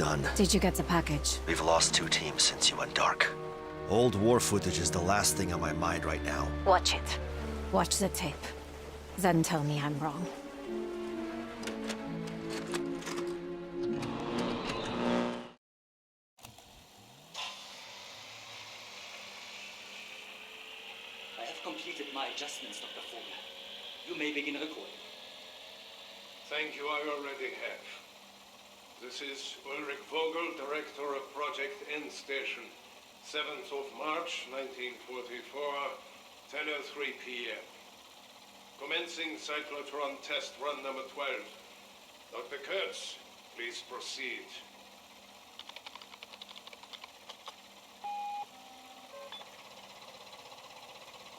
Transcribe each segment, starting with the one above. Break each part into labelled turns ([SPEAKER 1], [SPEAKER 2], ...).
[SPEAKER 1] done.
[SPEAKER 2] Did you get the package?
[SPEAKER 1] We've lost 2 teams since you went dark. Old war footage is the last thing on my mind right now.
[SPEAKER 2] Watch it. Watch the tape. Then tell me I'm wrong.
[SPEAKER 3] I have completed my adjustments, Dr. Vogel. You may begin recording.
[SPEAKER 4] Thank you, I already have. This is Ulrich Vogel, Director of Project End Station. 7th of March, 1944, 10:03 p.m. Commencing cyclotron test run number 12. Dr. Kurtz, please proceed.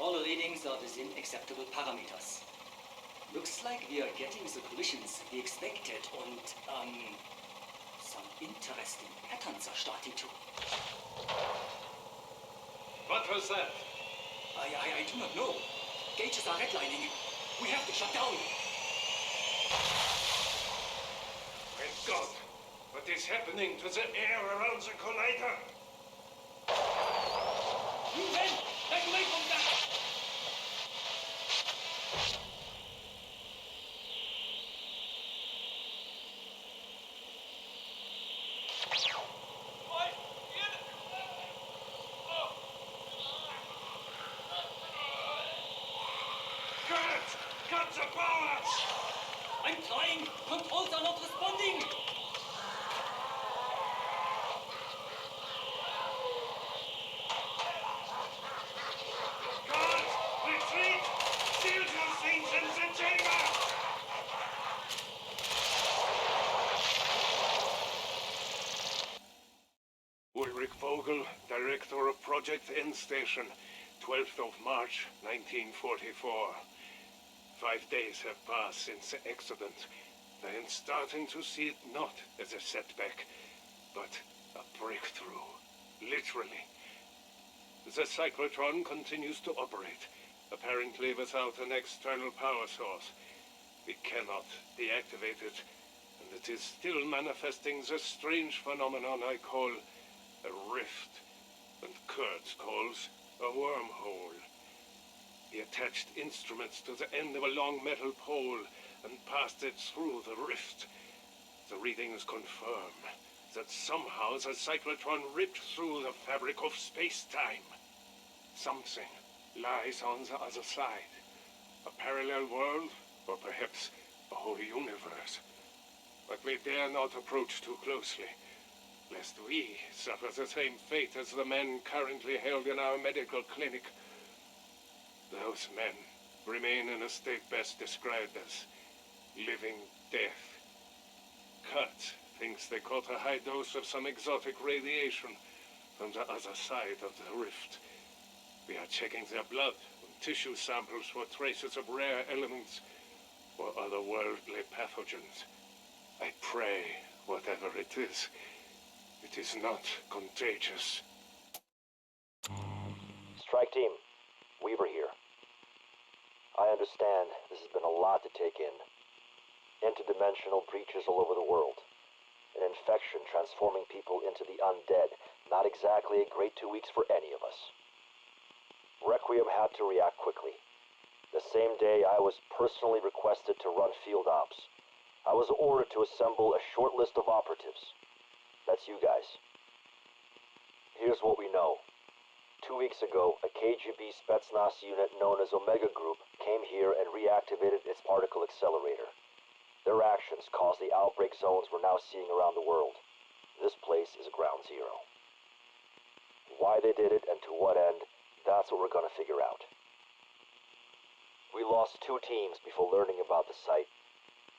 [SPEAKER 3] All readings are within acceptable parameters. Looks like we are getting the collisions we expected and, some interesting patterns are starting to.
[SPEAKER 4] What was that?
[SPEAKER 3] I do not know. Gauges are redlining. We have to shut down.
[SPEAKER 4] My God! What is happening to the air around the collider?
[SPEAKER 3] You men! Back away from that!
[SPEAKER 4] Cut the power!
[SPEAKER 3] I'm trying! Controls are not responding!
[SPEAKER 4] Guards! Retreat! Shield your things in the chamber! Ulrich Vogel, Director of Project End Station, 12th of March, 1944. 5 days have passed since the accident. I am starting to see it not as a setback, but a breakthrough. Literally. The cyclotron continues to operate, apparently without an external power source. We cannot deactivate it, and it is still manifesting the strange phenomenon I call a rift, and Kurtz calls a wormhole. He attached instruments to the end of a long metal pole and passed it through the rift. The readings confirm that somehow the cyclotron ripped through the fabric of space-time. Something lies on the other side. A parallel world, or perhaps a whole universe. But we dare not approach too closely, lest we suffer the same fate as the men currently held in our medical clinic. Those men remain in a state best described as living death. Kurtz thinks they caught a high dose of some exotic radiation from the other side of the rift. We are checking their blood and tissue samples for traces of rare elements or otherworldly pathogens. I pray, whatever it is not contagious.
[SPEAKER 5] Strike team, Weaver here. I understand this has been a lot to take in. Interdimensional breaches all over the world. An infection transforming people into the undead. Not exactly a great 2 weeks for any of us. Requiem had to react quickly. The same day I was personally requested to run field ops. I was ordered to assemble a short list of operatives. That's you guys. Here's what we know. 2 weeks ago, a KGB Spetsnaz unit known as Omega Group came here and reactivated its particle accelerator. Their actions caused the outbreak zones we're now seeing around the world. This place is ground zero. Why they did it and to what end, that's what we're gonna figure out. We lost 2 teams before learning about the site.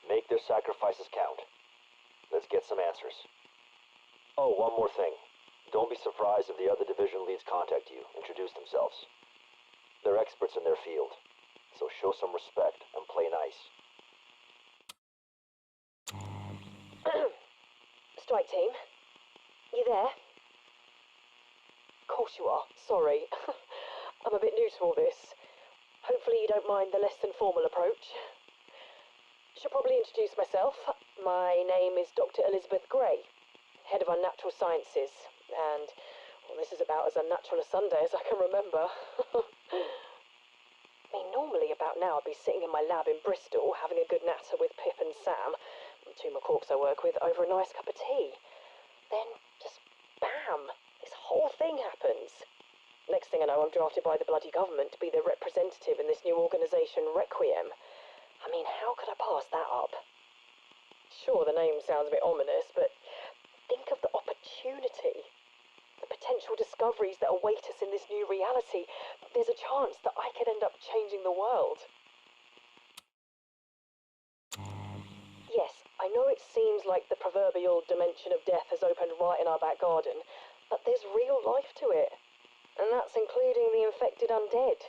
[SPEAKER 5] Make their sacrifices count. Let's get some answers. Oh, one more thing. Don't be surprised if the other division leads contact you, introduce themselves. They're experts in their field, so show some respect and play nice.
[SPEAKER 6] Strike team, you there? Of course you are, sorry. I'm a bit new to all this. Hopefully you don't mind the less than formal approach. Should probably introduce myself. My name is Dr. Elizabeth Gray. head of unnatural sciences, and, well, this is about as unnatural a Sunday as I can remember. I mean, normally about now I'd be sitting in my lab in Bristol, having a good natter with Pip and Sam, two McCorks I work with, over a nice cup of tea. Then, just bam, this whole thing happens. Next thing I know, I'm drafted by the bloody government to be their representative in this new organisation, Requiem. I mean, how could I pass that up? Sure, the name sounds a bit ominous, but think of the opportunity. The potential discoveries that await us in this new reality. There's a chance that I could end up changing the world. Yes, I know it seems like the proverbial dimension of death has opened right in our back garden, but there's real life to it. And that's including the infected undead.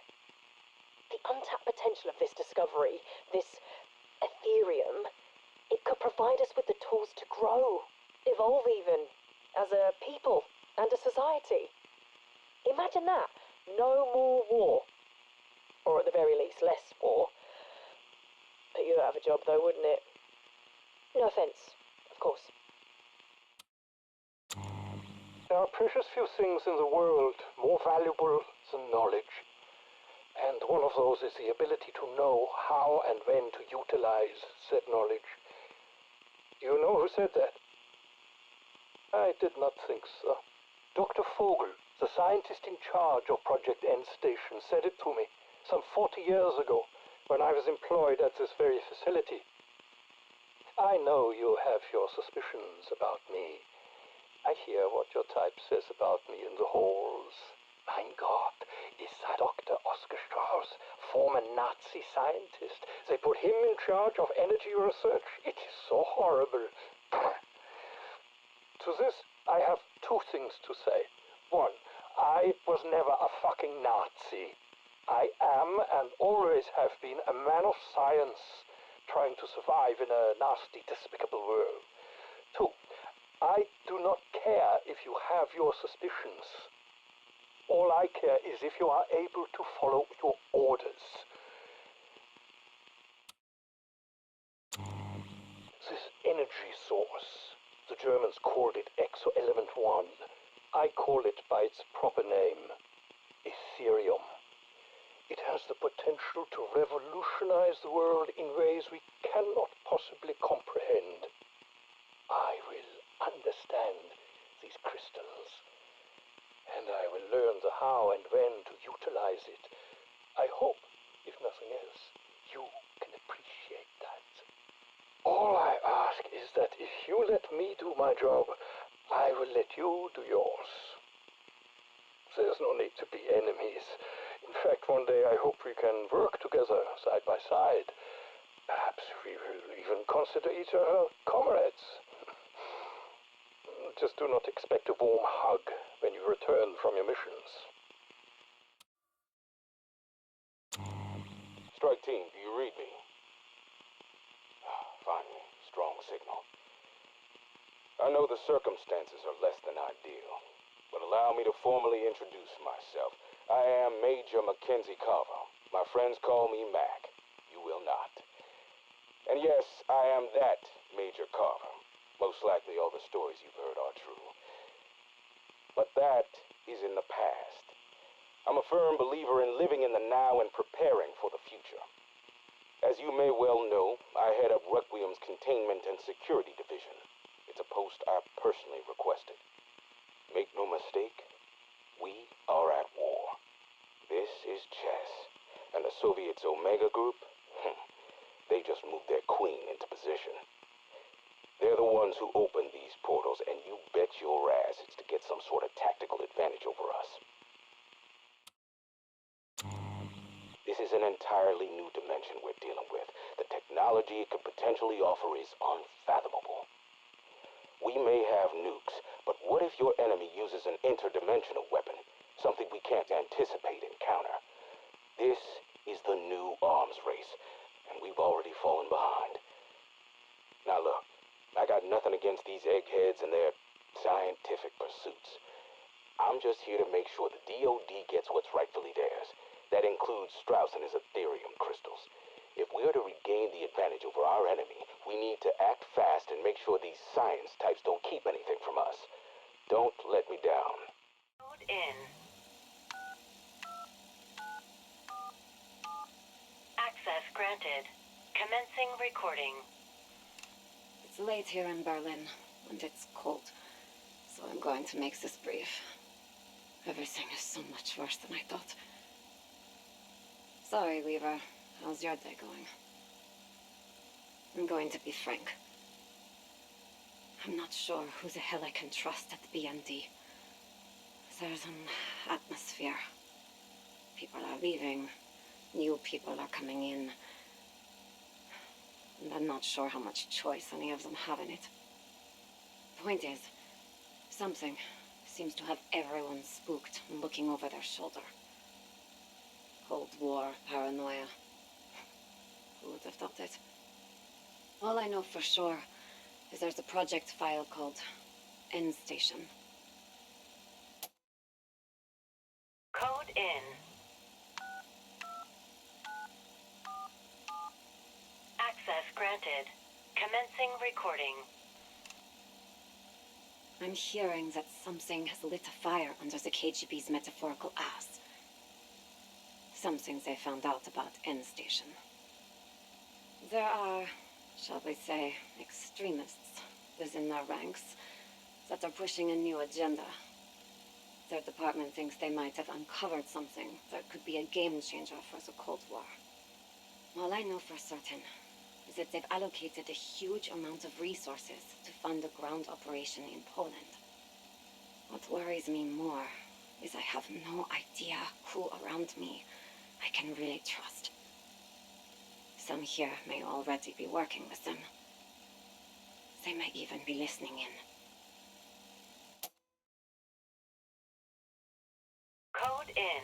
[SPEAKER 6] The untapped potential of this discovery, this Ethereum, it could provide us with the tools to grow, evolve even, as a people and a society. Imagine that. No more war. Or at the very least, less war. But you'd have a job though, wouldn't it? No offence, of course.
[SPEAKER 7] There are precious few things in the world more valuable than knowledge. And one of those is the ability to know how and when to utilize said knowledge. Do you know who said that? I did not think so. Dr. Vogel, the scientist in charge of Project End Station, said it to me some 40 years ago when I was employed at this very facility. I know you have your suspicions about me. I hear what your type says about me in the halls. Mein Gott, is that Dr. Oscar Strauss, former Nazi scientist? They put him in charge of energy research. It is so horrible. To this, I have two things to say. One, I was never a fucking Nazi. I am and always have been a man of science, trying to survive in a nasty, despicable world. Two, I do not care if you have your suspicions. All I care is if you are able to follow your orders. This energy source, the Germans called it Exo-Element 1. I call it by its proper name, Ethereum. It has the potential to revolutionize the world in ways we cannot possibly comprehend. I will understand these crystals, and I will learn the how and when to utilize it. I hope, if nothing else, you can appreciate that. All I ask is that if you let me do my job, I will let you do yours. There's no need to be enemies. In fact, one day I hope we can work together, side by side. Perhaps we will even consider each other comrades. Just do not expect a warm hug when you return from your missions.
[SPEAKER 8] Strike team, do you read me? Finally, strong signal. I know the circumstances are less than ideal, but allow me to formally introduce myself. I am Major Mackenzie Carver. My friends call me Mac. You will not. And yes, I am that Major Carver. Most likely all the stories you've heard are true. But that is in the past. I'm a firm believer in living in the now and preparing for the future. As you may well know, I head up Requiem's Containment and Security Division. It's a post I personally requested. Make no mistake, we are at war. This is chess, and the Soviets' Omega Group, they just moved their queen into position. They're the ones who opened these portals, and you bet your ass it's to get some sort of tactical advantage over us. This is an entirely new dimension we're dealing with. The technology it could potentially offer is unfathomable. We may have nukes, but what if your enemy uses an interdimensional weapon? Something we can't anticipate and counter. This is the new arms race, and we've already fallen behind. Now look, I got nothing against these eggheads and their scientific pursuits. I'm just here to make sure the DoD gets what's rightfully theirs. That includes Strauss and his Ethereum crystals. If we're to regain the advantage over our enemy, we need to act fast and make sure these science types don't keep anything from from us. Don't let me down.
[SPEAKER 9] Code in. Access granted. Commencing recording.
[SPEAKER 2] It's late here in Berlin, and it's cold, so I'm going to make this brief. Everything is so much worse than I thought. Sorry, Weaver. How's your day going? I'm going to be frank. I'm not sure who the hell I can trust at the BND. There's an atmosphere. People are leaving. New people are coming in. And I'm not sure how much choice any of them have in it. Point is, something seems to have everyone spooked and looking over their shoulder. Cold War paranoia. Who would have thought it? All I know for sure is there's a project file called End Station.
[SPEAKER 9] Code in. Access granted. Commencing recording.
[SPEAKER 2] I'm hearing that something has lit a fire under the KGB's metaphorical ass. Something they found out about End Station. There are, shall we say, extremists within their ranks that are pushing a new agenda. Their department thinks they might have uncovered something that could be a game changer for the Cold War. All I know for certain is that they've allocated a huge amount of resources to fund a ground operation in Poland. What worries me more is I have no idea who around me I can really trust. Some here may already be working with them. They may even be listening in.
[SPEAKER 9] Code in.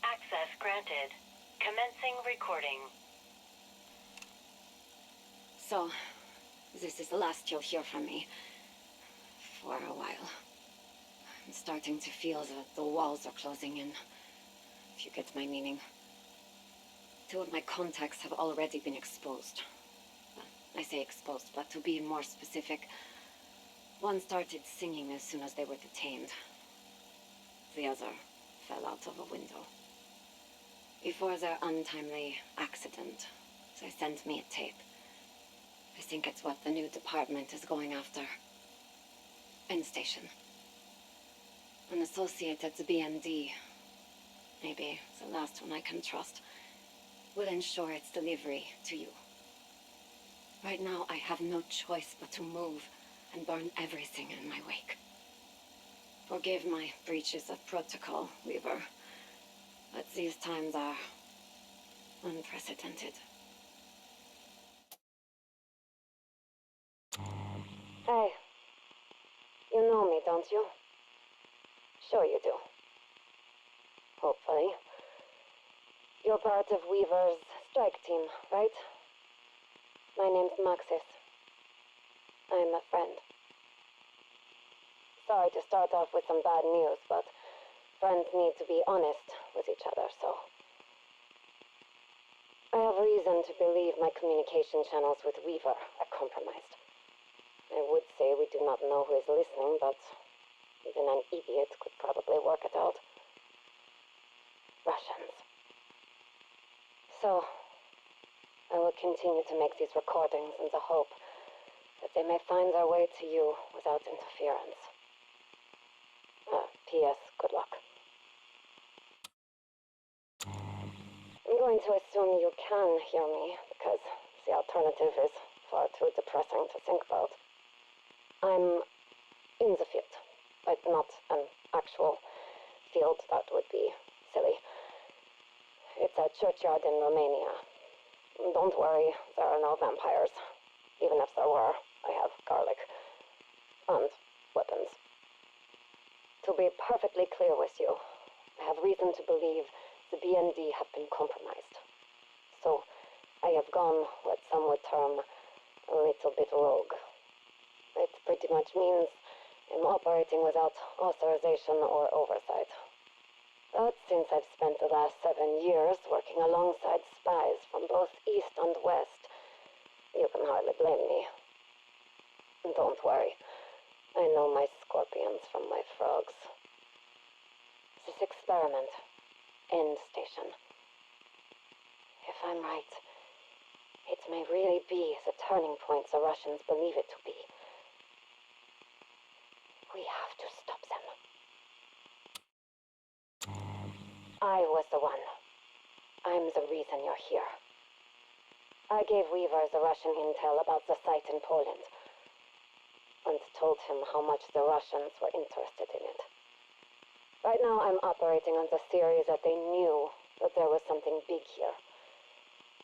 [SPEAKER 9] Access granted. Commencing recording.
[SPEAKER 2] So, this is the last you'll hear from me. For a while. I'm starting to feel that the walls are closing in. If you get my meaning. 2 of my contacts have already been exposed. Well, I say exposed, but to be more specific, one started singing as soon as they were detained. The other fell out of a window. Before their untimely accident, they sent me a tape. I think it's what the new department is going after. End Station. An associate at the BND, maybe the last one I can trust, will ensure its delivery to you. Right now, I have no choice but to move and burn everything in my wake. Forgive my breaches of protocol, Weaver, but these times are unprecedented. Hey, you know me, don't you? Sure you do. Hopefully. You're part of Weaver's strike team, right? My name's Maxis. I'm a friend. Sorry to start off with some bad news, but friends need to be honest with each other, so... I have reason to believe my communication channels with Weaver are compromised. I would say we do not know who is listening, but even an idiot could probably work it out. Russians. So, I will continue to make these recordings in the hope that they may find their way to you without interference. P.S. Good luck. I'm going to assume you can hear me, because the alternative is far too depressing to think about. I'm in the field, but not an actual field. That would be silly. It's a churchyard in Romania. Don't worry, there are no vampires. Even if there were, I have garlic. And weapons. To be perfectly clear with you, I have reason to believe the BND have been compromised. So, I have gone what some would term a little bit rogue. It pretty much means I'm operating without authorization or oversight. But since I've spent the last 7 years working alongside spies from both East and West, You can hardly blame me. Don't worry. I know my scorpions from my frogs. This experiment, end station. If I'm right, it may really be the turning point the Russians believe it to be. We have to stop them. I was the one. I'm the reason you're here. I gave Weaver the Russian intel about the site in Poland, and told him how much the Russians were interested in it. Right now I'm operating on the theory that they knew that there was something big here.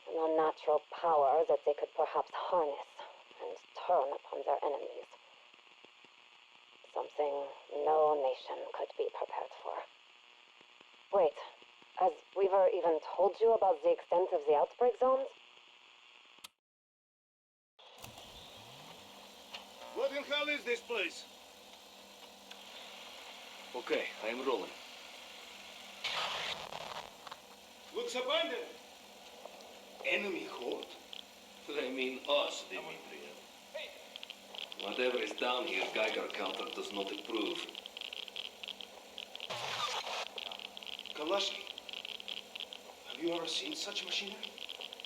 [SPEAKER 2] An unnatural power that they could perhaps harness and turn upon their enemies. Something no nation could be prepared for. Wait, has Weaver even told you about the extent of the outbreak zones?
[SPEAKER 4] What in hell is this place?
[SPEAKER 10] Okay, I am rolling.
[SPEAKER 4] Looks abandoned.
[SPEAKER 10] Enemy horde? They mean us, Dmitri. Whatever is down here, Geiger counter does not approve.
[SPEAKER 11] Kalashki, have you ever seen such machinery?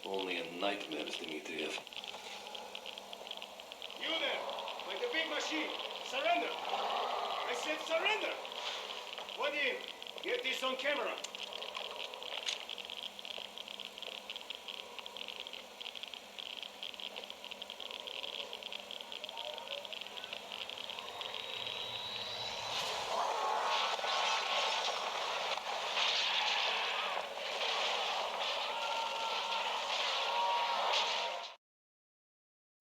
[SPEAKER 10] Only in nightmares, Dmitriev.
[SPEAKER 4] You there, by the big machine. Surrender. I said surrender. What in? Get this on camera.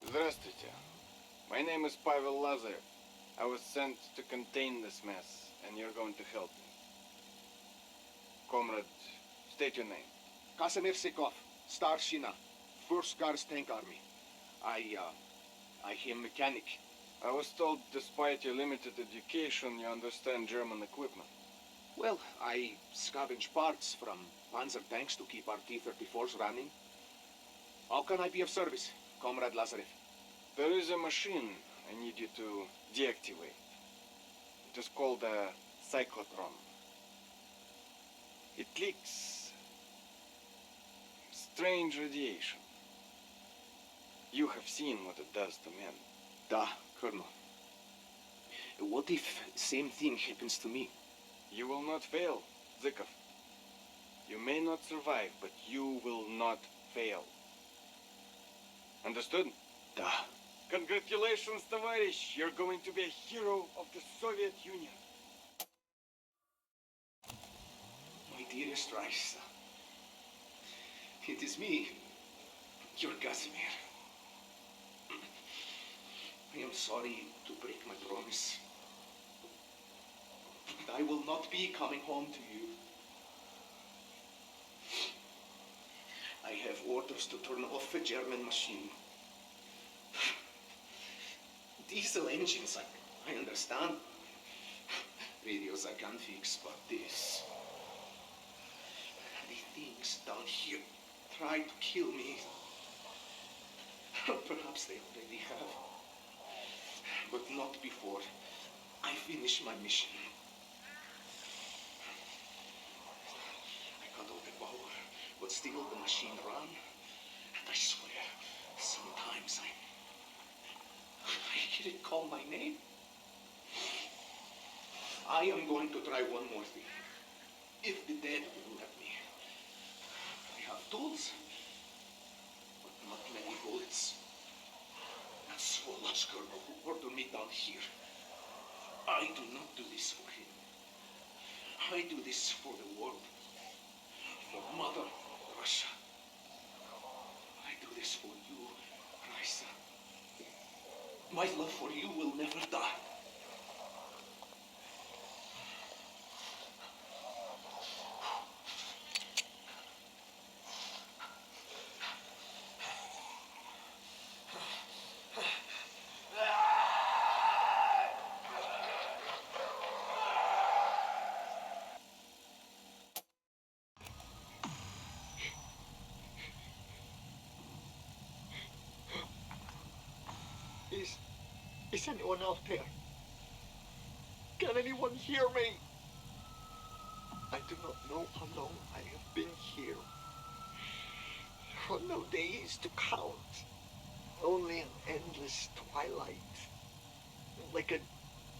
[SPEAKER 11] Здравствуйте. My name is Pavel Lazarev. I was sent to contain this mess, and you're going to help me. Comrade, state your name.
[SPEAKER 12] Kasimir Sikov, Starshina, 1st Guards Tank Army. I am mechanic.
[SPEAKER 11] I was told, despite your limited education, you understand German equipment.
[SPEAKER 12] Well, I scavenge parts from panzer tanks to keep our T-34s running. How can I be of service, Comrade Lazarev?
[SPEAKER 11] There is a machine I need you to deactivate. It is called a cyclotron. It leaks strange radiation. You have seen what it does to men.
[SPEAKER 12] Da, Colonel. What if same thing happens to me?
[SPEAKER 11] You will not fail, Zykov. You may not survive, but you will not fail. Understood?
[SPEAKER 12] Da.
[SPEAKER 11] Congratulations, товарищ! You're going to be a hero of the Soviet Union.
[SPEAKER 12] My dearest Raisa. It is me, your Casimir. I am sorry to break my promise. But I will not be coming home to you. I have orders to turn off a German machine. Diesel engines, I understand. Radios I can fix, but this... The things down here try to kill me. Perhaps they already have. But not before I finish my mission. I cut off the power, but still the machine ran. And I swear, sometimes I hear it call my name. I am going to try one more thing. If the dead will let me. I have tools, but not many bullets. That swallows colonel who ordered me down here. I do not do this for him. I do this for the world. For Mother Russia. I do this for you, Raisa. My love for you will never die. Is anyone out there? Can anyone hear me? I do not know how long I have been here. There are no days to count. Only an endless twilight. Like a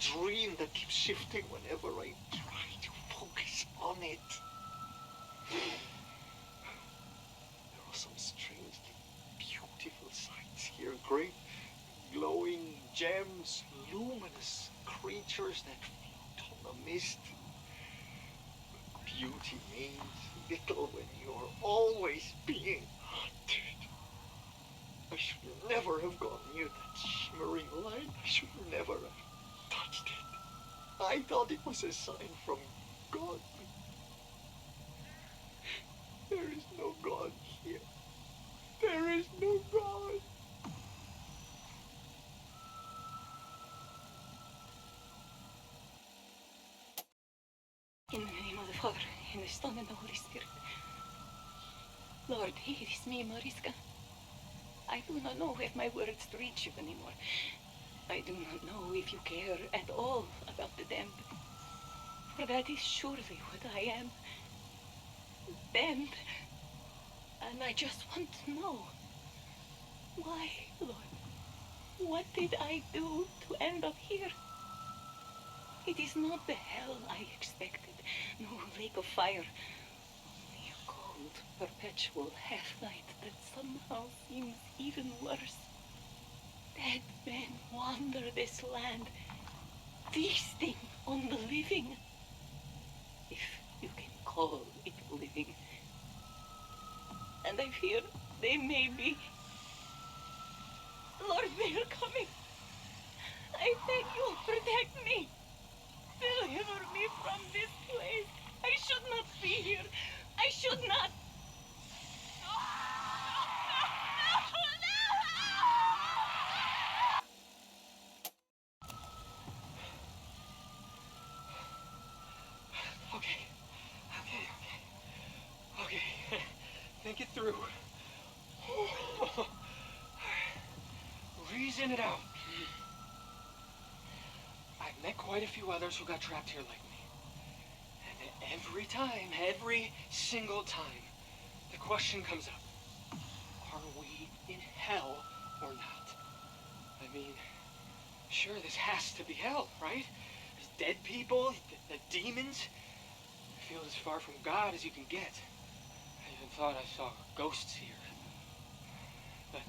[SPEAKER 12] dream that keeps shifting whenever I try to focus on it. There are some strangely beautiful sights here. Great glowing gems, luminous creatures that float on the mist. Beauty means little when you're always being hunted. I should never have gone near that shimmering light. I should never have touched it. I thought it was a sign from God. There is no God here. There is no God.
[SPEAKER 13] In the name of the Father, and the Son, and the Holy Spirit. Lord, it is me, Mariska. I do not know if my words reach you anymore. I do not know if you care at all about the damned. For that is surely what I am. Damned. And I just want to know. Why, Lord? What did I do to end up here? It is not the hell I expected. No lake of fire. Only a cold, perpetual half-light that somehow seems even worse. Dead men wander this land, feasting on the living. If you can call it living. And I fear they may be. Lord, they are coming. I beg you, protect me. Deliver me from this place. I should not be here. I should not.
[SPEAKER 12] Okay. Think it through. Reason it out. I've met quite a few others who got trapped here like me. And every single time, the question comes up. Are we in hell or not? I mean, sure, this has to be hell, right? There's dead people, the demons. I feel as far from God as you can get. I even thought I saw ghosts here. But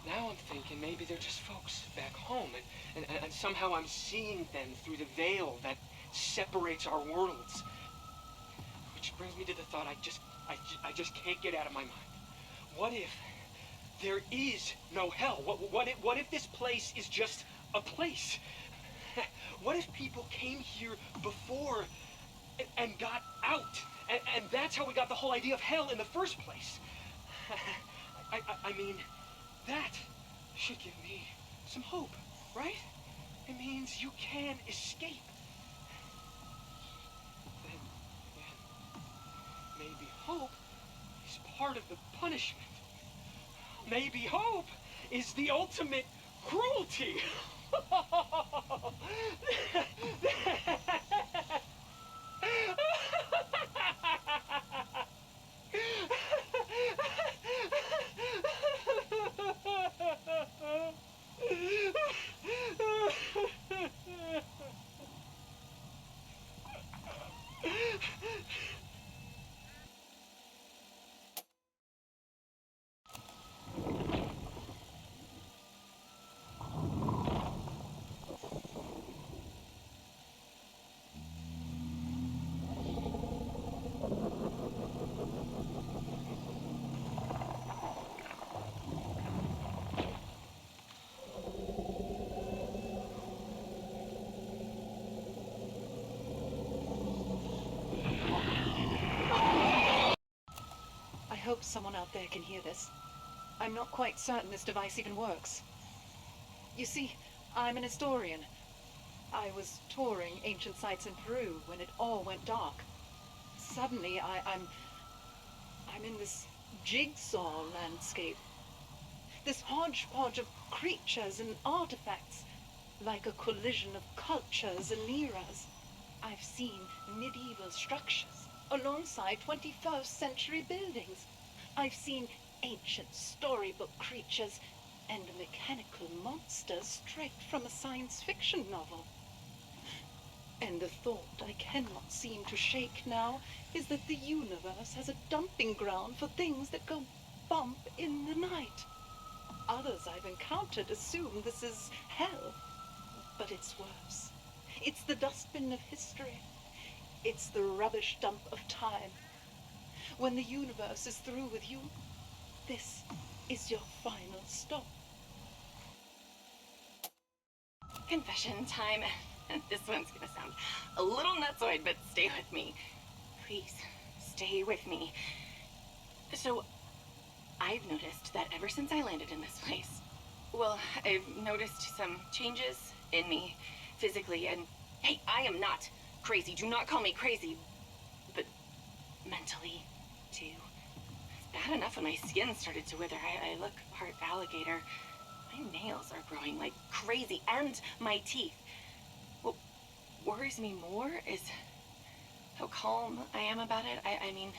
[SPEAKER 12] now I'm thinking maybe they're just folks back home, and somehow I'm seeing them through the veil that separates our worlds. Which brings me to the thought I just can't get out of my mind. What if there is no hell? What if this place is just a place? What if people came here before and got out? And that's how we got the whole idea of hell in the first place. I mean, that should give me some hope, right? It means you can escape. Then maybe hope is part of the punishment. Maybe hope is the ultimate cruelty.
[SPEAKER 14] I hope someone out there can hear this. I'm not quite certain this device even works. You see, I'm an historian. I was touring ancient sites in Peru when it all went dark. Suddenly, I'm in this jigsaw landscape. This hodgepodge of creatures and artifacts. like a collision of cultures and eras. I've seen medieval structures alongside 21st century buildings. I've seen ancient storybook creatures and mechanical monsters straight from a science fiction novel. And the thought I cannot seem to shake now is that the universe has a dumping ground for things that go bump in the night. Others I've encountered assume this is hell, but it's worse. It's the dustbin of history. It's the rubbish dump of time. When the universe is through with you, this is your final stop.
[SPEAKER 13] Confession time. This one's gonna sound a little nutsoid, but stay with me. Please, stay with me. So, I've noticed that ever since I landed in this place, well, I've noticed some changes in me physically, and hey, I am not crazy. Do not call me crazy, but mentally, too. It's bad enough when my skin started to wither. I look part alligator. My nails are growing like crazy, and my teeth. What worries me more is how calm I am about it. I mean,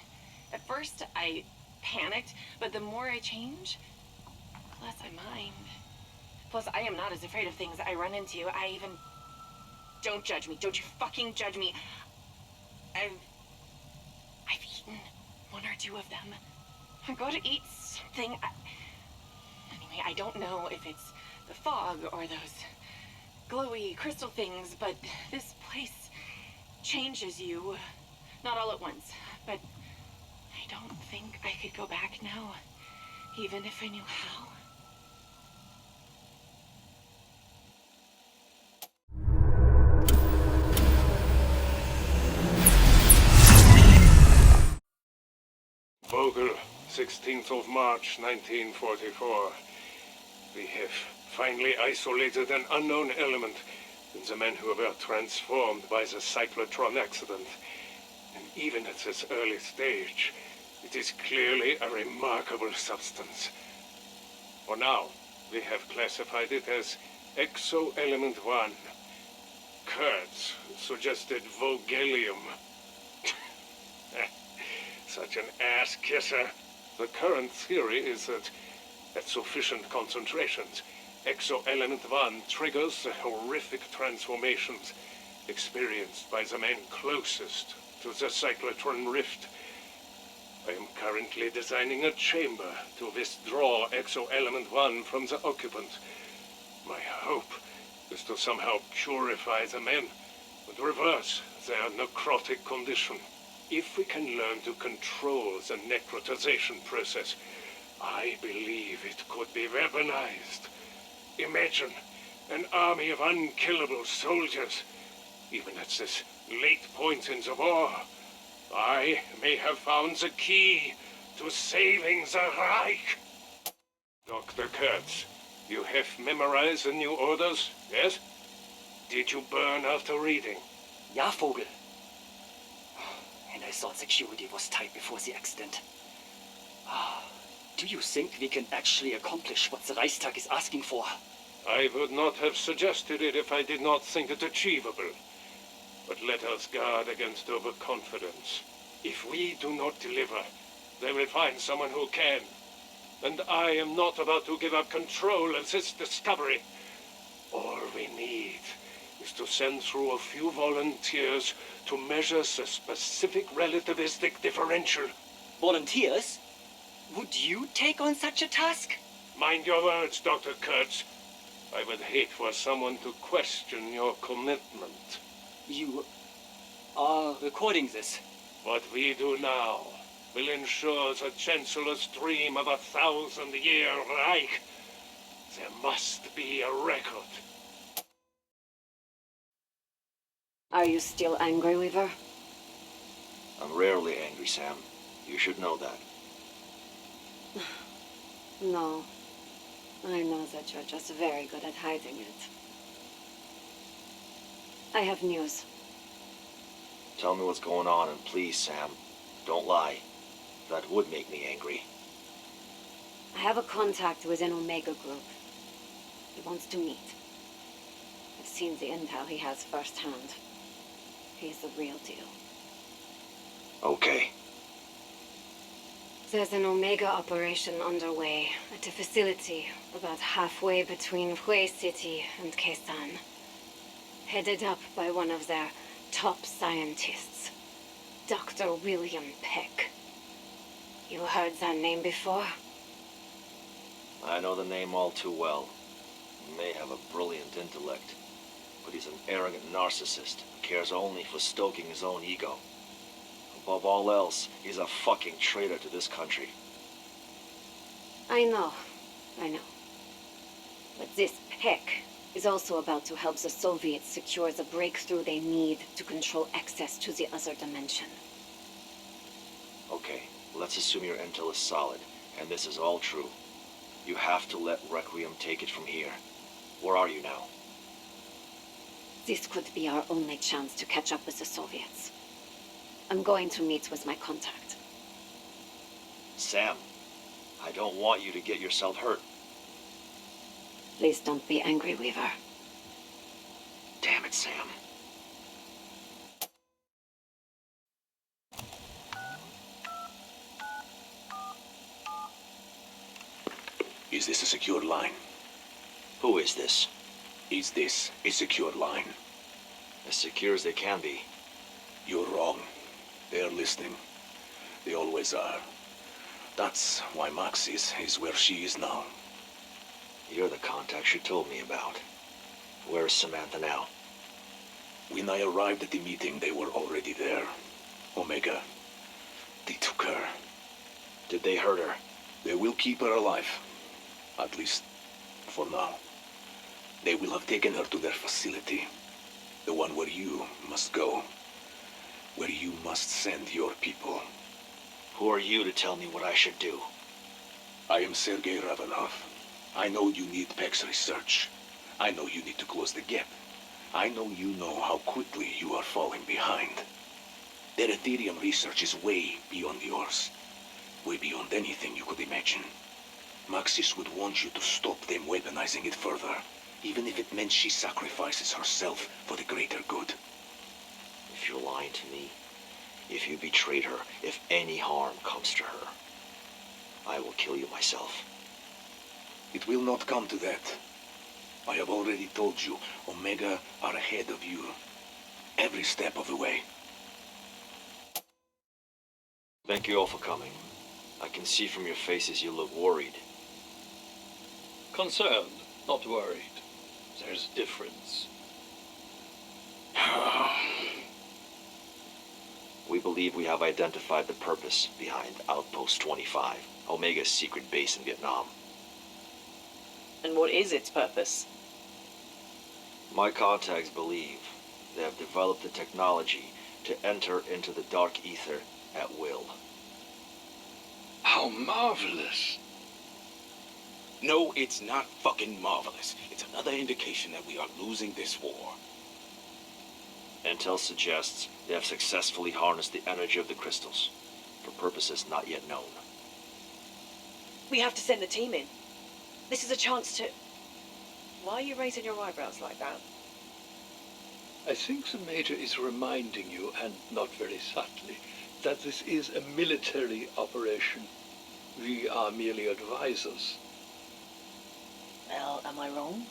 [SPEAKER 13] at first I panicked, but the more I change, the less I mind. Plus, I am not as afraid of things I run into. Don't judge me. Don't you fucking judge me. I've eaten one or two of them. I gotta eat something. Anyway, I don't know if it's the fog or those glowy crystal things, but this place changes you. Not all at once, but I don't think I could go back now, even if I knew how.
[SPEAKER 4] Vogel, 16th of March, 1944. We have finally isolated an unknown element in the men who were transformed by the cyclotron accident. And even at this early stage, it is clearly a remarkable substance. For now, we have classified it as Exo-Element 1. Kurtz suggested Vogelium. Such an ass-kisser. The current theory is that at sufficient concentrations, Exo-Element 1 triggers the horrific transformations experienced by the men closest to the cyclotron rift. I am currently designing a chamber to withdraw Exo-Element 1 from the occupant. My hope is to somehow purify the men and reverse their necrotic condition. If we can learn to control the necrotization process, I believe it could be weaponized. Imagine an army of unkillable soldiers. Even at this late point in the war, I may have found the key to saving the Reich. Dr. Kurtz, you have memorized the new orders, yes? Did you burn after reading?
[SPEAKER 3] Ja, Vogel. And I thought security was tight before the accident. Do you think we can actually accomplish what the Reichstag is asking for?
[SPEAKER 4] I would not have suggested it if I did not think it achievable. But let us guard against overconfidence. If we do not deliver, they will find someone who can. And I am not about to give up control of this discovery. All we need is to send through a few volunteers to measure the specific relativistic differential.
[SPEAKER 3] Volunteers? Would you take on such a task?
[SPEAKER 4] Mind your words, Dr. Kurtz. I would hate for someone to question your commitment.
[SPEAKER 3] You are recording this.
[SPEAKER 4] What we do now will ensure the Chancellor's dream of a 1,000-year Reich. There must be a record.
[SPEAKER 2] Are you still angry, Weaver?
[SPEAKER 1] I'm rarely angry, Sam. You should know that.
[SPEAKER 2] No. I know that you're just very good at hiding it. I have news.
[SPEAKER 1] Tell me what's going on, and please, Sam, don't lie. That would make me angry.
[SPEAKER 2] I have a contact with an Omega group. He wants to meet. seen the intel he has firsthand. He's the real deal.
[SPEAKER 1] Okay.
[SPEAKER 2] There's an Omega operation underway at a facility about halfway between Hue City and Quezon. Headed up by one of their top scientists, Dr. William Peck. You heard that name before?
[SPEAKER 1] I know the name all too well. He may have a brilliant intellect, but he's an arrogant narcissist who cares only for stoking his own ego. Above all else, he's a fucking traitor to this country.
[SPEAKER 2] I know. But this Peck is also about to help the Soviets secure the breakthrough they need to control access to the other dimension.
[SPEAKER 1] Okay, let's assume your intel is solid, and this is all true. You have to let Requiem take it from here. Where are you now?
[SPEAKER 2] This could be our only chance to catch up with the Soviets. I'm going to meet with my contact.
[SPEAKER 1] Sam, I don't want you to get yourself hurt.
[SPEAKER 2] Please don't be angry, Weaver.
[SPEAKER 1] Damn it, Sam.
[SPEAKER 12] Is this a secured line?
[SPEAKER 1] Who is this?
[SPEAKER 12] Is this a secured line?
[SPEAKER 1] As secure as they can be.
[SPEAKER 12] You're wrong. They're listening. They always are. That's why Maxis is where she is now.
[SPEAKER 1] You're the contact she told me about. Where is Samantha now?
[SPEAKER 12] When I arrived at the meeting, they were already there. Omega. They took her.
[SPEAKER 1] Did they hurt her?
[SPEAKER 12] They will keep her alive. At least, for now. They will have taken her to their facility. The one where you must go. Where you must send your people.
[SPEAKER 1] Who are you to tell me what I should do?
[SPEAKER 12] I am Sergei Ravenov. I know you need Peck's research. I know you need to close the gap. I know you know how quickly you are falling behind. Their Ethereum research is way beyond yours. Way beyond anything you could imagine. Maxis would want you to stop them weaponizing it further, even if it meant she sacrifices herself for the greater good.
[SPEAKER 1] If you're lying to me, if you betrayed her, if any harm comes to her, I will kill you myself.
[SPEAKER 12] It will not come to that. I have already told you, Omega are ahead of you. Every step of the way.
[SPEAKER 1] Thank you all for coming. I can see from your faces you look worried.
[SPEAKER 10] Concerned, not worried. There's a difference.
[SPEAKER 1] We believe we have identified the purpose behind Outpost 25, Omega's secret base in Vietnam.
[SPEAKER 6] And what is its purpose?
[SPEAKER 1] My contacts believe they have developed the technology to enter into the Dark Aether at will.
[SPEAKER 10] How marvelous!
[SPEAKER 8] No, it's not fucking marvelous. It's another indication that we are losing this war.
[SPEAKER 1] Intel suggests they have successfully harnessed the energy of the crystals, for purposes not yet known.
[SPEAKER 6] We have to send the team in. This is a chance to... Why are you raising your eyebrows like that?
[SPEAKER 10] I think the Major is reminding you, and not very subtly, that this is a military operation. We are merely advisors.
[SPEAKER 6] Well, am I wrong?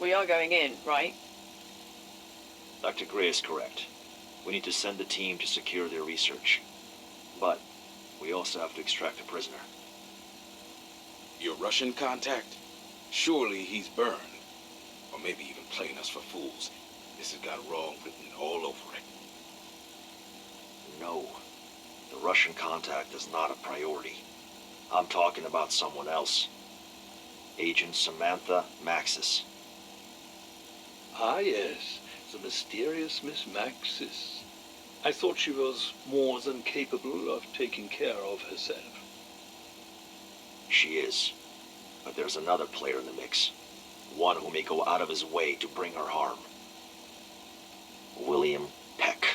[SPEAKER 6] We are going in, right?
[SPEAKER 1] Dr. Gray is correct. We need to send a team to secure their research. But we also have to extract a prisoner.
[SPEAKER 8] Your Russian contact? Surely he's burned. Or maybe even playing us for fools. This has got wrong written all over it.
[SPEAKER 1] No. The Russian contact is not a priority. I'm talking about someone else. Agent Samantha Maxis.
[SPEAKER 10] Ah, yes. The mysterious Miss Maxis. I thought she was more than capable of taking care of herself.
[SPEAKER 1] She is. But there's another player in the mix. One who may go out of his way to bring her harm. William Peck.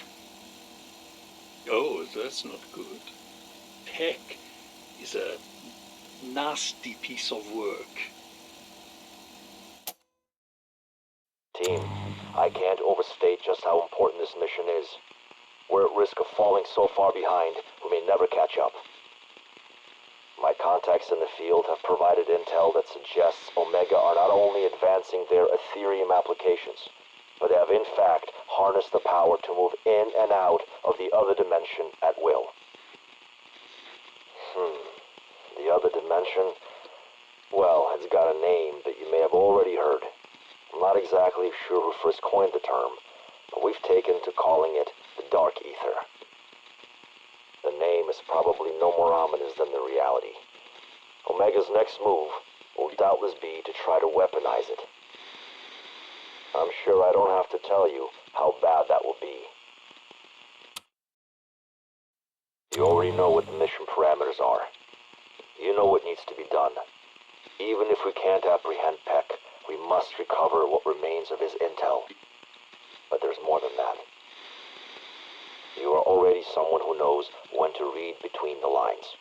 [SPEAKER 10] Oh, that's not good. Peck is a nasty piece of work.
[SPEAKER 5] Team, I can't overstate just how important this mission is. We're at risk of falling so far behind, we may never catch up. My contacts in the field have provided intel that suggests Omega are not only advancing their Ethereum applications, but they have in fact harnessed the power to move in and out of the other dimension at will. The other dimension? Well, it's got a name that you may have already heard. I'm not exactly sure who first coined the term, but we've taken to calling it the Dark Aether. The name is probably no more ominous than the reality. Omega's next move will doubtless be to try to weaponize it. I'm sure I don't have to tell you how bad that will be. You already know what the mission parameters are. You know what needs to be done. Even if we can't apprehend Peck, we must recover what remains of his intel. But there's more than that. You are already someone who knows when to read between the lines.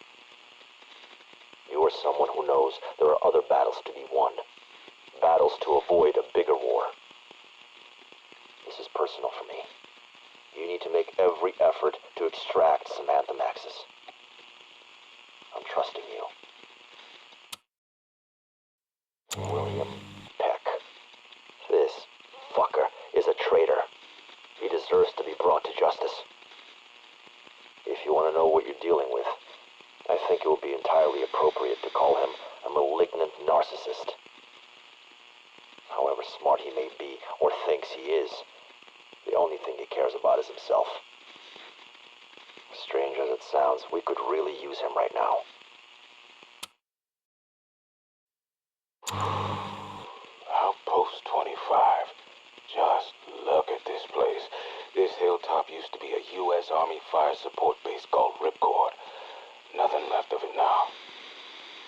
[SPEAKER 5] You are someone who knows there are other battles to be won. Battles to avoid a bigger war. This is personal for me. You need to make every effort to extract Samantha Maxis. I'm trusting you. William Peck. This fucker is a traitor. He deserves to be brought to justice. If you want to know what you're dealing with, I think it would be entirely appropriate to call him a malignant narcissist. However smart he may be, or thinks he is, the only thing he cares about is himself. Strange as it sounds, we could really use him right now.
[SPEAKER 8] Outpost 25. Just look at this place. This hilltop used to be a U.S. Army fire support base called Ripcord. Nothing left of it now.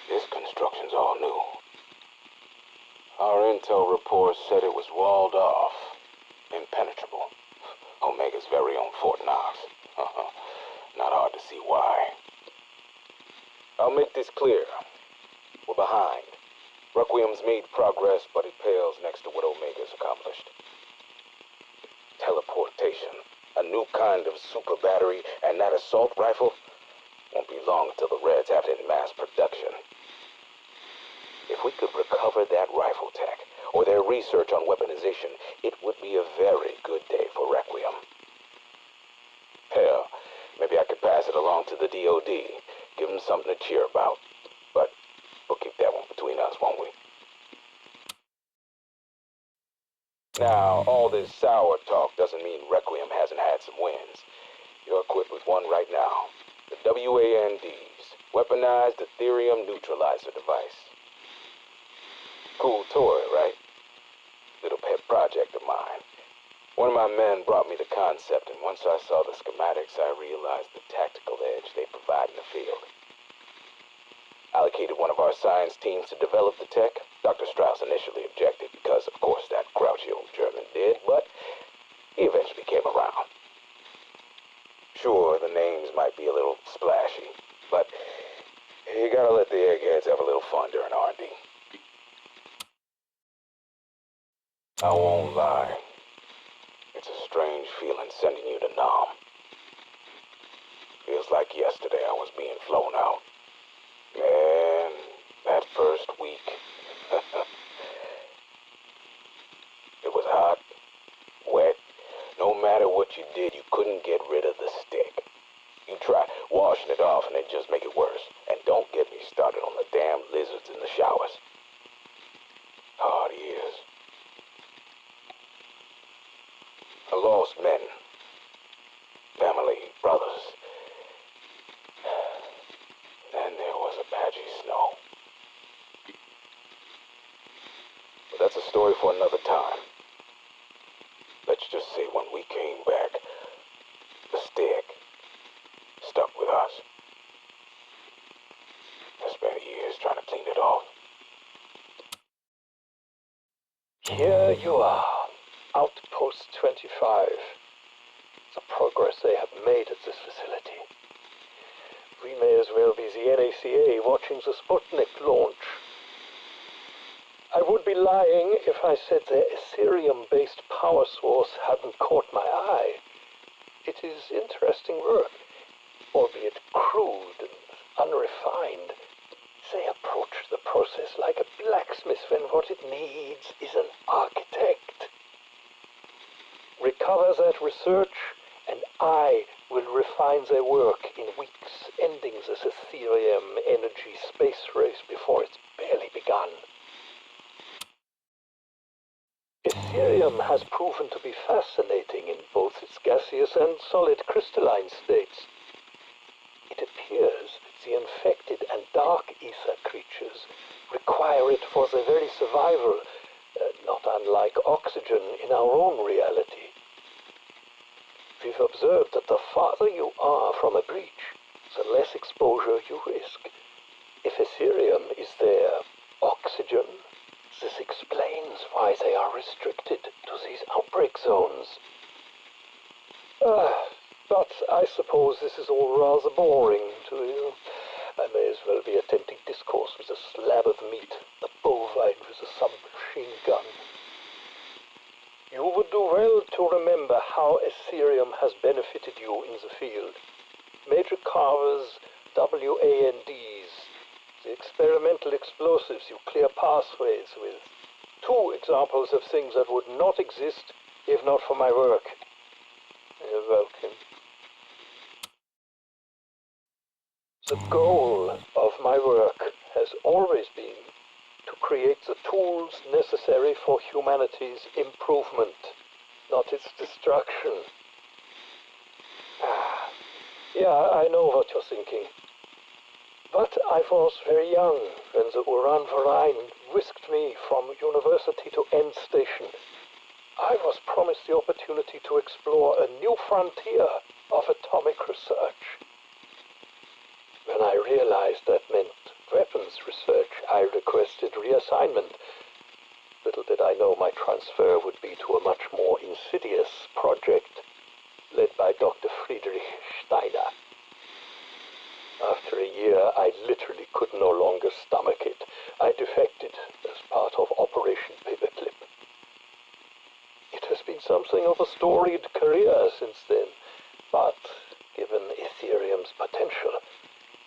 [SPEAKER 8] This construction's all new. Our intel report said it was walled off. Impenetrable. Omega's very own Fort Knox. Not hard to see why. I'll make this clear. We're behind. Requiem's made progress, but it pales next to what Omega's accomplished. Teleportation, a new kind of super battery, and that assault rifle won't be long until the Reds have it in mass production. If we could recover that rifle tech, or their research on weaponization, it would be a very good day for Requiem. Hell, maybe I could pass it along to the DOD, give them something to cheer about. But we'll keep that one between us, won't we? Now, all this sour talk doesn't mean Requiem hasn't had some wins. You're equipped with one right now. The WAND's Weaponized Ethereum Neutralizer device. Cool toy, right? Little pet project of mine. One of my men brought me the concept, and once I saw the schematics, I realized the tactical edge they provide in the field. Allocated one of our science teams to develop the tech. Dr. Strauss initially objected because, of course, that grouchy old German did, but he eventually came around. Sure, the names might be a little splashy, but you gotta let the eggheads have a little fun during R&D. I won't lie. It's a strange feeling sending you to Nam. Feels like yesterday I was being flown out. Man, that first week. It was hot, wet. No matter what you did, you couldn't get rid of the stick. You try washing it off and it'd just make it worse. And don't get me started on the damn lizards in the showers. Hard years. I lost men. Family, brothers. Then there was Apache Snow. But that's a story for another time. Let's just say when we came back, the stick stuck with us. I spent years trying to clean it off.
[SPEAKER 10] Here you are, Outpost 25. The progress they have made at this facility. We may as well be the NACA watching the Sputnik launch.
[SPEAKER 7] I would be lying if I said the Ethereum-based power source hadn't caught my eye. It is interesting work, albeit crude and unrefined. They approach the process like a blacksmith when what it needs is an architect. Recover that research, and I will refine their work in weeks, ending this Ethereum energy space race before it's barely begun. Ethereum has proven to be fascinating in both its gaseous and solid crystalline states. It appears the infected and dark ether creatures require it for their very survival, not unlike oxygen in our own reality. We've observed that the farther you are from a breach, the less exposure you risk. If Ethereum is their oxygen, this explains why they are restricted to these outbreak zones. But I suppose this is all rather boring to you. I may as well be attempting discourse with a slab of meat, a bovine with a submachine gun. You would do well to remember how Ethereum has benefited you in the field. Major carvers, WANDs, the experimental explosives you clear pathways with. 2 examples of things that would not exist if not for my work. You're welcome. The goal of my work has always been to create the tools necessary for humanity's improvement, not its destruction. Yeah, I know what you're thinking. But I was very young when the Uran Verein whisked me from university to end station. I was promised the opportunity to explore a new frontier of atomic research. When I realized that meant weapons research, I requested reassignment. Little did I know my transfer would be to a much more insidious project led by Dr. Friedrich Steiner. After a year, I literally could no longer stomach it. I defected as part of Operation Paperclip. It has been something of a storied career since then, but given Ethereum's potential,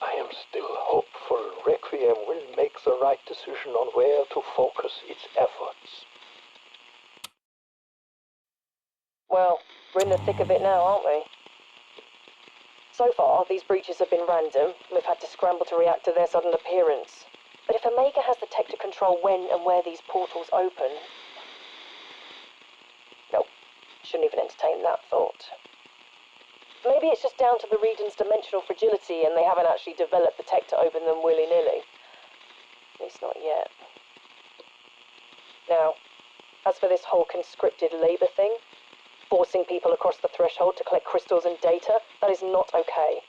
[SPEAKER 7] I am still hopeful Requiem will make the right decision on where to focus its efforts.
[SPEAKER 6] Well, we're in the thick of it now, aren't we? So far, these breaches have been random, and we've had to scramble to react to their sudden appearance. But if Omega has the tech to control when and where these portals open... Nope, shouldn't even entertain that thought. Maybe it's just down to the region's dimensional fragility and they haven't actually developed the tech to open them willy-nilly. At least not yet. Now, as for this whole conscripted labor thing, forcing people across the threshold to collect crystals and data, that is not okay.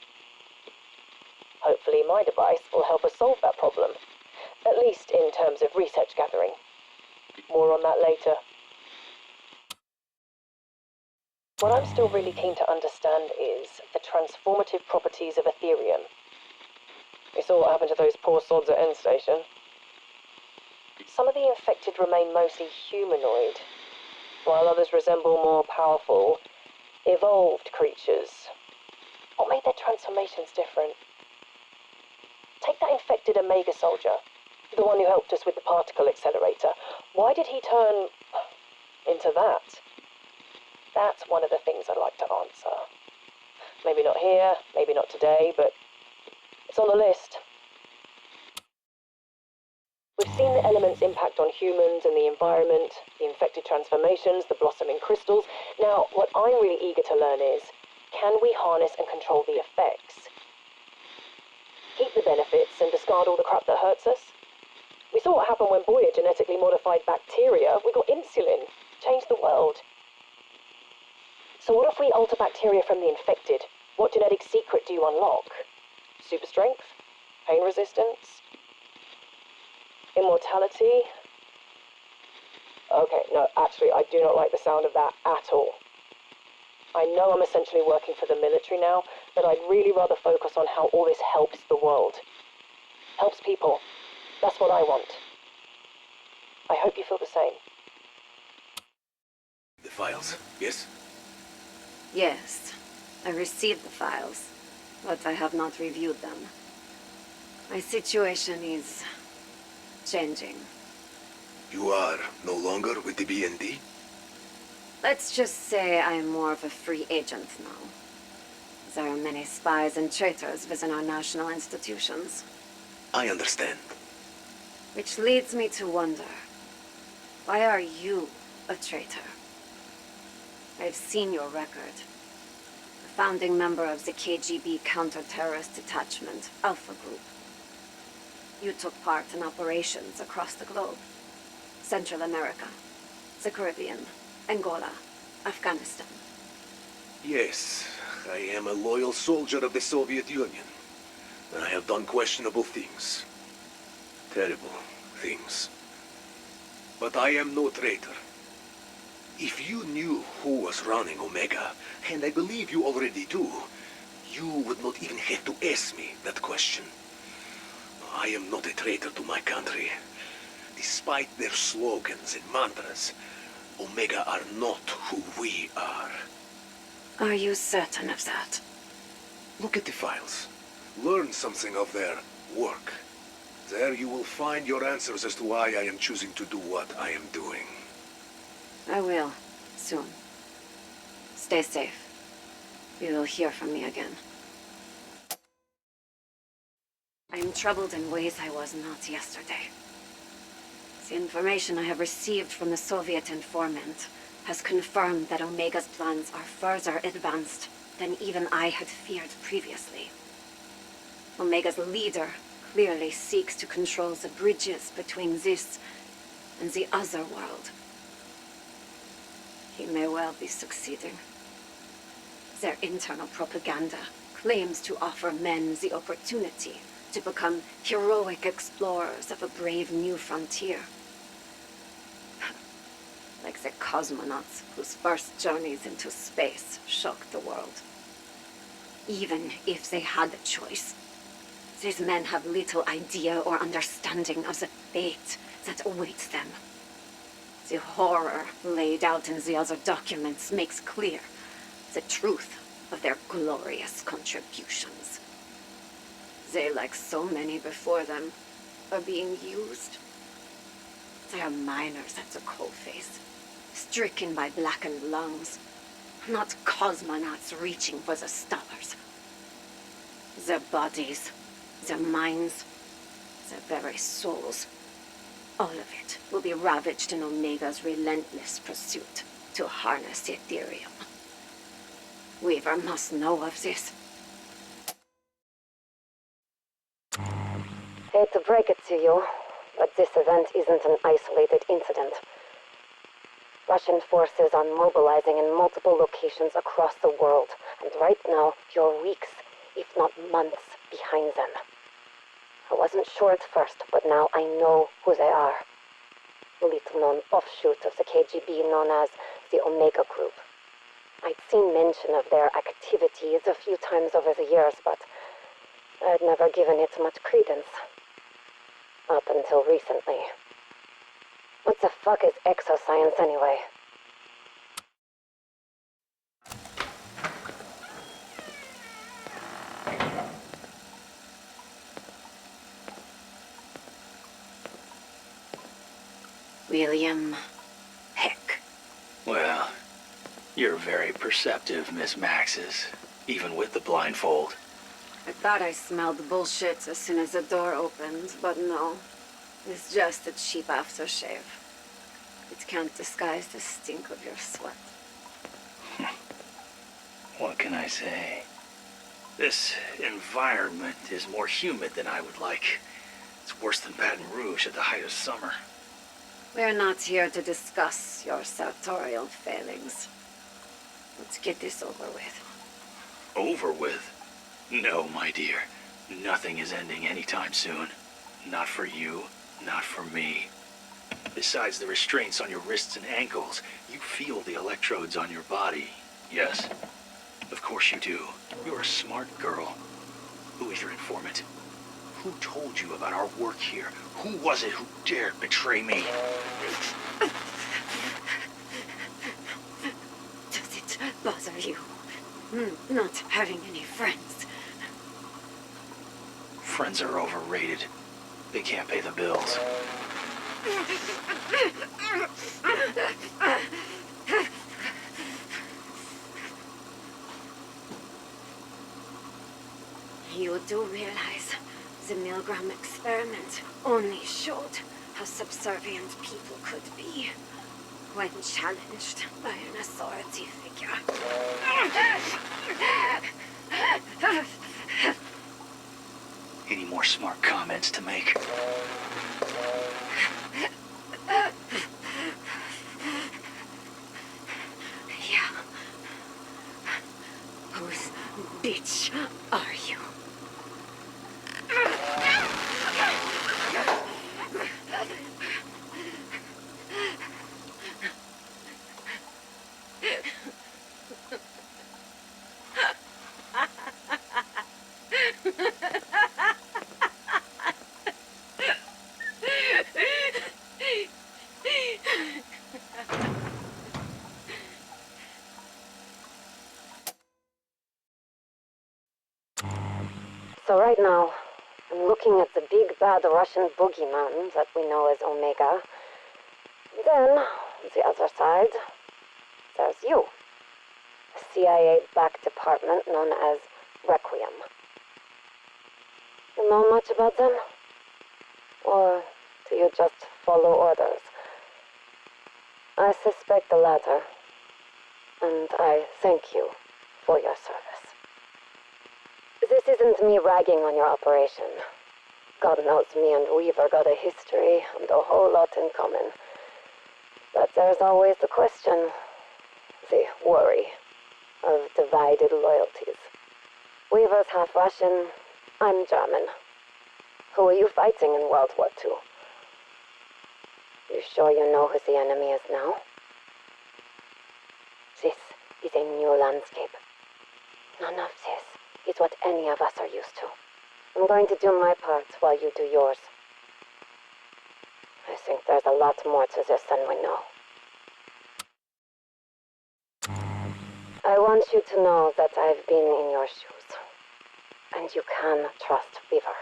[SPEAKER 6] Hopefully my device will help us solve that problem, at least in terms of research gathering. More on that later. What I'm still really keen to understand is the transformative properties of Ethereum. We saw what happened to those poor sods at End Station. Some of the infected remain mostly humanoid, while others resemble more powerful, evolved creatures. What made their transformations different? Take that infected Omega soldier, the one who helped us with the particle accelerator. Why did he turn into that? That's one of the things I'd like to answer. Maybe not here, maybe not today, but it's on the list. We've seen the elements' impact on humans and the environment, the infected transformations, the blossoming crystals. Now, what I'm really eager to learn is, can we harness and control the effects? Keep the benefits and discard all the crap that hurts us? We saw what happened when Boyer genetically modified bacteria. We got insulin. Changed the world. So what if we alter bacteria from the infected? What genetic secret do you unlock? Super strength? Pain resistance? Immortality? Okay, no, actually, I do not like the sound of that at all. I know I'm essentially working for the military now, but I'd really rather focus on how all this helps the world. Helps people. That's what I want. I hope you feel the same.
[SPEAKER 15] The files, yes?
[SPEAKER 2] Yes, I received the files, but I have not reviewed them. My situation is changing.
[SPEAKER 15] You are no longer with the BND?
[SPEAKER 2] Let's just say I am more of a free agent now. There are many spies and traitors within our national institutions.
[SPEAKER 15] I understand.
[SPEAKER 2] Which leads me to wonder, why are you a traitor? I've seen your record. A founding member of the KGB counter-terrorist detachment, Alpha Group. You took part in operations across the globe. Central America, the Caribbean, Angola, Afghanistan.
[SPEAKER 15] Yes, I am a loyal soldier of the Soviet Union. And I have done questionable things. Terrible things. But I am no traitor. If you knew who was running Omega, and I believe you already do, you would not even have to ask me that question. I am not a traitor to my country. Despite their slogans and mantras, Omega are not who we are.
[SPEAKER 2] Are you certain of that?
[SPEAKER 15] Look at the files. Learn something of their work. There you will find your answers as to why I am choosing to do what I am doing.
[SPEAKER 2] I will, soon. Stay safe. You will hear from me again. I am troubled in ways I was not yesterday. The information I have received from the Soviet informant has confirmed that Omega's plans are further advanced than even I had feared previously. Omega's leader clearly seeks to control the bridges between this and the other world. He may well be succeeding. Their internal propaganda claims to offer men the opportunity to become heroic explorers of a brave new frontier. Like the cosmonauts whose first journeys into space shocked the world. Even if they had a choice, these men have little idea or understanding of the fate that awaits them. The horror laid out in the other documents makes clear the truth of their glorious contributions. They, like so many before them, are being used. They are miners at the coalface, stricken by blackened lungs, not cosmonauts reaching for the stars. Their bodies, their minds, their very souls, all of it will be ravaged in Omega's relentless pursuit to harness Ethereum. Weaver must know of this. Hate to break it to you, but this event isn't an isolated incident. Russian forces are mobilizing in multiple locations across the world, and right now, you're weeks, if not months, behind them. I wasn't sure at first, but now I know who they are. A little-known offshoot of the KGB known as the Omega Group. I'd seen mention of their activities a few times over the years, but I'd never given it much credence. Up until recently. What the fuck is exoscience anyway? William Heck.
[SPEAKER 16] Well, you're very perceptive, Miss Maxis, even with the blindfold.
[SPEAKER 2] I thought I smelled bullshit as soon as the door opened, but no. It's just a cheap aftershave. It can't disguise the stink of your sweat.
[SPEAKER 16] What can I say? This environment is more humid than I would like. It's worse than Baton Rouge at the height of summer.
[SPEAKER 2] We're not here to discuss your sartorial failings. Let's get this over with.
[SPEAKER 16] Over with? No, my dear. Nothing is ending anytime soon. Not for you, not for me. Besides the restraints on your wrists and ankles, you feel the electrodes on your body. Yes. Of course you do. You're a smart girl. Who is your informant? Who told you about our work here? Who was it who dared betray me?
[SPEAKER 2] Does it bother you? Not having any friends?
[SPEAKER 16] Friends are overrated. They can't pay the bills.
[SPEAKER 2] You do realize the Milgram experiment only showed how subservient people could be when challenged by an authority figure.
[SPEAKER 16] Any more smart comments to make?
[SPEAKER 2] Yeah. Whose bitch are you? So right now, I'm looking at the big bad Russian boogeyman that we know as Omega. Then, the other side, there's you. A CIA-backed department known as Requiem. You know much about them? Or do you just follow orders? I suspect the latter, and I thank you for your service. This isn't me ragging on your operation. God knows me and Weaver got a history and a whole lot in common. But there's always the question, the worry, of divided loyalties. Weaver's half Russian, I'm German. Who are you fighting in World War II? You sure you know who the enemy is now? This is a new landscape. None of this is what any of us are used to. I'm going to do my part while you do yours. I think there's a lot more to this than we know. I want you to know that I've been in your shoes. And you can trust Weaver.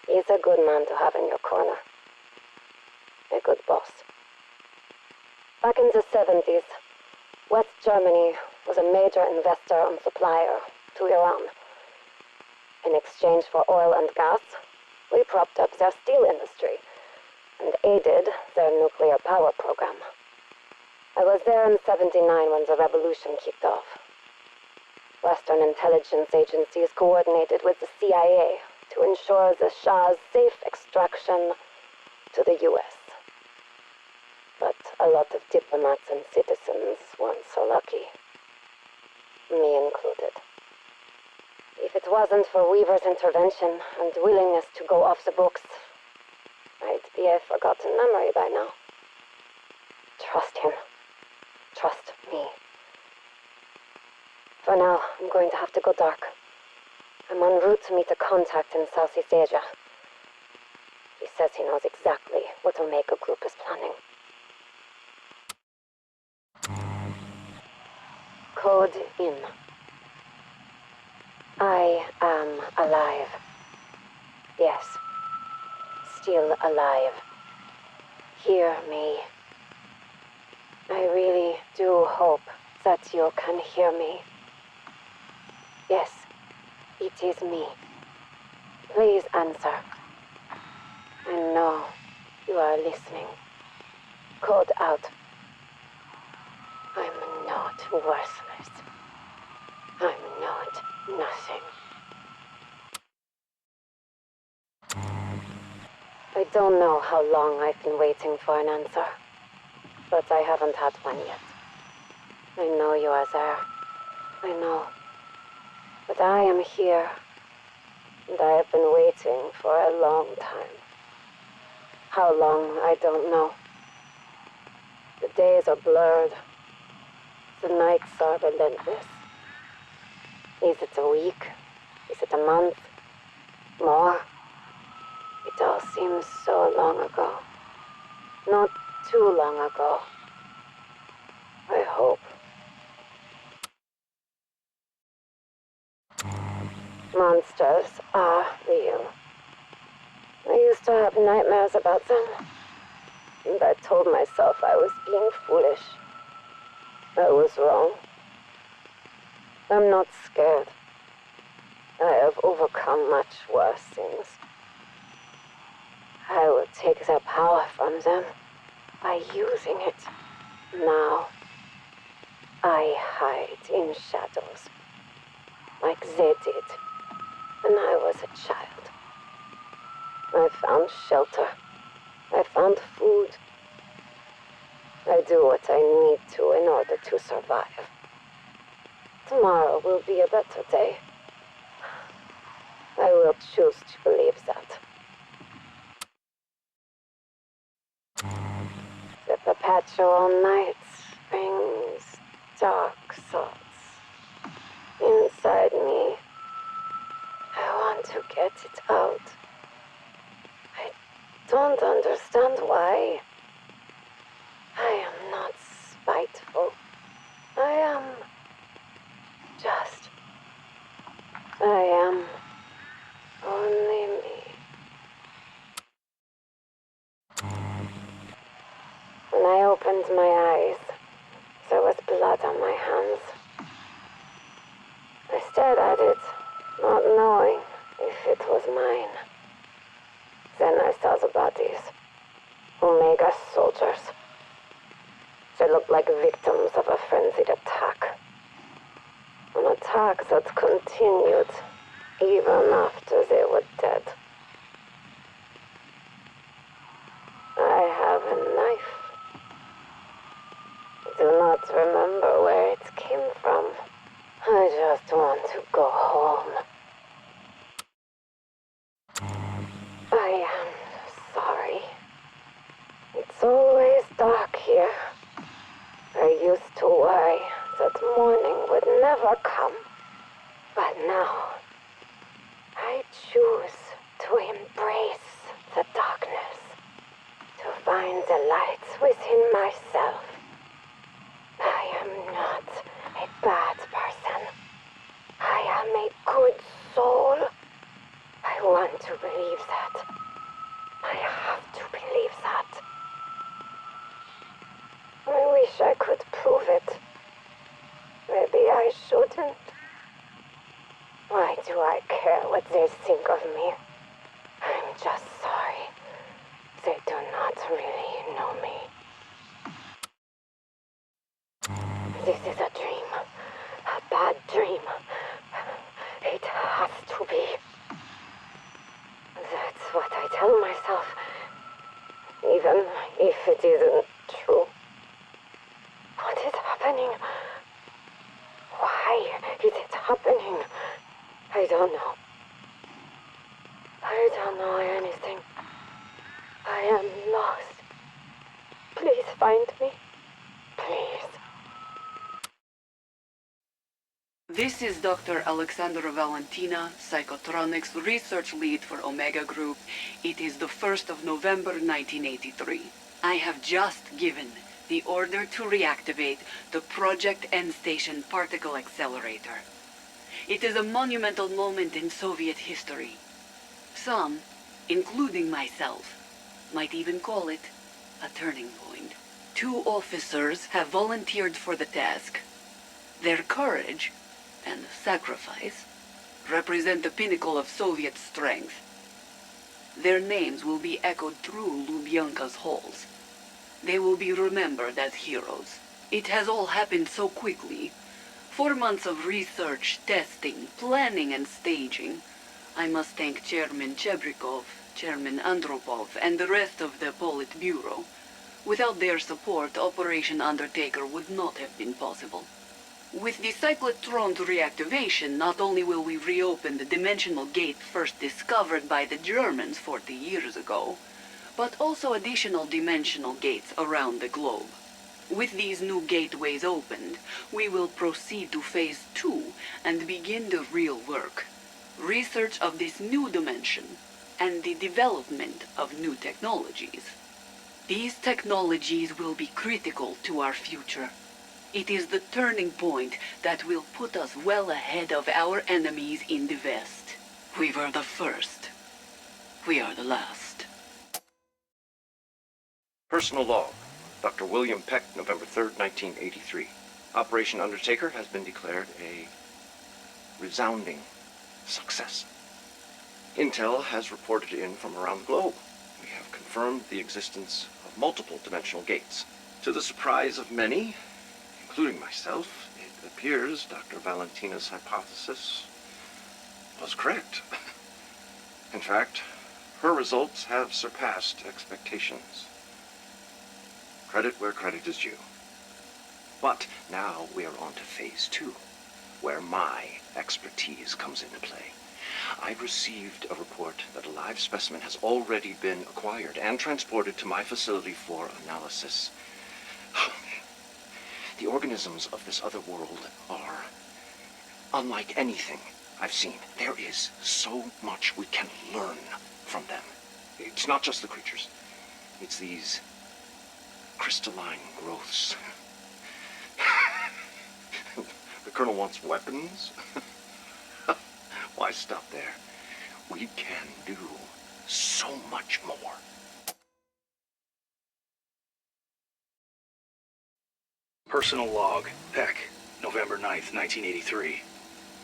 [SPEAKER 2] He's a good man to have in your corner. A good boss. Back in the 70s, West Germany was a major investor and supplier to Iran. In exchange for oil and gas, we propped up their steel industry and aided their nuclear power program. I was there in '79 when the revolution kicked off. Western intelligence agencies coordinated with the CIA to ensure the Shah's safe extraction to the US. But a lot of diplomats and citizens weren't so lucky. Me included. If it wasn't for Weaver's intervention and willingness to go off the books, I'd be a forgotten memory by now. Trust him. Trust me. For now, I'm going to have to go dark. I'm en route to meet a contact in Southeast Asia. He says he knows exactly what Omega Group is planning. Code in. I am alive. Yes. Still alive. Hear me. I really do hope that you can hear me. Yes, it is me. Please answer. I know you are listening. Code out. I'm not worthless. I'm not nothing. I don't know how long I've been waiting for an answer, but I haven't had one yet. I know you are there. I know. But I am here, and I have been waiting for a long time. How long, I don't know. The days are blurred. The nights are relentless. Is it a week? Is it a month? More? not too long ago. I hope. Monsters are real. I used to have nightmares about them, and I told myself I was being foolish. I was wrong. I'm not scared. I have overcome much worse things. I will take their power from them by using it. Now, I hide in shadows, like they did when I was a child. I found shelter. I found food. I do what I need to in order to survive. Tomorrow will be a better day. I will choose to believe that. The perpetual night brings dark thoughts inside me. I want to get it out. I don't understand why. I am not spiteful. I am just. I am only me. When I opened my eyes, there was blood on my hands. I stared at it, not knowing if it was mine. Then I saw the bodies. Omega soldiers. They looked like victims of a frenzied attack. An attack that continued even after they were dead. I have a knife. I do not remember where it came from. I just want to go home. I am sorry. It's always dark here. I used to worry that morning would never come. But now, I choose to embrace the darkness, to find the light within myself. I am not a bad person. I am a good soul. I want to believe that. I have to believe that. I wish I could prove it. Maybe I shouldn't. Why do I care what they think of me? I'm just sorry. They do not really know me. This is a dream. A bad dream. It has to be. That's what I tell myself. Even if it isn't true. What is happening? Why is it happening? I don't know. I don't know anything. I am lost. Please find me. Please.
[SPEAKER 17] This is Dr. Alexandra Valentina, Psychotronics Research Lead for Omega Group. It is the 1st of November, 1983. I have just given the order to reactivate the Project End Station Particle Accelerator. It is a monumental moment in Soviet history. Some, including myself, might even call it a turning point. 2 officers have volunteered for the task. Their courage and sacrifice represent the pinnacle of Soviet strength. Their names will be echoed through Lubyanka's halls. They will be remembered as heroes. It has all happened so quickly. 4 months of research, testing, planning, and staging. I must thank Chairman Chebrikov, Chairman Andropov, and the rest of the Politburo. Without their support, Operation Undertaker would not have been possible. With the cyclotron's reactivation, not only will we reopen the dimensional gate first discovered by the Germans 40 years ago, but also additional dimensional gates around the globe. With these new gateways opened, we will proceed to Phase 2 and begin the real work. Research of this new dimension and the development of new technologies. These technologies will be critical to our future. It is the turning point that will put us well ahead of our enemies in the West. We were the first. We are the last.
[SPEAKER 18] Personal log. Dr. William Peck, November 3rd, 1983. Operation Undertaker has been declared a resounding success. Intel has reported in from around the globe. We have confirmed the existence of multiple dimensional gates. To the surprise of many, including myself, it appears Dr. Valentina's hypothesis was correct. In fact, her results have surpassed expectations. Credit where credit is due. But now we are on to phase 2, where my expertise comes into play. I've received a report that a live specimen has already been acquired and transported to my facility for analysis. The organisms of this other world are unlike anything I've seen. There is so much we can learn from them. It's not just the creatures. It's these crystalline growths. The Colonel wants weapons? Why stop there? We can do so much more.
[SPEAKER 16] Personal log, Peck, November 9th, 1983.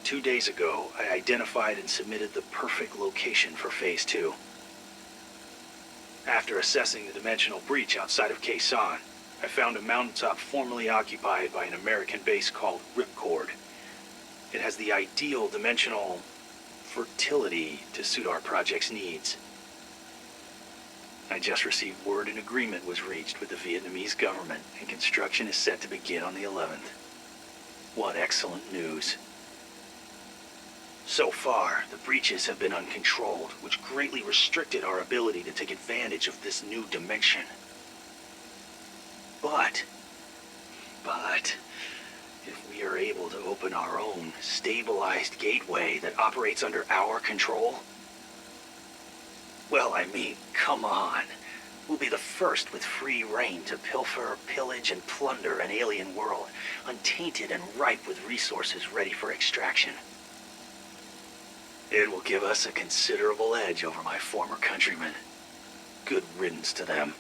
[SPEAKER 16] 2 days ago, I identified and submitted the perfect location for Phase 2. After assessing the dimensional breach outside of Quezon, I found a mountaintop formerly occupied by an American base called Ripcord. It has the ideal dimensional fertility to suit our project's needs. I just received word an agreement was reached with the Vietnamese government, and construction is set to begin on the 11th. What excellent news. So far, the breaches have been uncontrolled, which greatly restricted our ability to take advantage of this new dimension. But, if we are able to open our own stabilized gateway that operates under our control, well, I mean, come on. We'll be the first with free reign to pilfer, pillage, and plunder an alien world, untainted and ripe with resources ready for extraction. It will give us a considerable edge over my former countrymen. Good riddance to them.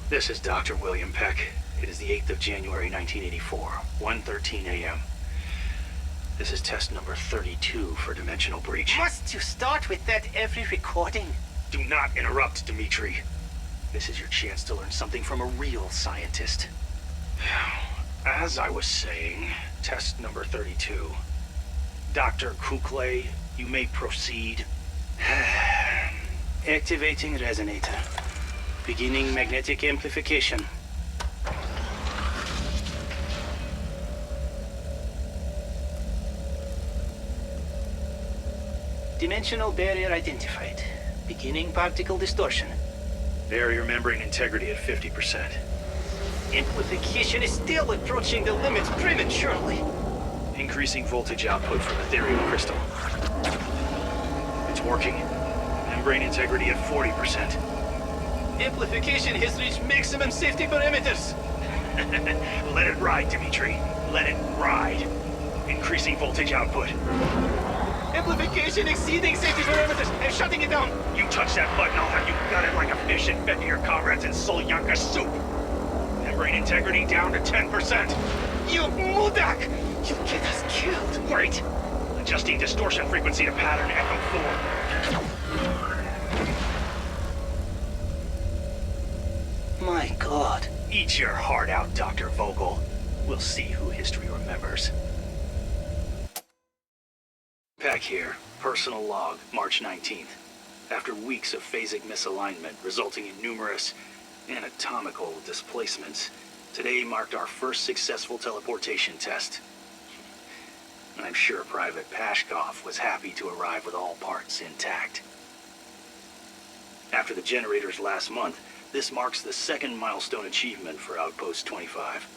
[SPEAKER 16] This is Dr. William Peck. It is the 8th of January, 1984, 1:13 a.m. This is test number 32 for Dimensional Breach.
[SPEAKER 19] Must you start with that every recording?
[SPEAKER 16] Do not interrupt, Dimitri. This is your chance to learn something from a real scientist. As I was saying, test number 32. Dr. Kukle, you may proceed.
[SPEAKER 19] Activating resonator. Beginning magnetic amplification. Dimensional barrier identified. Beginning particle distortion.
[SPEAKER 16] Barrier membrane integrity at 50%.
[SPEAKER 19] Amplification is still approaching the limits prematurely.
[SPEAKER 16] Increasing voltage output from ethereal crystal. It's working. Membrane integrity at 40%.
[SPEAKER 19] Amplification has reached maximum safety parameters.
[SPEAKER 16] Let it ride, Dimitri. Let it ride. Increasing voltage output.
[SPEAKER 19] Amplification exceeding safety parameters. I'm shutting it down.
[SPEAKER 16] You touch that button, I'll have you gutted like a fish and fed to your comrades in Solyanka soup. Membrane integrity down to 10%.
[SPEAKER 19] You Mudak! You get us killed.
[SPEAKER 16] Wait. Adjusting distortion frequency to pattern echo
[SPEAKER 19] 4. My God.
[SPEAKER 16] Eat your heart out, Dr. Vogel. We'll see who history remembers. Peck here. Personal log, March 19th. After weeks of phasic misalignment resulting in numerous anatomical displacements, today marked our first successful teleportation test. I'm sure Private Pashkov was happy to arrive with all parts intact. After the generators last month, this marks the second milestone achievement for Outpost 25.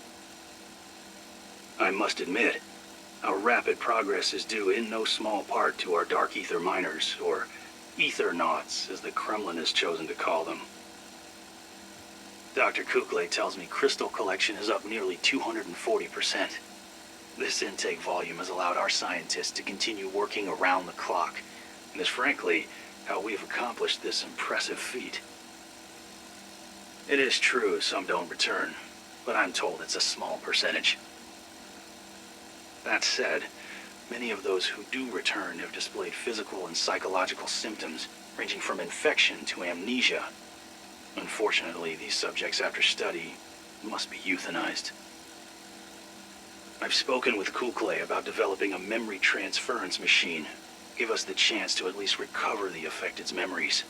[SPEAKER 16] I must admit, our rapid progress is due in no small part to our Dark Aether miners, or Ethernauts, as the Kremlin has chosen to call them. Dr. Kukle tells me crystal collection is up nearly 240%. This intake volume has allowed our scientists to continue working around the clock, and is frankly how we've accomplished this impressive feat. It is true some don't return, but I'm told it's a small percentage. That said, many of those who do return have displayed physical and psychological symptoms, ranging from infection to amnesia. Unfortunately, these subjects, after study, must be euthanized. I've spoken with Kukle about developing a memory transference machine. Give us the chance to at least recover the affected's memories.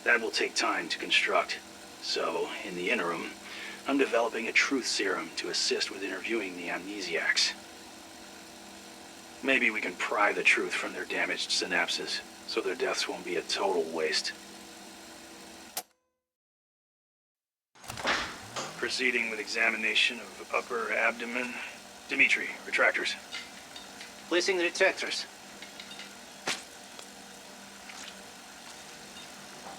[SPEAKER 16] That will take time to construct, so, in the interim, I'm developing a truth serum to assist with interviewing the amnesiacs. Maybe we can pry the truth from their damaged synapses, so their deaths won't be a total waste. Proceeding with examination of upper abdomen. Dimitri, retractors.
[SPEAKER 19] Placing the retractors.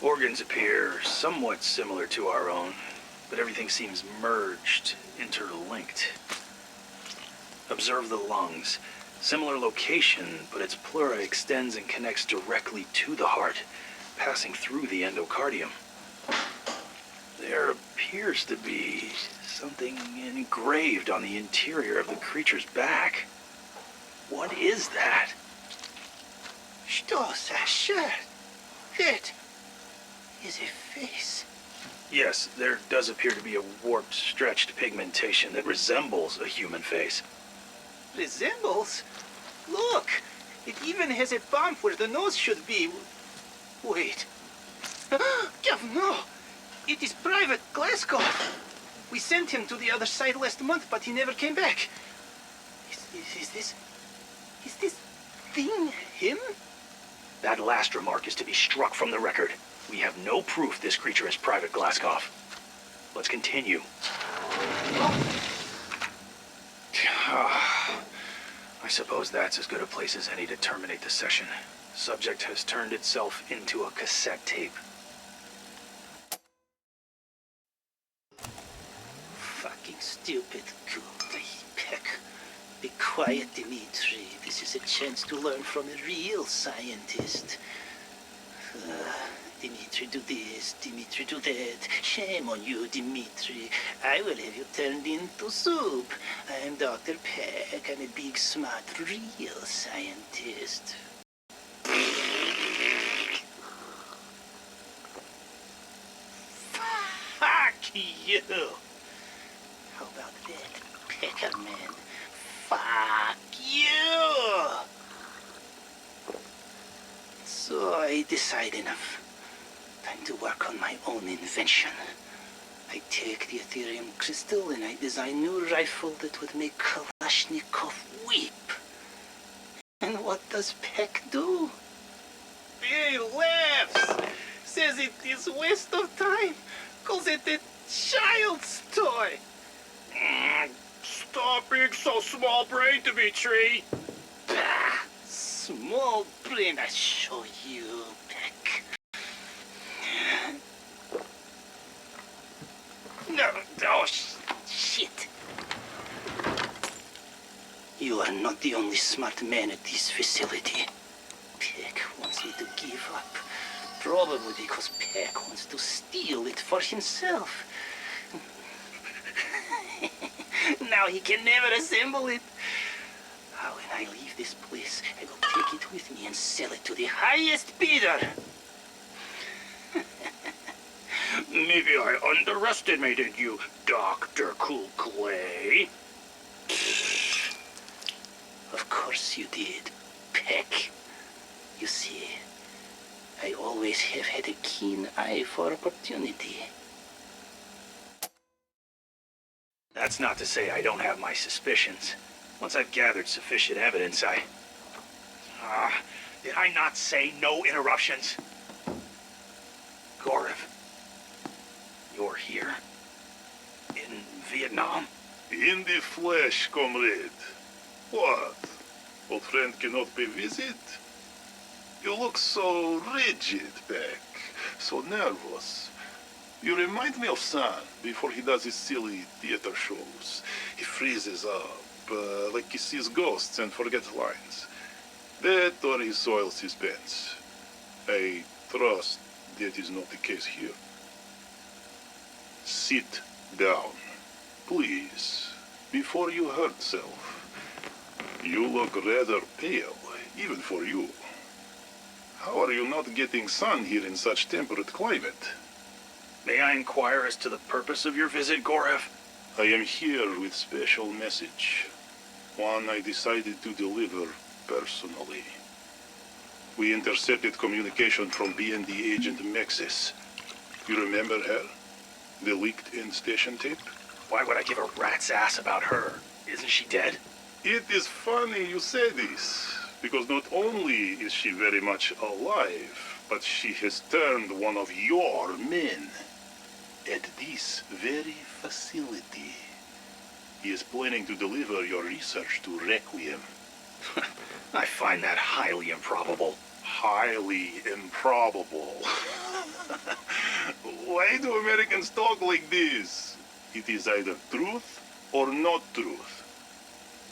[SPEAKER 16] Organs appear somewhat similar to our own, but everything seems merged, interlinked. Observe the lungs. Similar location, but its pleura extends and connects directly to the heart, passing through the endocardium. There appears to be something engraved on the interior of the creature's back. What is that?
[SPEAKER 19] Что за черт? That is a face.
[SPEAKER 16] Yes, there does appear to be a warped, stretched pigmentation that resembles a human face.
[SPEAKER 19] Resembles? Look! It even has a bump where the nose should be. Wait. No! It is Private Glasgow! We sent him to the other side last month, but he never came back. Is this thing him?
[SPEAKER 16] That last remark is to be struck from the record. We have no proof this creature is Private Glasgow. Let's continue. I suppose that's as good a place as any to terminate the session. Subject has turned itself into a cassette tape.
[SPEAKER 19] Fucking stupid. Peck. Be quiet, Dimitri. This is a chance to learn from a real scientist. Dimitri, do this. Dimitri, do that. Shame on you, Dimitri. I will have you turned into soup. I am Dr. Peck. I'm a big, smart, real scientist. Fuck you! How about that, Peckerman? Fuck you! So I decide enough. Time to work on my own invention. I take the Ethereum crystal and I design new rifle that would make Kalashnikov weep. And what does Peck do? He laughs! Says it is waste of time. Calls it a child's toy.
[SPEAKER 4] Stop being so small-brained, Dimitri!
[SPEAKER 19] Small brain, I show you, Peck. No, oh, shit. You are not the only smart man at this facility. Peck wants me to give up. Probably because Peck wants to steal it for himself. Now he can never assemble it. When I leave this place, I will take it with me and sell it to the highest bidder.
[SPEAKER 16] Maybe I underestimated you, Dr. Kukle.
[SPEAKER 19] Of course you did, Peck. You see, I always have had a keen eye for opportunity.
[SPEAKER 16] That's not to say I don't have my suspicions. Once I've gathered sufficient evidence, did I not say no interruptions? Gorev, you're here. In Vietnam?
[SPEAKER 20] In the flesh, comrade. What? Old friend cannot be visited? You look so rigid, Beck. So nervous. You remind me of San before he does his silly theater shows. He freezes up, like he sees ghosts and forgets lines. That or he soils his pants. I trust that is not the case here. Sit down, please, before you hurt self. You look rather pale, even for you. How are you not getting sun here in such temperate climate?
[SPEAKER 16] May I inquire as to the purpose of your visit, Gorev?
[SPEAKER 20] I am here with special message. One I decided to deliver personally. We intercepted communication from BND agent Maxis. You remember her? The leaked in-station tape?
[SPEAKER 16] Why would I give a rat's ass about her? Isn't she dead?
[SPEAKER 20] It is funny you say this, because not only is she very much alive, but she has turned one of your men at this very facility. He is planning to deliver your research to Requiem.
[SPEAKER 16] I find that highly improbable.
[SPEAKER 20] Highly improbable. Why do Americans talk like this? It is either truth or not truth.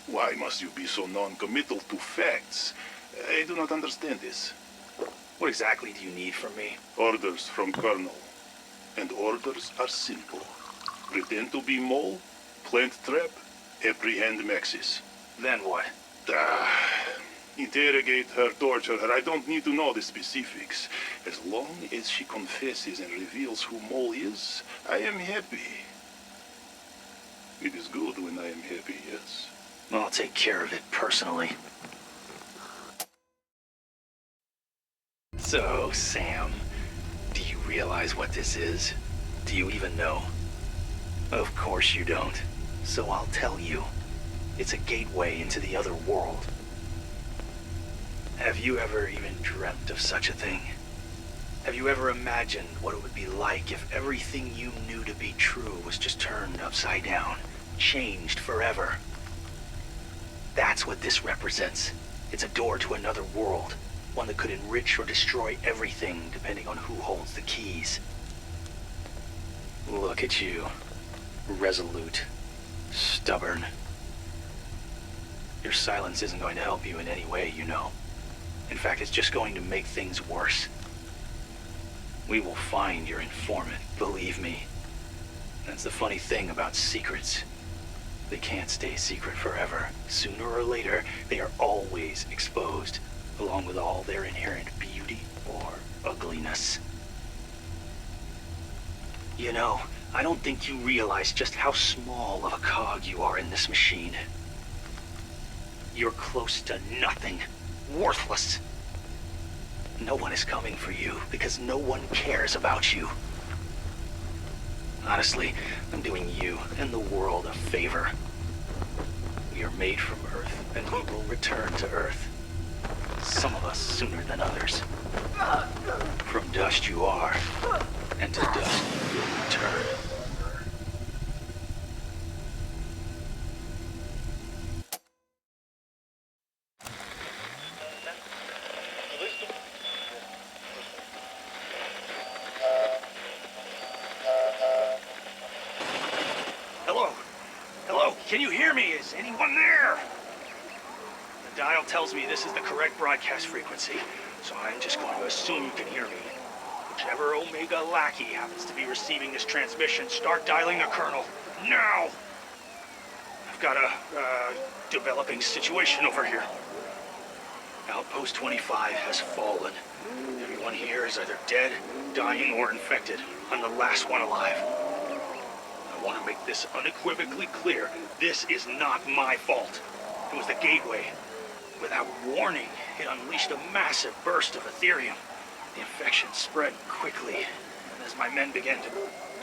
[SPEAKER 20] Why must you be so non-committal to facts? I do not understand this.
[SPEAKER 16] What exactly do you need from me?
[SPEAKER 20] Orders from Colonel. And orders are simple. Pretend to be Mole, plant trap, apprehend Maxis.
[SPEAKER 16] Then what?
[SPEAKER 20] Interrogate her, torture her. I don't need to know the specifics. As long as she confesses and reveals who Mole is, I am happy. It is good when I am happy, yes?
[SPEAKER 16] I'll take care of it personally. So, Sam, do you realize what this is? Do you even know? Of course you don't. So I'll tell you. It's a gateway into the other world. Have you ever even dreamt of such a thing? Have you ever imagined what it would be like if everything you knew to be true was just turned upside down, changed forever? That's what this represents. It's a door to another world, one that could enrich or destroy everything depending on who holds the keys. Look at you. Resolute. Stubborn. Your silence isn't going to help you in any way, you know. In fact, it's just going to make things worse. We will find your informant, believe me. That's the funny thing about secrets. They can't stay secret forever. Sooner or later, they are always exposed, along with all their inherent beauty or ugliness. You know, I don't think you realize just how small of a cog you are in this machine. You're close to nothing. Worthless. No one is coming for you because no one cares about you. Honestly, I'm doing you and the world a favor. We are made from Earth, and we will return to Earth. Some of us sooner than others. From dust you are, and to dust you will return. Hello? Hello? Can you hear me? Is anyone there? The dial tells me this is the correct broadcast frequency, so I'm just going to assume you can hear me. Whichever Omega lackey happens to be receiving this transmission, start dialing the Colonel. Now! I've got a, developing situation over here. Outpost 25 has fallen. Everyone here is either dead, dying, or infected. I'm the last one alive. I want to make this unequivocally clear. This is not my fault. It was the gateway. Without warning, it unleashed a massive burst of Ethereum. The infection spread quickly, and as my men began to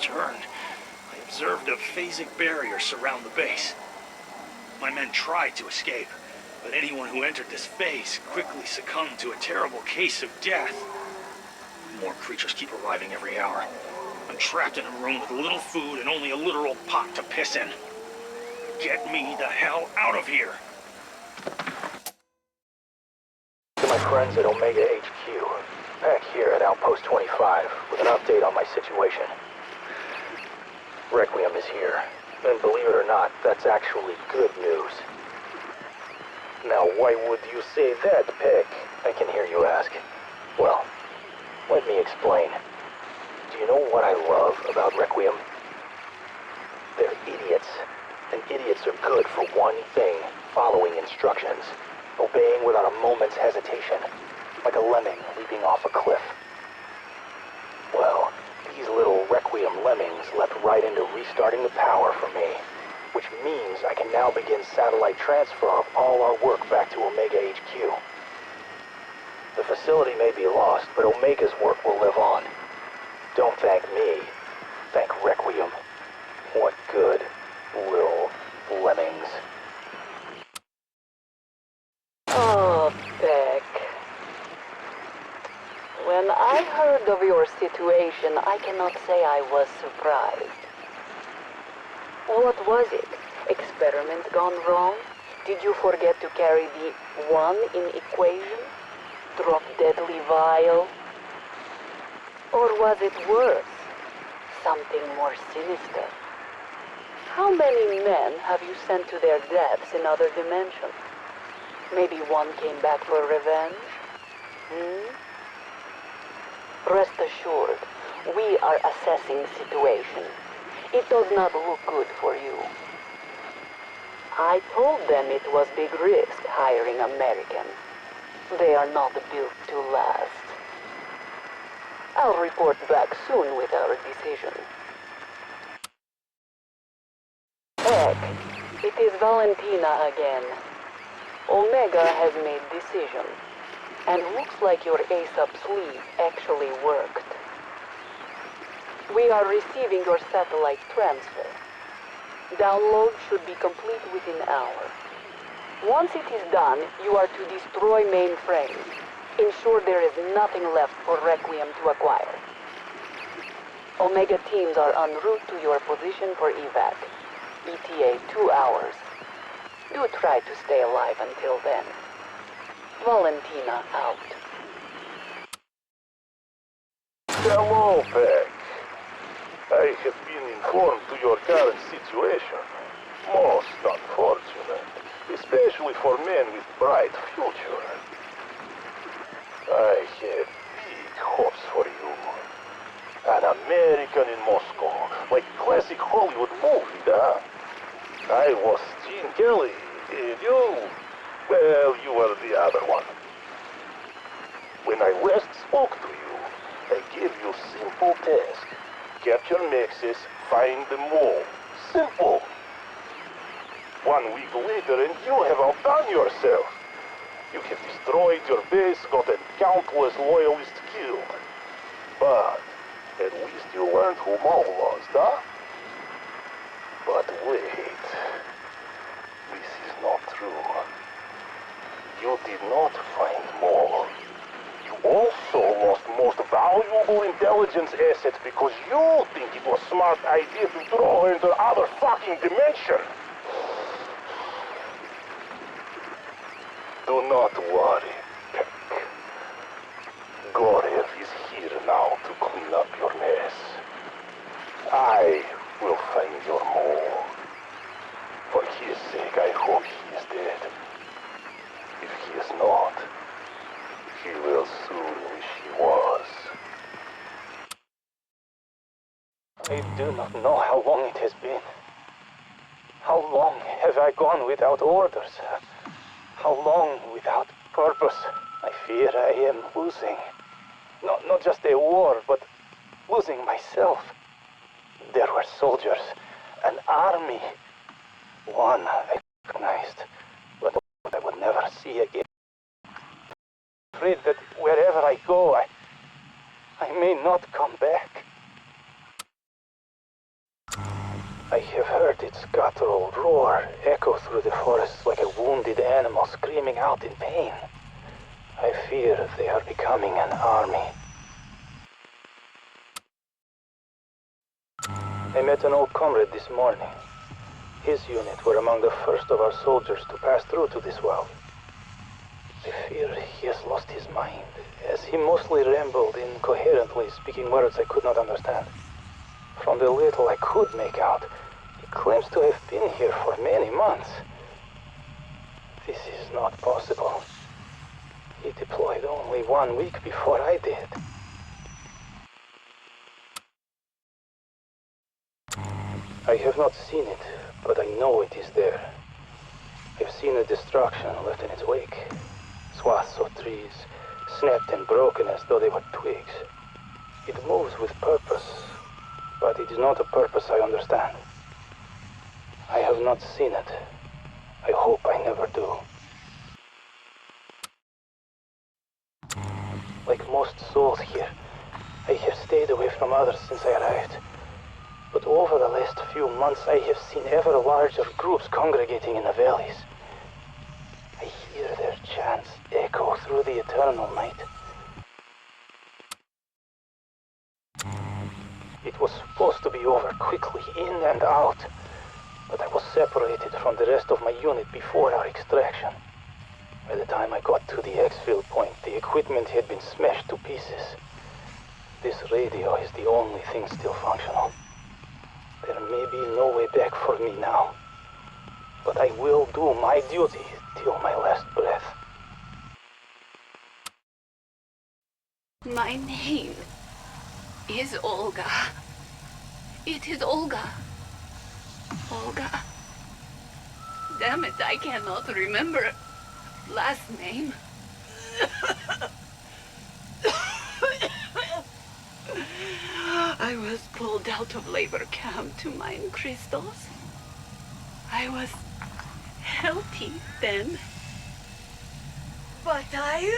[SPEAKER 16] turn, I observed a phasic barrier surround the base. My men tried to escape, but anyone who entered this phase quickly succumbed to a terrible case of death. More creatures keep arriving every hour. I'm trapped in a room with little food and only a literal pot to piss in. Get me the hell out of here!
[SPEAKER 5] To my friends at Omega HQ,
[SPEAKER 7] here at Outpost 25 with an update on my situation. Requiem is here, and believe it or not, that's actually good news. Now, why would you say that, Peck? I can hear you ask. Well, let me explain. Do you know what I love about Requiem? They're idiots. And idiots are good for one thing: following instructions. Obeying without a moment's hesitation. Like a lemming leaping off a cliff. Well, these little Requiem lemmings leapt right into restarting the power for me. Which means I can now begin satellite transfer of all our work back to Omega HQ. The facility may be lost, but Omega's work will live on. Don't thank me. Thank Requiem. What good, little lemmings.
[SPEAKER 17] Oh, Beck. When I heard of your situation, I cannot say I was surprised. What was it? Experiment gone wrong? Did you forget to carry the 1 in equation? Drop deadly vial? Or was it worse? Something more sinister? How many men have you sent to their deaths in other dimensions? Maybe one came back for revenge? Rest assured, we are assessing situation. It does not look good for you. I told them it was big risk hiring Americans. They are not built to last. I'll report back soon with our decision. Heck, it is Valentina again. Omega has made decision, and looks like your ace-up sleeve actually worked. We are receiving your satellite transfer. Download should be complete within an hour. Once it is done, you are to destroy mainframe. Ensure there is nothing left for Requiem to acquire. Omega teams are en route to your position for evac. ETA 2 hours. Do try to stay alive until then. Valentina out.
[SPEAKER 20] Hello, Peck. I have been informed to your current situation. Most unfortunate, especially for men with bright future. I had big hopes for you. An American in Moscow, like classic Hollywood movie, huh? I was Gene Kelly, and you, well, you were the other one. When I last spoke to you, I gave you simple task. Capture Maxis, find them all. Simple. 1 week later and you have outdone yourself. You have destroyed your base, gotten countless loyalists killed. But at least you learned who Maul was, huh? But wait. This is not true. You did not find Maul. You also lost most valuable intelligence assets because you think it was a smart idea to throw her into other fucking dimension. Do not worry, Peck. Gorev is here now to clean up your mess. I will find your Maul. For his sake, I hope he is dead. If he is not, he will soon wish he was.
[SPEAKER 7] I do not know how long it has been. How long have I gone without orders? How long without purpose? I fear I am losing. Not just a war, but losing myself. There were soldiers, an army. One I recognized, but I would never see again. Afraid that wherever I go, I may not come back. I have heard its guttural roar echo through the forest like a wounded animal screaming out in pain. I fear they are becoming an army. I met an old comrade this morning. His unit were among the first of our soldiers to pass through to this world. They fear he has lost his mind, as he mostly rambled incoherently, speaking words I could not understand. From the little I could make out, he claims to have been here for many months. This is not possible. He deployed only 1 week before I did. I have not seen it, but I know it is there. I've seen the destruction left in its wake. Swaths of trees, snapped and broken as though they were twigs. It moves with purpose, but it is not a purpose I understand. I have not seen it. I hope I never do. Like most souls here, I have stayed away from others since I arrived. But over the last few months, I have seen ever larger groups congregating in the valleys. I hear their chants echo through the eternal night. It was supposed to be over quickly, in and out. But I was separated from the rest of my unit before our extraction. By the time I got to the exfil point, the equipment had been smashed to pieces. This radio is the only thing still functional. There may be no way back for me now. But I will do my duty till my last breath.
[SPEAKER 17] My name is Olga. It is Olga. Olga. Damn it, I cannot remember last name. I was pulled out of labor camp to mine crystals. I was healthy then. But I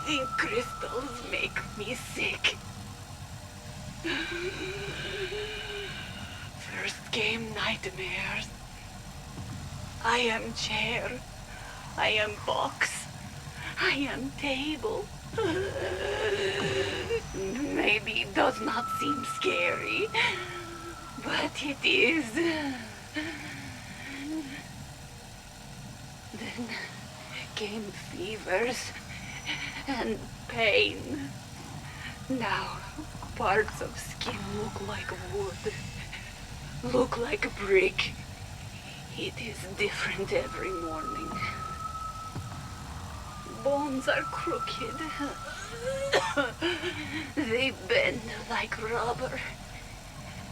[SPEAKER 17] think crystals make me sick. First came nightmares. I am chair. I am box. I am table. Maybe it does not seem scary, but it is. Then came fevers and pain. Now parts of skin look like wood, look like a brick. It is different every morning. Bones are crooked. They bend like rubber.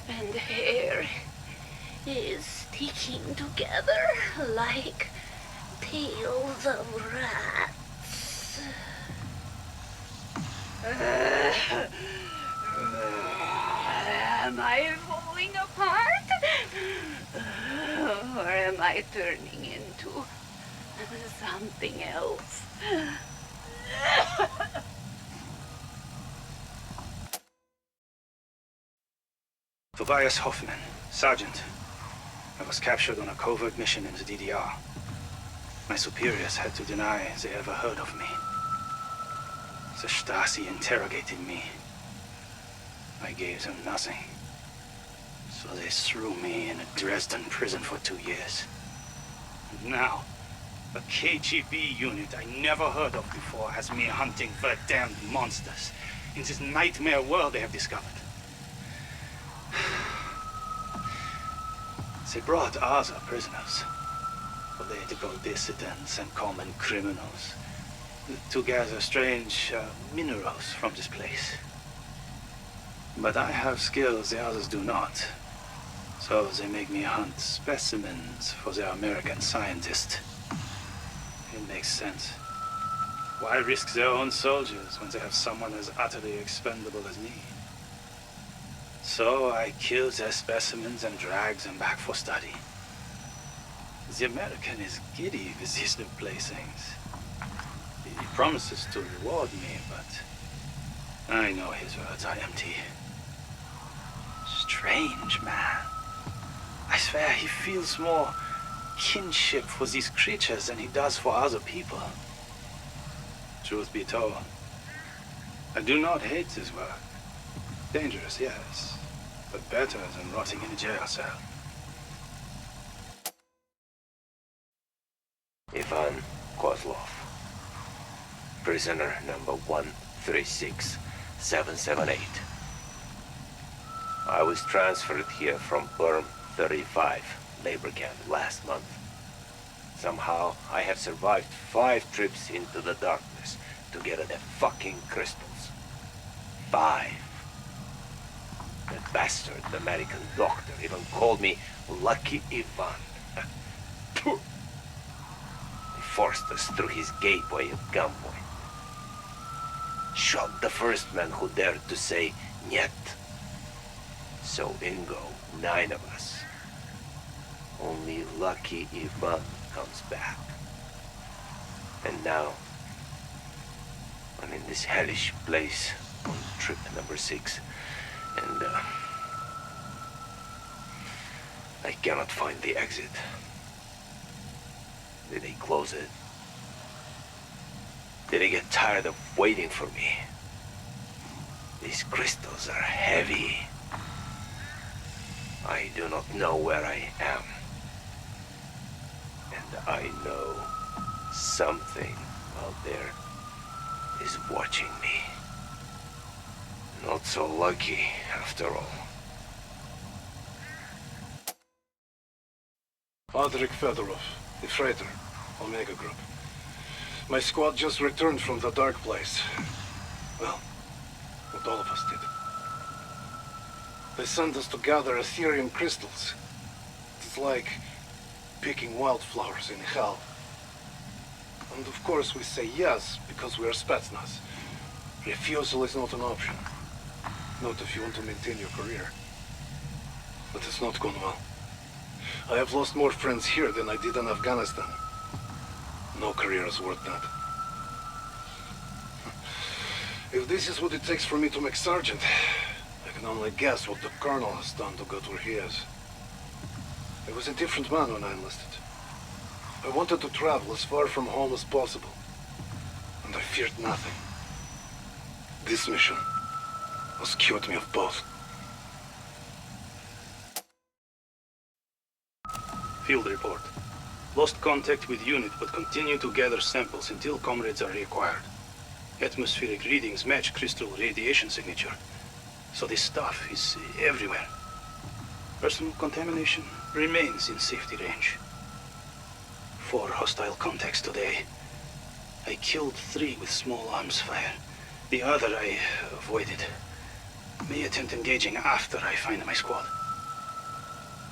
[SPEAKER 17] And hair is sticking together like tails of rats. Am I falling apart? Or am I turning into something else?
[SPEAKER 16] Tobias Hoffman, Sergeant. I was captured on a covert mission in the DDR. My superiors had to deny they ever heard of me. The Stasi interrogated me. I gave them nothing. So they threw me in a Dresden prison for 2 years. And now, a KGB unit I never heard of before has me hunting for damned monsters in this nightmare world they have discovered. They brought other prisoners, political dissidents and common criminals, to gather strange minerals from this place. But I have skills the others do not, so they make me hunt specimens for their American scientist. It makes sense. Why risk their own soldiers when they have someone as utterly expendable as me? So I kill their specimens and drag them back for study. The American is giddy with these new playthings. He promises to reward me, but I know his words are empty. Strange man. I swear he feels more kinship for these creatures than he does for other people. Truth be told, I do not hate this work. Dangerous, yes, but better than rotting in a jail cell.
[SPEAKER 15] Ivan Kozlov. Prisoner number 136778. I was transferred here from Burm 35 labor camp last month. Somehow, I have survived 5 trips into the darkness to get at the fucking crystals. 5. That bastard American doctor even called me Lucky Ivan. He forced us through his gateway at gunpoint. Shot the first man who dared to say "Niet." So in go 9 of us. Only Lucky Ivan comes back. And now, I'm in this hellish place on trip number 6, and I cannot find the exit. Did they close it? Did they get tired of waiting for me? These crystals are heavy. I do not know where I am. And I know something out there is watching me. Not so lucky, after all. Audrey Fedorov, the freighter, Omega Group. My squad just returned from the dark place. Well, what all of us did. They sent us to gather Ethereum crystals. It's like picking wildflowers in hell. And of course we say yes, because we are Spetsnaz. Refusal is not an option. Not if you want to maintain your career. But it's not gone well. I have lost more friends here than I did in Afghanistan. No career is worth that. If this is what it takes for me to make sergeant, I can only guess what the colonel has done to get where he is. I was a different man when I enlisted. I wanted to travel as far from home as possible. And I feared nothing. This mission has cured me of both.
[SPEAKER 21] Field report. Lost contact with unit, but continue to gather samples until comrades are required. Atmospheric readings match crystal radiation signature. So this stuff is everywhere. Personal contamination remains in safety range. 4 hostile contacts today. I killed 3 with small arms fire. The other I avoided. May attempt engaging after I find my squad.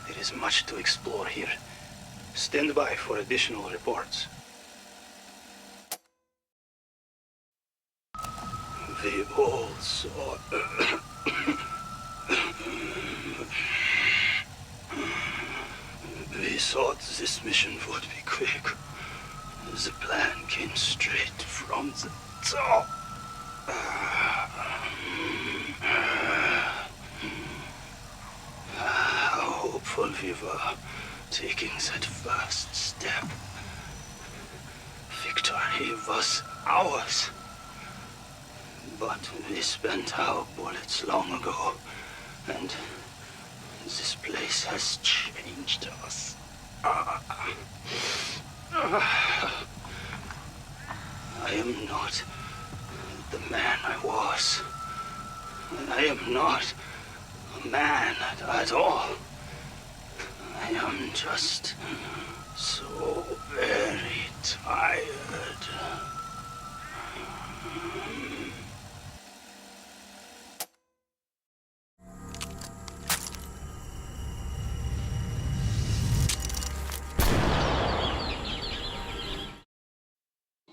[SPEAKER 21] There is much to explore here. Stand by for additional reports. They all saw... We thought this mission would be quick. The plan came straight from the top. How hopeful we were taking that first step. Victory was ours. But we spent our bullets long ago, and this place has changed us. I am not the man I was. I am not a man at all. I am just so very tired.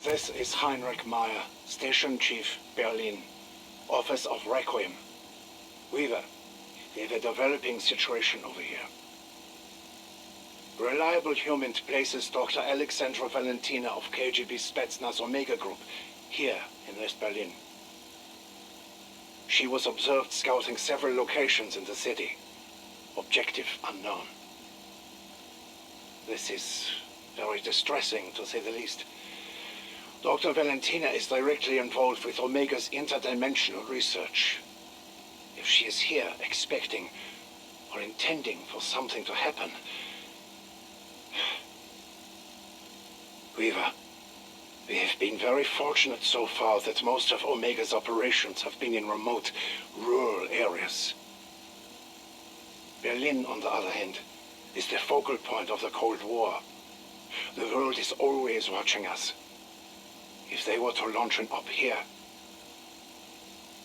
[SPEAKER 15] This is Heinrich Meyer, Station Chief, Berlin. Office of Requiem. Weaver, we have a developing situation over here. Reliable human places Dr. Alexandra Valentina of KGB Spetsnaz Omega Group here in West Berlin. She was observed scouting several locations in the city. Objective unknown. This is very distressing, to say the least. Dr. Valentina is directly involved with Omega's interdimensional research. If she is here expecting or intending for something to happen,
[SPEAKER 21] Weaver, we have been very fortunate so far that most of Omega's operations have been in remote, rural areas. Berlin, on the other hand, is the focal point of the Cold War. The world is always watching us. If they were to launch an op here,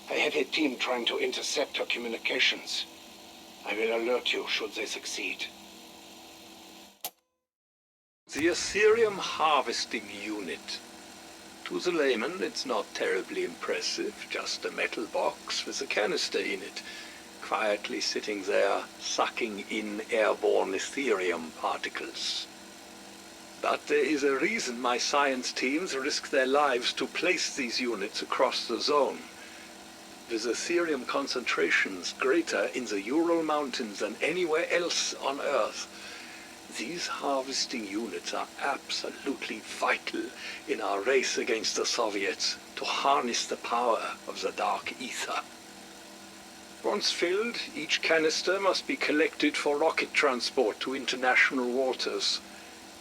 [SPEAKER 21] I have a team trying to intercept her communications. I will alert you should they succeed.
[SPEAKER 10] The Ethereum Harvesting Unit. To the layman, it's not terribly impressive, just a metal box with a canister in it, quietly sitting there, sucking in airborne Ethereum particles. But there is a reason my science teams risk their lives to place these units across the zone. With Ethereum concentrations greater in the Ural Mountains than anywhere else on Earth, these harvesting units are absolutely vital in our race against the Soviets to harness the power of the Dark Aether. Once filled, each canister must be collected for rocket transport to international waters.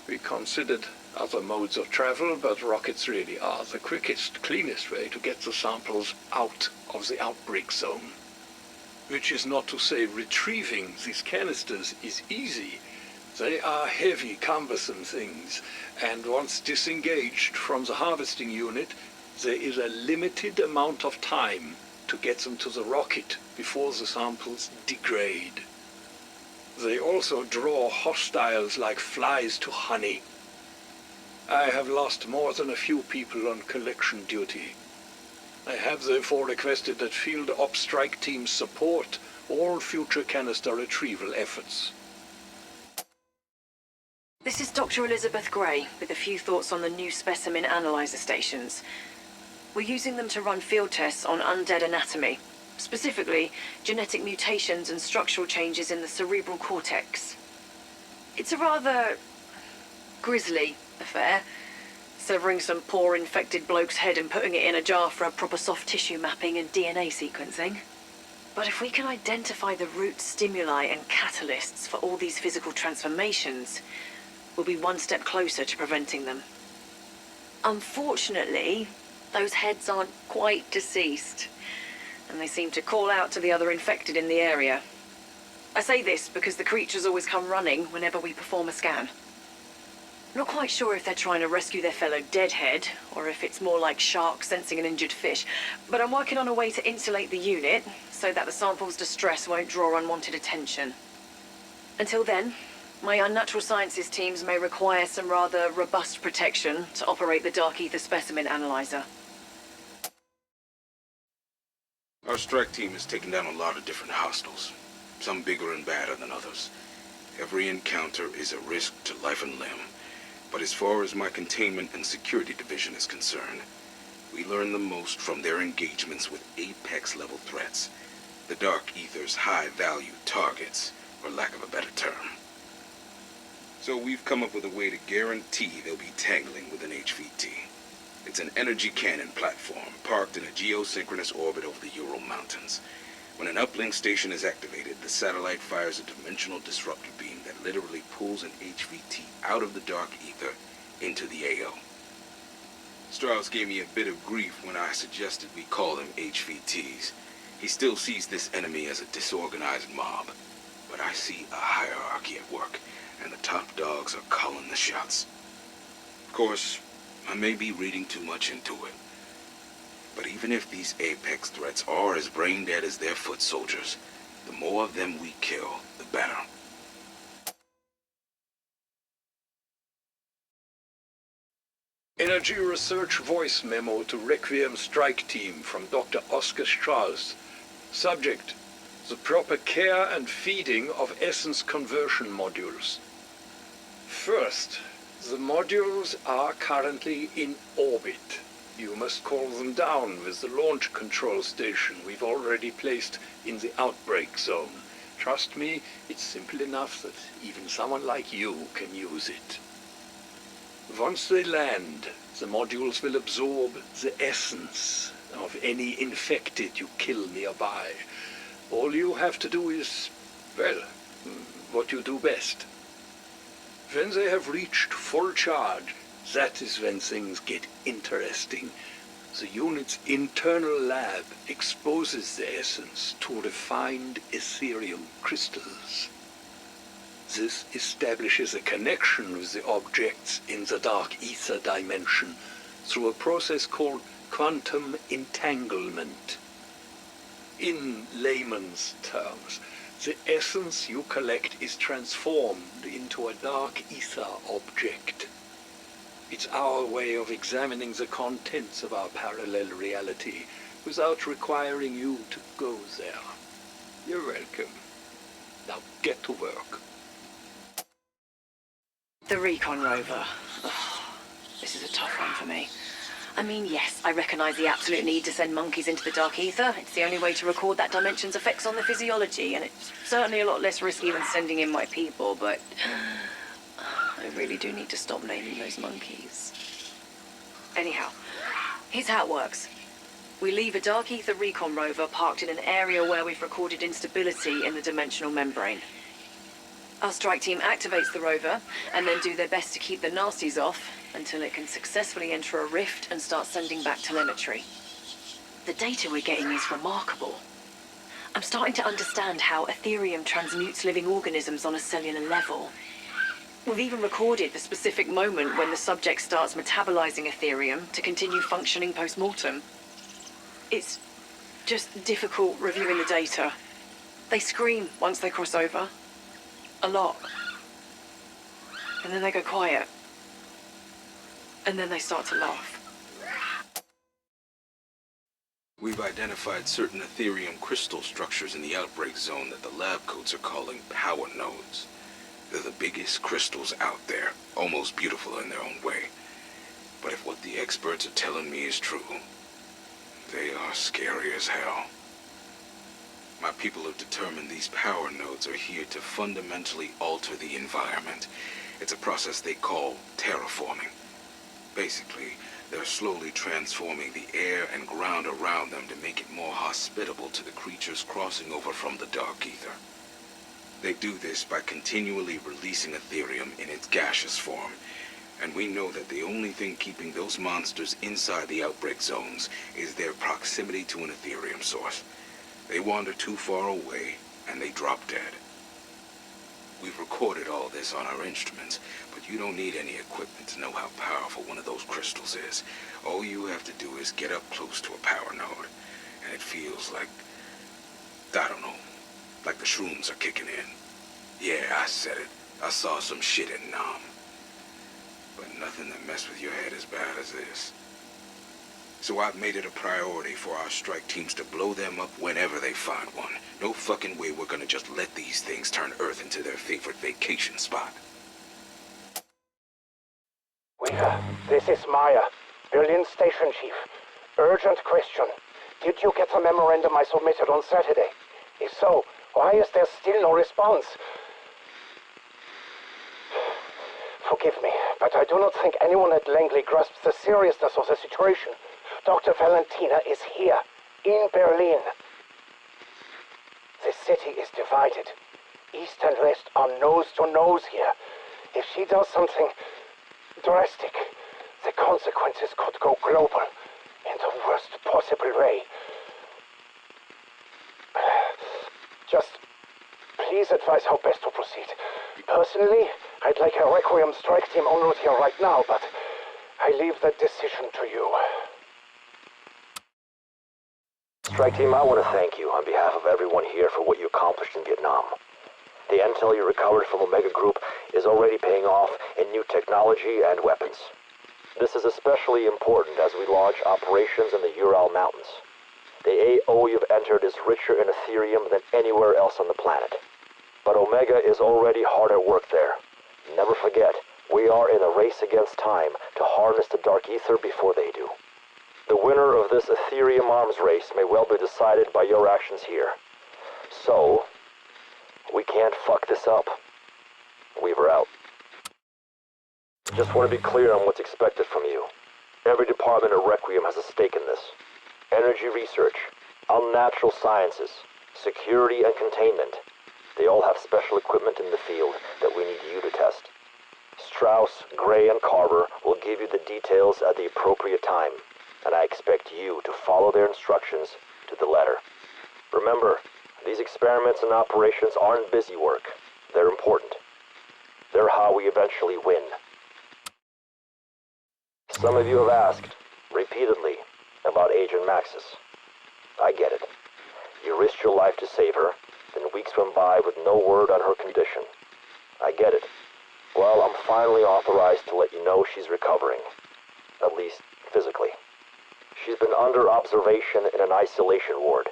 [SPEAKER 10] We considered other modes of travel, but rockets really are the quickest, cleanest way to get the samples out of the outbreak zone. Which is not to say retrieving these canisters is easy. They are heavy, cumbersome things, and once disengaged from the harvesting unit, there is a limited amount of time to get them to the rocket before the samples degrade. They also draw hostiles like flies to honey. I have lost more than a few people on collection duty. I have therefore requested that Field Op Strike Teams support all future canister retrieval efforts.
[SPEAKER 6] This is Dr. Elizabeth Gray, with a few thoughts on the new specimen analyzer stations. We're using them to run field tests on undead anatomy, specifically genetic mutations and structural changes in the cerebral cortex. It's a rather grisly affair, severing some poor infected bloke's head and putting it in a jar for a proper soft tissue mapping and DNA sequencing. But if we can identify the root stimuli and catalysts for all these physical transformations, we'll be one step closer to preventing them. Unfortunately, those heads aren't quite deceased, and they seem to call out to the other infected in the area. I say this because the creatures always come running whenever we perform a scan. I'm not quite sure if they're trying to rescue their fellow deadhead, or if it's more like sharks sensing an injured fish, but I'm working on a way to insulate the unit so that the sample's distress won't draw unwanted attention. Until then, my unnatural sciences teams may require some rather robust protection to operate the Dark Aether specimen analyzer.
[SPEAKER 8] Our strike team has taken down a lot of different hostiles, some bigger and badder than others. Every encounter is a risk to life and limb, but as far as my containment and security division is concerned, we learn the most from their engagements with apex-level threats, the Dark Aether's high-value targets, for lack of a better term. So we've come up with a way to guarantee they'll be tangling with an HVT. It's an energy cannon platform parked in a geosynchronous orbit over the Ural Mountains. When an uplink station is activated, the satellite fires a dimensional disruptor beam that literally pulls an HVT out of the Dark Aether into the AO. Strauss gave me a bit of grief when I suggested we call them HVTs. He still sees this enemy as a disorganized mob, but I see a hierarchy at work, and the top dogs are calling the shots. Of course, I may be reading too much into it, but even if these apex threats are as brain-dead as their foot soldiers, the more of them we kill, the better.
[SPEAKER 10] Energy Research Voice Memo to Requiem Strike Team from Dr. Oscar Strauss. Subject: the proper care and feeding of essence conversion modules. First, the modules are currently in orbit. You must call them down with the launch control station we've already placed in the outbreak zone. Trust me, it's simple enough that even someone like you can use it. Once they land, the modules will absorb the essence of any infected you kill nearby. All you have to do is, well, what you do best. When they have reached full charge, That is when things get interesting. The unit's internal lab exposes the essence to refined Ethereum crystals. This establishes a connection with the objects in the Dark Aether dimension through a process called quantum entanglement. In layman's terms, the essence you collect is transformed into a Dark Aether object. It's our way of examining the contents of our parallel reality without requiring you to go there. You're welcome. Now get to work.
[SPEAKER 6] The recon rover. Ugh, this is a tough one for me. I mean, yes, I recognize the absolute need to send monkeys into the Dark Aether. It's the only way to record that dimension's effects on the physiology, and it's certainly a lot less risky than sending in my people, but I really do need to stop naming those monkeys. Anyhow, here's how it works. We leave a Dark Aether recon rover parked in an area where we've recorded instability in the dimensional membrane. Our strike team activates the rover, and then do their best to keep the nasties off until it can successfully enter a rift and start sending back telemetry. The data we're getting is remarkable. I'm starting to understand how Ethereum transmutes living organisms on a cellular level. We've even recorded the specific moment when the subject starts metabolizing Ethereum to continue functioning post-mortem. It's just difficult reviewing the data. They scream once they cross over. A lot. And then they go quiet. And then they start to laugh.
[SPEAKER 8] We've identified certain Ethereum crystal structures in the Outbreak zone that the lab coats are calling power nodes. They're the biggest crystals out there, almost beautiful in their own way. But if what the experts are telling me is true, they are scary as hell. My people have determined these power nodes are here to fundamentally alter the environment. It's a process they call terraforming. Basically, they're slowly transforming the air and ground around them to make it more hospitable to the creatures crossing over from the Dark Aether. They do this by continually releasing Ethereum in its gaseous form, and we know that the only thing keeping those monsters inside the Outbreak zones is their proximity to an Ethereum source. They wander too far away, and they drop dead. We've recorded all this on our instruments, but you don't need any equipment to know how powerful one of those crystals is. All you have to do is get up close to a power node, and it feels like, I don't know, like the shrooms are kicking in. Yeah, I said it. I saw some shit in Nam. But nothing that messed with your head as bad as this. So I've made it a priority for our strike teams to blow them up whenever they find one. No fucking way we're gonna just let these things turn Earth into their favorite vacation spot.
[SPEAKER 7] This is Maya, Berlin Station Chief. Urgent question. Did you get the memorandum I submitted on Saturday? If so, why is there still no response? Forgive me, but I do not think anyone at Langley grasps the seriousness of the situation. Dr. Valentina is here, in Berlin. The city is divided. East and West are nose to nose here. If she does something drastic, the consequences could go global in the worst possible way. Just please advise how best to proceed. Personally, I'd like a Requiem strike team en route here right now, but I leave that decision to you.
[SPEAKER 5] Strike team, I want to thank you on behalf of everyone here for what you accomplished in Vietnam. The intel you recovered from Omega Group is already paying off in new technology and weapons. This is especially important as we launch operations in the Ural Mountains. The AO you've entered is richer in Ethereum than anywhere else on the planet. But Omega is already hard at work there. Never forget, we are in a race against time to harness the Dark Aether before they do. The winner of this Ethereum arms race may well be decided by your actions here. So, we can't fuck this up. Weaver out. Just want to be clear on what's expected from you. Every department at Requiem has a stake in this. Energy research, unnatural sciences, security and containment. They all have special equipment in the field that we need you to test. Strauss, Gray, and Carver will give you the details at the appropriate time, and I expect you to follow their instructions to the letter. Remember, these experiments and operations aren't busy work. They're important. They're how we eventually win. Some of you have asked, repeatedly, about Agent Maxis. I get it. You risked your life to save her, then weeks went by with no word on her condition. I get it. Well, I'm finally authorized to let you know she's recovering. At least, physically. She's been under observation in an isolation ward,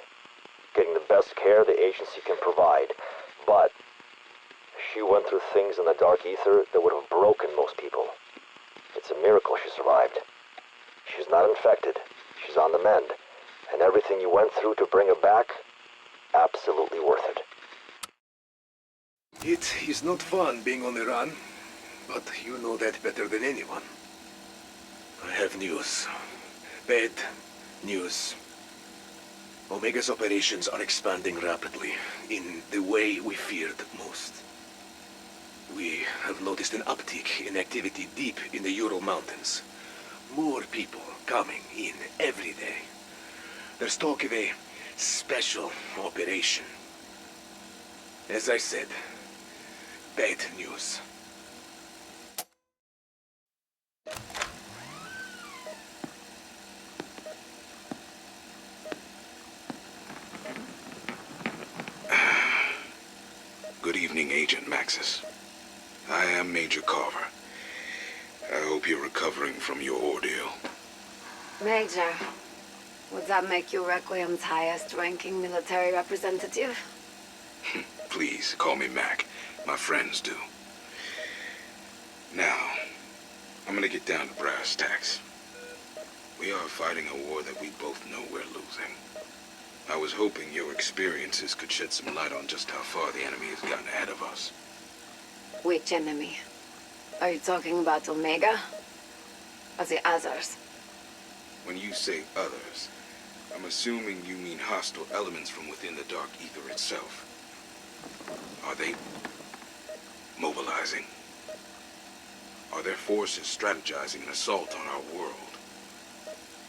[SPEAKER 5] getting the best care the agency can provide, but she went through things in the Dark Aether that would have broken most people. It's a miracle she survived. She's not infected, she's on the mend, and everything you went through to bring her back, absolutely worth it.
[SPEAKER 15] It is not fun being on the run, but you know that better than anyone. I have news. Bad news. Omega's operations are expanding rapidly, in the way we feared most. We have noticed an uptick in activity deep in the Ural Mountains. More people coming in every day. There's talk of a special operation. As I said, bad news.
[SPEAKER 8] Good evening, Agent Maxis. I am Major Carver. I hope you're recovering from your ordeal.
[SPEAKER 2] Major, would that make you Requiem's highest-ranking military representative?
[SPEAKER 8] Please, call me Mac. My friends do. Now, I'm gonna get down to brass tacks. We are fighting a war that we both know we're losing. I was hoping your experiences could shed some light on just how far the enemy has gotten ahead of us.
[SPEAKER 2] Which enemy? Are you talking about Omega? Or the others?
[SPEAKER 8] When you say others, I'm assuming you mean hostile elements from within the Dark Aether itself. Are they mobilizing? Are their forces strategizing an assault on our world?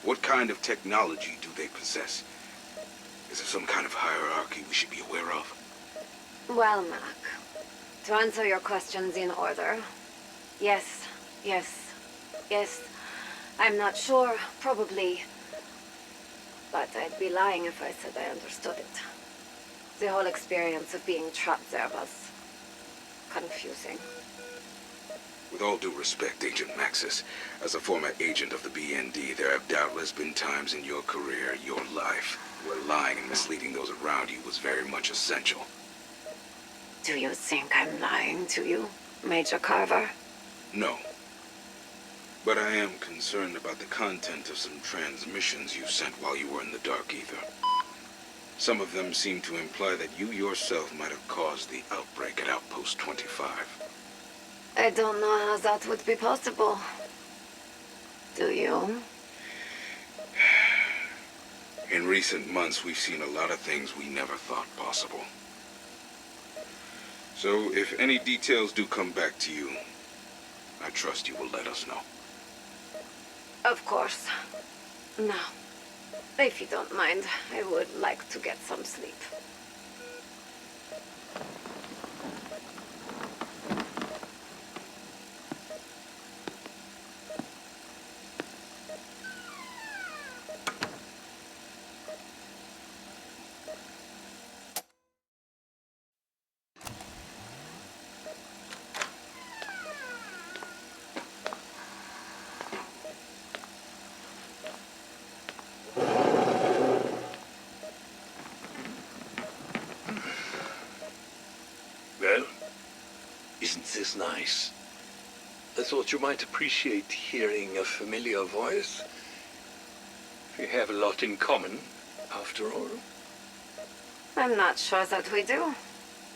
[SPEAKER 8] What kind of technology do they possess? Is there some kind of hierarchy we should be aware of?
[SPEAKER 2] Well, Mac, to answer your questions in order, yes. I'm not sure, probably. But I'd be lying if I said I understood it. The whole experience of being trapped there was confusing.
[SPEAKER 8] With all due respect, Agent Maxis, as a former agent of the BND, there have doubtless been times in your career, your life, where lying and misleading those around you was very much essential.
[SPEAKER 2] Do you think I'm lying to you, Major Carver?
[SPEAKER 8] No. But I am concerned about the content of some transmissions you sent while you were in the Dark Aether. Some of them seem to imply that you yourself might have caused the outbreak at Outpost 25.
[SPEAKER 2] I don't know how that would be possible. Do you?
[SPEAKER 8] In recent months, we've seen a lot of things we never thought possible. So, if any details do come back to you, I trust you will let us know.
[SPEAKER 2] Of course. Now, if you don't mind, I would like to get some sleep.
[SPEAKER 15] Well, isn't this nice? I thought you might appreciate hearing a familiar voice. We have a lot in common, after all.
[SPEAKER 2] I'm not sure that we do.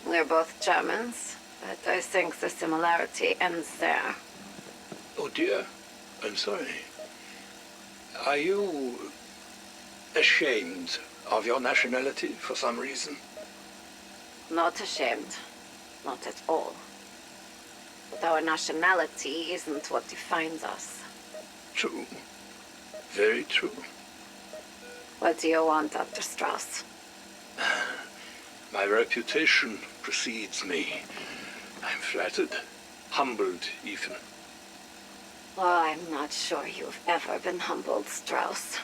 [SPEAKER 2] We're both Germans, but I think the similarity ends there.
[SPEAKER 15] Oh dear, I'm sorry. Are you ashamed of your nationality for some reason?
[SPEAKER 2] Not ashamed. Not at all. But our nationality isn't what defines us.
[SPEAKER 10] True. Very true.
[SPEAKER 2] What do you want, Dr. Strauss?
[SPEAKER 10] My reputation precedes me. I'm flattered. Humbled, even.
[SPEAKER 2] Well, I'm not sure you've ever been humbled, Strauss.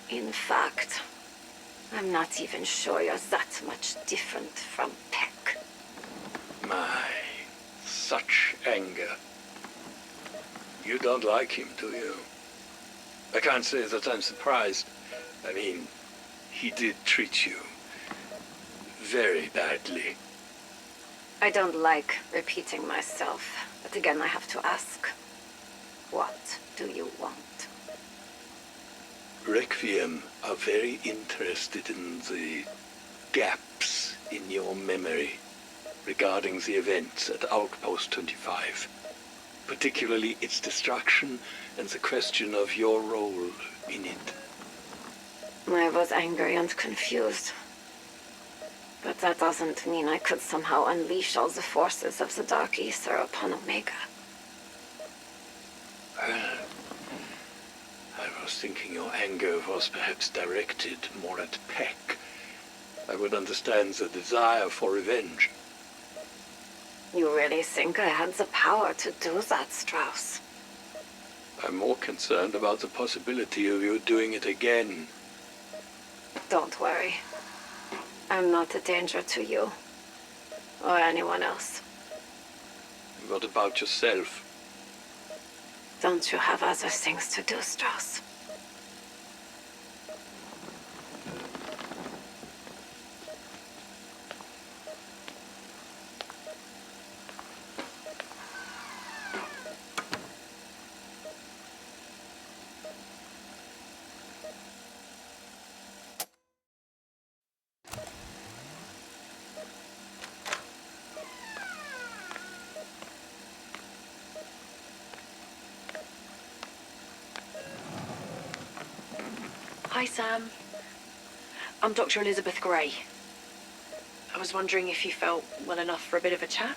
[SPEAKER 2] In fact, I'm not even sure you're that much different from Peck.
[SPEAKER 10] My, such anger. You don't like him, do you? I can't say that I'm surprised. I mean, he did treat you very badly.
[SPEAKER 2] I don't like repeating myself, but again I have to ask. What do you want?
[SPEAKER 10] Requiem are very interested in the gaps in your memory regarding the events at Outpost 25. Particularly its destruction and the question of your role in it.
[SPEAKER 2] I was angry and confused. But that doesn't mean I could somehow unleash all the forces of the Dark Aether upon Omega.
[SPEAKER 10] Well, I was thinking your anger was perhaps directed more at Peck. I would understand the desire for revenge.
[SPEAKER 2] You really think I had the power to do that, Strauss?
[SPEAKER 10] I'm more concerned about the possibility of you doing it again.
[SPEAKER 2] Don't worry. I'm not a danger to you. Or anyone else.
[SPEAKER 10] What about yourself?
[SPEAKER 2] Don't you have other things to do, Strauss?
[SPEAKER 6] Hi, Sam. I'm Dr. Elizabeth Gray. I was wondering if you felt well enough for a bit of a chat?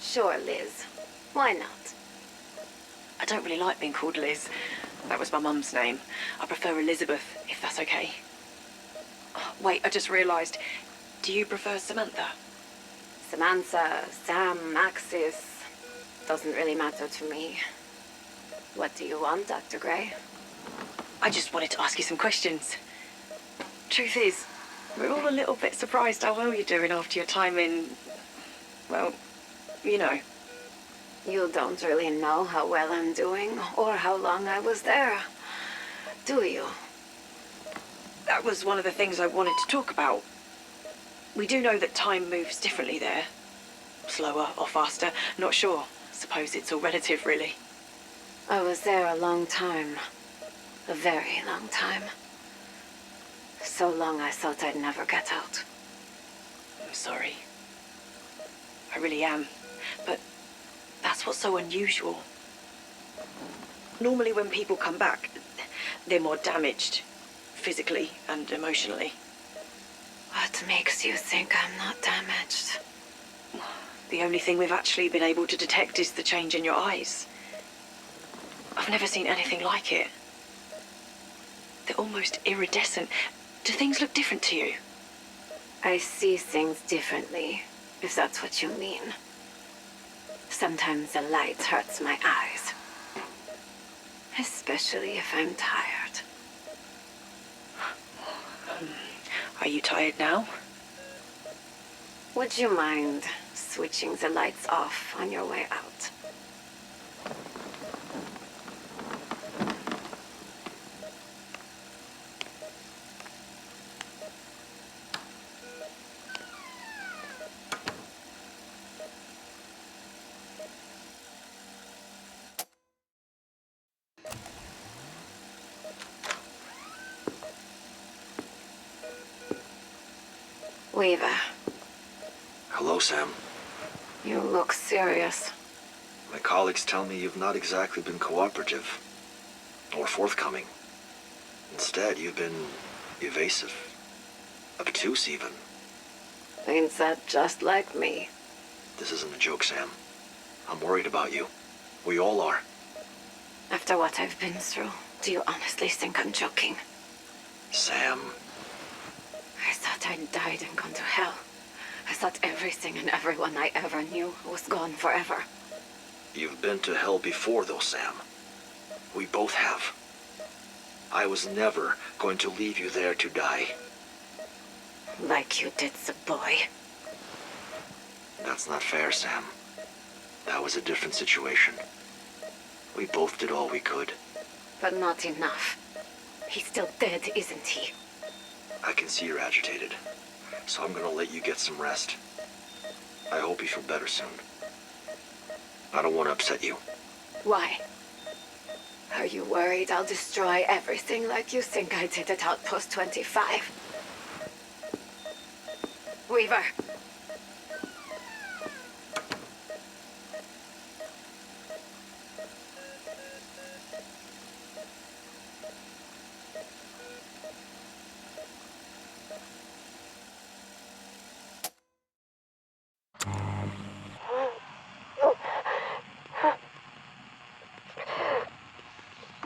[SPEAKER 2] Sure, Liz. Why not?
[SPEAKER 6] I don't really like being called Liz. That was my mum's name. I prefer Elizabeth, if that's okay. Oh, wait, I just realised. Do you prefer Samantha?
[SPEAKER 2] Samantha, Sam, Maxis. Doesn't really matter to me. What do you want, Dr. Gray?
[SPEAKER 6] I just wanted to ask you some questions. Truth is, we're all a little bit surprised how well you're doing after your time in... well, you know.
[SPEAKER 2] You don't really know how well I'm doing, or how long I was there, do you?
[SPEAKER 6] That was one of the things I wanted to talk about. We do know that time moves differently there. Slower or faster, not sure. Suppose it's all relative, really.
[SPEAKER 2] I was there a long time. A very long time. So long I thought I'd never get out.
[SPEAKER 6] I'm sorry. I really am. But that's what's so unusual. Normally when people come back, they're more damaged. Physically and emotionally.
[SPEAKER 2] What makes you think I'm not damaged?
[SPEAKER 6] The only thing we've actually been able to detect is the change in your eyes. I've never seen anything like it. They're almost iridescent. Do things look different to you?
[SPEAKER 2] I see things differently, if that's what you mean. Sometimes the light hurts my eyes. Especially if I'm tired.
[SPEAKER 6] Are you tired now?
[SPEAKER 2] Would you mind switching the lights off on your way out? Weaver.
[SPEAKER 1] Hello, Sam.
[SPEAKER 2] You look serious.
[SPEAKER 1] My colleagues tell me you've not exactly been cooperative. Or forthcoming. Instead, you've been evasive. Obtuse, even.
[SPEAKER 2] Ain't that just like me?
[SPEAKER 1] This isn't a joke, Sam. I'm worried about you. We all are.
[SPEAKER 2] After what I've been through, do you honestly think I'm joking?
[SPEAKER 1] Sam.
[SPEAKER 2] I thought I'd died and gone to hell. I thought everything and everyone I ever knew was gone forever.
[SPEAKER 1] You've been to hell before, though, Sam. We both have. I was never going to leave you there to die.
[SPEAKER 2] Like you did the boy.
[SPEAKER 1] That's not fair, Sam. That was a different situation. We both did all we could.
[SPEAKER 2] But not enough. He's still dead, isn't he?
[SPEAKER 1] I can see you're agitated, so I'm gonna let you get some rest. I hope you feel better soon. I don't want to upset you.
[SPEAKER 2] Why? Are you worried I'll destroy everything like you think I did at Outpost 25? Weaver!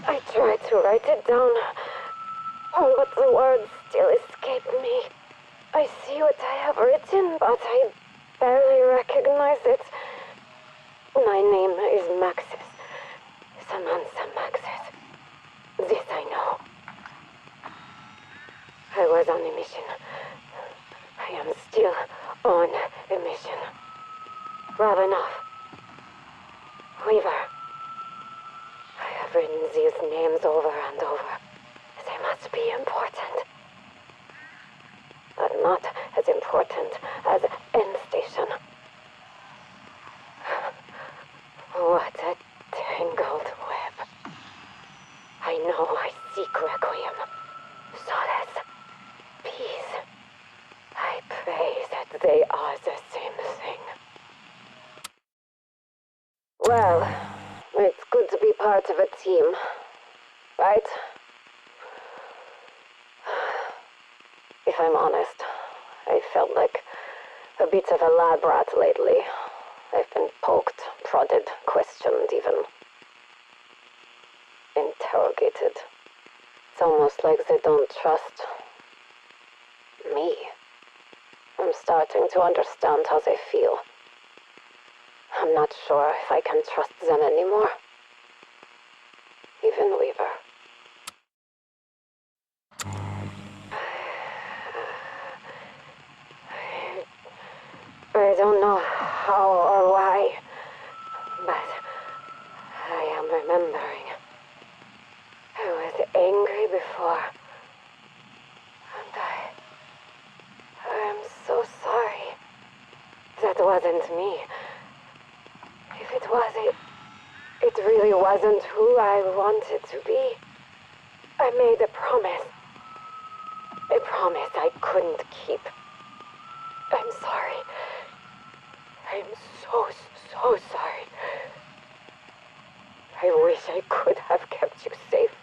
[SPEAKER 2] I tried to write it down, but the words still escape me. I see what I have written, but I barely recognize it. My name is Maxis. Samantha Maxis. This I know. I was on a mission. I am still on a mission. Ravenoff. Weaver. I have written these names over and over. They must be important. But not as important as End Station. What a tangled web. I know I seek Requiem, solace, peace. I pray that they are the same thing. Well, it's good to be part of a team, right? If I'm honest, I felt like a bit of a lab rat lately. I've been poked, prodded, questioned, even interrogated. It's almost like they don't trust me. I'm starting to understand how they feel. I'm not sure if I can trust them anymore. Even Weaver. I don't know how or why, but I am remembering. I was angry before, and I am so sorry. That wasn't me. If it was, it really wasn't who I wanted to be. I made a promise I couldn't keep. I'm sorry. I'm so sorry. I wish I could have kept you safe.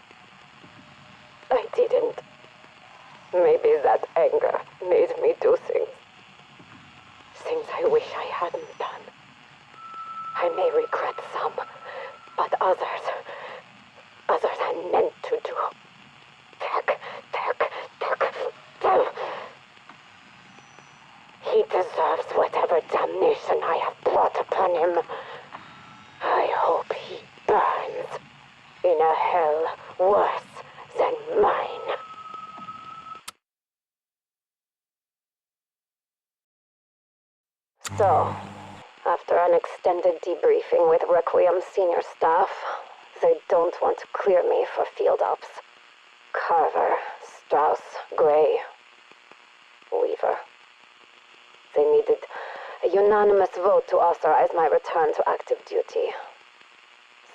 [SPEAKER 2] I didn't. Maybe that anger made me do things. Things I wish I hadn't done. I may regret some, but others I meant to do. He deserves whatever damnation I have brought upon him. I hope he burns in a hell worse than mine. So, after an extended debriefing with Requiem's senior staff, they don't want to clear me for field ops. Carver, Strauss, Gray, Weaver. They needed a unanimous vote to authorize my return to active duty.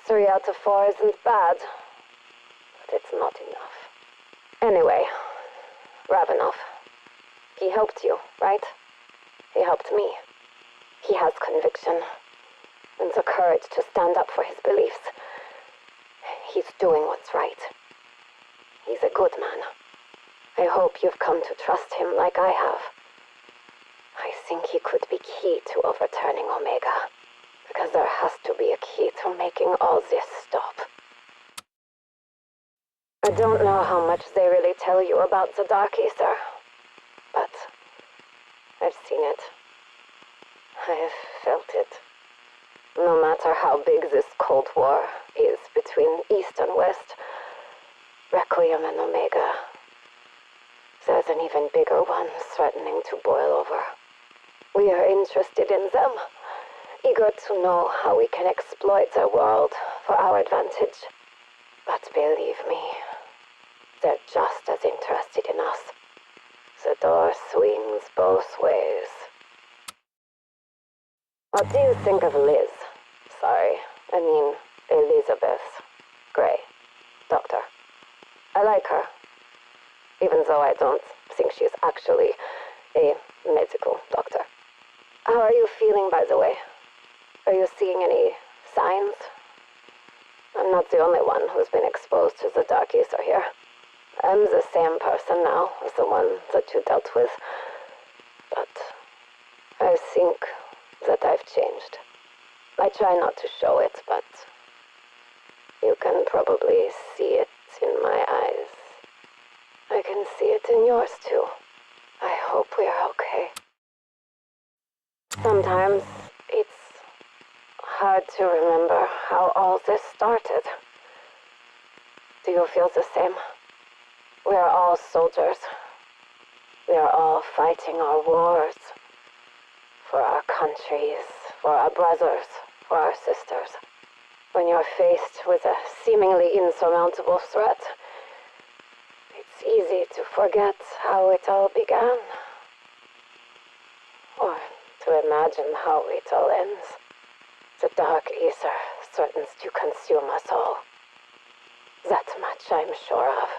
[SPEAKER 2] 3 out of 4 isn't bad, but it's not enough. Anyway, Ravenoff. He helped you, right? He helped me. He has conviction, and the courage to stand up for his beliefs. He's doing what's right. He's a good man. I hope you've come to trust him like I have. I think he could be key to overturning Omega. Because there has to be a key to making all this stop. I don't know how much they really tell you about the Dark Aether, but I've seen it. I've felt it. No matter how big this Cold War is between East and West, Requiem and Omega, there's an even bigger one threatening to boil over. We are interested in them, eager to know how we can exploit their world for our advantage. But believe me, they're just as interested in us. The door swings both ways. What do you think of Liz? Sorry, I mean Elizabeth Gray, doctor. I like her, even though I don't think she's actually a medical doctor. How are you feeling, by the way? Are you seeing any signs? I'm not the only one who's been exposed to the Dark Aether here. I'm the same person now as the one that you dealt with. But I think that I've changed. I try not to show it, but you can probably see it in my eyes. I can see it in yours too. I hope we're okay. Sometimes it's hard to remember how all this started. Do you feel the same? We are all soldiers. We are all fighting our wars. For our countries, for our brothers, for our sisters. When you're faced with a seemingly insurmountable threat, it's easy to forget how it all began. Or to imagine how it all ends. The Dark Aether threatens to consume us all. That much I'm sure of.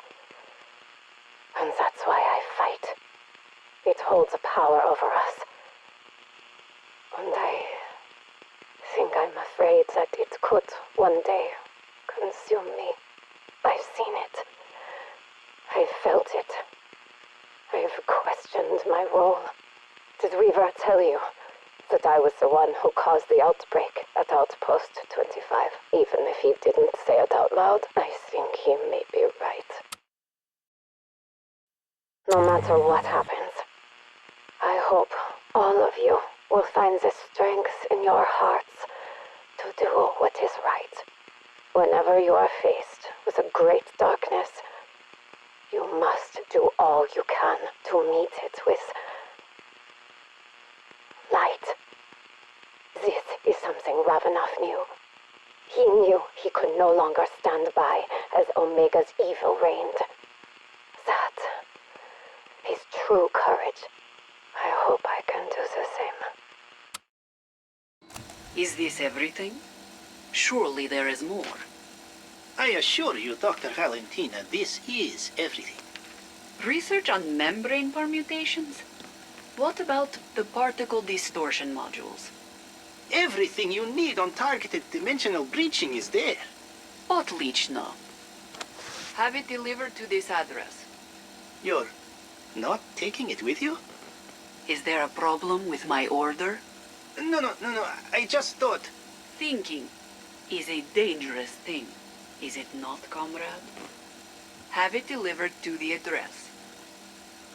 [SPEAKER 2] And that's why I fight. It holds a power over us. And I think I'm afraid that it could one day consume me. I've seen it. I've felt it. I've questioned my role. Did Weaver tell you that I was the one who caused the outbreak at Outpost 25? Even if he didn't say it out loud, I think he may be right. No matter what happens, I hope all of you will find the strength in your hearts to do what is right. Whenever you are faced with a great darkness, you must do all you can to meet it with light. This is something Ravenov knew. He knew he could no longer stand by as Omega's evil reigned. That is true courage. I hope I can do the same.
[SPEAKER 17] Is this everything? Surely there is more.
[SPEAKER 19] I assure you, Dr. Valentina, this is everything.
[SPEAKER 17] Research on membrane permutations? What about the particle distortion modules?
[SPEAKER 19] Everything you need on targeted dimensional breaching is there.
[SPEAKER 17] Otlично. Have it delivered to this address.
[SPEAKER 19] You're not taking it with you?
[SPEAKER 17] Is there a problem with my order?
[SPEAKER 19] No. I just thought...
[SPEAKER 17] Thinking is a dangerous thing, is it not, comrade? Have it delivered to the address.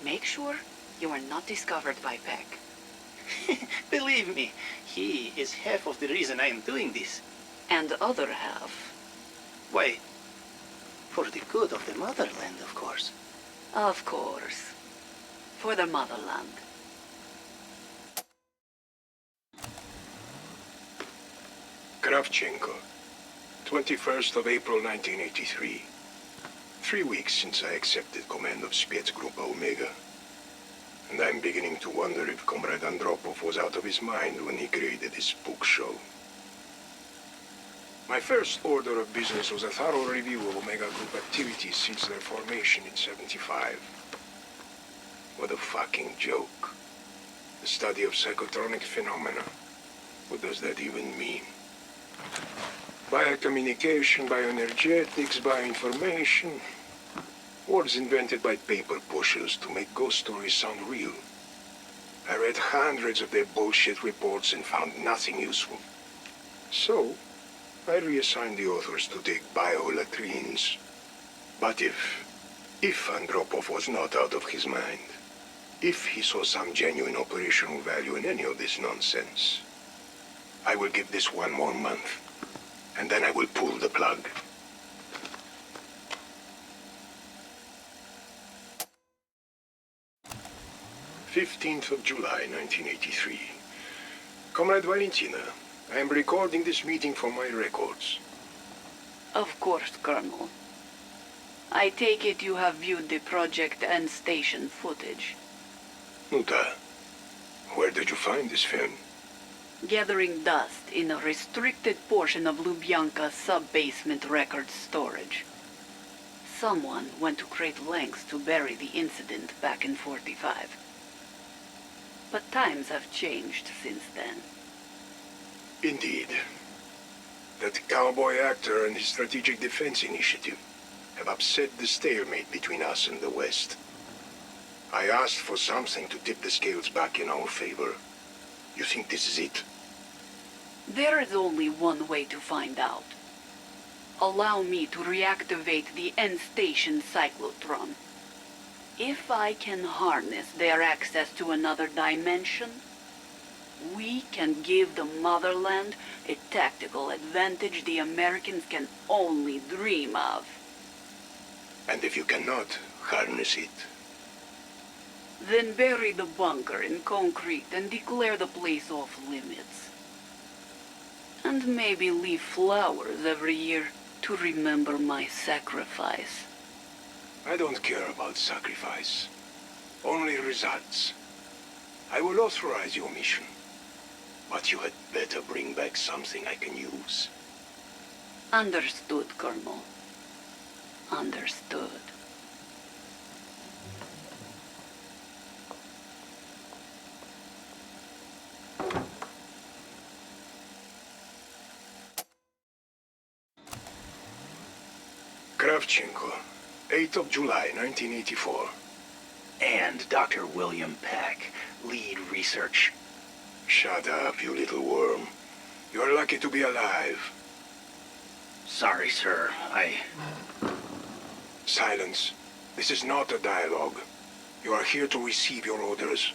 [SPEAKER 17] Make sure you are not discovered by Peck.
[SPEAKER 19] Believe me, he is half of the reason I am doing this.
[SPEAKER 17] And the other half?
[SPEAKER 19] Why, for the good of the motherland, of course.
[SPEAKER 17] Of course. For the motherland.
[SPEAKER 20] Kravchenko, 21st of April 1983. 3 weeks since I accepted command of Spetsgruppe Omega. And I'm beginning to wonder if Comrade Andropov was out of his mind when he created this book show. My first order of business was a thorough review of Omega Group activities since their formation in '75. What a fucking joke. The study of psychotronic phenomena. What does that even mean? Biocommunication, bioenergetics, bioinformation. Words invented by paper pushers to make ghost stories sound real. I read hundreds of their bullshit reports and found nothing useful.
[SPEAKER 9] So, I reassigned the authors to take biolatrines. But if Andropov was not out of his mind, if he saw some genuine operational value in any of this nonsense, I will give this one more month, and then I will pull the plug. July 1983. Comrade Valentina, I am recording this meeting for my records.
[SPEAKER 17] Of course, Colonel. I take it you have viewed the Project End Station footage.
[SPEAKER 9] Nuta, where did you find this film?
[SPEAKER 17] Gathering dust in a restricted portion of Lubyanka's sub-basement records storage. Someone went to great lengths to bury the incident back in '45. But times have changed since then.
[SPEAKER 9] Indeed. That cowboy actor and his Strategic Defense Initiative have upset the stalemate between us and the West. I asked for something to tip the scales back in our favor. You think this is it?
[SPEAKER 17] There is only one way to find out. Allow me to reactivate the end station cyclotron. If I can harness their access to another dimension, we can give the motherland a tactical advantage the Americans can only dream of.
[SPEAKER 9] And if you cannot harness it?
[SPEAKER 17] Then bury the bunker in concrete and declare the place off limits. And maybe leave flowers every year to remember my sacrifice.
[SPEAKER 9] I don't care about sacrifice. Only results. I will authorize your mission. But you had better bring back something I can use.
[SPEAKER 17] Understood, Colonel. Understood.
[SPEAKER 9] Kravchenko, 8th of July, 1984.
[SPEAKER 16] And Dr. William Peck, lead research.
[SPEAKER 9] Shut up, you little worm. You're lucky to be alive.
[SPEAKER 16] Sorry, sir.
[SPEAKER 9] Silence. This is not a dialogue. You are here to receive your orders.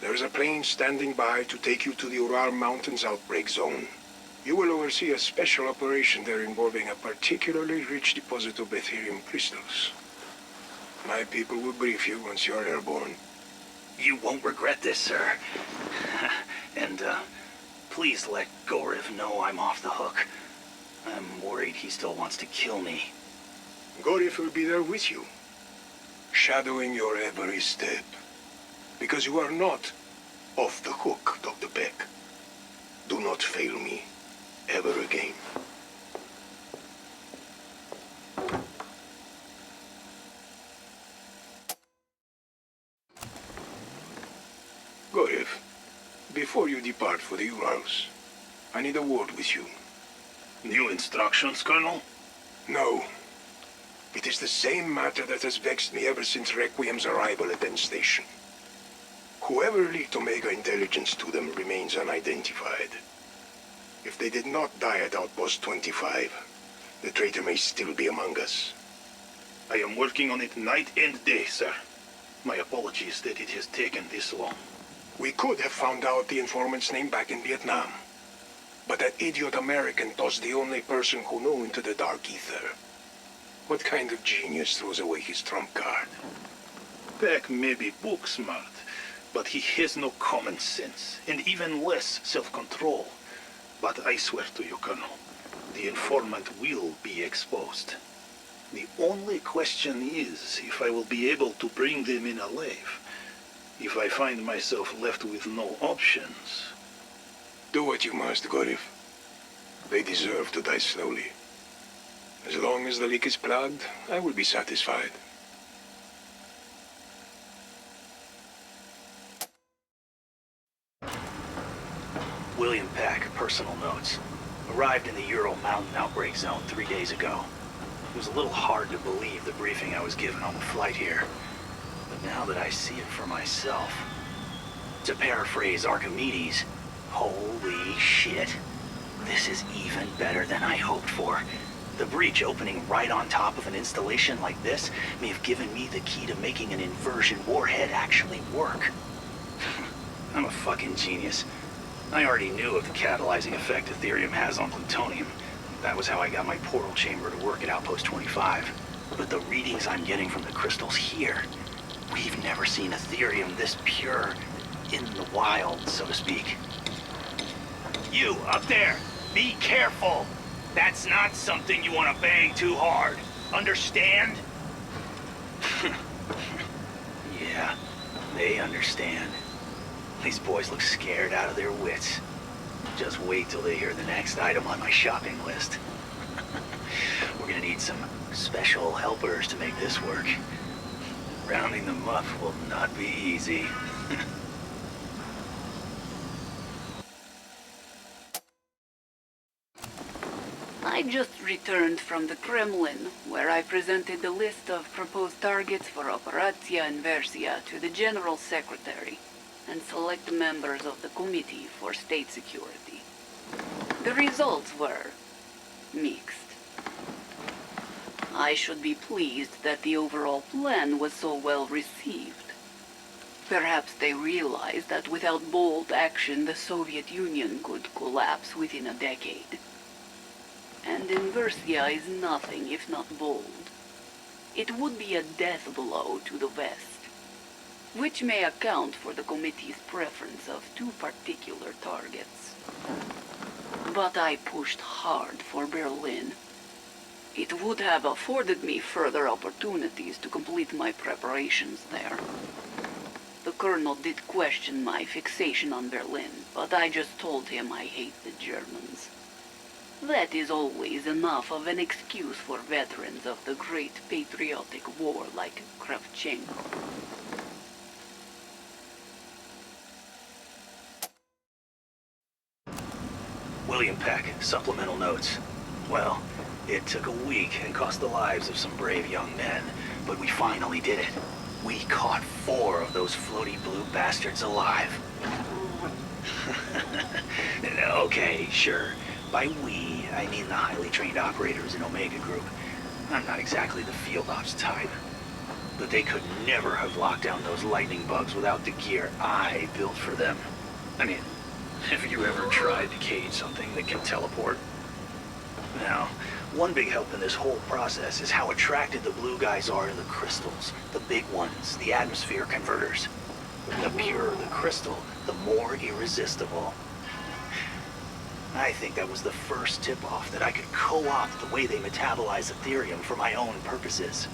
[SPEAKER 9] There is a plane standing by to take you to the Ural Mountains outbreak zone. You will oversee a special operation there involving a particularly rich deposit of Ethereum crystals. My people will brief you once you are airborne.
[SPEAKER 16] You won't regret this, sir. And, please let Goriv know I'm off the hook. I'm worried he still wants to kill me.
[SPEAKER 9] Goriv will be there with you, shadowing your every step. Because you are not off the hook, Dr. Peck. Do not fail me ever again. Goriv, before you depart for the Urals, I need a word with you.
[SPEAKER 21] New instructions, Colonel?
[SPEAKER 9] No. It is the same matter that has vexed me ever since Requiem's arrival at End Station. Whoever leaked Omega intelligence to them remains unidentified. If they did not die at Outpost 25, the traitor may still be among us.
[SPEAKER 21] I am working on it night and day, sir. My apologies that it has taken this long.
[SPEAKER 9] We could have found out the informant's name back in Vietnam. But that idiot American tossed the only person who knew into the Dark Aether. What kind of genius throws away his trump card?
[SPEAKER 21] Peck may be book smart, but he has no common sense, and even less self-control. But I swear to you, Colonel, the informant will be exposed. The only question is if I will be able to bring them in alive. If I find myself left with no options...
[SPEAKER 9] Do what you must, Goriv. They deserve to die slowly. As long as the leak is plugged, I will be satisfied.
[SPEAKER 16] William Peck, personal notes. Arrived in the Ural Mountain Outbreak Zone 3 days ago. It was a little hard to believe the briefing I was given on the flight here. But now that I see it for myself... To paraphrase Archimedes, holy shit. This is even better than I hoped for. The breach opening right on top of an installation like this may have given me the key to making an inversion warhead actually work. I'm a fucking genius. I already knew of the catalyzing effect Ethereum has on plutonium. That was how I got my portal chamber to work at Outpost 25. But the readings I'm getting from the crystals here, we've never seen Ethereum this pure, in the wild, so to speak. You, up there, be careful! That's not something you want to bang too hard. Understand? Yeah, they understand. These boys look scared out of their wits. Just wait till they hear the next item on my shopping list. We're gonna need some special helpers to make this work. Rounding them up will not be easy.
[SPEAKER 17] I just returned from the Kremlin, where I presented the list of proposed targets for Operatia Inversia to the General Secretary and select members of the Committee for State Security. The results were mixed. I should be pleased that the overall plan was so well received. Perhaps they realized that without bold action, the Soviet Union could collapse within a decade. And Inversia is nothing if not bold. It would be a death blow to the West, which may account for the committee's preference of two particular targets. But I pushed hard for Berlin. It would have afforded me further opportunities to complete my preparations there. The Colonel did question my fixation on Berlin, but I just told him I hate the Germans. That is always enough of an excuse for veterans of the great patriotic war like Kravchenko.
[SPEAKER 16] William Peck, supplemental notes. Well, it took a week and cost the lives of some brave young men, but we finally did it. We caught 4 of those floaty blue bastards alive. Okay, sure. By we, I mean the highly trained operators in Omega Group. I'm not exactly the field ops type. But they could never have locked down those lightning bugs without the gear I built for them. I mean, have you ever tried to cage something that can teleport? Now, one big help in this whole process is how attracted the blue guys are to the crystals. The big ones, the atmosphere converters. The purer the crystal, the more irresistible. I think that was the first tip-off that I could co-opt the way they metabolize Ethereum for my own purposes.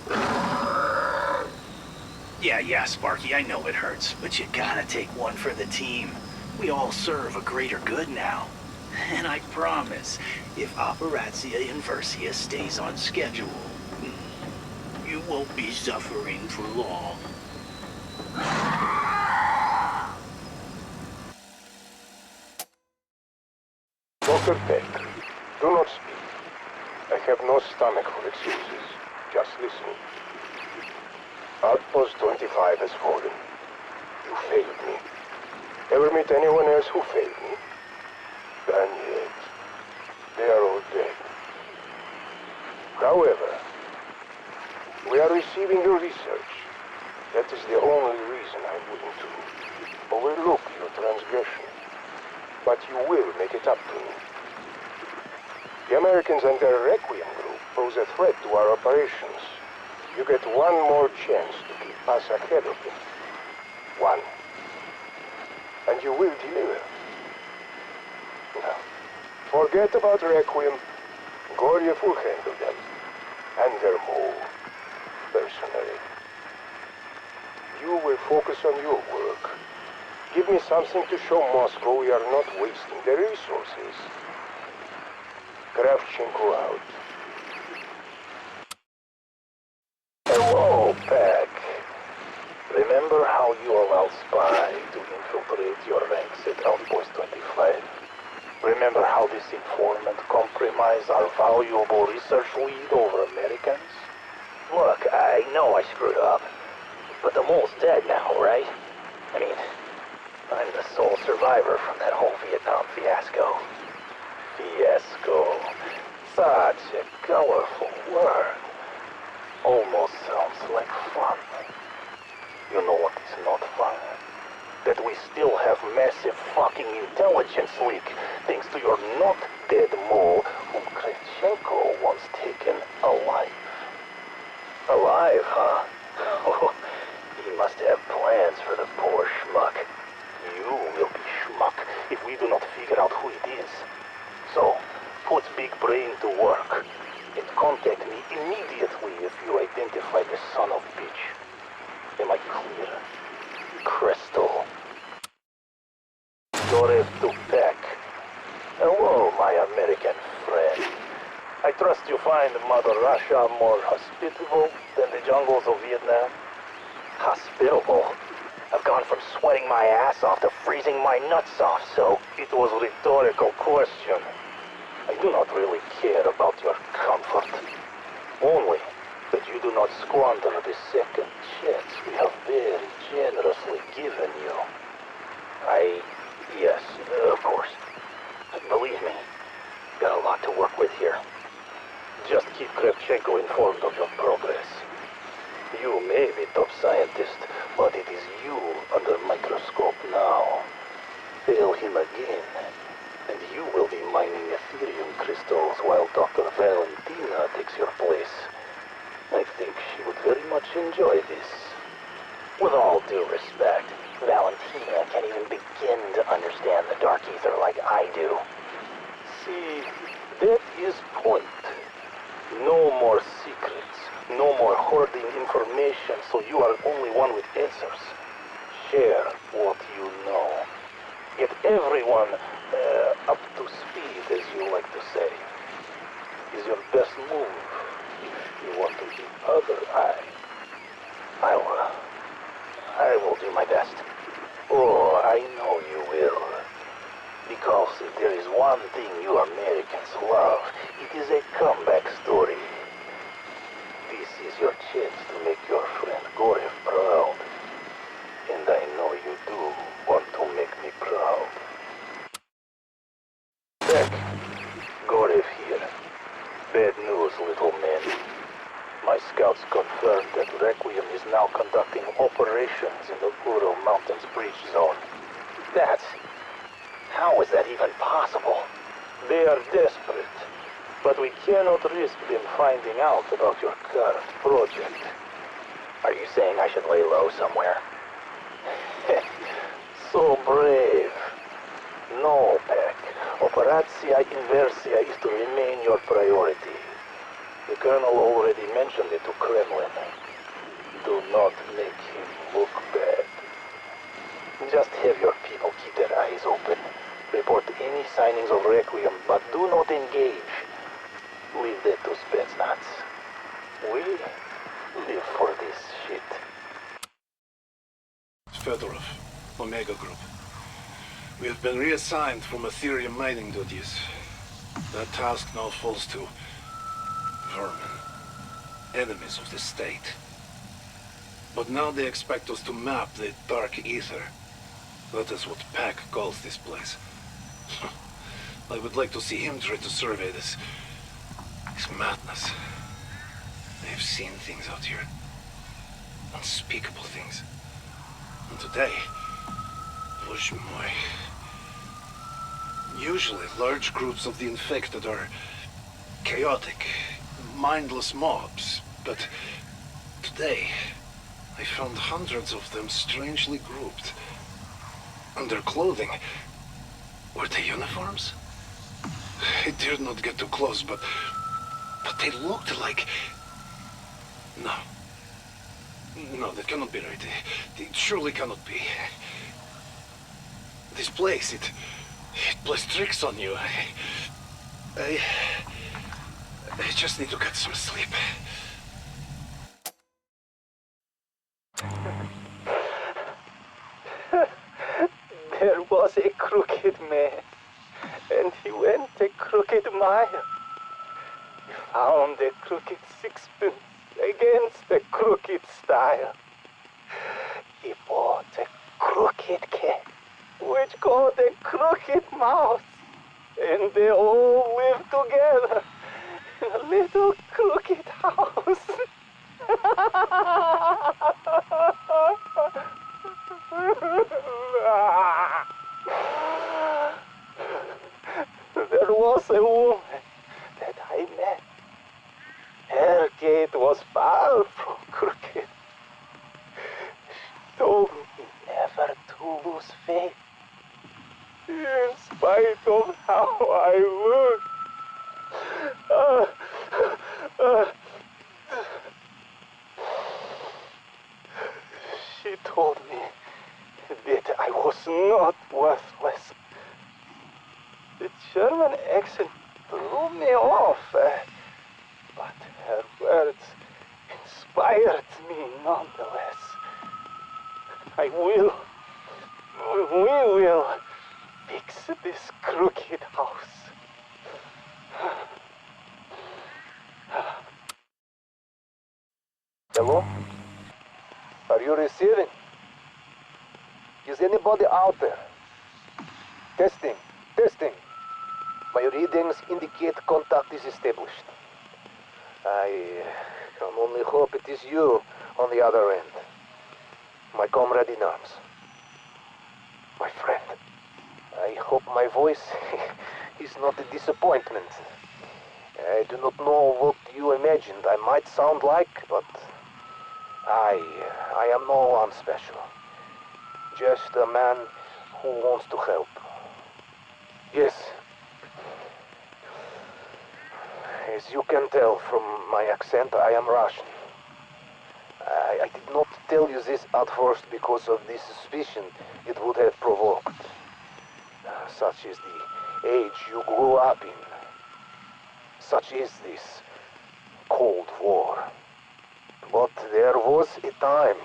[SPEAKER 16] Yeah, Sparky, I know it hurts, but you gotta take one for the team. We all serve a greater good now. And I promise, if Operatia Inversia stays on schedule, you won't be suffering for long.
[SPEAKER 9] Dr. Peck, do not speak. I have no stomach for excuses. Just listen. Outpost 25 has fallen. You failed me. Ever meet anyone else who failed me? And yet, they are all dead. However, we are receiving your research. That is the only reason I'm willing to overlook your transgression. But you will make it up to me. The Americans and their Requiem group pose a threat to our operations. You get one more chance to keep us ahead of them. One. And you will deliver. Now, forget about Requiem. Goryev will handle them. And their move. Personally. You will focus on your work. Give me something to show Moscow we are not wasting their resources. Kravchenko out.
[SPEAKER 7] Hello, Peck. Remember how you allowed Spy to infiltrate your ranks at Outpost 25? Remember how this informant compromised our valuable research lead over Americans?
[SPEAKER 11] Look, I know I screwed up, but the mole's dead now, right? I mean, I'm the sole survivor from that whole Vietnam fiasco. Fiasco. Such a colorful word. Almost sounds like fun. You know what is not fun? That we still have massive fucking intelligence leak thanks to your not dead mole whom Kravchenko once taken alive. Alive, huh? Oh, he must have plans for the poor schmuck. You will be schmuck if we do not figure out who it is. So, put big brain to work and contact me immediately if you identify the son of bitch. Am I clear? Crystal. Dorev to Peck. Hello, my American friend. I trust you find Mother Russia more hospitable than the jungles of Vietnam? Hospitable? I've gone from sweating my ass off to freezing my nuts off, so it was a rhetorical question. I do not really care about your comfort. Only that you do not squander the second chance we have very generously given you. Yes, of course. Believe me, got a lot to work with here. Just keep Kravchenko informed of your progress. You may be top scientist, but it is you under microscope now. Fail him again, and you will be mining Ethereum crystals while Dr. Valentina takes your place. I think she would very much enjoy this. With all due respect, Valentina can't even begin to understand the Dark Aether like I do. See, that is point. No more secrets, no more hoarding information so you are the only one with answers. Share what you know. Get everyone up to speed, as you like to say. Is your best move if you want to keep other eye. I will do my best. Oh, I know you will. Because if there is one thing you Americans love, it is a comeback story. This is your chance to make your friend Gorev proud. And I know you do want to make me proud. Beck, Gorev here. Bad news, little man. My scouts confirmed that Requiem is now conducting operations in the Ural Mountains breach zone. How is that even possible? They are desperate, but we cannot risk them finding out about your current project. Are you saying I should lay low somewhere? So brave. No, Peck. Operatia Inversia is to remain your priority. The Colonel already mentioned it to Kremlin. Do not make him look bad. Just have your people keep their eyes open. Report any signings of Requiem, but do not engage. Leave that to Spetsnaz. We live for this shit.
[SPEAKER 9] Fedorov, Omega Group. We have been reassigned from Ethereum mining duties. That task now falls to vermin, enemies of the state. But now they expect us to map the Dark Aether. That is what Pack calls this place. I would like to see him try to survey this madness. I have seen things out here. Unspeakable things. And today, Bozhe moi. Usually, large groups of the infected are chaotic, mindless mobs, but today, I found hundreds of them strangely grouped. And their clothing, were they uniforms? I dared not get too close, but they looked like... No. No, that cannot be right. It surely cannot be. This place, it plays tricks on you. I just need to get some sleep.
[SPEAKER 11] There was a crooked man, and he went a crooked mile. He found a crooked sixpence against a crooked style. He bought a crooked cat, which called a crooked mouse.
[SPEAKER 7] And they all live together in a little crooked house. There was a woman that I met. Her gate was far from crooked. She told me never to lose faith, in spite of how I look. She told me that I was not worthless. The German accent threw me off, but her words inspired me nonetheless. We will fix this crooked house. Hello? Are you receiving? Is anybody out there? Testing. My readings indicate contact is established. I can only hope it is you on the other end. My comrade in arms. My friend. I hope my voice is not a disappointment. I do not know what you imagined I might sound like, but I am no one special. Just a man who wants to help. Yes. As you can tell from my accent, I am Russian. I did not tell you this at first because of the suspicion it would have provoked. Such is the age you grew up in. Such is this Cold War. But there was a time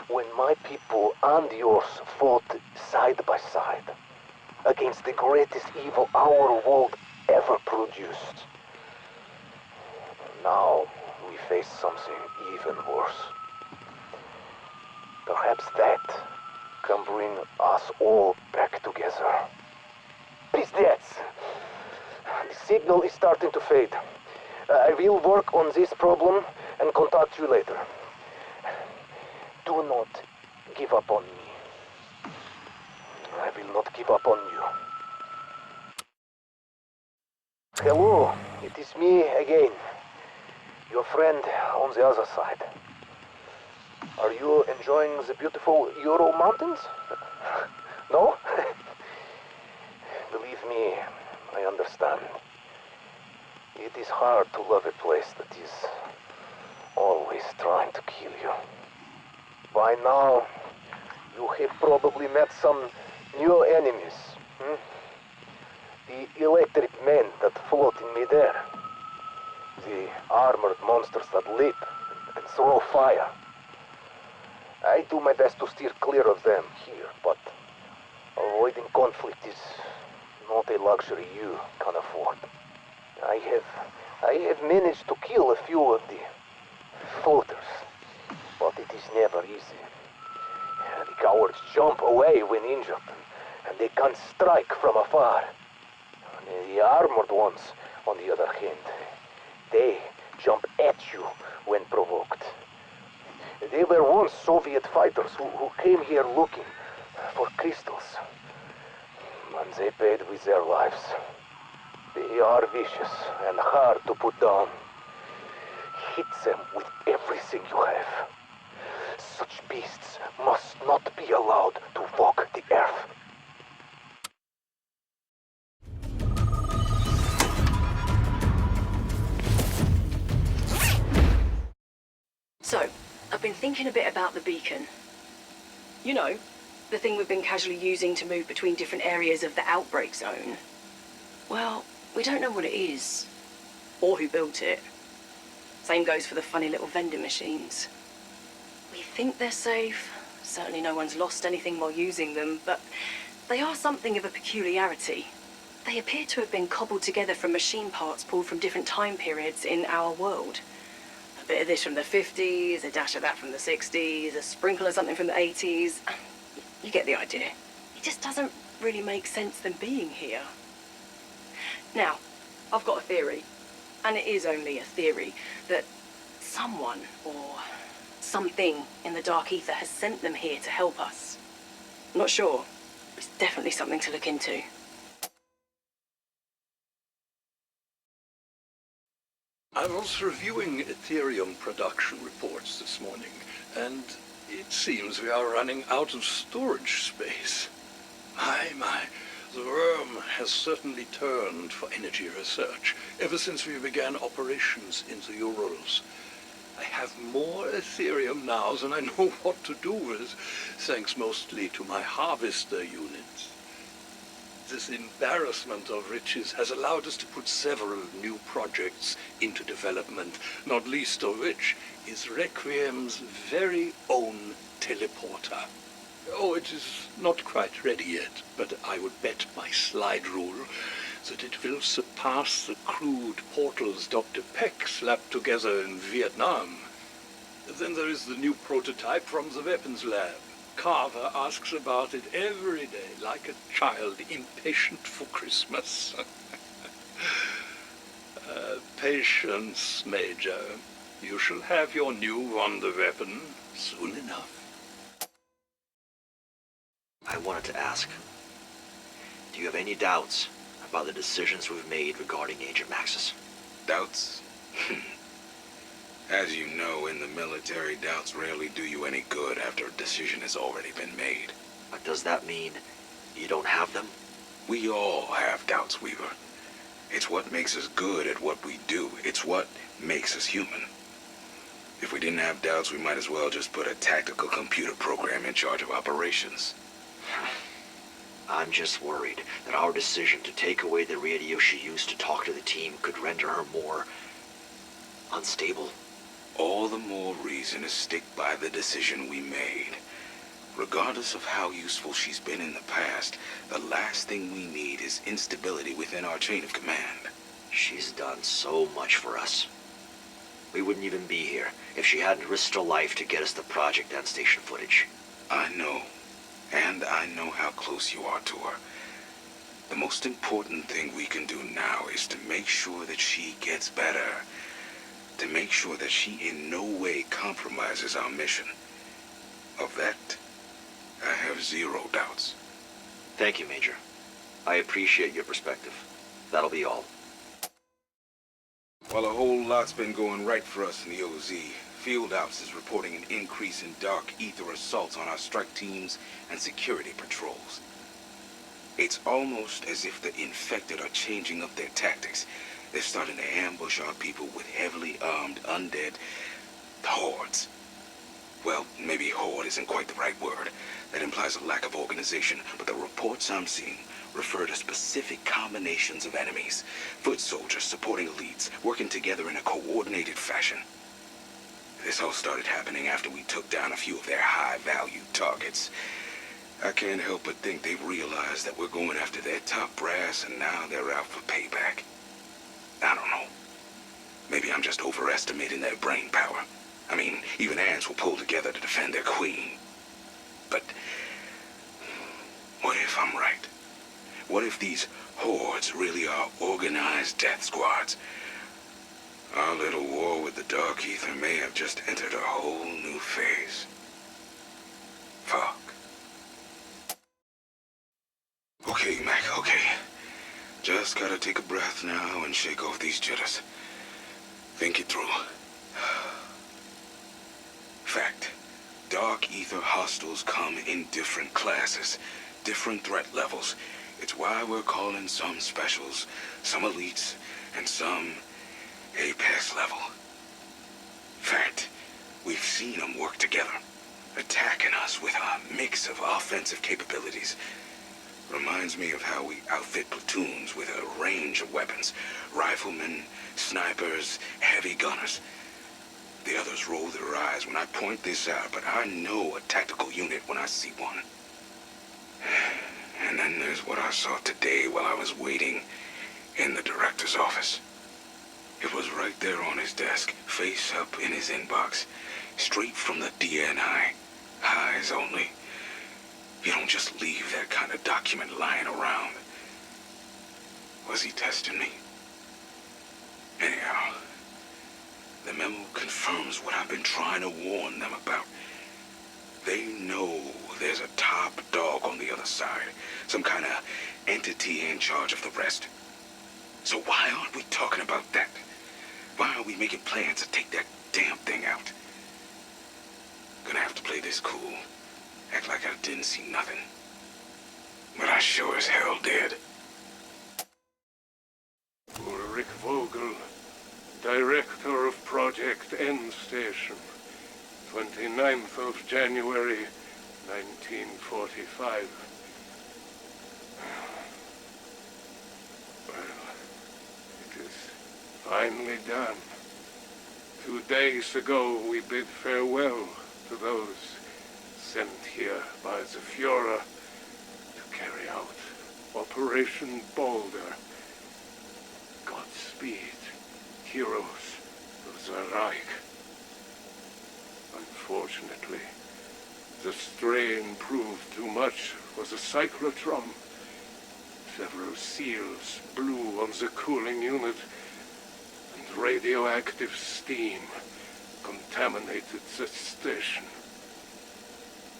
[SPEAKER 7] when my people and yours fought side by side against the greatest evil our world ever produced. Now we face something even worse. Perhaps that can bring us all back together. Pizdец! The signal is starting to fade. I will work on this problem and contact you later. Do not give up on me. I will not give up on you. Hello, it is me again. Your friend on the other side. Are you enjoying the beautiful Ural Mountains? No? Believe me, I understand. It is hard to love a place that is always trying to kill you. By now, you have probably met some new enemies. The electric men that float in midair. The armored monsters that leap and throw fire. I do my best to steer clear of them here, but avoiding conflict is not a luxury you can afford. I have managed to kill a few of the floaters, but it is never easy. The cowards jump away when injured, and they can strike from afar. The armored ones, on the other hand, they jump at you when provoked. They were once Soviet fighters who came here looking for crystals. And they paid with their lives. They are vicious and hard to put down. Hit them with everything you have. Such beasts must not be allowed to walk the earth.
[SPEAKER 6] So, I've been thinking a bit about the beacon. You know, the thing we've been casually using to move between different areas of the Outbreak zone. Well, we don't know what it is, or who built it. Same goes for the funny little vending machines. We think they're safe. Certainly no one's lost anything while using them, but they are something of a peculiarity. They appear to have been cobbled together from machine parts pulled from different time periods in our world. A bit of this from the 50s, a dash of that from the 60s, a sprinkle of something from the 80s. You get the idea. It just doesn't really make sense them being here. Now, I've got a theory, and it is only a theory, that someone or something in the Dark Aether has sent them here to help us. I'm not sure. It's definitely something to look into.
[SPEAKER 10] I was reviewing Ethereum production reports this morning, and it seems we are running out of storage space. My, the worm has certainly turned for energy research ever since we began operations in the Urals. I have more Ethereum now than I know what to do with, thanks mostly to my harvester units. This embarrassment of riches has allowed us to put several new projects into development, not least of which is Requiem's very own teleporter. Oh, it is not quite ready yet, but I would bet my slide rule that it will surpass the crude portals Dr. Peck slapped together in Vietnam. Then there is the new prototype from the weapons lab. Carver asks about it every day, like a child impatient for Christmas. Patience, Major. You shall have your new wonder weapon soon enough.
[SPEAKER 1] I wanted to ask, do you have any doubts about the decisions we've made regarding Agent Maxis?
[SPEAKER 8] Doubts? As you know, in the military, doubts rarely do you any good after a decision has already been made.
[SPEAKER 1] But does that mean you don't have them?
[SPEAKER 8] We all have doubts, Weaver. It's what makes us good at what we do. It's what makes us human. If we didn't have doubts, we might as well just put a tactical computer program in charge of operations.
[SPEAKER 1] I'm just worried that our decision to take away the radio she used to talk to the team could render her more unstable.
[SPEAKER 8] All the more reason to stick by the decision we made. Regardless of how useful she's been in the past, the last thing we need is instability within our chain of command.
[SPEAKER 1] She's done so much for us. We wouldn't even be here if she hadn't risked her life to get us the Project and station footage.
[SPEAKER 8] I know. And I know how close you are to her. The most important thing we can do now is to make sure that she gets better. To make sure that she in no way compromises our mission. Of that, I have zero doubts.
[SPEAKER 1] Thank you, Major. I appreciate your perspective. That'll be all.
[SPEAKER 8] While a whole lot's been going right for us in the OZ, Field Ops is reporting an increase in Dark Aether assaults on our strike teams and security patrols. It's almost as if the infected are changing up their tactics. They're starting to ambush our people with heavily armed undead hordes. Well, maybe horde isn't quite the right word. That implies a lack of organization, but the reports I'm seeing refer to specific combinations of enemies. Foot soldiers supporting elites, working together in a coordinated fashion. This all started happening after we took down a few of their high-value targets. I can't help but think they've realized that we're going after their top brass, and now they're out for payback. I don't know. Maybe I'm just overestimating their brain power. I mean, even ants will pull together to defend their queen. But what if I'm right? What if these hordes really are organized death squads? Our little war with the Dark Aether may have just entered a whole new phase. Fuck. Okay, Mac, okay. Just gotta take a breath now and shake off these jitters. Think it through. Fact. Dark Aether hostiles come in different classes, different threat levels. It's why we're calling some specials, some elites, and some Apex level. Fact. We've seen them work together, attacking us with a mix of offensive capabilities. Reminds me of how we outfit platoons with a range of weapons. Riflemen, snipers, heavy gunners. The others roll their eyes when I point this out, but I know a tactical unit when I see one. And then there's what I saw today while I was waiting in the director's office. It was right there on his desk, face up in his inbox, straight from the DNI. Eyes only. You don't just leave that kind of document lying around. Was he testing me? Anyhow, the memo confirms what I've been trying to warn them about. They know there's a top dog on the other side. Some kind of entity in charge of the rest. So why aren't we talking about that? Why aren't we making plans to take that damn thing out? Gonna have to play this cool. Act like I didn't see nothing. But I sure as hell did.
[SPEAKER 4] Ulrich Vogel, Director of Project End Station, 29th of January, 1945. Well, it is finally done. 2 days ago, we bid farewell to those sent here by the Führer to carry out Operation Boulder. Godspeed, heroes of the Reich. Unfortunately, the strain proved too much for the cyclotron. Several seals blew on the cooling unit, and radioactive steam contaminated the station.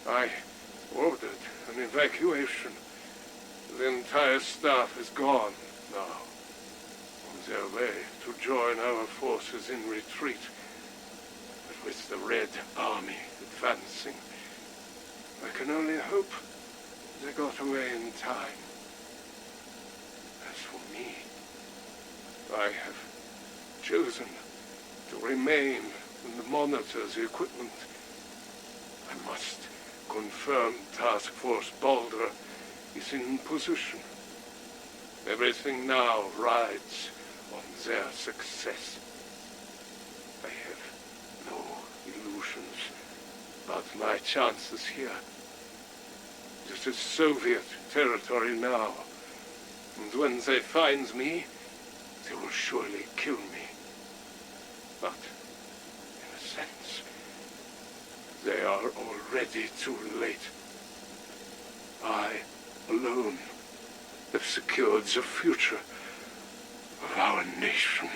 [SPEAKER 4] I ordered an evacuation. The entire staff is gone now, on their way to join our forces in retreat. But with the Red Army advancing, I can only hope they got away in time. As for me, I have chosen to remain and monitor the equipment. I must confirm Task Force Boulder is in position. Everything now rides on their success. I have no illusions about my chances here. This is Soviet territory now, and when they find me, they will surely kill me. But, in a sense, they are already too late. I, alone, have secured the future of our nation.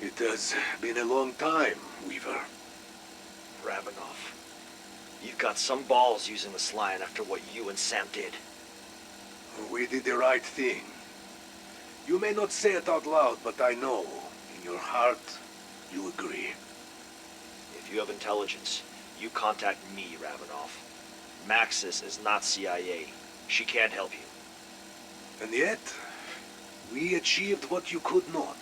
[SPEAKER 15] It has been a long time, Weaver.
[SPEAKER 1] Ravenoff, you've got some balls using the Slion after what you and Sam did.
[SPEAKER 15] We did the right thing. You may not say it out loud, but I know, in your heart, you agree.
[SPEAKER 1] If you have intelligence, you contact me, Ravenoff. Maxis is not CIA. She can't help you.
[SPEAKER 15] And yet, we achieved what you could not.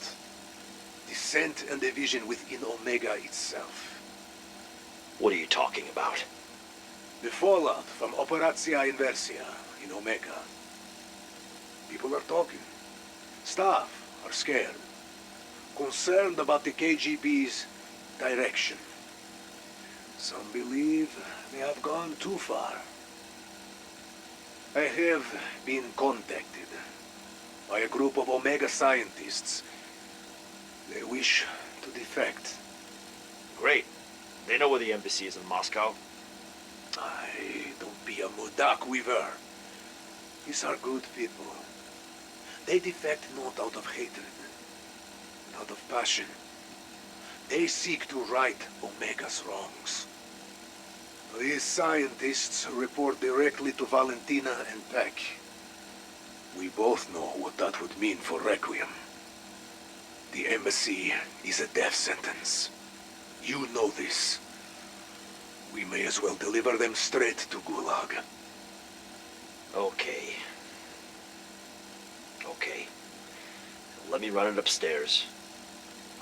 [SPEAKER 15] Descent and division within Omega itself.
[SPEAKER 1] What are you talking about?
[SPEAKER 15] The fallout from Operatia Inversia in Omega. People are talking. Staff are scared. Concerned about the KGB's direction. Some believe they have gone too far. I have been contacted by a group of Omega scientists. They wish to defect.
[SPEAKER 1] Great. They know where the embassy is in Moscow.
[SPEAKER 15] Don't be a mudak, Weaver. These are good people. They defect not out of hatred, but out of passion. They seek to right Omega's wrongs. These scientists report directly to Valentina and Peck. We both know what that would mean for Requiem. The embassy is a death sentence. You know this. We may as well deliver them straight to Gulag.
[SPEAKER 1] Okay. Okay. Let me run it upstairs.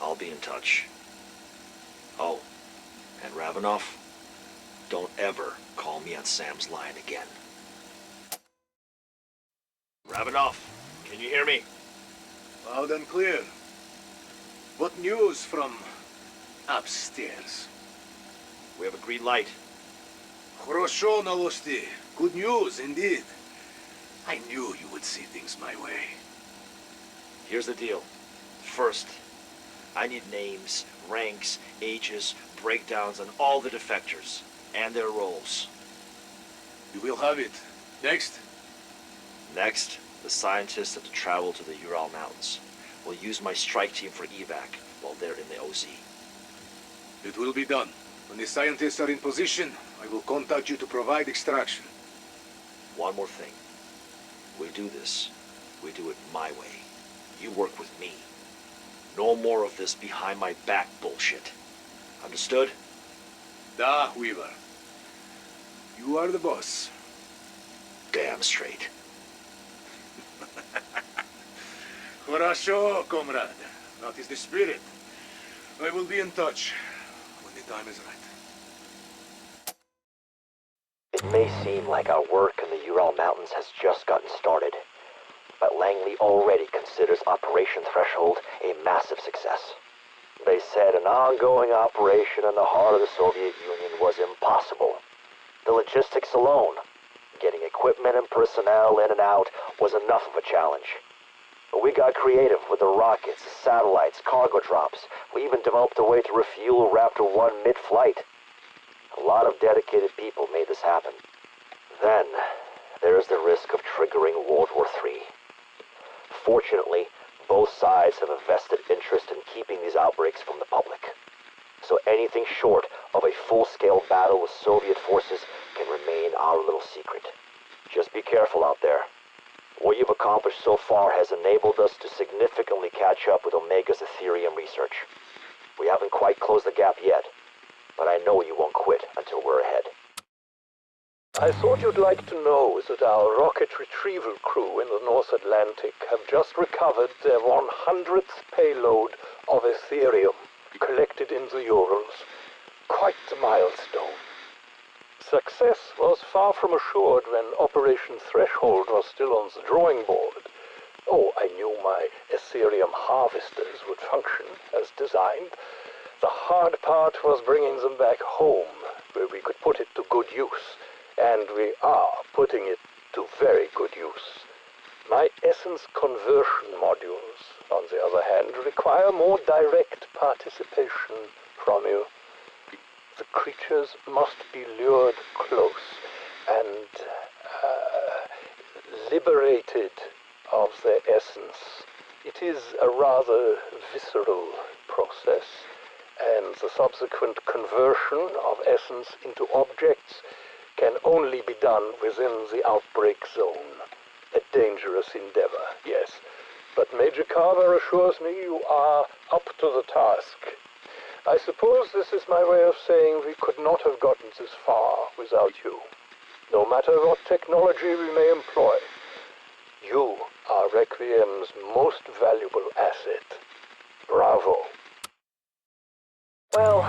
[SPEAKER 1] I'll be in touch. Oh, and Ravenoff, don't ever call me on Sam's line again. Ravenoff, can you hear me?
[SPEAKER 15] Loud and clear. What news from upstairs?
[SPEAKER 1] We have a green light.
[SPEAKER 15] Хорошо, новости. Good news, indeed. I knew you would see things my way.
[SPEAKER 1] Here's the deal. First, I need names, ranks, ages, breakdowns on all the defectors, and their roles.
[SPEAKER 15] You will have it. Next?
[SPEAKER 1] Next, the scientists have to travel to the Ural Mountains. We'll use my strike team for evac while they're in the OZ.
[SPEAKER 15] It will be done. When the scientists are in position, I will contact you to provide extraction.
[SPEAKER 1] One more thing. We do this. We do it my way. You work with me. No more of this behind my back bullshit. Understood?
[SPEAKER 15] Da, Weaver. You are the boss.
[SPEAKER 1] Damn straight.
[SPEAKER 15] Хорошо, comrade. That is the spirit. I will be in touch when the time is right.
[SPEAKER 5] It may seem like our work in the Ural Mountains has just gotten started, but Langley already considers Operation Threshold a massive success. They said an ongoing operation in the heart of the Soviet Union was impossible. The logistics alone, getting equipment and personnel in and out, was enough of a challenge. But we got creative with the rockets, satellites, cargo drops. We even developed a way to refuel Raptor 1 mid-flight. A lot of dedicated people made this happen. Then, there's the risk of triggering World War III. Fortunately, both sides have a vested interest in keeping these outbreaks from the public. So anything short of a full-scale battle with Soviet forces can remain our little secret. Just be careful out there. What you've accomplished so far has enabled us to significantly catch up with Omega's Ethereum research. We haven't quite closed the gap yet, but I know you won't quit until we're ahead.
[SPEAKER 7] I thought you'd like to know that our rocket retrieval crew in the North Atlantic have just recovered their 100th payload of Ethereum collected in the Urals. Quite a milestone. Success was far from assured when Operation Threshold was still on the drawing board. Oh, I knew my Ethereum harvesters would function as designed. The hard part was bringing them back home, where we could put it to good use. And we are putting it to very good use. My essence conversion modules, on the other hand, require more direct participation from you. The creatures must be lured close and liberated of their essence. It is a rather visceral process, and the subsequent conversion of essence into objects can only be done within the outbreak zone. A dangerous endeavor, yes, but Major Carver assures me you are up to the task. I suppose this is my way of saying we could not have gotten this far without you. No matter what technology we may employ, you are Requiem's most valuable asset. Bravo.
[SPEAKER 6] Well,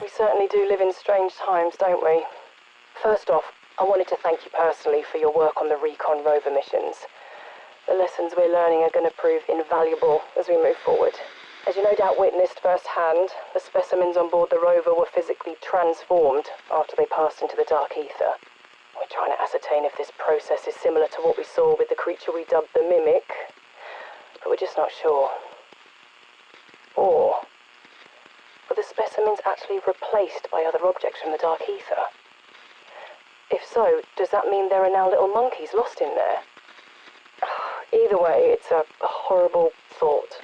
[SPEAKER 6] we certainly do live in strange times, don't we? First off, I wanted to thank you personally for your work on the Recon rover missions. The lessons we're learning are going to prove invaluable as we move forward. As you no doubt witnessed firsthand, the specimens on board the rover were physically transformed after they passed into the Dark Aether. We're trying to ascertain if this process is similar to what we saw with the creature we dubbed the Mimic, but we're just not sure. Or were the specimens actually replaced by other objects from the Dark Aether? If so, does that mean there are now little monkeys lost in there? Either way, it's a horrible thought.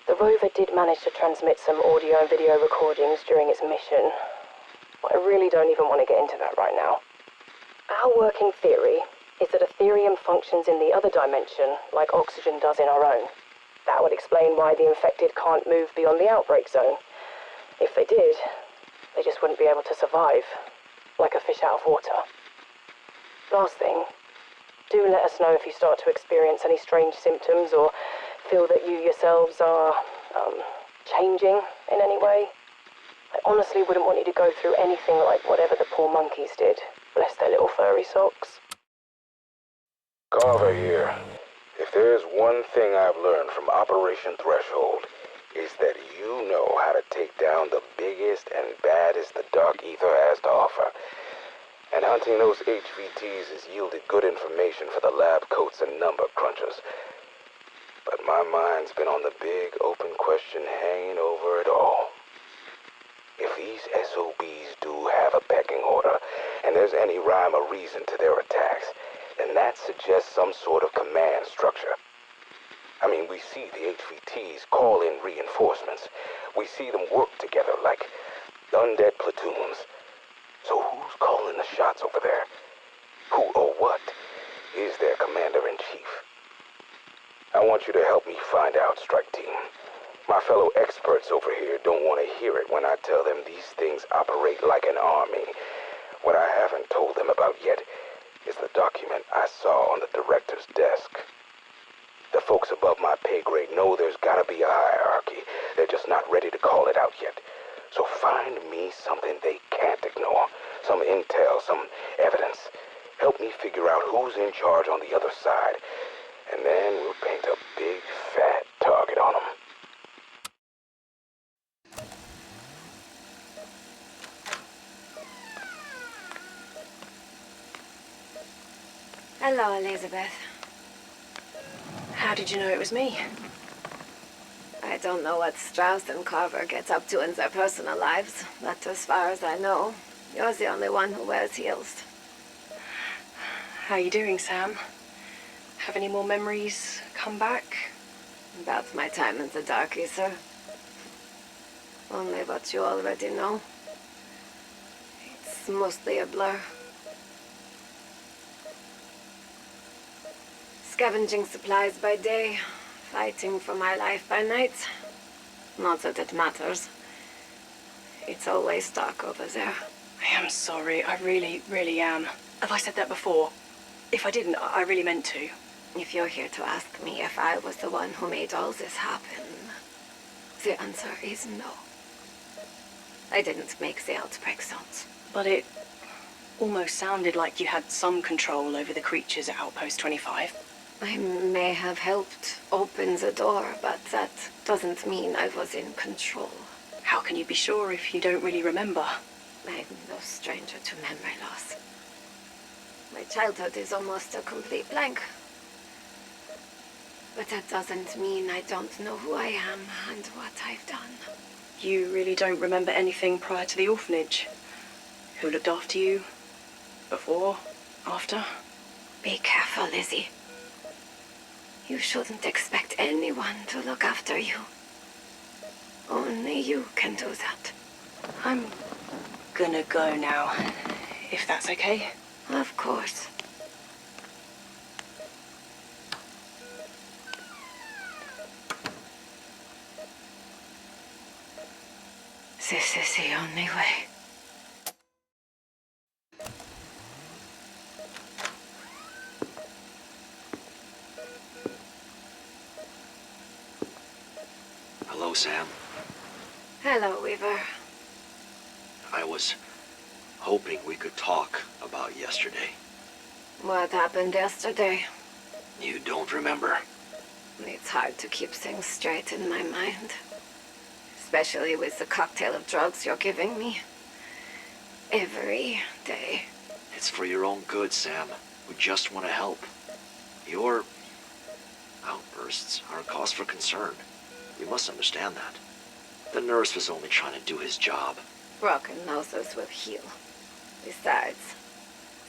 [SPEAKER 6] The rover did manage to transmit some audio and video recordings during its mission, but I really don't even want to get into that right now. Our working theory is that Ethereum functions in the other dimension like oxygen does in our own. That would explain why the infected can't move beyond the outbreak zone. If they did, they just wouldn't be able to survive, like a fish out of water. Last thing, do let us know if you start to experience any strange symptoms or feel that you yourselves are, changing in any way. I honestly wouldn't want you to go through anything like whatever the poor monkeys did. Bless their little furry socks.
[SPEAKER 8] Carver here. If there's one thing I've learned from Operation Threshold, is that you know how to take down the biggest and baddest the Dark Aether has to offer. And hunting those HVTs has yielded good information for the lab coats and number crunchers. But my mind's been on the big open question hanging over it all. If these SOBs do have a pecking order, and there's any rhyme or reason to their attacks, then that suggests some sort of command structure. I mean, we see the HVTs call in reinforcements. We see them work together like undead platoons. So who's calling the shots over there? Who or what is their commander-in-chief? I want you to help me find out, Strike Team. My fellow experts over here don't want to hear it when I tell them these things operate like an army. What I haven't told them about yet is the document I saw on the director's desk. The folks above my pay grade know there's gotta be a hierarchy. They're just not ready to call it out yet. So find me something they can't ignore. Some intel, some evidence. Help me figure out who's in charge on the other side. And then we'll paint a big, fat target on them.
[SPEAKER 2] Hello, Elizabeth.
[SPEAKER 6] How did you know it was me?
[SPEAKER 2] I don't know what Strauss and Carver get up to in their personal lives, but as far as I know, you're the only one who wears heels.
[SPEAKER 6] How you doing, Sam? Have any more memories come back?
[SPEAKER 2] About my time in the Dark Aether. Only what you already know. It's mostly a blur. Scavenging supplies by day, fighting for my life by night. Not that it matters. It's always dark over there.
[SPEAKER 6] I am sorry, I really, really am. Have I said that before? If I didn't, I really meant to.
[SPEAKER 2] If you're here to ask me if I was the one who made all this happen, the answer is no. I didn't make the outbreak zones.
[SPEAKER 6] But it almost sounded like you had some control over the creatures at Outpost 25.
[SPEAKER 2] I may have helped open the door, but that doesn't mean I was in control.
[SPEAKER 6] How can you be sure if you don't really remember?
[SPEAKER 2] I'm no stranger to memory loss. My childhood is almost a complete blank. But that doesn't mean I don't know who I am and what I've done.
[SPEAKER 6] You really don't remember anything prior to the orphanage? Who looked after you? Before? After?
[SPEAKER 2] Be careful, Lizzie. You shouldn't expect anyone to look after you. Only you can do that.
[SPEAKER 6] I'm gonna go now, if that's okay.
[SPEAKER 2] Of course. This is the only way.
[SPEAKER 1] Hello, Sam.
[SPEAKER 2] Hello, Weaver.
[SPEAKER 1] I was hoping we could talk about yesterday.
[SPEAKER 2] What happened yesterday?
[SPEAKER 1] You don't remember?
[SPEAKER 2] It's hard to keep things straight in my mind. Especially with the cocktail of drugs you're giving me. Every day.
[SPEAKER 1] It's for your own good, Sam. We just want to help. Your outbursts are a cause for concern. You must understand that. The nurse was only trying to do his job.
[SPEAKER 2] Broken noses will heal. Besides,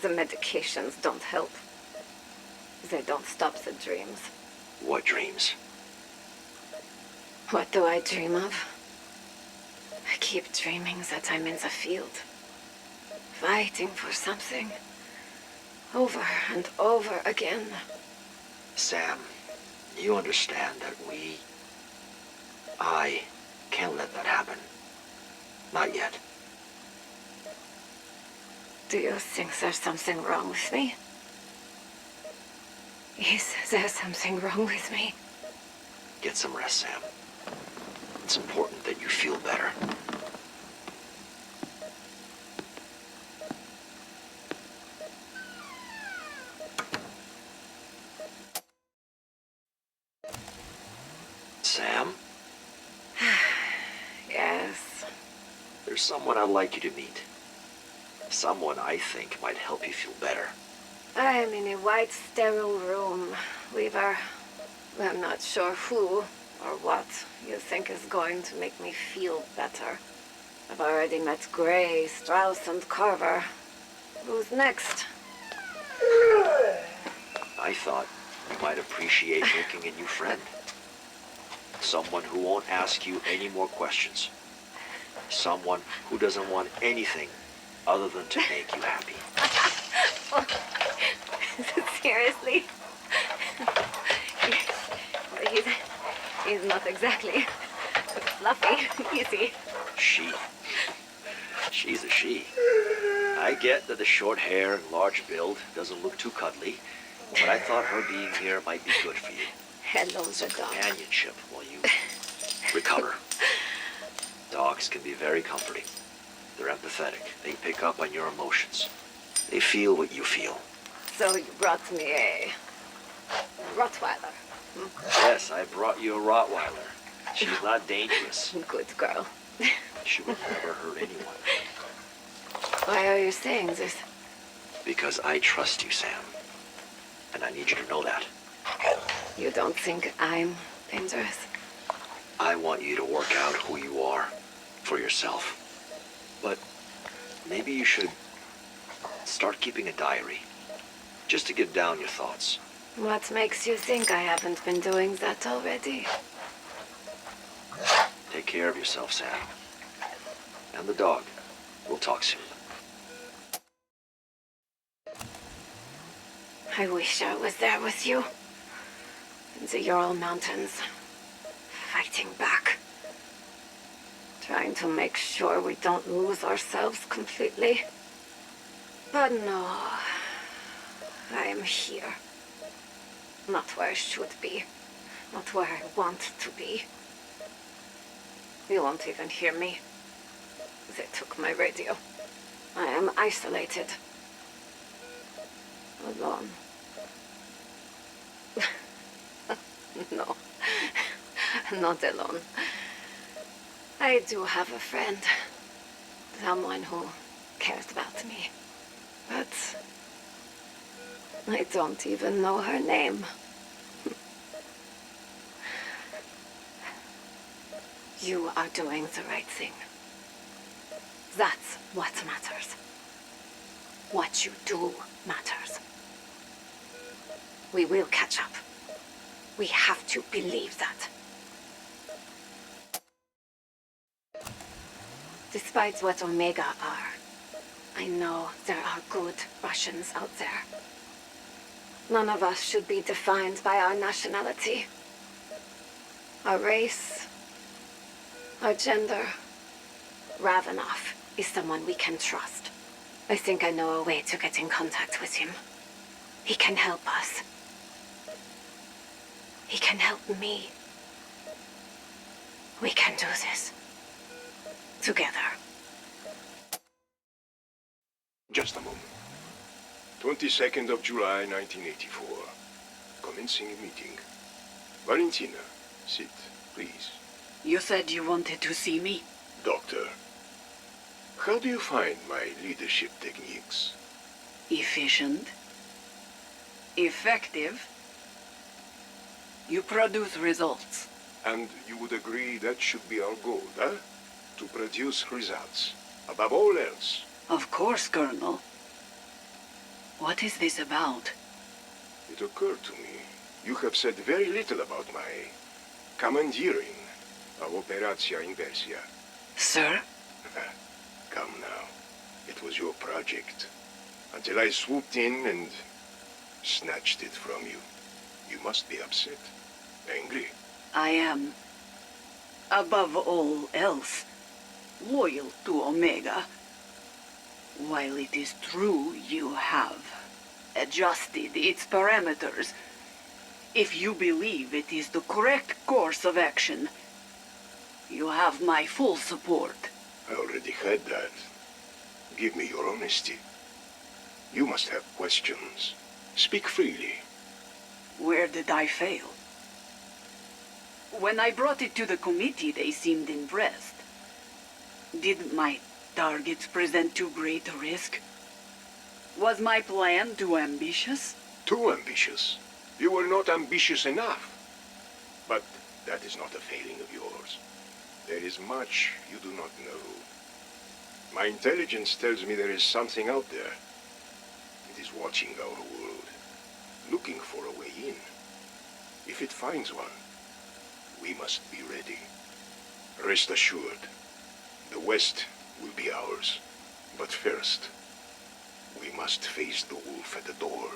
[SPEAKER 2] the medications don't help. They don't stop the dreams.
[SPEAKER 1] What dreams?
[SPEAKER 2] What do I dream of? I keep dreaming that I'm in the field. Fighting for something. Over and over again.
[SPEAKER 1] Sam, you understand that I can't let that happen. Not yet.
[SPEAKER 2] Do you think there's something wrong with me? Is there something wrong with me?
[SPEAKER 1] Get some rest, Sam. It's important that you feel better. Sam?
[SPEAKER 2] Yes.
[SPEAKER 1] There's someone I'd like you to meet. Someone I think might help you feel better.
[SPEAKER 2] I am in a white, sterile room, Weaver. I'm not sure who or what you think is going to make me feel better. I've already met Gray, Strauss, and Carver. Who's next?
[SPEAKER 1] I thought you might appreciate making a new friend. Someone who won't ask you any more questions. Someone who doesn't want anything other than to make you happy.
[SPEAKER 2] Seriously? He's not exactly fluffy, is he?
[SPEAKER 1] She's a she. I get that the short hair and large build doesn't look too cuddly, but I thought her being here might be good for you.
[SPEAKER 2] Hello,
[SPEAKER 1] Some
[SPEAKER 2] the dog.
[SPEAKER 1] companionship while you recover. Dogs can be very comforting. They're empathetic. They pick up on your emotions. They feel what you feel.
[SPEAKER 2] So you brought me a Rottweiler.
[SPEAKER 1] Yes, I brought you a Rottweiler. She's not dangerous.
[SPEAKER 2] Good girl.
[SPEAKER 1] She would never hurt anyone.
[SPEAKER 2] Why are you saying this?
[SPEAKER 1] Because I trust you, Sam. And I need you to know that.
[SPEAKER 2] You don't think I'm dangerous?
[SPEAKER 1] I want you to work out who you are for yourself. But maybe you should start keeping a diary. Just to get down your thoughts.
[SPEAKER 2] What makes you think I haven't been doing that already?
[SPEAKER 1] Take care of yourself, Sam. And the dog. We'll talk soon.
[SPEAKER 2] I wish I was there with you. In the Ural Mountains. Fighting back. Trying to make sure we don't lose ourselves completely. But no. I am here. Not where I should be. Not where I want to be. You won't even hear me. They took my radio. I am isolated. Alone. No. Not alone. I do have a friend. Someone who cares about me. But I don't even know her name. You are doing the right thing. That's what matters. What you do matters. We will catch up. We have to believe that. Despite what Omega are, I know there are good Russians out there. None of us should be defined by our nationality, our race, our gender. Ravenov is someone we can trust. I think I know a way to get in contact with him. He can help us. He can help me. We can do this. Together.
[SPEAKER 9] Just a moment. 22nd of July, 1984. Commencing a meeting. Valentina, sit, please.
[SPEAKER 17] You said you wanted to see me?
[SPEAKER 9] Doctor, how do you find my leadership techniques?
[SPEAKER 17] Efficient. Effective. You produce results.
[SPEAKER 9] And you would agree that should be our goal, huh? To produce results. Above all else.
[SPEAKER 17] Of course, Colonel. What is this about?
[SPEAKER 9] It occurred to me, you have said very little about my commandeering of Operatia Inversia.
[SPEAKER 17] Sir?
[SPEAKER 9] Come now. It was your project. Until I swooped in and snatched it from you. You must be upset. Angry.
[SPEAKER 17] I am, above all else, loyal to Omega. While it is true you have adjusted its parameters, if you believe it is the correct course of action, you have my full support.
[SPEAKER 9] I already had that. Give me your honesty. You must have questions. Speak freely.
[SPEAKER 17] Where did I fail? When I brought it to the committee, they seemed impressed. Did my targets present too great a risk? Was my plan too ambitious?
[SPEAKER 9] Too ambitious? You were not ambitious enough. That is not a failing of yours. There is much you do not know. My intelligence tells me there is something out there. It is watching our world, looking for a way in. If it finds one, we must be ready. Rest assured, the West will be ours. But first, we must face the wolf at the door.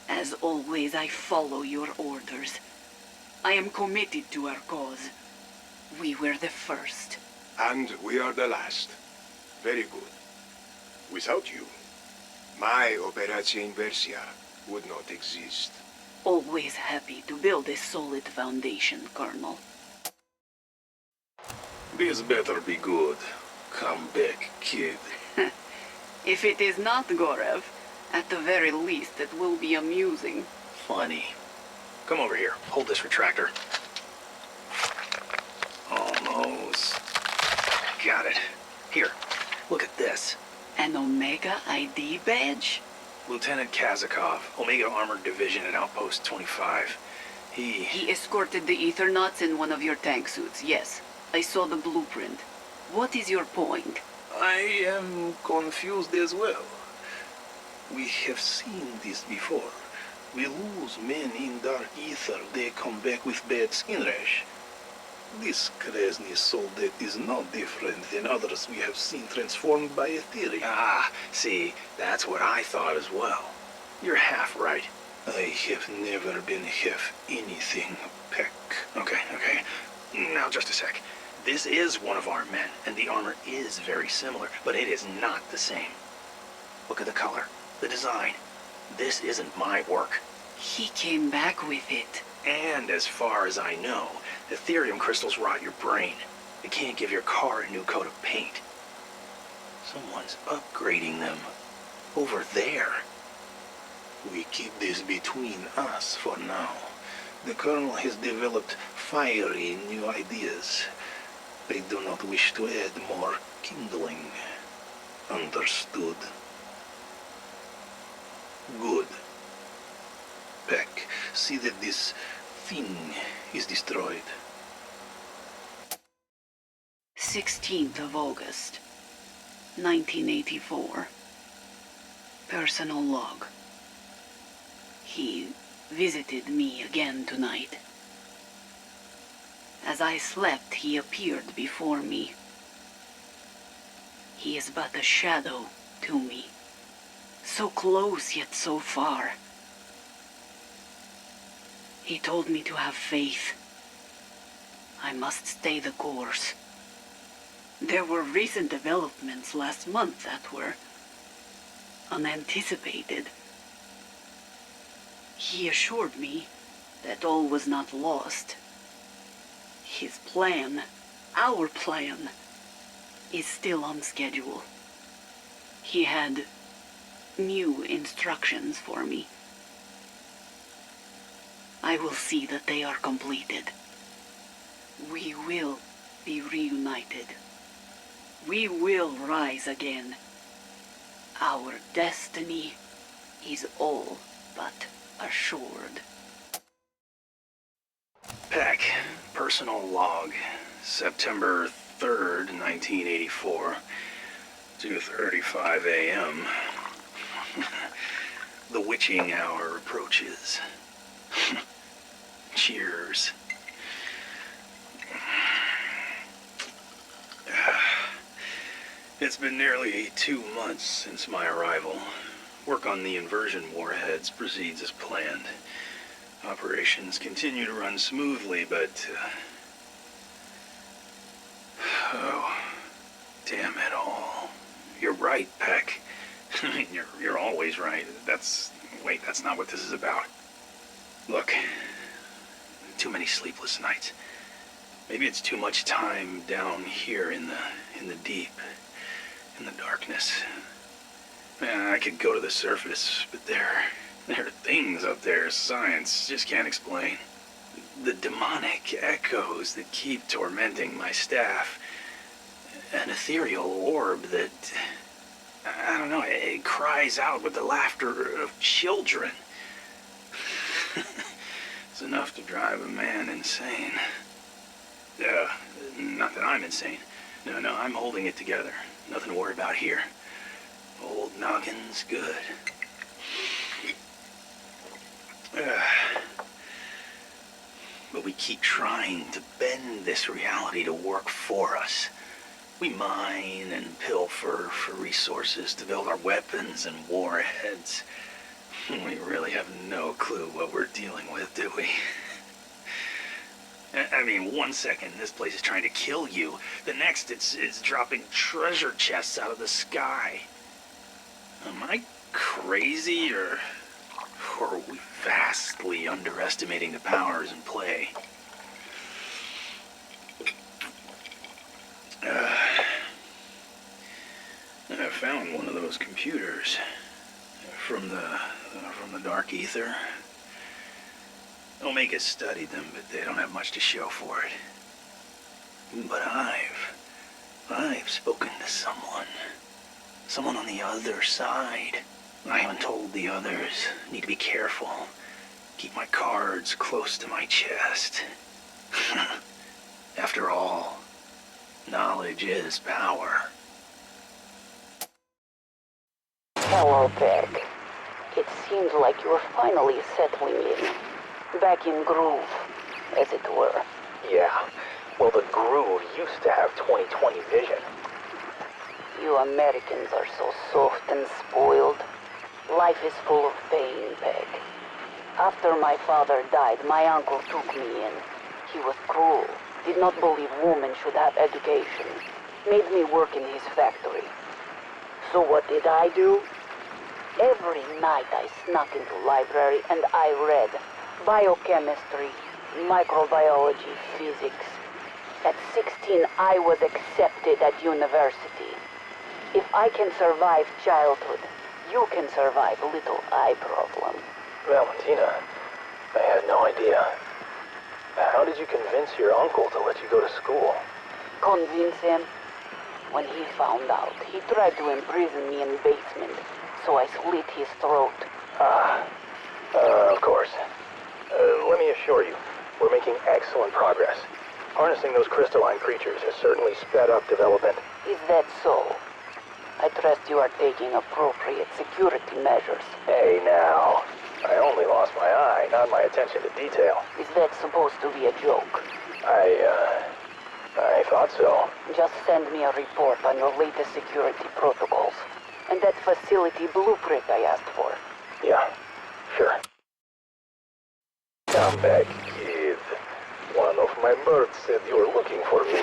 [SPEAKER 17] As always, I follow your orders. I am committed to our cause. We were the first.
[SPEAKER 9] And we are the last. Very good. Without you, my Operatia Inversia would not exist.
[SPEAKER 17] Always happy to build a solid foundation, Colonel.
[SPEAKER 10] This better be good. Come back, kid.
[SPEAKER 17] If it is not Gorev, at the very least it will be amusing.
[SPEAKER 16] Funny. Come over here. Hold this retractor. Almost. Got it. Here, look at this.
[SPEAKER 17] An Omega ID badge?
[SPEAKER 16] Lieutenant Kazakov, Omega Armored Division at Outpost 25.
[SPEAKER 17] He escorted the Ethernauts in one of your tank suits, yes. I saw the blueprint. What is your point?
[SPEAKER 10] I am confused as well. We have seen this before. We lose men in Dark Aether, they come back with bad skin rash. This Krasny soldat is not different than others we have seen transformed by Ethereum.
[SPEAKER 16] Ah, see, that's what I thought as well. You're half right.
[SPEAKER 10] I have never been half anything, Peck.
[SPEAKER 16] Okay. Now just a sec. This is one of our men, and the armor is very similar, but it is not the same. Look at the color, the design. This isn't my work.
[SPEAKER 17] He came back with it.
[SPEAKER 16] And as far as I know, Ethereum crystals rot your brain. They can't give your car a new coat of paint. Someone's upgrading them. Over there.
[SPEAKER 10] We keep this between us for now. The Colonel has developed fiery new ideas. I do not wish to add more kindling. Understood? Good. Peck, see that this thing is destroyed.
[SPEAKER 17] 16th of August, 1984. Personal log. He visited me again tonight. As I slept, he appeared before me. He is but a shadow to me. So close yet so far. He told me to have faith. I must stay the course. There were recent developments last month that were unanticipated. He assured me that all was not lost. His plan, our plan, is still on schedule. He had new instructions for me. I will see that they are completed. We will be reunited. We will rise again. Our destiny is all but assured.
[SPEAKER 16] Peck, personal log, September 3rd, 1984, 2:35 a.m. The witching hour approaches. Cheers. It's been nearly 2 months since my arrival. Work on the inversion warheads proceeds as planned. Operations continue to run smoothly, but... oh, damn it all. You're right, Peck. You're always right. Wait, that's not what this is about. Look, too many sleepless nights. Maybe it's too much time down here in the deep, in the darkness. I could go to the surface, but there are things up there science just can't explain. The demonic echoes that keep tormenting my staff. An ethereal orb that, I don't know, it cries out with the laughter of children. It's enough to drive a man insane. Not that I'm insane. No, I'm holding it together. Nothing to worry about here. Old noggin's good. But we keep trying to bend this reality to work for us. We mine and pilfer for resources to build our weapons and warheads. We really have no clue what we're dealing with, do we? I mean, one second this place is trying to kill you. The next it's dropping treasure chests out of the sky. Am I crazy, or are we vastly underestimating the powers in play? I found one of those computers from the Dark Aether. Omega studied them, but they don't have much to show for it. But I've spoken to someone on the other side. I haven't told the others. Need to be careful. Keep my cards close to my chest. After all, knowledge is power.
[SPEAKER 17] Hello, Beck. It seems like you're finally settling in. Back in groove, as it were.
[SPEAKER 7] Yeah. Well, the groove used to have 20/20 vision.
[SPEAKER 17] You Americans are so soft and spoiled. Life is full of pain, Peg. After my father died, my uncle took me in. He was cruel, did not believe women should have education, made me work in his factory. So what did I do? Every night I snuck into library and I read biochemistry, microbiology, physics. At 16, I was accepted at university. If I can survive childhood, you can survive little eye problem.
[SPEAKER 7] Valentina, I had no idea. How did you convince your uncle to let you go to school?
[SPEAKER 17] Convince him? When he found out, he tried to imprison me in the basement, so I slit his throat.
[SPEAKER 7] Of course. Let me assure you, we're making excellent progress. Harnessing those crystalline creatures has certainly sped up development.
[SPEAKER 17] Is that so? I trust you are taking appropriate security measures.
[SPEAKER 7] Hey now, I only lost my eye, not my attention to detail.
[SPEAKER 17] Is that supposed to be a joke?
[SPEAKER 7] I thought so.
[SPEAKER 17] Just send me a report on your latest security protocols. And that facility blueprint I asked for.
[SPEAKER 7] Yeah, sure. Come back, kid. One of my birds said you were looking for me.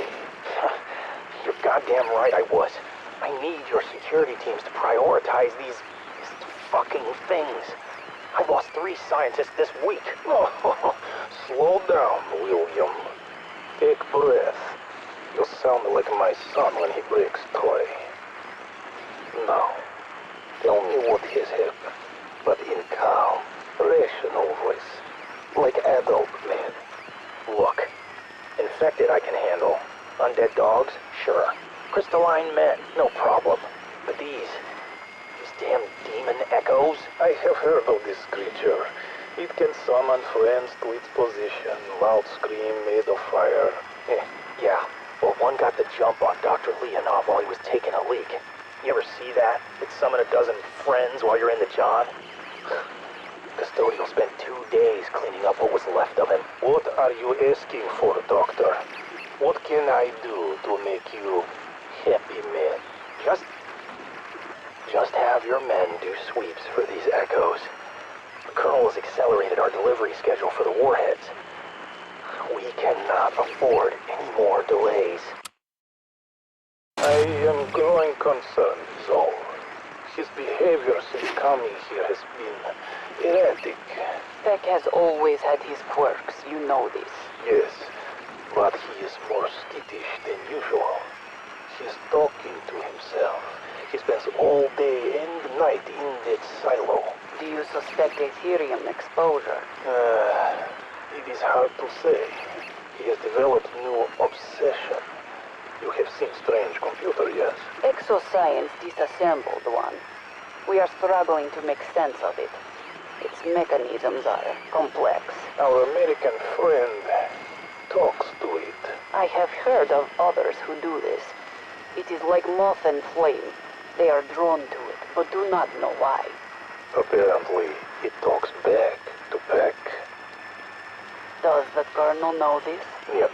[SPEAKER 7] You're goddamn right I was. I need your security teams to prioritize these fucking things. I lost 3 scientists this week. Oh, slow down, William. Take breath. You'll sound like my son when he breaks toy. Now, tell me what has happened, but in calm, rational voice, like adult men. Look, infected I can handle. Undead dogs, sure. Crystalline men, no problem. But these damn demon echoes?
[SPEAKER 20] I have heard of this creature. It can summon friends to its position, loud scream made of fire.
[SPEAKER 7] Yeah. Well, one got the jump on Dr. Leonov while he was taking a leak. You ever see that? It summon a dozen friends while you're in the John? Custodial spent 2 days cleaning up what was left of him.
[SPEAKER 20] What are you asking for, Doctor? What can I do to make you happy, man?
[SPEAKER 7] Just have your men do sweeps for these echoes. The Colonel has accelerated our delivery schedule for the warheads. We cannot afford any more delays.
[SPEAKER 20] I am growing concerned, Zol. His behavior since coming here has been erratic.
[SPEAKER 17] Peck has always had his quirks, you know this.
[SPEAKER 20] Yes, but he is more skittish than usual. He is talking to himself. He spends all day and night in that silo.
[SPEAKER 17] Do you suspect Ethereum exposure?
[SPEAKER 20] It is hard to say. He has developed new obsession. You have seen strange computer, yes?
[SPEAKER 17] Exoscience disassembled one. We are struggling to make sense of it. Its mechanisms are complex.
[SPEAKER 20] Our American friend talks to it.
[SPEAKER 17] I have heard of others who do this. It is like moth and flame. They are drawn to it, but do not know why.
[SPEAKER 11] Apparently, it talks back to Peck.
[SPEAKER 17] Does the Colonel know this?
[SPEAKER 11] Yet,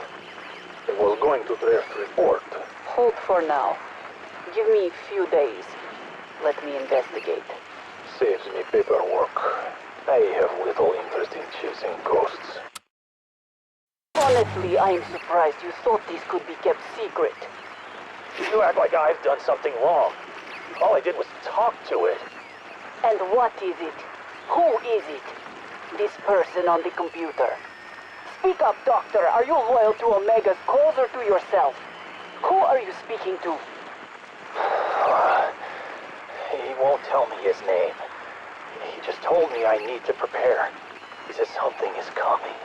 [SPEAKER 11] it was going to draft report.
[SPEAKER 17] Hold for now. Give me a few days. Let me investigate.
[SPEAKER 11] Saves me paperwork. I have little interest in chasing ghosts.
[SPEAKER 17] Honestly, I am surprised you thought this could be kept secret.
[SPEAKER 11] You act like I've done something wrong. All I did was talk to it.
[SPEAKER 17] And what is it? Who is it? This person on the computer. Speak up, Doctor. Are you loyal to Omega's cause or to yourself? Who are you speaking to?
[SPEAKER 11] He won't tell me his name. He just told me I need to prepare. He says something is coming.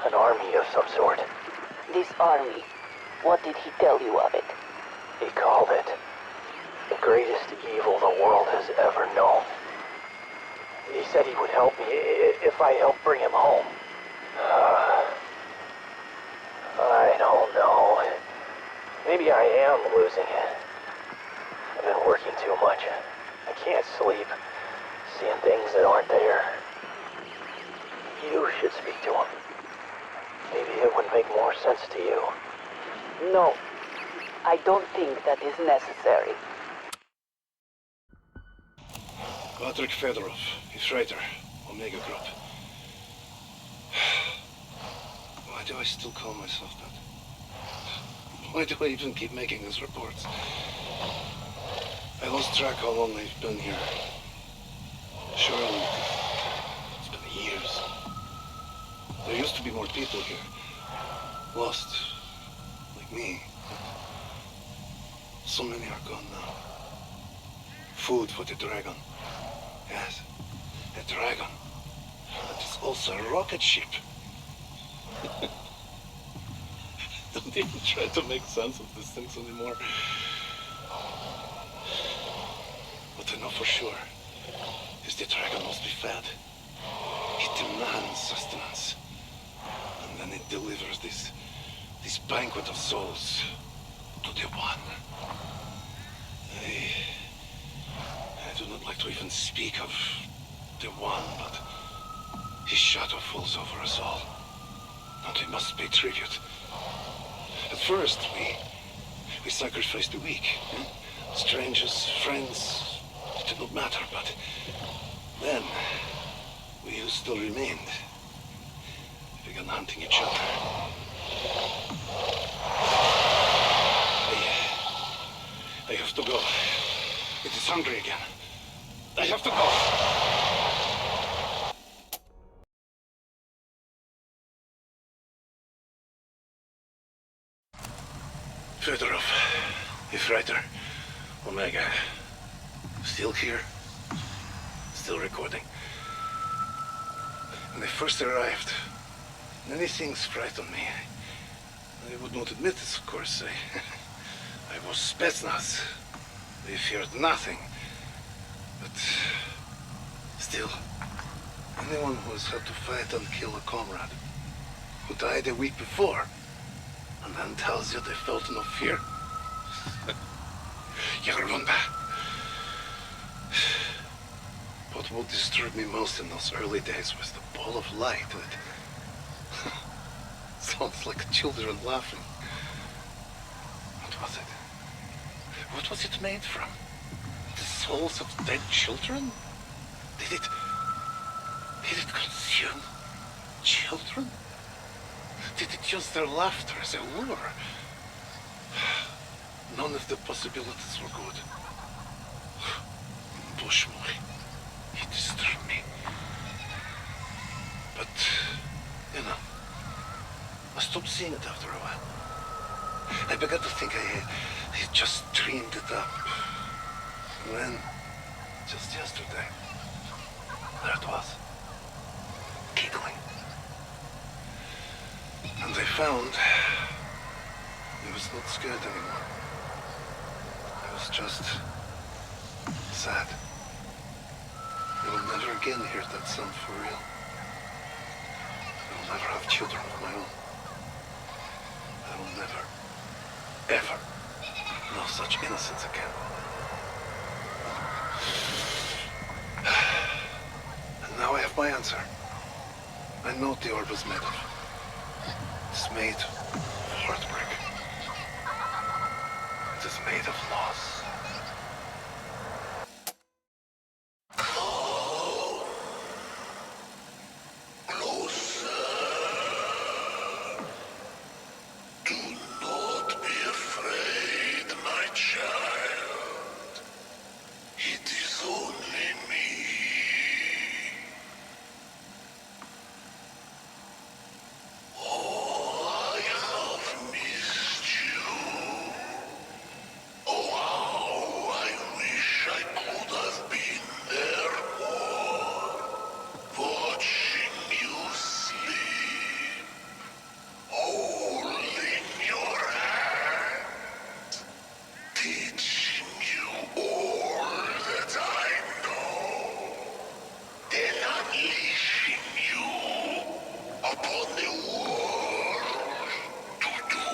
[SPEAKER 11] An army of some sort.
[SPEAKER 17] This army. What did he tell you of it?
[SPEAKER 11] He called it the greatest evil the world has ever known. He said he would help me if I helped bring him home. I don't know. Maybe I am losing it. I've been working too much. I can't sleep. Seeing things that aren't there. You should speak to him. Maybe it would make more sense to you.
[SPEAKER 17] No. I don't think that is necessary.
[SPEAKER 10] Patrick Fedorov, Ithrater, Omega Group. Why do I still call myself that? Why do I even keep making these reports? I lost track how long I've been here. Surely, it's been years. There used to be more people here. Lost, like me. But so many are gone now. Food for the dragon. Yes, a dragon. But it's also a rocket ship. Don't even try to make sense of these things anymore. What I know for sure is the dragon must be fed. It demands sustenance. And then it delivers this banquet of souls to the One. I do not like to even speak of the One, but his shadow falls over us all. And we must pay tribute. At first, we sacrificed the weak. Strangers, friends, it did not matter, but then we who still remained began hunting each other. I have to go. It is hungry again. I have to go. Fedorov, Ithrater, Omega. Still here. Still recording. When I first arrived, many things frightened me. I would not admit this, of course. I was Spetsnaz. They feared nothing. But still, anyone who has had to fight and kill a comrade who died a week before and then tells you they felt no fear. Yarunda. But what disturbed me most in those early days was the ball of light that sounds like children laughing. What was it? What was it made from? The souls of dead children? Did it consume children? Did it use their laughter as a lure? None of the possibilities were good. Bushmoy, he disturbed me. But, you know, I stopped seeing it after a while. I began to think I just dreamed it up. And then, just yesterday, there it was, giggling. And I found I was not scared anymore. I was just sad. I will never again hear that sound for real. I will never have children of my own.
[SPEAKER 15] I will never, ever know such innocence again. And now I have my answer. I know what the orb was made of. It's made of heartbreak. It is made of loss.
[SPEAKER 20] Do not be afraid, my child. It is only me. Oh, I have missed you. Oh, how I wish I could have been there more, watching you sleep, holding your hand, teaching you all that I know, then unleashing you upon the world to do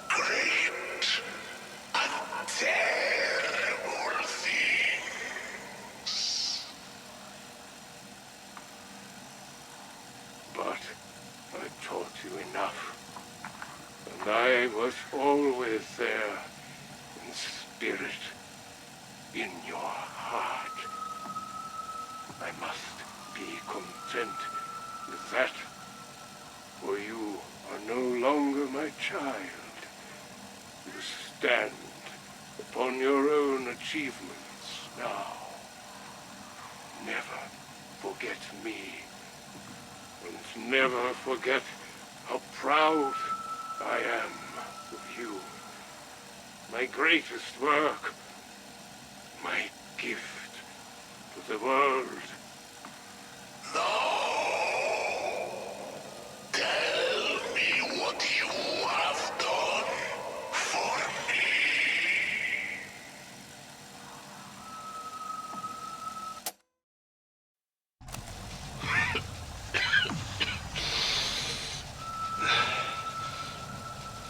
[SPEAKER 20] great and terrible things.
[SPEAKER 4] But I taught you enough. And I was always there, in spirit, in your heart. I must be content with that, for you are no longer my child. You stand upon your own achievements now. Never forget me, and never forget how proud I am of you. My greatest work, my gift to the world.
[SPEAKER 20] Tell me what you have done for me.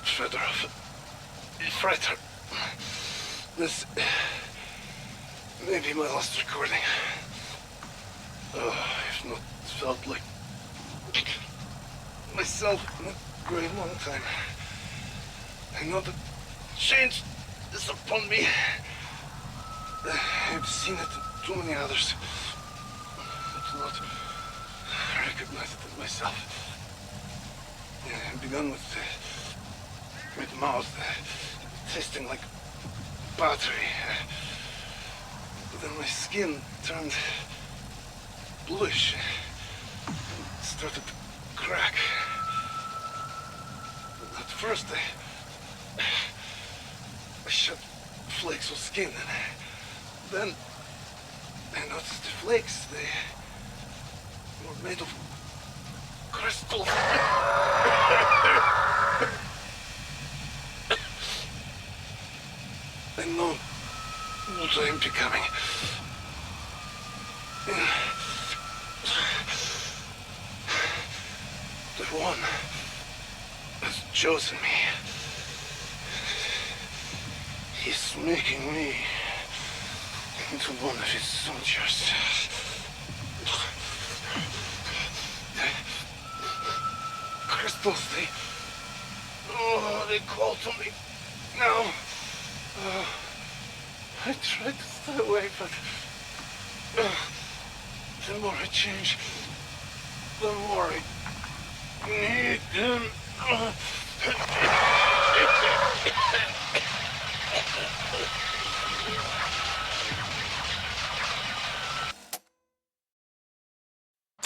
[SPEAKER 15] Fedorov. Fretter. This may be my last recording. I've not felt like myself in a great long time. I know that change is upon me. I've seen it in too many others. I do not recognize it in myself. I've begun with mouth tasting like battery. But then my skin turned bluish and started to crack. At first I shed flakes of skin, and then I noticed the flakes, they were made of crystals. I know what I am becoming. The one has chosen me. He's making me into one of his soldiers. Crystals, they call to me now. I tried to stay away, but the more I change, the more I need them.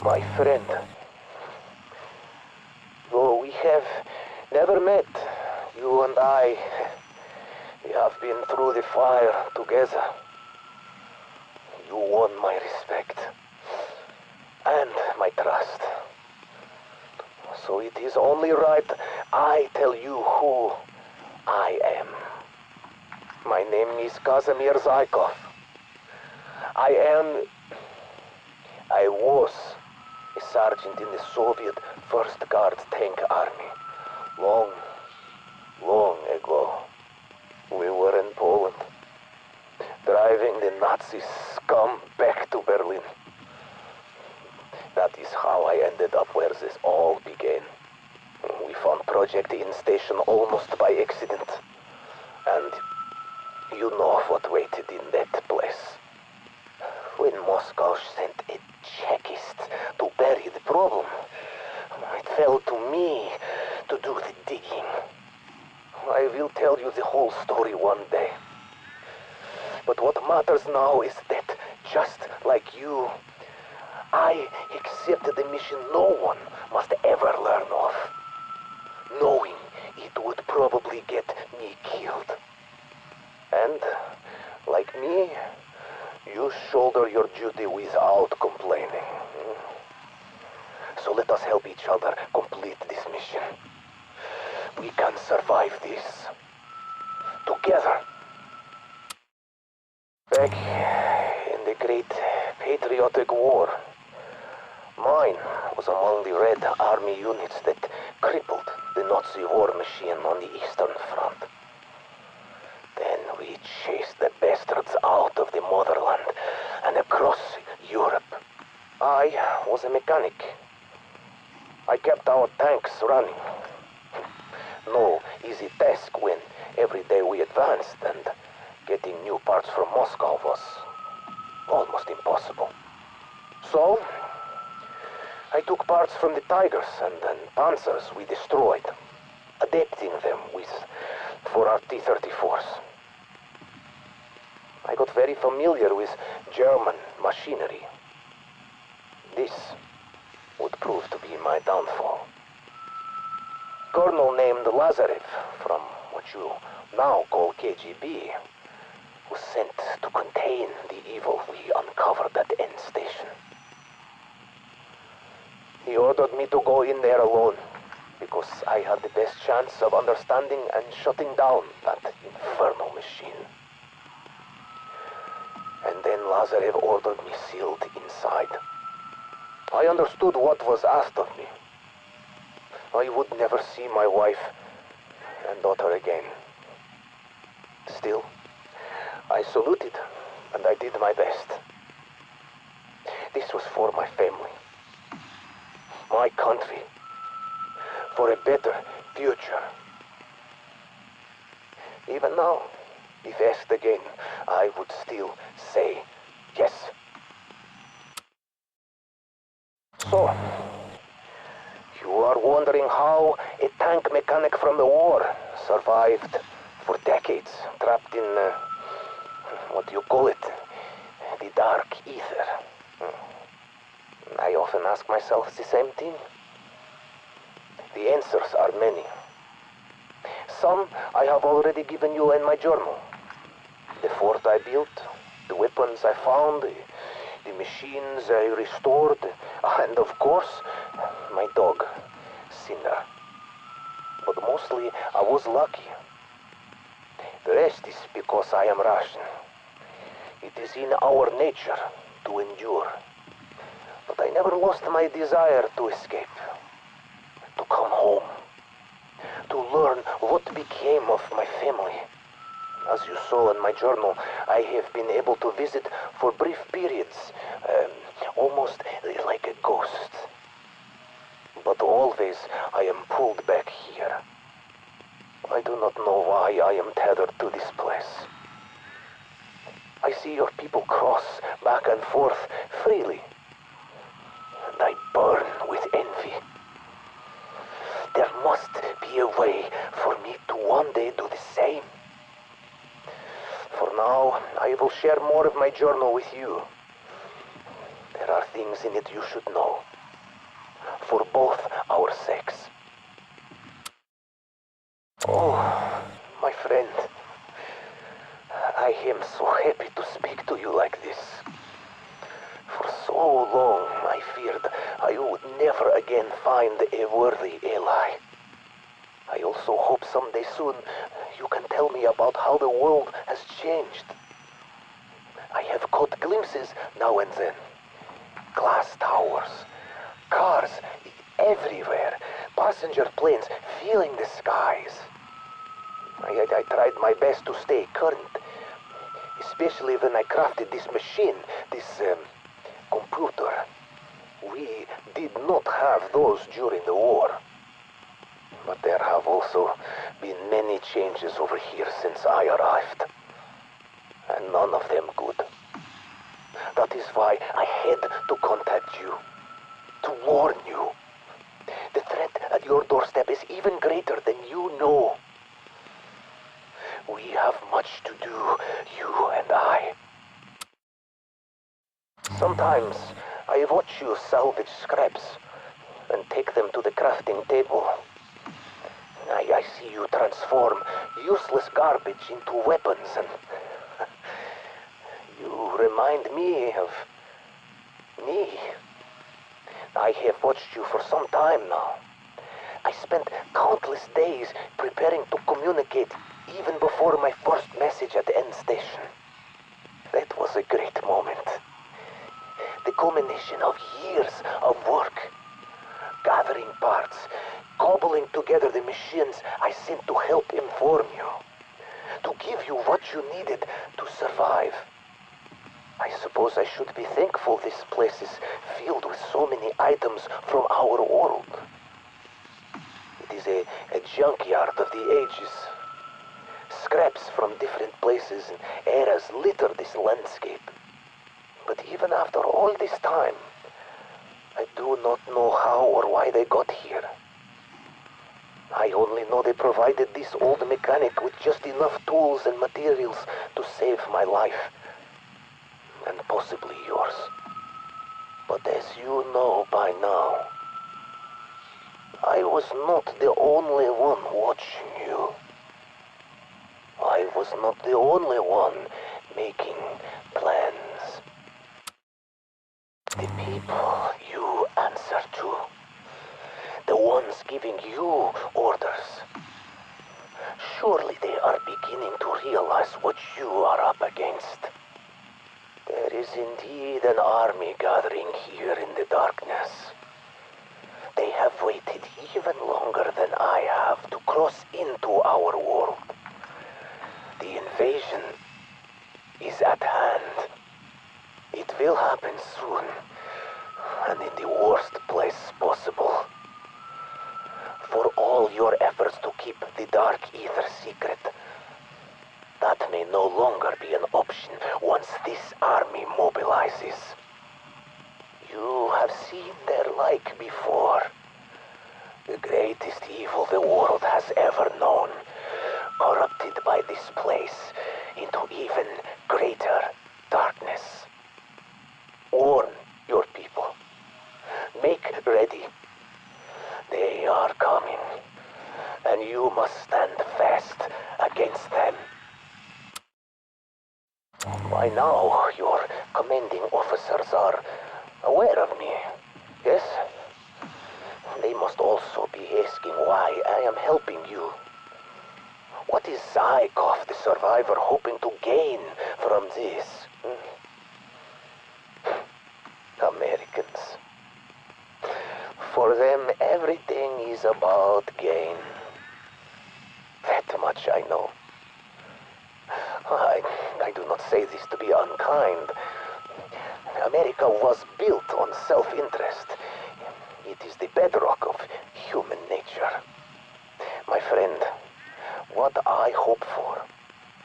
[SPEAKER 11] My friend, though we have never met, you and I, we have been through the fire together. You won my respect and my trust. So it is only right I tell you who I am. My name is Kazimir Zykov. I was a sergeant in the Soviet 1st Guards Tank Army, long Long ago, we were in Poland, driving the Nazi scum back to Berlin. That is how I ended up where this all began. We found Project In Station almost by accident. And you know what waited in that place. When Moscow sent a checist to bury the problem, it fell to me to do the digging. I will tell you the whole story one day. But what matters now is that, just like you, I accepted a mission no one must ever learn of, knowing it would probably get me killed. And, like me, you shoulder your duty without complaining. So let us help each other complete this mission. We can survive this. Together. Back in the Great Patriotic War, mine was among the Red Army units that crippled the Nazi war machine on the Eastern Front. Then we chased the bastards out of the motherland and across Europe. I was a mechanic. I kept our tanks running. No easy task when every day we advanced and getting new parts from Moscow was almost impossible. So, I took parts from the Tigers and Panzers we destroyed, adapting them for our T-34s. I got very familiar with German machinery. This would prove to be my downfall. Colonel named Lazarev, from what you now call KGB, was sent to contain the evil we uncovered at N Station. He ordered me to go in there alone, because I had the best chance of understanding and shutting down that infernal machine. And then Lazarev ordered me sealed inside. I understood what was asked of me. I would never see my wife and daughter again. Still, I saluted, and I did my best. This was for my family, my country, for a better future. Even now, if asked again, I would still say yes. So, you are wondering how a tank mechanic from the war survived for decades, trapped in, what do you call it? The Dark Aether. I often ask myself the same thing. The answers are many. Some I have already given you in my journal. The fort I built, the weapons I found, the machines I restored, and of course, my dog, Cinder. But mostly I was lucky. The rest is because I am Russian. It is in our nature to endure. But I never lost my desire to escape, to come home, to learn what became of my family. As you saw in my journal, I have been able to visit for brief periods, almost like a ghost. But always I am pulled back here. I do not know why I am tethered to this place. I see your people cross back and forth freely, and I burn with envy. There must be a way for me to one day do the same. For now, I will share more of my journal with you. There are things in it you should know, for both our sakes. Oh, my friend, I am so happy to speak to you like this. For so long, I feared I would never again find a worthy ally. I also hope someday soon you can tell me about how the world has changed. I have caught glimpses now and then. Glass towers, cars everywhere, passenger planes filling the skies. I tried my best to stay current, especially when I crafted this machine, this computer. We did not have those during the war. But there have also been many changes over here since I arrived. And none of them good. That is why I had to contact you. To warn you. The threat at your doorstep is even greater than you know. We have much to do, you and I. Sometimes I watch you salvage scraps and take them to the crafting table. I see you transform useless garbage into weapons, and you remind me of me. I have watched you for some time now. I spent countless days preparing to communicate even before my first message at the end station. That was a great moment. The culmination of years of work. Gathering parts, cobbling together the machines I sent to help inform you. To give you what you needed to survive. I suppose I should be thankful this place is filled with so many items from our world. It is a junkyard of the ages. Scraps from different places and eras litter this landscape. But even after all this time, I do not know how or why they got here. I only know they provided this old mechanic with just enough tools and materials to save my life. And possibly yours. But as you know by now, I was not the only one watching you. I was not the only one making plans. The people you answer to. The ones giving you orders. Surely they are beginning to realize what you are up against. There is indeed an army gathering here in the darkness. They have waited even longer than I have to cross into our world. The invasion is at hand. It will happen soon, and in the worst place possible. For all your efforts to keep the Dark Aether secret, that may no longer be an option once this army mobilizes. You have seen their like before. The greatest evil the world has ever known, corrupted by this place into even greater darkness. Warn your people. Make ready. They are coming, and you must stand fast against them. By now, your commanding officers are aware of me, yes? They must also be asking why I am helping you. What is Zykov, the survivor, hoping to gain from this? Americans. For them, everything is about gain. That much I know. I do not say this to be unkind. America was built on self-interest. It is the bedrock of human nature. My friend, what I hope for,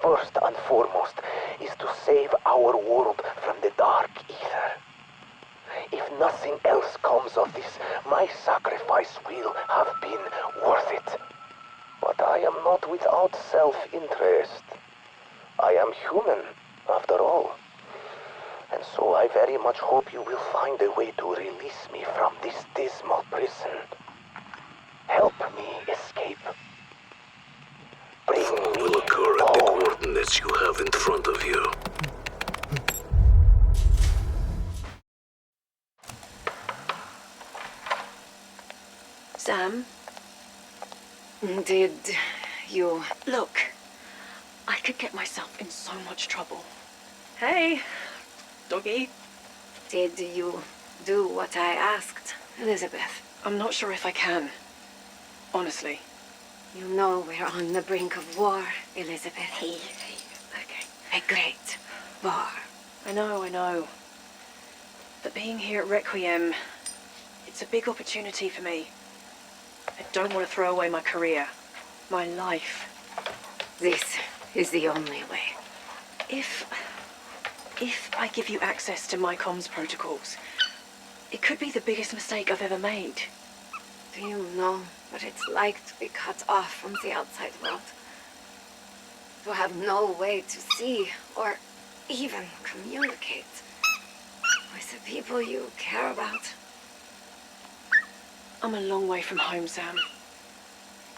[SPEAKER 11] first and foremost, is to save our world from the Dark Aether. If nothing else comes of this, my sacrifice will have been worth it. But I am not without self-interest. I am human, after all. And so I very much hope you will find a way to release me from this dismal prison. Help me escape. Bring
[SPEAKER 15] Fall
[SPEAKER 11] me
[SPEAKER 15] will occur at the
[SPEAKER 11] home.
[SPEAKER 15] coordinates you have in front of you.
[SPEAKER 17] Sam?
[SPEAKER 2] Did you...
[SPEAKER 17] Look, I could get myself in so much trouble. Hey, doggy.
[SPEAKER 2] Did you do what I asked, Elizabeth?
[SPEAKER 17] I'm not sure if I can. Honestly.
[SPEAKER 2] You know we're on the brink of war, Elizabeth.
[SPEAKER 6] Hey, okay.
[SPEAKER 2] A great war.
[SPEAKER 6] I know. But being here at Requiem, it's a big opportunity for me. I don't want to throw away my career, my life.
[SPEAKER 2] This is the only way.
[SPEAKER 6] If I give you access to my comms protocols, it could be the biggest mistake I've ever made.
[SPEAKER 2] Do you know what it's like to be cut off from the outside world? To have no way to see or even communicate with the people you care about.
[SPEAKER 6] I'm a long way from home, Sam.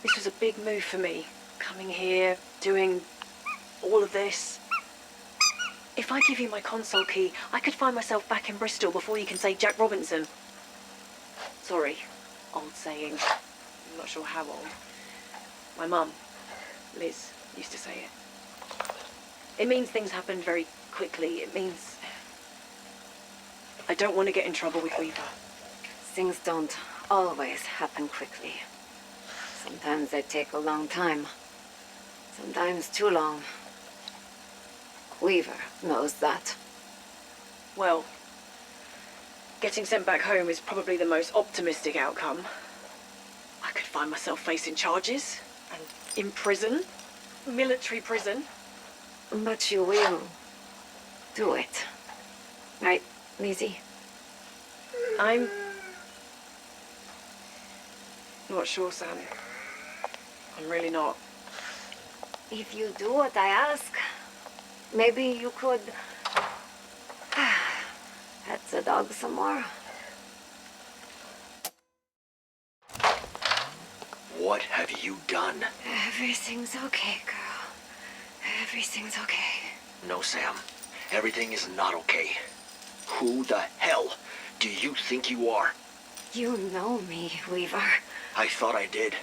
[SPEAKER 6] This was a big move for me, coming here, doing all of this. If I give you my console key, I could find myself back in Bristol before you can say Jack Robinson. Sorry, old saying. I'm not sure how old. My mum, Liz, used to say it. It means things happen very quickly. It means I don't want to get in trouble with Weaver.
[SPEAKER 2] Things don't always happen quickly. Sometimes they take a long time. Sometimes too long. Weaver knows that.
[SPEAKER 6] Well, getting sent back home is probably the most optimistic outcome. I could find myself facing charges and in prison, military prison.
[SPEAKER 2] But you will do it. Right, Lizzie?
[SPEAKER 6] I'm not sure, Sam. I'm really not.
[SPEAKER 2] If you do what I ask, maybe you could pet the dog some more.
[SPEAKER 1] What have you done?
[SPEAKER 2] Everything's okay, girl. Everything's okay.
[SPEAKER 1] No, Sam. Everything is not okay. Who the hell do you think you are?
[SPEAKER 2] You know me, Weaver.
[SPEAKER 1] I thought I did.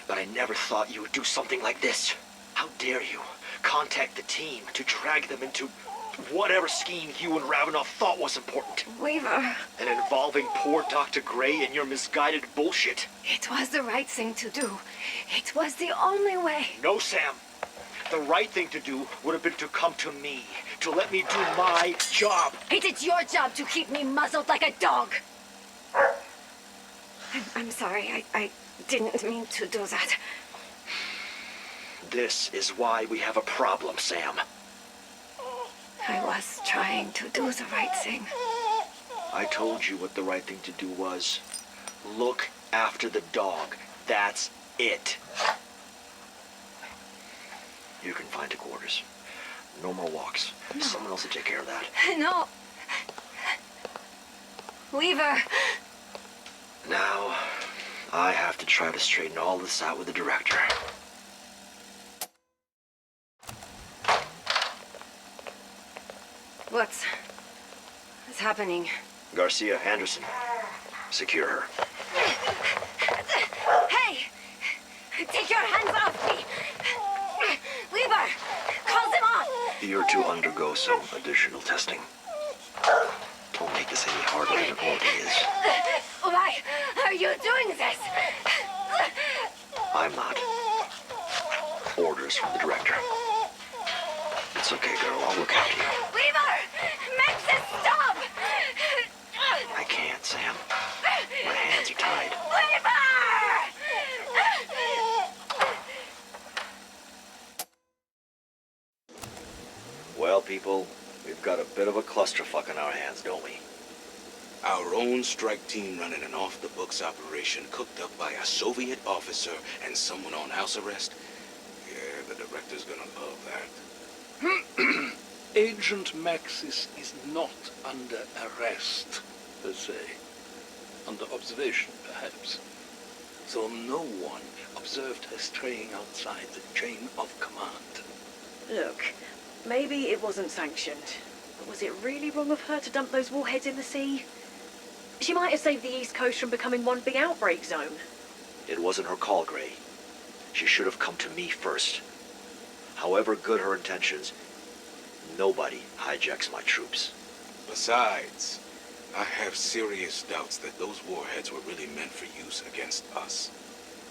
[SPEAKER 1] But I never thought you would do something like this. How dare you contact the team to drag them into whatever scheme you and Ravenoff thought was important.
[SPEAKER 2] Weaver.
[SPEAKER 1] And involving poor Dr. Gray in your misguided bullshit.
[SPEAKER 2] It was the right thing to do. It was the only way.
[SPEAKER 1] No, Sam. The right thing to do would have been to come to me, to let me do my job.
[SPEAKER 2] It's your job to keep me muzzled like a dog. I'm sorry. I didn't mean to do that.
[SPEAKER 1] This is why we have a problem, Sam.
[SPEAKER 2] I was trying to do the right thing.
[SPEAKER 1] I told you what the right thing to do was. Look after the dog. That's it. You can find the quarters. No more walks.
[SPEAKER 2] No.
[SPEAKER 1] Someone else will take care of that.
[SPEAKER 2] No. Weaver.
[SPEAKER 1] Now, I have to try to straighten all this out with the director.
[SPEAKER 2] What's happening?
[SPEAKER 1] Garcia Anderson. Secure her.
[SPEAKER 2] Hey! Take your hands off me! Weaver! Call them off!
[SPEAKER 1] You're to undergo some additional testing. Don't make this any harder than it already is.
[SPEAKER 2] Why are you doing this?
[SPEAKER 1] I'm not. Orders from the director. It's okay, girl. I'll look after you.
[SPEAKER 2] Weaver! Maxis, stop!
[SPEAKER 1] I can't, Sam. My hands are tied. Well, people, we've got a bit of a clusterfuck on our hands, don't we?
[SPEAKER 8] Our own strike team running an off-the-books operation cooked up by a Soviet officer and someone on house arrest? Yeah, the director's gonna love that.
[SPEAKER 10] Agent Maxis is not under arrest, per se. Under observation, perhaps. So no one observed her straying outside the chain of command.
[SPEAKER 6] Look, maybe it wasn't sanctioned, but was it really wrong of her to dump those warheads in the sea? She might have saved the East Coast from becoming one big outbreak zone.
[SPEAKER 1] It wasn't her call, Gray. She should have come to me first. However good her intentions, nobody hijacks my troops.
[SPEAKER 8] Besides, I have serious doubts that those warheads were really meant for use against us.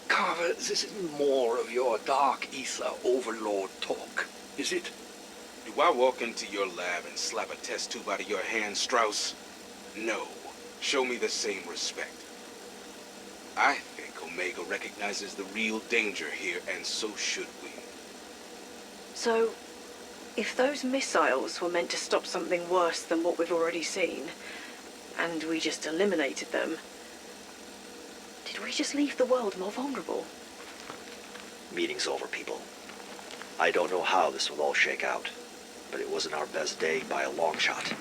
[SPEAKER 10] Carver, this is more of your Dark Aether overlord talk, is it?
[SPEAKER 8] Do I walk into your lab and slap a test tube out of your hand, Strauss? No. Show me the same respect. I think Omega recognizes the real danger here, and so should we.
[SPEAKER 6] So, if those missiles were meant to stop something worse than what we've already seen, and we just eliminated them, did we just leave the world more vulnerable?
[SPEAKER 1] Meeting's over, people. I don't know how this will all shake out, but it wasn't our best day by a long shot.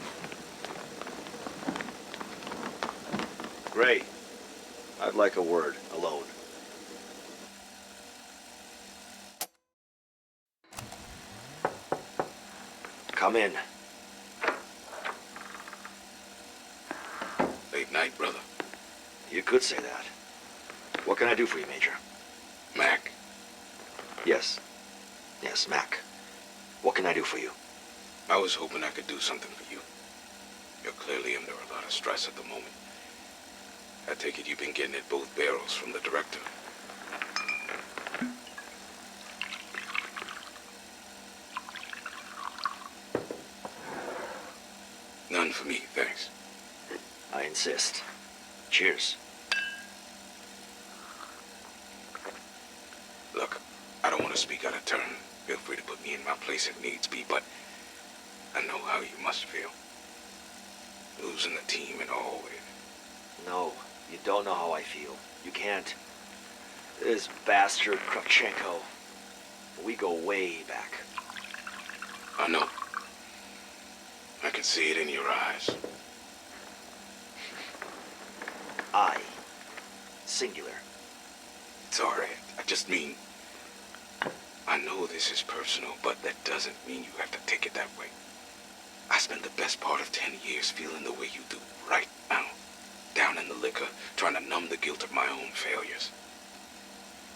[SPEAKER 1] Gray, I'd like a word, alone. Come in.
[SPEAKER 8] Late night, brother.
[SPEAKER 1] You could say that. What can I do for you, Major?
[SPEAKER 8] Mac.
[SPEAKER 1] Yes. Yes, Mac. What can I do for you?
[SPEAKER 8] I was hoping I could do something for you. You're clearly under a lot of stress at the moment. I take it you've been getting at both barrels from the director. None for me, thanks.
[SPEAKER 1] I insist. Cheers.
[SPEAKER 8] Look, I don't want to speak out of turn. Feel free to put me in my place if needs be, but I know how you must feel. Losing the team and all.
[SPEAKER 1] No, you don't know how I feel. You can't. This bastard Kravchenko. We go way back.
[SPEAKER 8] I know. I can see it in your eyes.
[SPEAKER 1] I. Singular.
[SPEAKER 8] It's alright. I just mean... I know this is personal, but that doesn't mean you have to take it that way. I spent the best part of 10 years feeling the way you do right now. Down in the liquor, trying to numb the guilt of my own failures.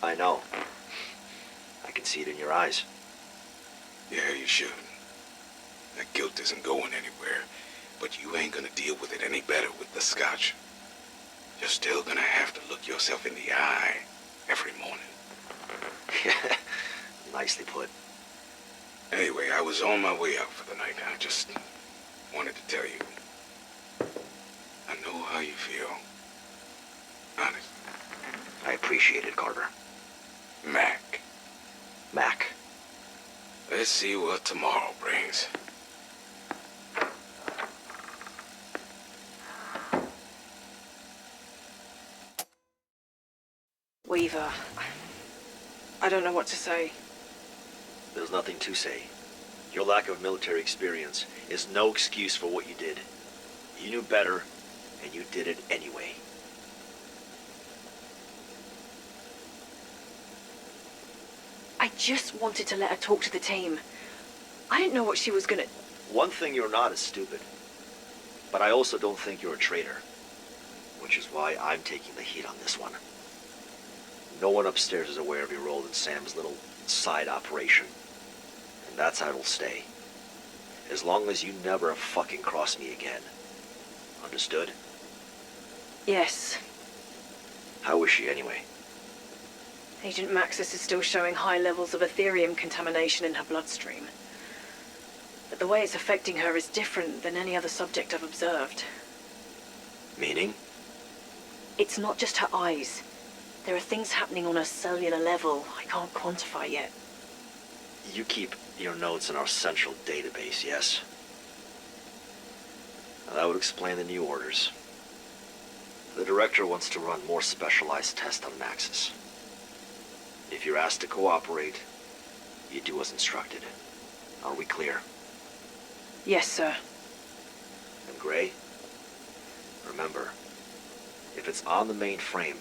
[SPEAKER 1] I know. I can see it in your eyes.
[SPEAKER 8] Yeah, you should. That guilt isn't going anywhere, but you ain't gonna deal with it any better with the scotch. You're still gonna have to look yourself in the eye every morning.
[SPEAKER 1] Nicely put.
[SPEAKER 8] Anyway, I was on my way out for the night. I just wanted to tell you. I know how you feel. Honest.
[SPEAKER 1] I appreciate it, Carver.
[SPEAKER 8] Mac.
[SPEAKER 1] Mac.
[SPEAKER 8] Let's see what tomorrow brings.
[SPEAKER 6] Weaver, I don't know what to say.
[SPEAKER 1] There's nothing to say. Your lack of military experience is no excuse for what you did. You knew better, and you did it anyway.
[SPEAKER 6] I just wanted to let her talk to the team. I didn't know what she was gonna...
[SPEAKER 1] One thing you're not is stupid. But I also don't think you're a traitor. Which is why I'm taking the heat on this one. No one upstairs is aware of your role in Sam's little side operation. And that's how it'll stay. As long as you never fucking cross me again. Understood?
[SPEAKER 6] Yes.
[SPEAKER 1] How is she anyway?
[SPEAKER 6] Agent Maxis is still showing high levels of Ethereum contamination in her bloodstream. But the way it's affecting her is different than any other subject I've observed.
[SPEAKER 1] Meaning?
[SPEAKER 6] It's not just her eyes. There are things happening on a cellular level I can't quantify yet.
[SPEAKER 1] You keep your notes in our central database, yes? Now, that would explain the new orders. The director wants to run more specialized tests on Maxis. If you're asked to cooperate, you do as instructed. Are we clear?
[SPEAKER 6] Yes, sir.
[SPEAKER 1] And Gray? Remember, if it's on the mainframe,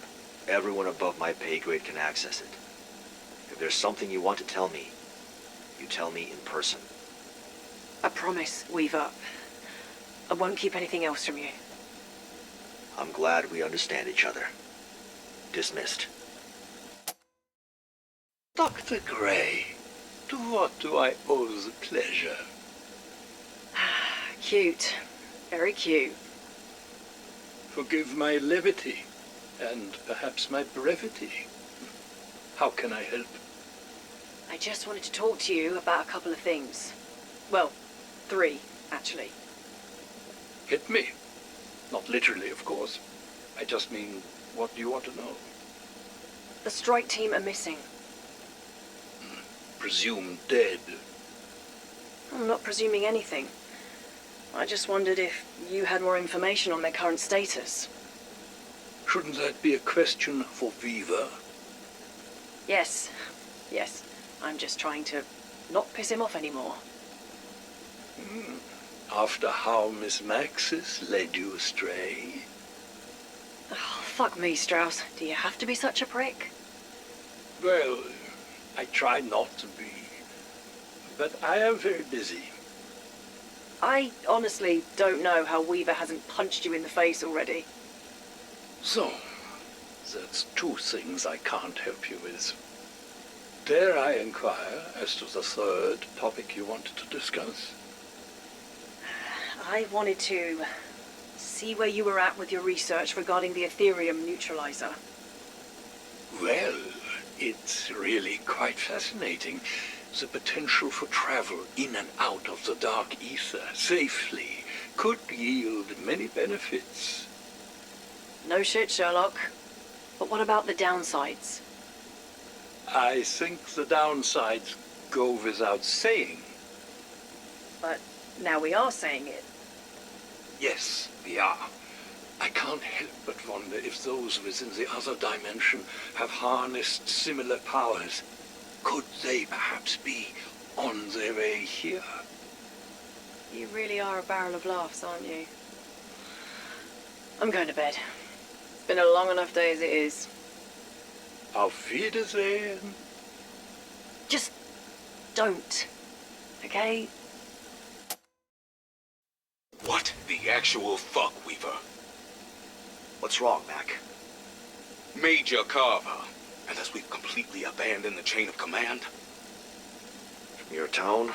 [SPEAKER 1] everyone above my pay grade can access it. If there's something you want to tell me, you tell me in person.
[SPEAKER 6] I promise, Weaver. I won't keep anything else from you.
[SPEAKER 1] I'm glad we understand each other. Dismissed.
[SPEAKER 10] Dr. Gray, to what do I owe the pleasure?
[SPEAKER 6] Cute. Very cute.
[SPEAKER 10] Forgive my levity, and perhaps my brevity. How can I help?
[SPEAKER 6] I just wanted to talk to you about a couple of things. Well, 3, actually.
[SPEAKER 10] Hit me. Not literally, of course. I just mean, what do you want to know?
[SPEAKER 6] The strike team are missing.
[SPEAKER 10] Presumed dead.
[SPEAKER 6] I'm not presuming anything. I just wondered if you had more information on their current status.
[SPEAKER 10] Shouldn't that be a question for Viva?
[SPEAKER 6] Yes. Yes. I'm just trying to not piss him off anymore.
[SPEAKER 10] After how Miss Maxis led you astray?
[SPEAKER 6] Oh, fuck me, Strauss. Do you have to be such a prick?
[SPEAKER 10] Well, I try not to be. But I am very busy.
[SPEAKER 6] I honestly don't know how Weaver hasn't punched you in the face already.
[SPEAKER 10] So, that's 2 things I can't help you with. Dare I inquire as to the 3rd topic you wanted to discuss?
[SPEAKER 6] I wanted to see where you were at with your research regarding the Ethereum neutralizer.
[SPEAKER 10] Well, it's really quite fascinating. The potential for travel in and out of the Dark Aether safely could yield many benefits.
[SPEAKER 6] No shit, Sherlock. But what about the downsides?
[SPEAKER 10] I think the downsides go without saying.
[SPEAKER 6] But now we are saying it.
[SPEAKER 10] Yes, we are. I can't help but wonder if those within the other dimension have harnessed similar powers. Could they perhaps be on their way here?
[SPEAKER 6] You really are a barrel of laughs, aren't you? I'm going to bed. It's been a long enough day as it is.
[SPEAKER 10] Auf Wiedersehen.
[SPEAKER 6] Just don't. Okay?
[SPEAKER 8] What the actual fuck, Weaver?
[SPEAKER 1] What's wrong, Mac?
[SPEAKER 8] Major Carver. Unless we've completely abandoned the chain of command.
[SPEAKER 1] From your tone,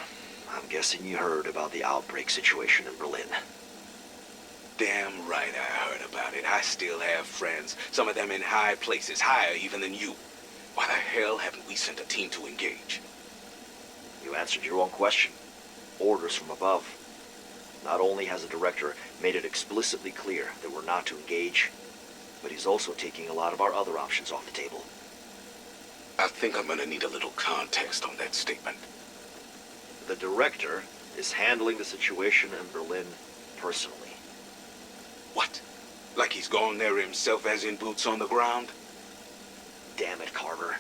[SPEAKER 1] I'm guessing you heard about the Outbreak situation in Berlin.
[SPEAKER 8] Damn right I heard about it. I still have friends. Some of them in high places, higher even than you. Why the hell haven't we sent a team to engage?
[SPEAKER 1] You answered your own question. Orders from above. Not only has the director made it explicitly clear that we're not to engage, but he's also taking a lot of our other options off the table.
[SPEAKER 8] I think I'm gonna need a little context on that statement.
[SPEAKER 1] The director is handling the situation in Berlin personally.
[SPEAKER 8] What? Like he's gone there himself as in boots on the ground?
[SPEAKER 1] Damn it, Carver.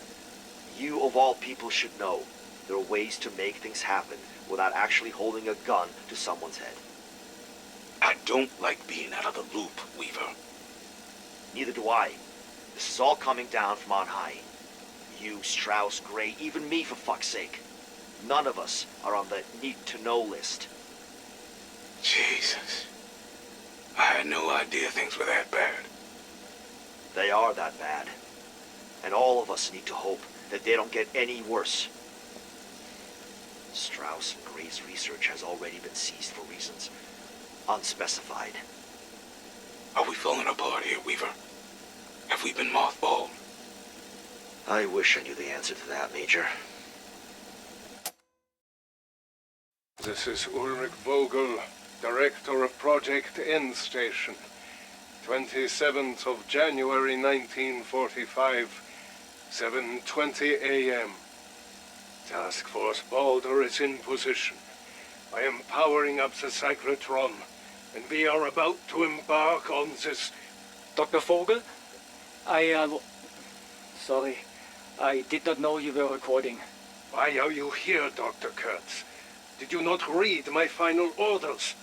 [SPEAKER 1] You of all people should know there are ways to make things happen without actually holding a gun to someone's head.
[SPEAKER 8] I don't like being out of the loop, Weaver.
[SPEAKER 1] Neither do I. This is all coming down from on high. You, Strauss, Gray, even me, for fuck's sake. None of us are on the need-to-know list.
[SPEAKER 8] Jesus. I had no idea things were that bad.
[SPEAKER 1] They are that bad. And all of us need to hope that they don't get any worse. Strauss and Gray's research has already been seized for reasons unspecified.
[SPEAKER 8] Are we falling apart here, Weaver? Have we been mothballed?
[SPEAKER 1] I wish I knew the answer to that, Major.
[SPEAKER 4] This is Ulrich Vogel, Director of Project End Station. 27th of January 1945, 7:20 a.m. Task Force Balder is in position. I am powering up the cyclotron, and we are about to embark on this...
[SPEAKER 3] Dr. Vogel? Sorry. I did not know you were recording.
[SPEAKER 4] Why are you here, Dr. Kurtz? Did you not read my final orders?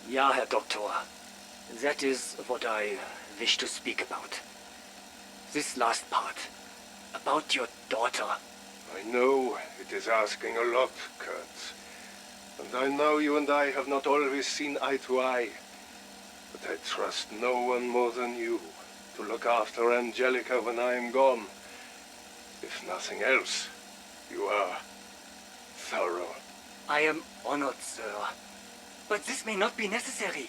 [SPEAKER 3] Ja, Herr Doktor. That is what I wish to speak about. This last part. About your daughter.
[SPEAKER 4] I know it is asking a lot, Kurtz. And I know you and I have not always seen eye to eye. But I trust no one more than you to look after Angelica when I am gone. If nothing else, you are thorough.
[SPEAKER 3] I am honored, sir. But this may not be necessary.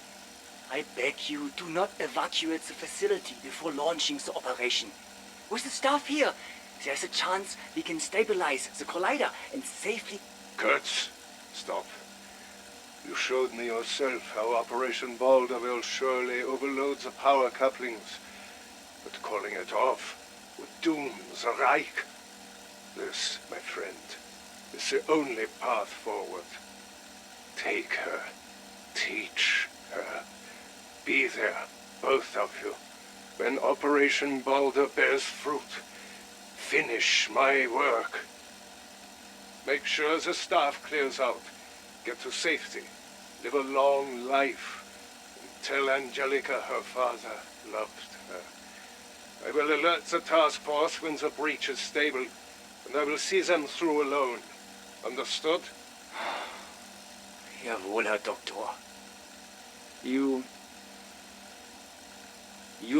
[SPEAKER 3] I beg you, do not evacuate the facility before launching the operation. With the staff here, there's a chance we can stabilize the collider and safely...
[SPEAKER 4] Kurtz, stop. You showed me yourself how Operation Balder will surely overload the power couplings. But calling it off would doom the Reich. This, my friend, is the only path forward. Take her. Teach her. Be there, both of you, when Operation Balder bears fruit. Finish my work. Make sure the staff clears out. Get to safety. Live a long life. And tell Angelica her father loved her. I will alert the task force when the breach is stable, and I will see them through alone. Understood?
[SPEAKER 3] Jawohl, Herr Doktor. You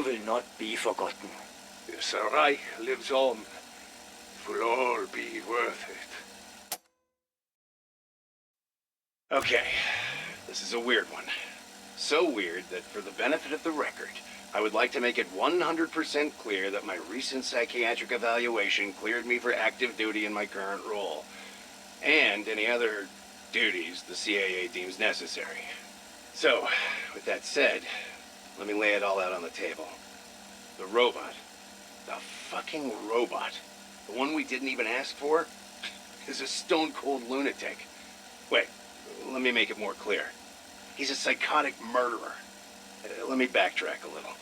[SPEAKER 3] will not be forgotten.
[SPEAKER 4] If the Reich lives on, it will all be worth it.
[SPEAKER 16] Okay, this is a weird one. So weird that for the benefit of the record, I would like to make it 100% clear that my recent psychiatric evaluation cleared me for active duty in my current role, and any other duties the CAA deems necessary. So, with that said, let me lay it all out on the table. The robot, the fucking robot, the one we didn't even ask for, is a stone-cold lunatic. Wait, let me make it more clear. He's a psychotic murderer. Let me backtrack a little.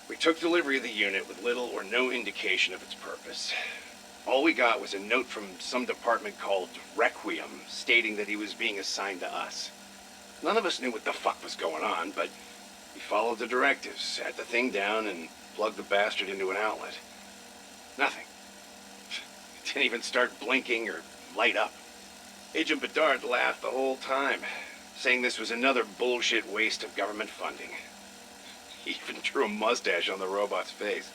[SPEAKER 16] We took delivery of the unit with little or no indication of its purpose. All we got was a note from some department called Requiem, stating that he was being assigned to us. None of us knew what the fuck was going on, but we followed the directives, sat the thing down, and plugged the bastard into an outlet. Nothing. It didn't even start blinking or light up. Agent Bedard laughed the whole time, saying this was another bullshit waste of government funding. He even drew a mustache on the robot's face.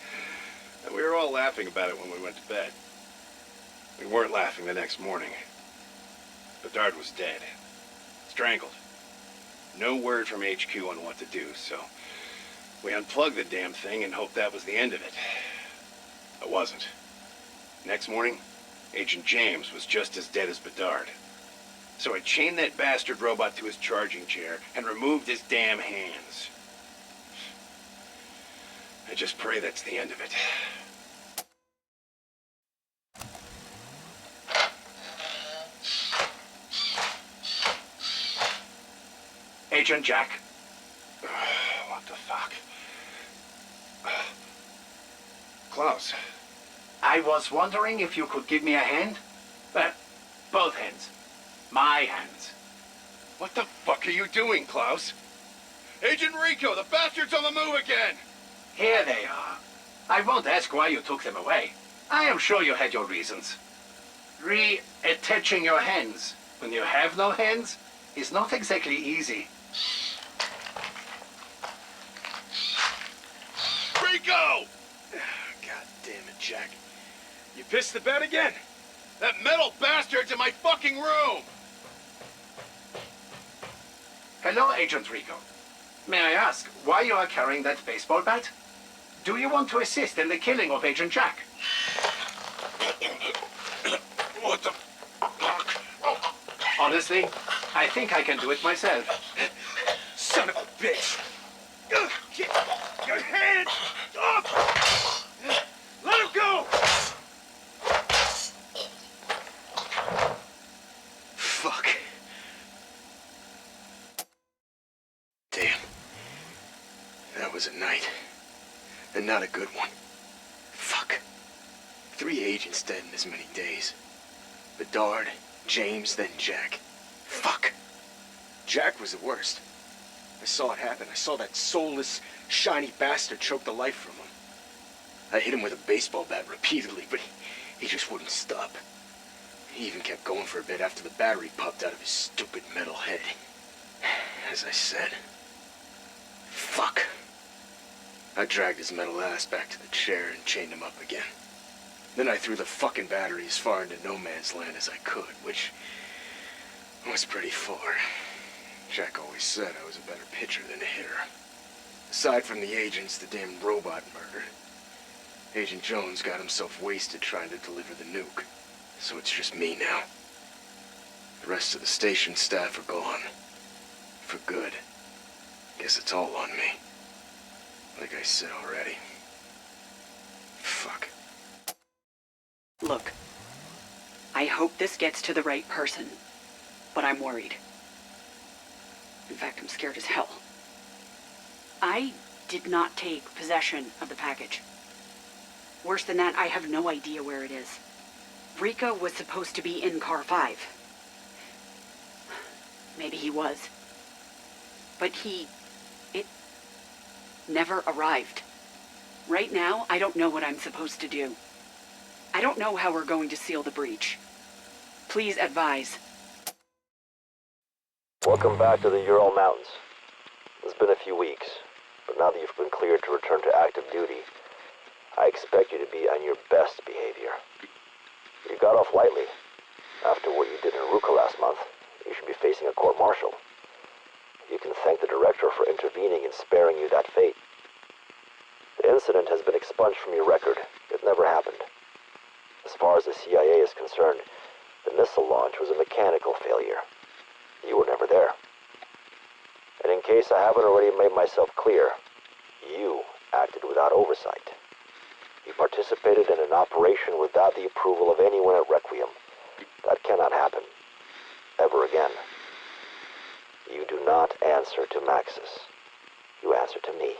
[SPEAKER 16] And we were all laughing about it when we went to bed. We weren't laughing the next morning. Bedard was dead. Strangled. No word from HQ on what to do, so we unplugged the damn thing and hoped that was the end of it. It wasn't. Next morning, Agent James was just as dead as Bedard. So I chained that bastard robot to his charging chair and removed his damn hands. I just pray that's the end of it. Agent Jack. What the fuck? Klaus. I was wondering if you could give me a hand? Both hands. My hands. What the fuck are you doing, Klaus? Agent Rico, the bastard's on the move again! Here they are. I won't ask why you took them away. I am sure you had your reasons. Reattaching your hands when you have no hands is not exactly easy. Rico! God damn it, Jack. You pissed the bed again? That metal bastard's in my fucking room! Hello, Agent Rico. May I ask why you are carrying that baseball bat? Do you want to assist in the killing of Agent Jack? What the fuck? Honestly, I think I can do it myself. Son of a bitch! Get your hands off! Let him go! Fuck. Damn. That was a night. And not a good one. Fuck. 3 agents dead in as many days. Bedard, James, then Jack. Fuck. Jack was the worst. I saw it happen. I saw that soulless, shiny bastard choke the life from him. I hit him with a baseball bat repeatedly, but he just wouldn't stop. He even kept going for a bit after the battery popped out of his stupid metal head. As I said, fuck. I dragged his metal ass back to the chair and chained him up again. Then I threw the fucking battery as far into no man's land as I could, which was pretty far. Jack always said I was a better pitcher than a hitter. Aside from the agents the damn robot murdered, Agent Jones got himself wasted trying to deliver the nuke. So it's just me now. The rest of the station staff are gone. For good. Guess it's all on me. Like I said already. Fuck.
[SPEAKER 17] Look, I hope this gets to the right person, but I'm worried. In fact, I'm scared as hell. I did not take possession of the package. Worse than that, I have no idea where it is. Rika was supposed to be in car 5. Maybe he was. But it never arrived. Right now, I don't know what I'm supposed to do. I don't know how we're going to seal the breach. Please advise.
[SPEAKER 5] Welcome back to the Ural Mountains. It's been a few weeks, but now that you've been cleared to return to active duty, I expect you to be on your best behavior. You got off lightly. After what you did in Ruka last month, you should be facing a court-martial. You can thank the director for intervening and sparing you that fate. The incident has been expunged from your record. It never happened. As far as the CIA is concerned, the missile launch was a mechanical failure. You were never there. And in case I haven't already made myself clear, you acted without oversight. You participated in an operation without the approval of anyone at Requiem. That cannot happen. Ever again. You do not answer to Maxis. You answer to me.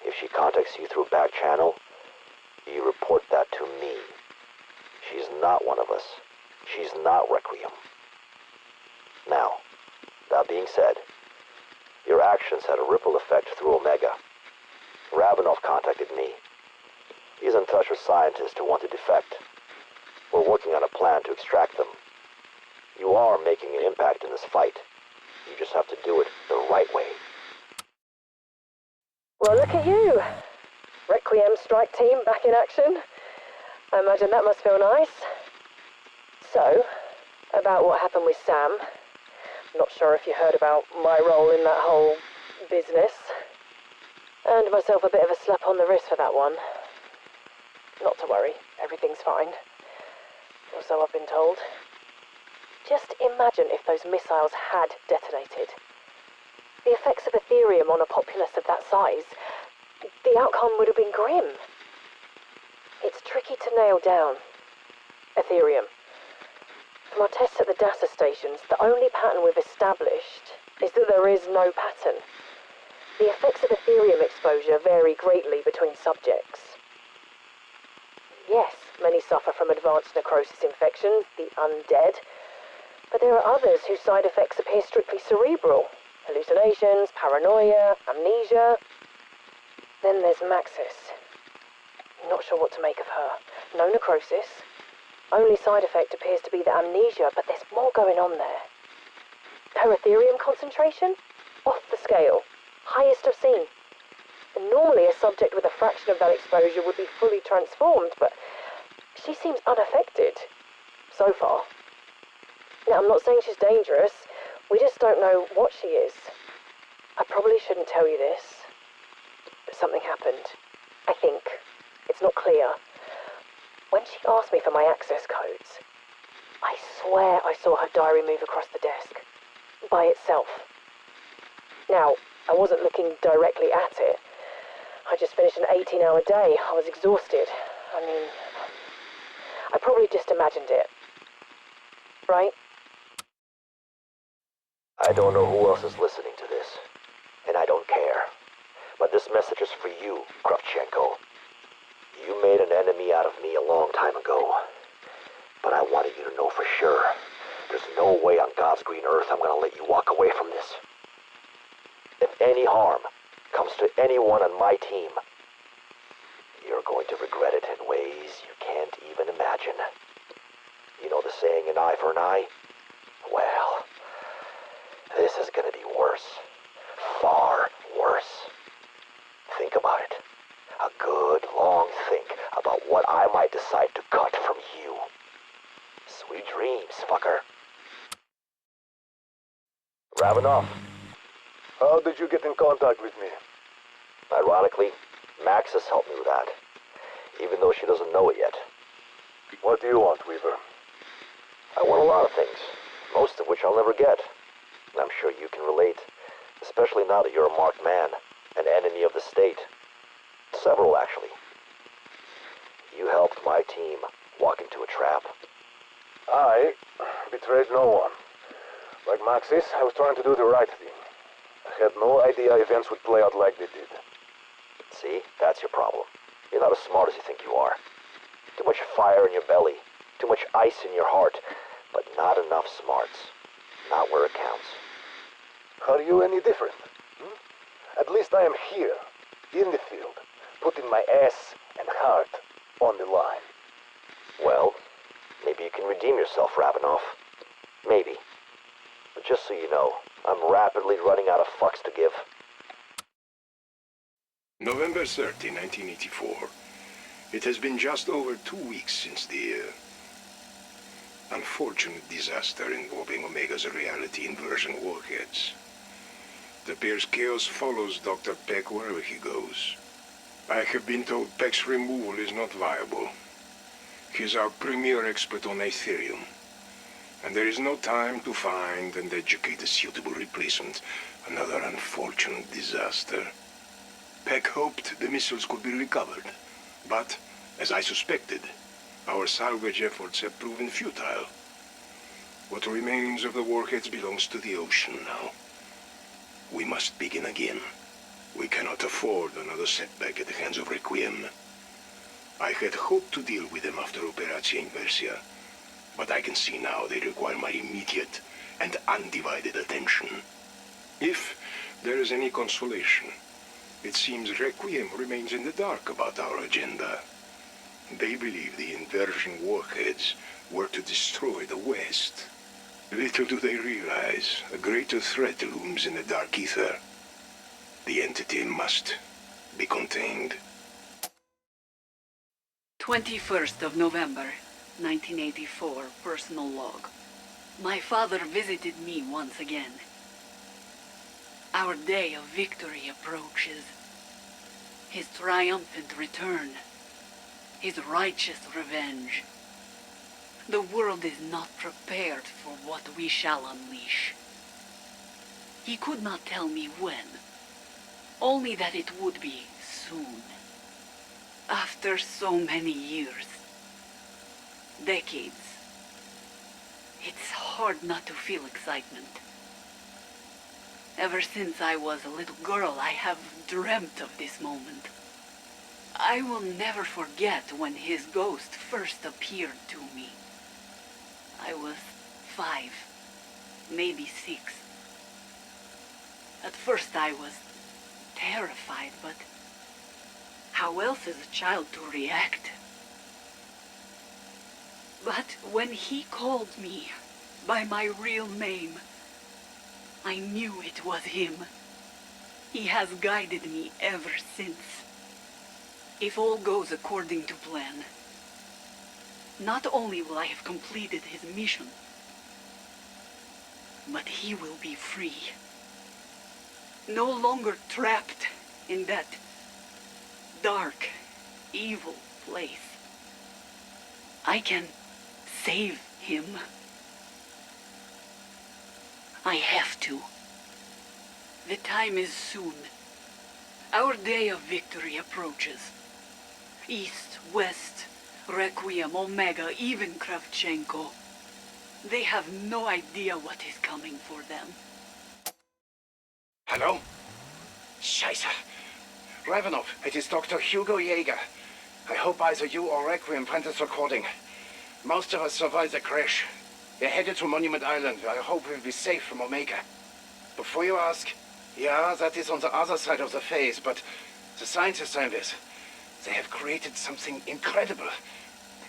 [SPEAKER 5] If she contacts you through back channel, you report that to me. She's not one of us. She's not Requiem. Now, that being said, your actions had a ripple effect through Omega. Ravenov contacted me. He's in touch with scientists who want to defect. We're working on a plan to extract them. You are making an impact in this fight. You just have to do it the right way.
[SPEAKER 6] Well, look at you. Requiem strike team back in action. I imagine that must feel nice. So, about what happened with Sam. Not sure if you heard about my role in that whole business. Earned myself a bit of a slap on the wrist for that one. Not to worry, everything's fine. Or so I've been told. Just imagine if those missiles had detonated. The effects of Ethereum on a populace of that size, the outcome would have been grim. It's tricky to nail down. Ethereum. From our tests at the data stations, the only pattern we've established is that there is no pattern. The effects of Ethereum exposure vary greatly between subjects. Yes, many suffer from advanced necrosis infections, the undead, but there are others whose side effects appear strictly cerebral. Hallucinations, paranoia, amnesia. Then there's Maxis. Not sure what to make of her. No necrosis. Only side effect appears to be the amnesia, but there's more going on there. Her Ethereum concentration? Off the scale. Highest I've seen. And normally a subject with a fraction of that exposure would be fully transformed, but she seems unaffected. So far. Now, I'm not saying she's dangerous. We just don't know what she is. I probably shouldn't tell you this, but something happened. I think. It's not clear. When she asked me for my access codes, I swear I saw her diary move across the desk. By itself. Now, I wasn't looking directly at it. I just finished an 18-hour day. I was exhausted. I mean, I probably just imagined it. Right?
[SPEAKER 5] I don't know who else is listening to this, and I don't care. But this message is for you, Kravchenko. You made an enemy out of me a long time ago. But I wanted you to know for sure. There's no way on God's green earth I'm gonna let you walk away from this. If any harm comes to anyone on my team, you're going to regret it in ways you can't even imagine. You know the saying, an eye for an eye? Well, this is gonna be worse. Far worse. Think about it. A good long think about what I might decide to cut from you. Sweet dreams, fucker. Ravenov.
[SPEAKER 7] How did you get in contact with me?
[SPEAKER 5] Ironically, Maxis helped me with that. even though she doesn't know it yet.
[SPEAKER 11] What do you want, Weaver?
[SPEAKER 5] I want a lot of things, most of which I'll never get. And I'm sure you can relate, especially now that you're a marked man, an enemy of the state. Several, actually. You helped my team walk into a trap.
[SPEAKER 11] I betrayed no one. Like Maxis, I was trying to do the right thing. I had no idea events would play out like they did.
[SPEAKER 5] See, that's your problem. You're not as smart as you think you are. Too much fire in your belly, too much ice in your heart, but not enough smarts. Not where it counts.
[SPEAKER 11] Are you any different? At least I am here, in the field, putting my ass and heart on the line.
[SPEAKER 5] Well, maybe you can redeem yourself, Rabinoff. Maybe. But just so you know, I'm rapidly running out of fucks to give.
[SPEAKER 9] November 30, 1984. It has been just over 2 weeks since the unfortunate disaster involving Omega's reality inversion warheads. It appears chaos follows Dr. Peck wherever he goes. I have been told Peck's removal is not viable. He's our premier expert on Aetherium, and there is no time to find and educate a suitable replacement. Another unfortunate disaster. Peck hoped the missiles could be recovered, but, as I suspected, our salvage efforts have proven futile. What remains of the warheads belongs to the ocean now. We must begin again. We cannot afford another setback at the hands of Requiem. I had hoped to deal with them after Operation Inversia, but I can see now they require my immediate and undivided attention. If there is any consolation, it seems Requiem remains in the dark about our agenda. They believe the inversion warheads were to destroy the West. Little do they realize a greater threat looms in the Dark Aether. The entity must be contained.
[SPEAKER 17] 21st of November, 1984, personal log. My father visited me once again. Our day of victory approaches. His triumphant return. His righteous revenge. The world is not prepared for what we shall unleash. He could not tell me when, only that it would be soon. After so many years, decades, it's hard not to feel excitement. Ever since I was a little girl, I have dreamt of this moment. I will never forget when his ghost first appeared to me. I was 5, maybe 6. At first I was terrified, but how else is a child to react? But when he called me by my real name, I knew it was him. He has guided me ever since. If all goes according to plan, not only will I have completed his mission, but he will be free. No longer trapped in that dark, evil place. I can save him. I have to. The time is soon. Our day of victory approaches. East, West, Requiem, Omega, even Kravchenko. They have no idea what is coming for them.
[SPEAKER 14] Hello? Scheiße. Ravenov, it is Dr. Hugo Yeager. I hope either you or Requiem find this recording. Most of us survived the crash. We're headed to Monument Island. I hope we'll be safe from Omega. Before you ask, yeah, that is on the other side of the phase, but the scientists are in this. They have created something incredible.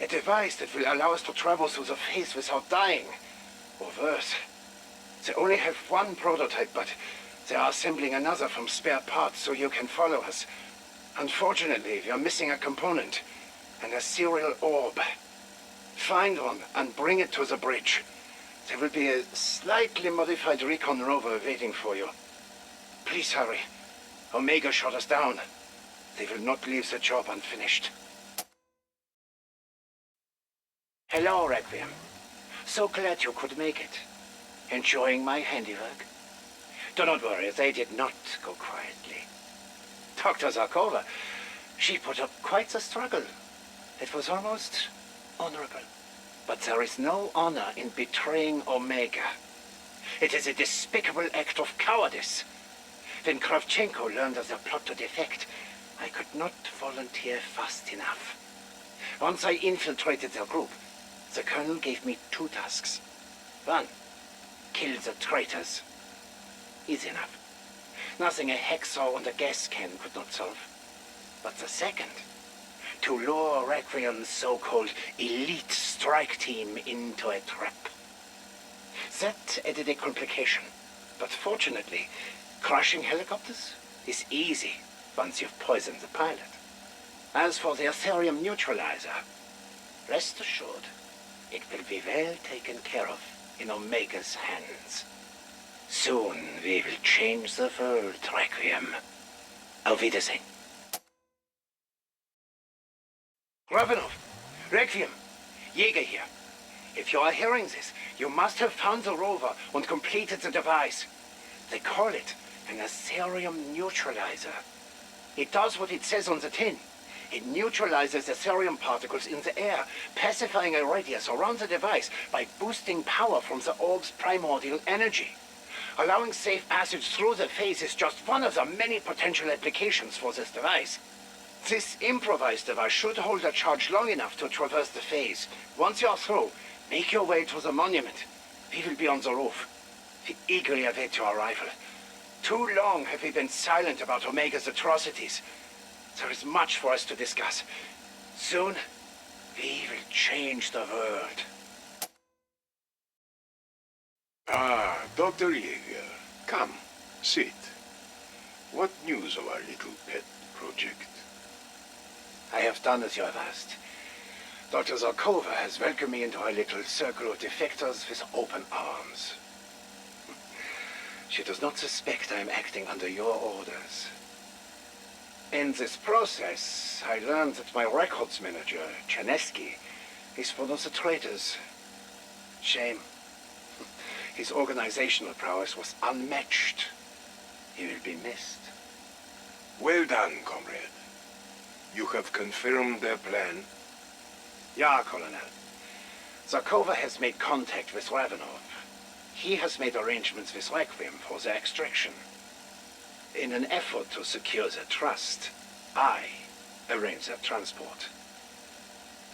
[SPEAKER 14] A device that will allow us to travel through the phase without dying. Or worse. They only have one prototype, but they are assembling another from spare parts so you can follow us. Unfortunately, we are missing a component and a serial orb. Find one and bring it to the bridge. There will be a slightly modified recon rover waiting for you. Please hurry. Omega shot us down. They will not leave the job unfinished. Hello, Requiem. So glad you could make it. Enjoying my handiwork? Do not worry, they did not go quietly. Dr. Zarkova, she put up quite the struggle. It was almost honorable. But there is no honor in betraying Omega. It is a despicable act of cowardice. When Kravchenko learned of the plot to defect, I could not volunteer fast enough. Once I infiltrated their group, the Colonel gave me 2 tasks. 1, kill the traitors. Easy enough. Nothing a hacksaw and a gas can could not solve. But the second, to lure Requiem's so-called elite strike team into a trap. That added a complication. But fortunately, crashing helicopters is easy once you've poisoned the pilot. As for the Aetherium neutralizer, rest assured, it will be well taken care of in Omega's hands. Soon we will change the world, Requiem. Auf Wiedersehen. Ravenov, Requiem, Jäger here. If you are hearing this, you must have found the rover and completed the device. They call it an Aetherium neutralizer. It does what it says on the tin. It neutralizes Aetherium particles in the air, pacifying a radius around the device by boosting power from the orb's primordial energy. Allowing safe passage through the phase is just one of the many potential applications for this device. This improvised device should hold a charge long enough to traverse the phase. Once you're through, make your way to the monument. We will be on the roof. We eagerly await your arrival. Too long have we been silent about Omega's atrocities. There is much for us to discuss. Soon, we will change the world.
[SPEAKER 9] Ah, Dr. Yeager. Come, sit. What news of our little pet project?
[SPEAKER 14] I have done as you have asked. Dr. Zarkova has welcomed me into her little circle of defectors with open arms. She does not suspect I am acting under your orders. In this process, I learned that my records manager, Chanesky, is one of the traitors. Shame. His organizational prowess was unmatched. He will be missed.
[SPEAKER 9] Well done, comrade. You have confirmed their plan?
[SPEAKER 14] Ja, Colonel. Zarkova has made contact with Ravenov. He has made arrangements with Requiem for their extraction. In an effort to secure their trust, I arrange their transport.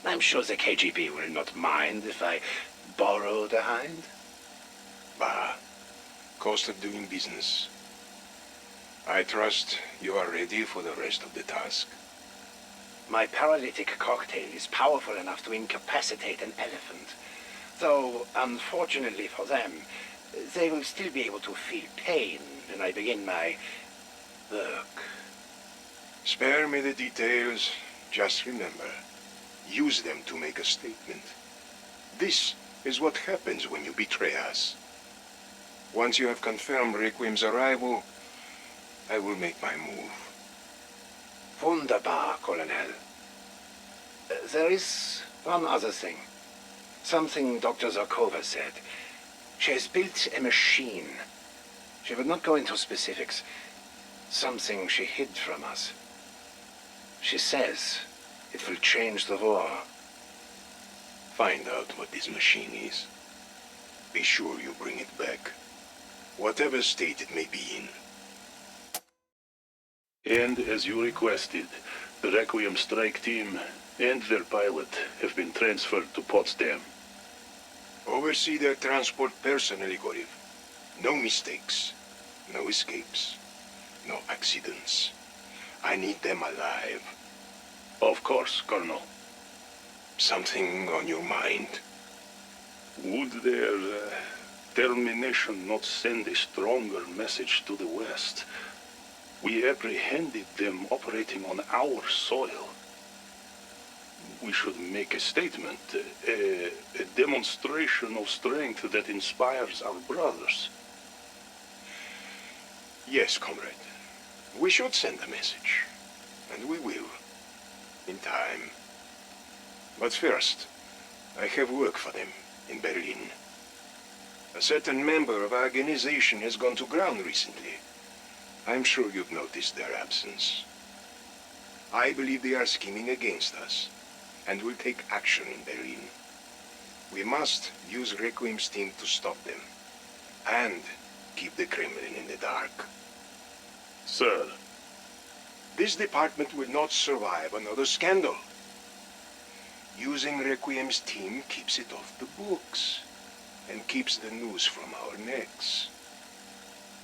[SPEAKER 14] I'm sure the KGB will not mind if I borrow the hind.
[SPEAKER 9] Bah, cost of doing business. I trust you are ready for the rest of the task.
[SPEAKER 14] My paralytic cocktail is powerful enough to incapacitate an elephant. Though, unfortunately for them, they will still be able to feel pain when I begin my work.
[SPEAKER 9] Spare me the details. Just remember, use them to make a statement. This is what happens when you betray us. Once you have confirmed Requiem's arrival, I will make my move.
[SPEAKER 14] Wunderbar, Colonel. There is one other thing. Something Dr. Zarkova said. She has built a machine. She would not go into specifics. Something she hid from us. She says it will change the war.
[SPEAKER 9] Find out what this machine is. Be sure you bring it back, whatever state it may be in.
[SPEAKER 20] And as you requested, the Requiem strike team and their pilot have been transferred to Potsdam.
[SPEAKER 9] Oversee their transport personally, Goriv. No mistakes, no escapes, no accidents. I need them alive.
[SPEAKER 20] Of course, Colonel.
[SPEAKER 9] Something on your mind?
[SPEAKER 20] Would their termination not send a stronger message to the West? We apprehended them operating on our soil. We should make a statement, a demonstration of strength that inspires our brothers.
[SPEAKER 9] Yes, comrade. We should send a message. And we will. In time. But first, I have work for them in Berlin. A certain member of our organization has gone to ground recently. I'm sure you've noticed their absence. I believe they are scheming against us, and will take action in Berlin. We must use Requiem's team to stop them, and keep the Kremlin in the dark.
[SPEAKER 20] Sir.
[SPEAKER 9] This department will not survive another scandal. Using Requiem's team keeps it off the books, and keeps the news from our necks.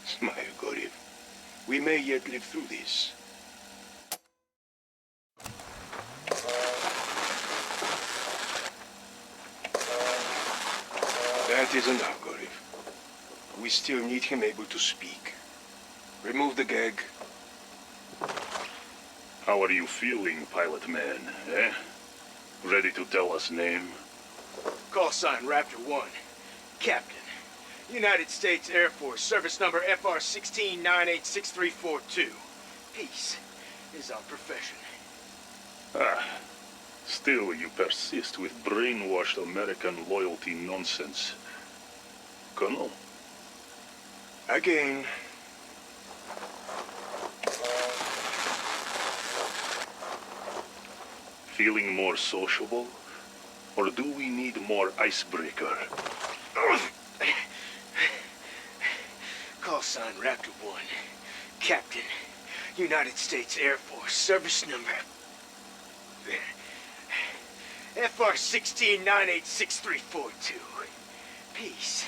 [SPEAKER 9] Smile, Gorif. We may yet live through this. That is enough, Gorif. We still need him able to speak. Remove the gag.
[SPEAKER 20] How are you feeling, pilot man, eh? Ready to tell us name?
[SPEAKER 13] Call sign Raptor 1. Captain. United States Air Force, service number FR-16986342. Peace is our profession.
[SPEAKER 20] Ah, still you persist with brainwashed American loyalty nonsense. Colonel?
[SPEAKER 9] Again.
[SPEAKER 20] Feeling more sociable? Or do we need more icebreaker?
[SPEAKER 13] Call sign Raptor 1. Captain. United States Air Force, service number FR-16986342. Peace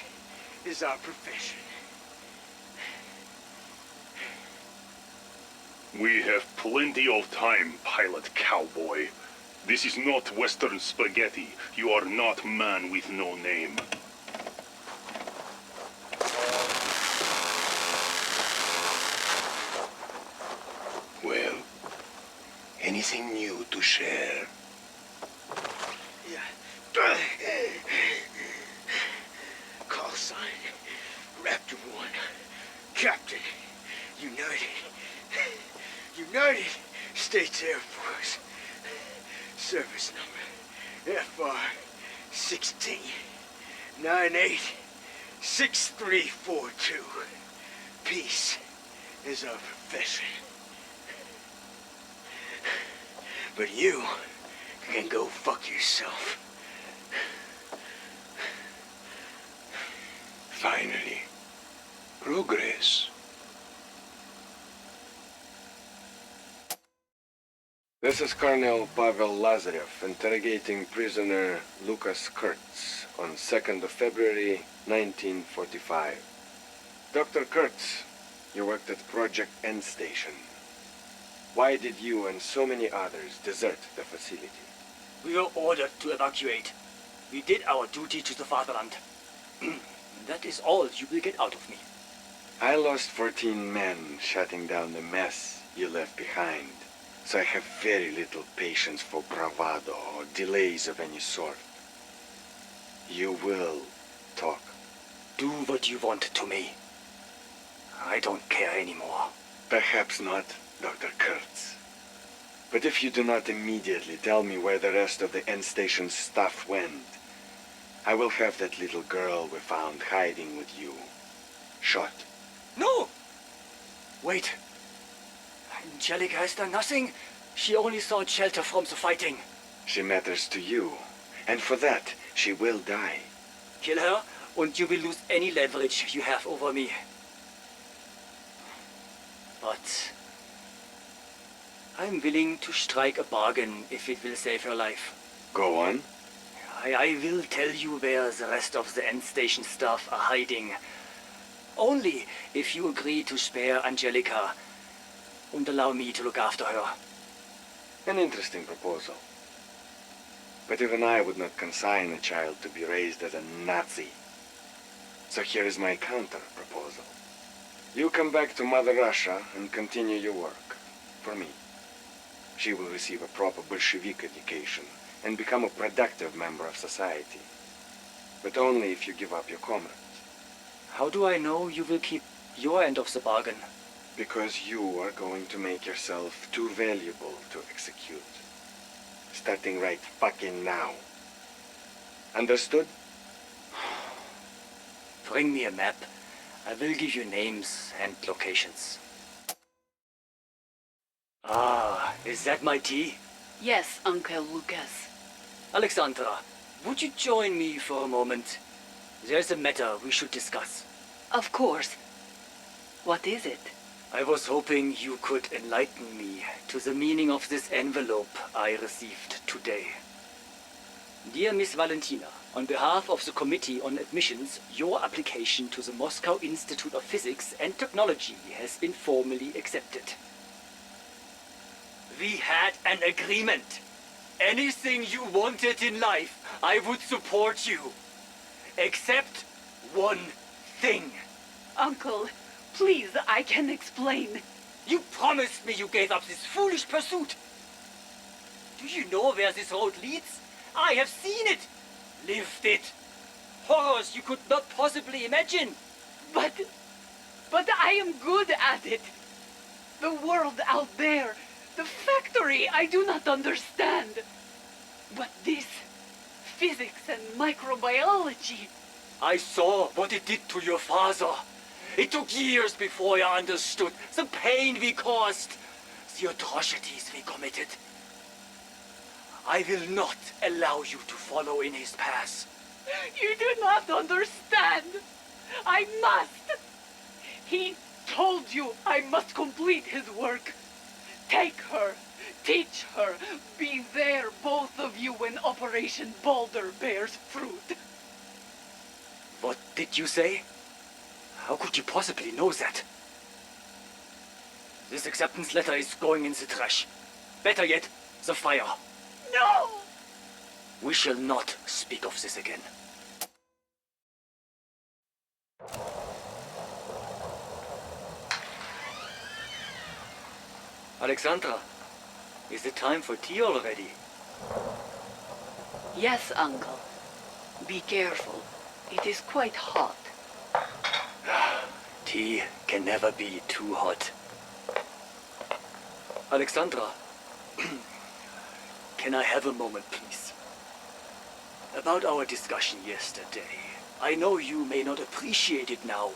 [SPEAKER 13] is our profession.
[SPEAKER 20] We have plenty of time, pilot cowboy. This is not Western spaghetti. You are not man with no name.
[SPEAKER 9] Well, anything new to share?
[SPEAKER 13] Yeah. Call sign Raptor 1. Captain. United States Air Force. Service number FR-16986342. Peace is our profession. But you can go fuck yourself.
[SPEAKER 9] Finally. Progress. This is Colonel Pavel Lazarev interrogating prisoner Lucas Kurtz on 2nd of February, 1945. Dr. Kurtz, you worked at Project End Station. Why did you and so many others desert the facility?
[SPEAKER 3] We were ordered to evacuate. We did our duty to the fatherland. That is all you will get out of me.
[SPEAKER 9] I lost 14 men shutting down the mess you left behind. So I have very little patience for bravado or delays of any sort. You will talk.
[SPEAKER 3] Do what you want to me. I don't care anymore.
[SPEAKER 9] Perhaps not, Dr. Kurtz. But if you do not immediately tell me where the rest of the end station stuff went, I will have that little girl we found hiding with you shot.
[SPEAKER 3] No! Wait. Angelica has done nothing. She only sought shelter from the fighting.
[SPEAKER 9] She matters to you, and for that, she will die.
[SPEAKER 3] Kill her, and you will lose any leverage you have over me. But I'm willing to strike a bargain if it will save her life.
[SPEAKER 9] Go on.
[SPEAKER 3] I will tell you where the rest of the end station staff are hiding. Only if you agree to spare Angelica and allow me to look after her.
[SPEAKER 9] An interesting proposal. But even I would not consign a child to be raised as a Nazi. So here is my counter-proposal. You come back to Mother Russia and continue your work. For me. She will receive a proper Bolshevik education and become a productive member of society. But only if you give up your comrades.
[SPEAKER 3] How do I know you will keep your end of the bargain?
[SPEAKER 9] Because you are going to make yourself too valuable to execute. Starting right fucking now.
[SPEAKER 18] Understood?
[SPEAKER 3] Bring me a map. I will give you names and locations. Ah, is that my tea?
[SPEAKER 17] Yes, Uncle Lucas.
[SPEAKER 3] Alexandra, would you join me for a moment? There's a matter we should discuss.
[SPEAKER 17] Of course. What is it?
[SPEAKER 3] I was hoping you could enlighten me to the meaning of this envelope I received today. Dear Miss Valentina, on behalf of the Committee on Admissions, your application to the Moscow Institute of Physics and Technology has been formally accepted. We had an agreement. Anything you wanted in life, I would support you. Except one thing.
[SPEAKER 17] Uncle, please, I can explain.
[SPEAKER 3] You promised me you gave up this foolish pursuit. Do you know where this road leads? I have seen it, lived it. Horrors you could not possibly imagine.
[SPEAKER 17] But I am good at it. The world out there, the factory, I do not understand. But this, physics and microbiology.
[SPEAKER 3] I saw what it did to your father. It took years before I understood the pain we caused, the atrocities we committed. I will not allow you to follow in his path.
[SPEAKER 17] You do not understand. I must. He told you I must complete his work. Take her, teach her, be there, both of you, when Operation Boulder bears fruit.
[SPEAKER 3] What did you say? How could you possibly know that? This acceptance letter is going in the trash. Better yet, the fire.
[SPEAKER 17] No!
[SPEAKER 3] We shall not speak of this again. Alexandra, is it time for tea already?
[SPEAKER 17] Yes, Uncle. Be careful. It is quite hot.
[SPEAKER 3] Tea can never be too hot. Alexandra, can I have a moment, please? About our discussion yesterday. I know you may not appreciate it now,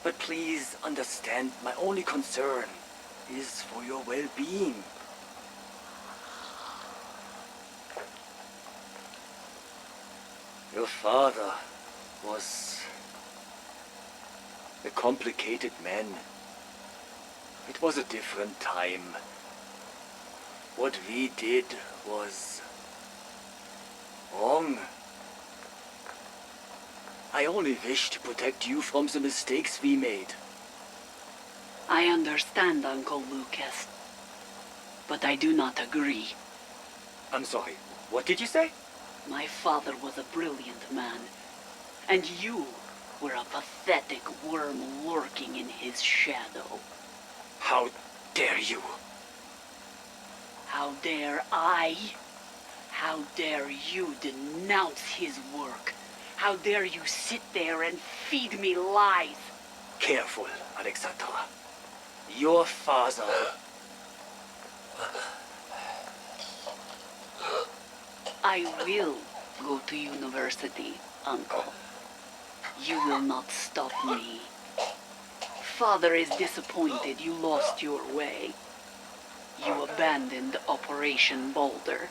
[SPEAKER 3] but please understand my only concern is for your well-being. Your father was a complicated man. It was a different time. What we did was wrong. I only wish to protect you from the mistakes we made.
[SPEAKER 17] I understand, Uncle Lucas. But I do not agree.
[SPEAKER 3] I'm sorry. What did you say?
[SPEAKER 17] My father was a brilliant man. And you were a pathetic worm lurking in his shadow.
[SPEAKER 3] How dare you?
[SPEAKER 17] How dare I? How dare you denounce his work? How dare you sit there and feed me lies?
[SPEAKER 3] Careful, Alexandra. Your father...
[SPEAKER 17] I will go to university, Uncle. You will not stop me. Father is disappointed you lost your way. You abandoned Operation Boulder.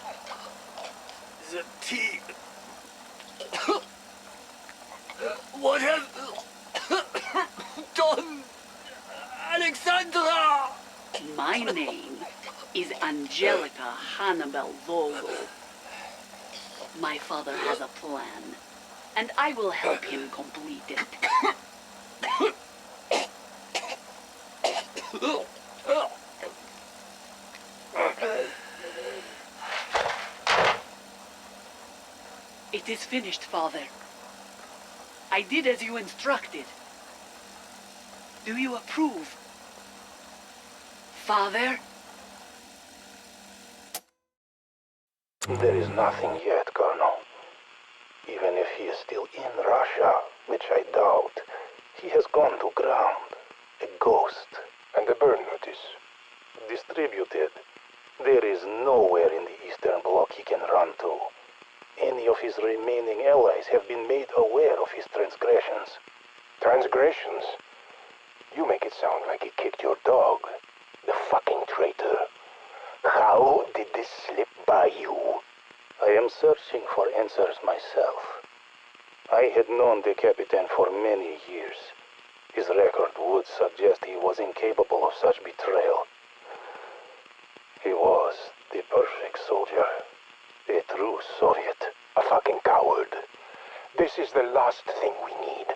[SPEAKER 3] The tea... What have... done... Alexandra!
[SPEAKER 17] My name is Angelica Hannibal Vogel. My father has a plan, and I will help him complete it. It is finished, Father. I did as you instructed. Do you approve? Father?
[SPEAKER 11] There is nothing yet, Colonel. Even if he is still in Russia, which I doubt, he has gone to ground. A ghost.
[SPEAKER 7] And the burn notice.
[SPEAKER 11] Distributed. There is nowhere in the Eastern Bloc he can run to.
[SPEAKER 7] any of his remaining allies have been made aware of his transgressions.
[SPEAKER 9] Transgressions? You make it sound like he kicked your dog. The fucking traitor. How did this slip by you?
[SPEAKER 7] I am searching for answers myself. I had known the Capitan for many years. His record would suggest he was incapable of such betrayal. He was the perfect soldier. A true Soviet.
[SPEAKER 9] A fucking coward. This is the last thing we need.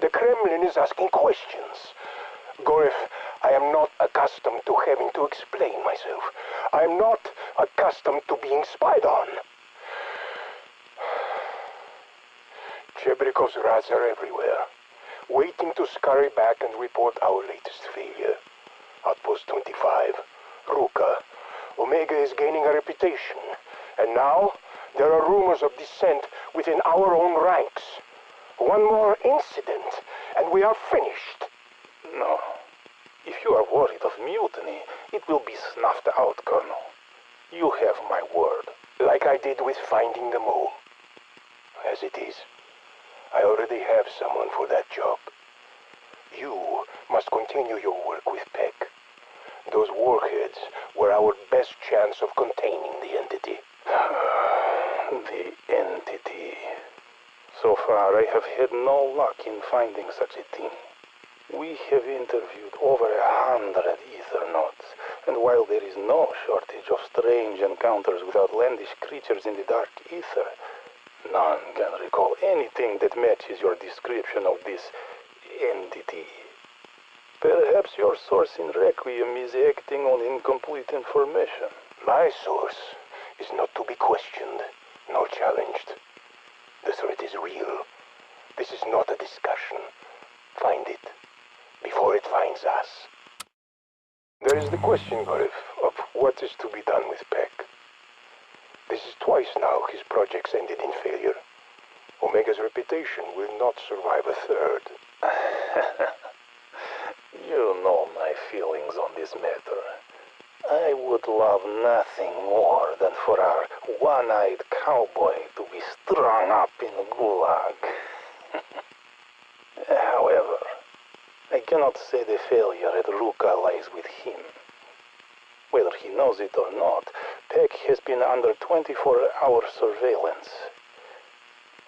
[SPEAKER 9] The Kremlin is asking questions. Gorif, I am not accustomed to having to explain myself. I am not accustomed to being spied on. Chebrikov's rats are everywhere, waiting to scurry back and report our latest failure. Outpost 25, Ruka. Omega is gaining a reputation, and now there are rumors of dissent within our own ranks. One more incident, and we are finished.
[SPEAKER 7] No. If you are worried of mutiny, it will be snuffed out, Colonel. You have my word.
[SPEAKER 9] Like I did with finding the mole. As it is, I already have someone for that job. You must continue your work with Peck. Those warheads were our best chance of containing the entity.
[SPEAKER 7] The entity. So far, I have had no luck in finding such a thing. We have interviewed over 100 Ethernauts, and while there is no shortage of strange encounters with outlandish creatures in the Dark Aether, none can recall anything that matches your description of this entity. Perhaps your source in Requiem is acting on incomplete information.
[SPEAKER 9] My source is not to be questioned, nor challenged. The threat is real. This is not a discussion. Find it, before it finds us. There is the question, Gorif, of what is to be done with Peck. This is twice now his projects ended in failure. Omega's reputation will not survive a third.
[SPEAKER 7] You know my feelings on this matter. I would love nothing more than for our one-eyed cowboy to be strung up in a gulag. However, I cannot say the failure at Ruka lies with him. Whether he knows it or not, Peck has been under 24-hour surveillance.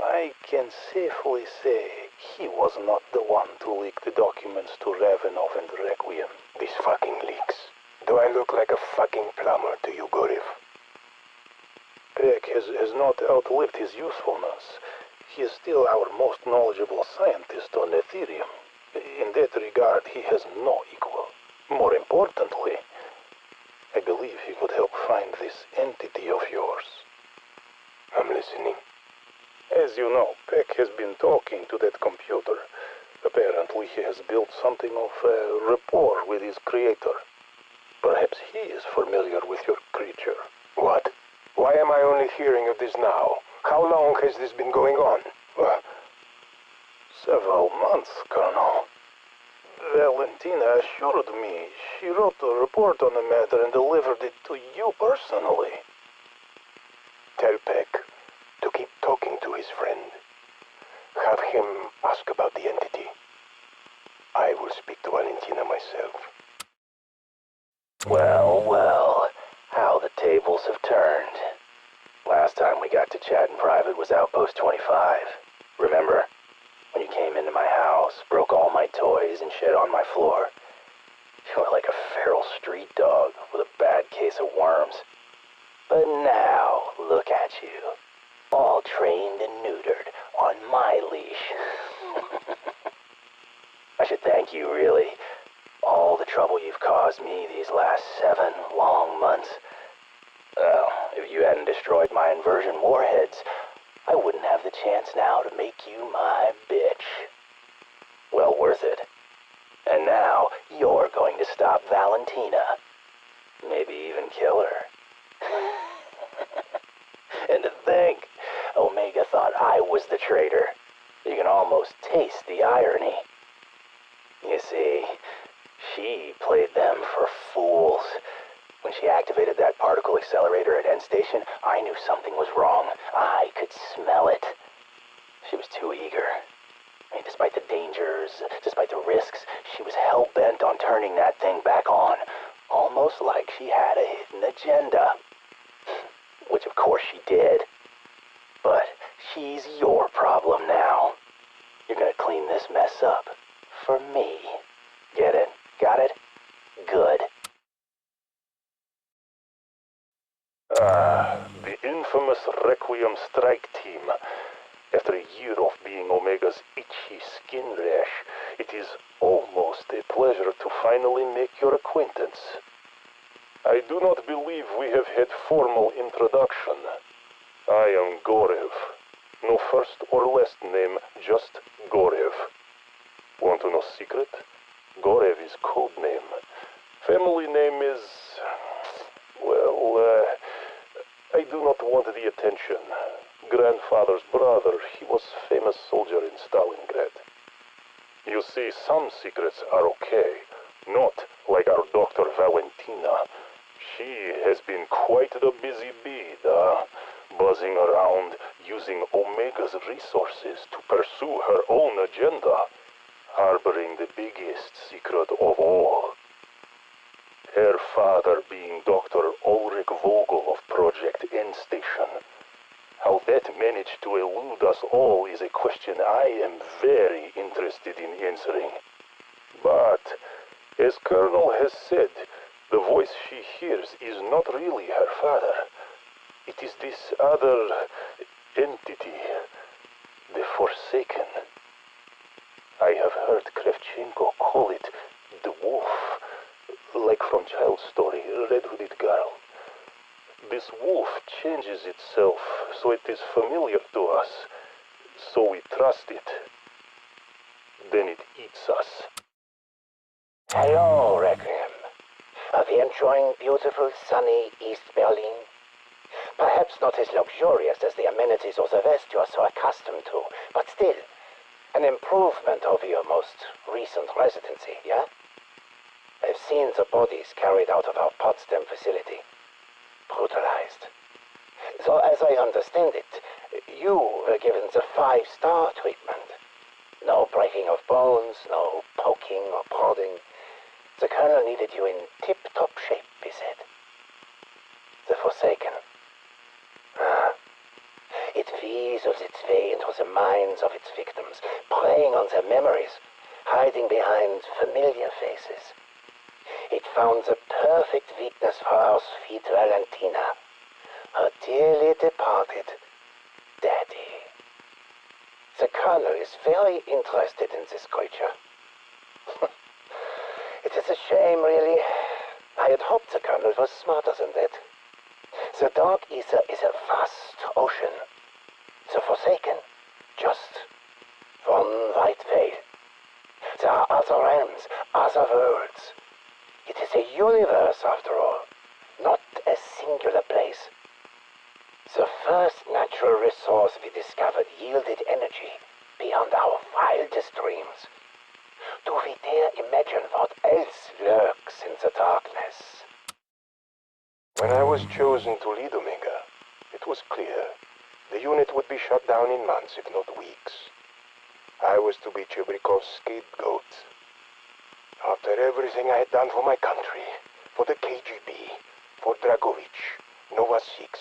[SPEAKER 7] I can safely say he was not the one to leak the documents to Ravenov and Requiem.
[SPEAKER 9] These fucking leaks. Do I look like a fucking plumber to you, Gorif?
[SPEAKER 7] Peck has not outlived his usefulness. He is still our most knowledgeable scientist on Ethereum. In that regard, he has no equal. More importantly, I believe he could help find this entity of yours.
[SPEAKER 9] I'm listening.
[SPEAKER 7] As you know, Peck has been talking to that computer. Apparently he has built something of a rapport with his creator. Perhaps he is familiar with your creature.
[SPEAKER 9] What? Why am I only hearing of this now? How long has this been going on?
[SPEAKER 7] Several months, Colonel. Valentina assured me she wrote a report on the matter and delivered it to you personally.
[SPEAKER 9] Tell Peck to keep talking to his friend. Have him ask about the entity. I will speak to Valentina myself.
[SPEAKER 5] Well, well, how the tables have turned. Last time we got to chat in private was Outpost 25. Remember? When you came into my house, broke all my toys, and shit on my floor. You were like a feral street dog with a bad case of worms. But now, look at you. All trained and neutered on my leash. I should thank you, really. All the trouble you've caused me these last 7 long months. Well, if you hadn't destroyed my inversion warheads, I wouldn't have the chance now to make you my bitch. Well worth it. And now, you're going to stop Valentina. Maybe even kill her. And to think, Omega thought I was the traitor. You can almost taste the irony. You see, she played them for fools when
[SPEAKER 11] she activated that particle accelerator at End Station, I knew something was wrong. I could smell it. She was too eager. I mean, despite the dangers, despite the risks, she was hell-bent on turning that thing back on. Almost like she had a hidden agenda. Which of course she did. But she's your problem now. You're gonna clean this mess up. For me. Get it? Got it? Good.
[SPEAKER 7] The infamous Requiem strike team. After a year of being Omega's itchy skin rash, it is almost a pleasure to finally make your acquaintance. I do not believe we have had formal introduction. I am Gorev. No first or last name, just Gorev. Want to know secret? Gorev is code name. Family name is... well, I do not want the attention. Grandfather's brother, he was famous soldier in Stalingrad. You see, some secrets are okay. Not like our Dr. Valentina. She has been quite the busy bee, buzzing around, using Omega's resources to pursue her own agenda, harboring the biggest secret of all. Her father being Dr. Ulrich Vogel of Project End Station. How that managed to elude us all is a question I am very interested in answering. But, as Colonel has said, the voice she hears is not really her father. It is this other entity, the Forsaken. I have heard Kravchenko call it the wolf, like from Child's Story, Red-Hooded Girl. This wolf changes itself so it is familiar to us, so we trust it. Then it eats us.
[SPEAKER 11] Hello, Requiem. Are we enjoying beautiful, sunny East Berlin? Perhaps not as luxurious as the amenities of the West you are so accustomed to, but still, an improvement over your most recent residency, yeah? I've seen the bodies carried out of our Potsdam facility. Brutalized. So as I understand it, you were given the 5-star treatment. No breaking of bones, no poking or prodding. The Colonel needed you in tip-top shape, he said. The Forsaken. It weasels its way into the minds of its victims, preying on their memories, hiding behind familiar faces. It found the perfect weakness for our sweet Valentina, her dearly departed daddy. The Colonel is very interested in this creature. It is a shame, really. I had hoped the Colonel was smarter than that. The Dark Aether is a vast ocean. The Forsaken, just one white veil. There are other realms, other worlds. It is a universe, after all, not a singular place. The first natural resource we discovered yielded energy beyond our wildest dreams. Do we dare imagine what else lurks in the darkness?
[SPEAKER 7] When I was chosen to lead Omega, it was clear the unit would be shut down in months, if not weeks. I was to be Chebrikov's scapegoat. After everything I had done for my country, for the KGB, for Dragovich, Nova 6,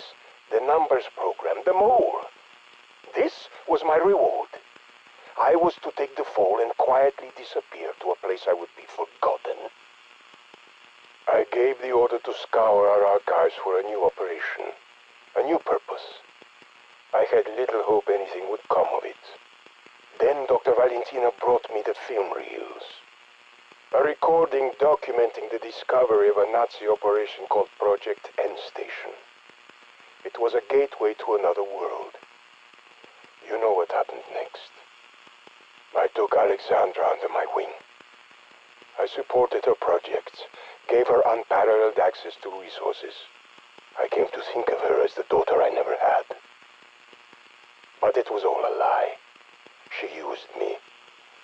[SPEAKER 7] the numbers program, the mole. This was my reward. I was to take the fall and quietly disappear to a place I would be forgotten. I gave the order to scour our archives for a new operation, a new purpose. I had little hope anything would come of it. Then Dr. Valentina brought me the film reels. A recording documenting the discovery of a Nazi operation called Project End Station. It was a gateway to another world. You know what happened next. I took Alexandra under my wing. I supported her projects, gave her unparalleled access to resources. I came to think of her as the daughter I never had. But it was all a lie. She used me.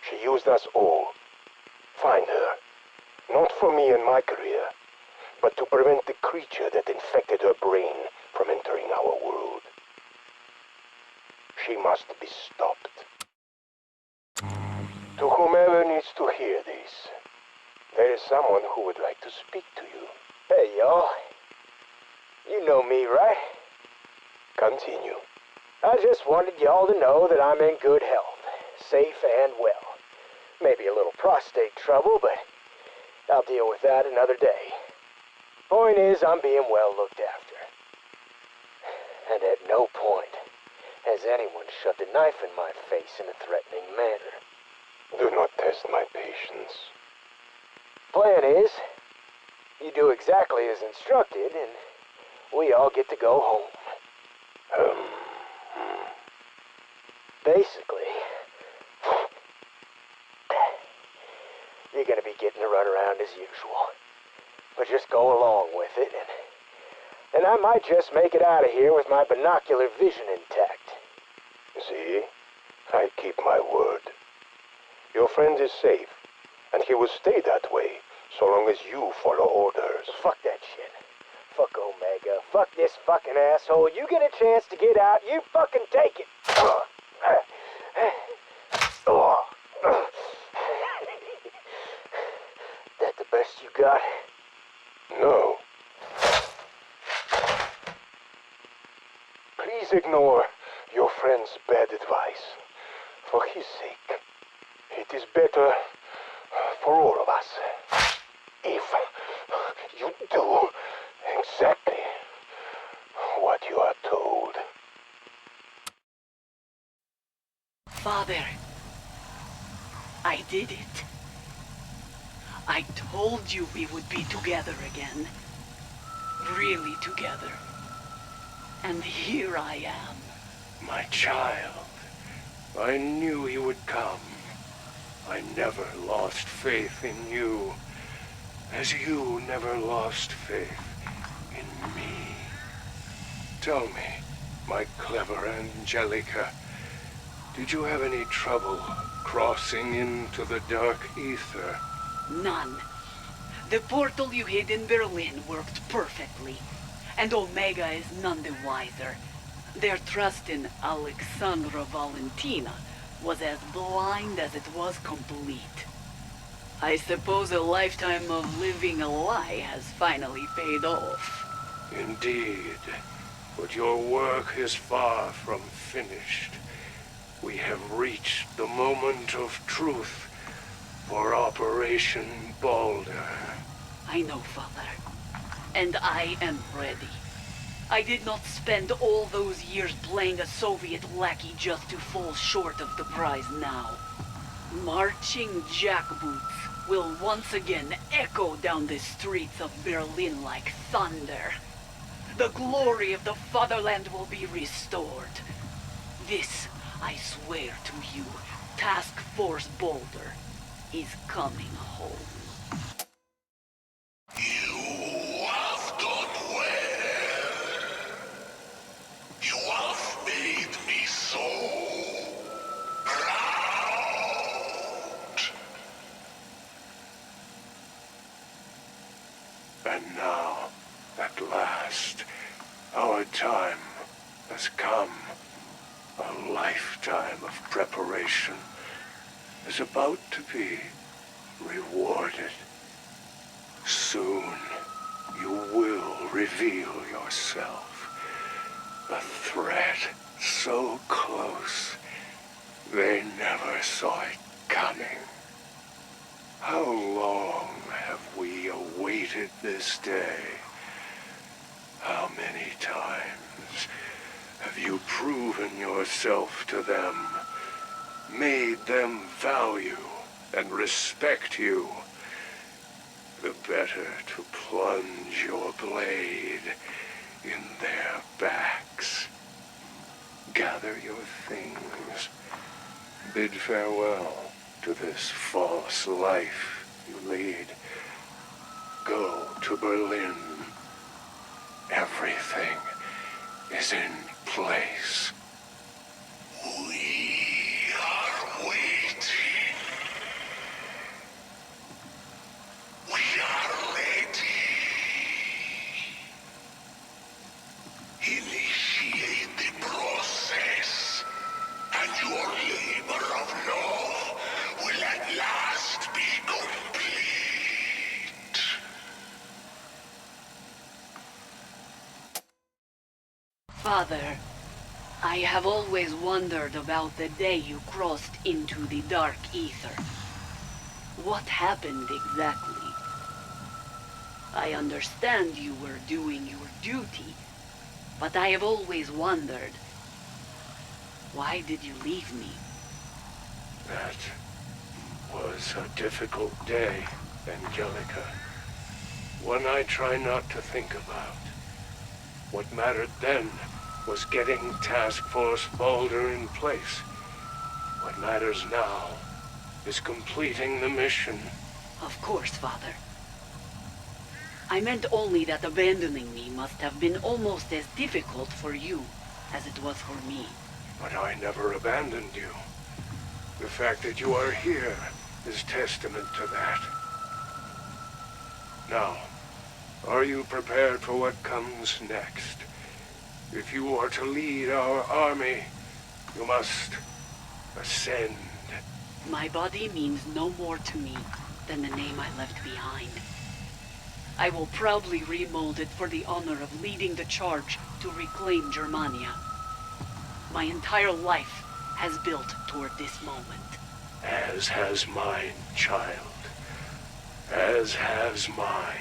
[SPEAKER 7] She used us all. Find her. Not for me and my career.
[SPEAKER 11] but to prevent the creature that infected her brain from entering our world. She must be stopped. To whomever needs to hear this, there is someone who would like to speak to you.
[SPEAKER 12] Hey, y'all. You know me, right?
[SPEAKER 11] Continue.
[SPEAKER 12] I just wanted y'all to know that I'm in good health, safe and well. Maybe a little prostate trouble, but I'll deal with that another day. Point is, I'm being well looked after. And at no point has anyone shoved a knife in my face in a threatening manner.
[SPEAKER 11] Do not test my patience.
[SPEAKER 12] Plan is, you do exactly as instructed, and we all get to go home. Basically, you're gonna be getting to run around as usual. But just go along with it, and I might just make it out of here with my binocular vision intact.
[SPEAKER 11] See? I keep my word. Your friend is safe, and he will stay that way so long as you follow orders.
[SPEAKER 12] Fuck that shit. Fuck Omega. Fuck this fucking asshole. You get a chance to get out, you fucking take it. That the best you got?
[SPEAKER 11] No. Please ignore your friend's bad advice. For his sake, it is better for all of us if you do exactly what you are told.
[SPEAKER 17] Father, I did it. I told you we would be together again. Really together. And here I am.
[SPEAKER 9] My child, I knew you would come. I never lost faith in you, as you never lost faith in me. Tell me, my clever Angelica, did you have any trouble crossing into the Dark Aether?
[SPEAKER 17] None. The portal you hid in Berlin worked perfectly. And Omega is none the wiser. Their trust in Alexandra Valentina was as blind as it was complete. I suppose a lifetime of living a lie has finally paid off.
[SPEAKER 9] Indeed, but your work is far from finished. We have reached the moment of truth for Operation Balder.
[SPEAKER 17] I know, Father. And I am ready. I did not spend all those years playing a Soviet lackey just to fall short of the prize now. Marching jackboots will once again echo down the streets of Berlin like thunder. The glory of the fatherland will be restored. This, I swear to you, Task Force Boulder is coming home.
[SPEAKER 20] You have done well. You have made me so proud.
[SPEAKER 9] And now, at last, our time has come. A lifetime of preparation is about to be rewarded. Soon, you will reveal yourself. A threat so close, they never saw it coming. How long have we awaited this day? How many times have you proven yourself to them, made them value and respect you? The better to plunge your blade in their backs. Gather your things. Bid farewell to this false life you lead. Go to Berlin. Everything is in place.
[SPEAKER 20] We are waiting. We are ready.
[SPEAKER 17] Father, I have always wondered about the day you crossed into the Dark Aether. What happened exactly? I understand you were doing your duty, but I have always wondered, why did you leave me?
[SPEAKER 4] That was a difficult day, Angelica. One I try not to think about. What mattered then was getting Task Force Boulder in place. What matters now is completing the mission.
[SPEAKER 17] Of course, Father. I meant only that abandoning me must have been almost as difficult for you as it was for me.
[SPEAKER 4] But I never abandoned you. The fact that you are here is testament to that. Now, are you prepared for what comes next? If you are to lead our army, you must ascend.
[SPEAKER 17] My body means no more to me than the name I left behind. I will proudly remold it for the honor of leading the charge to reclaim Germania. My entire life has built toward this moment.
[SPEAKER 4] As has mine, child. As has mine.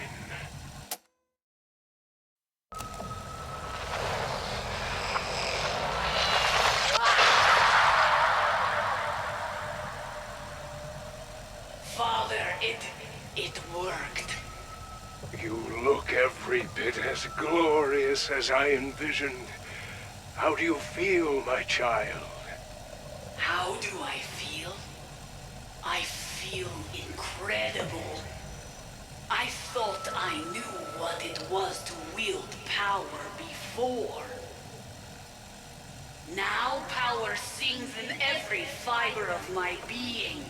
[SPEAKER 17] Father, it worked.
[SPEAKER 4] You look every bit as glorious as I envisioned. How do you feel, my child?
[SPEAKER 17] How do I feel? I feel incredible. I thought I knew what it was to wield power before. Now power sings in every fiber of my being.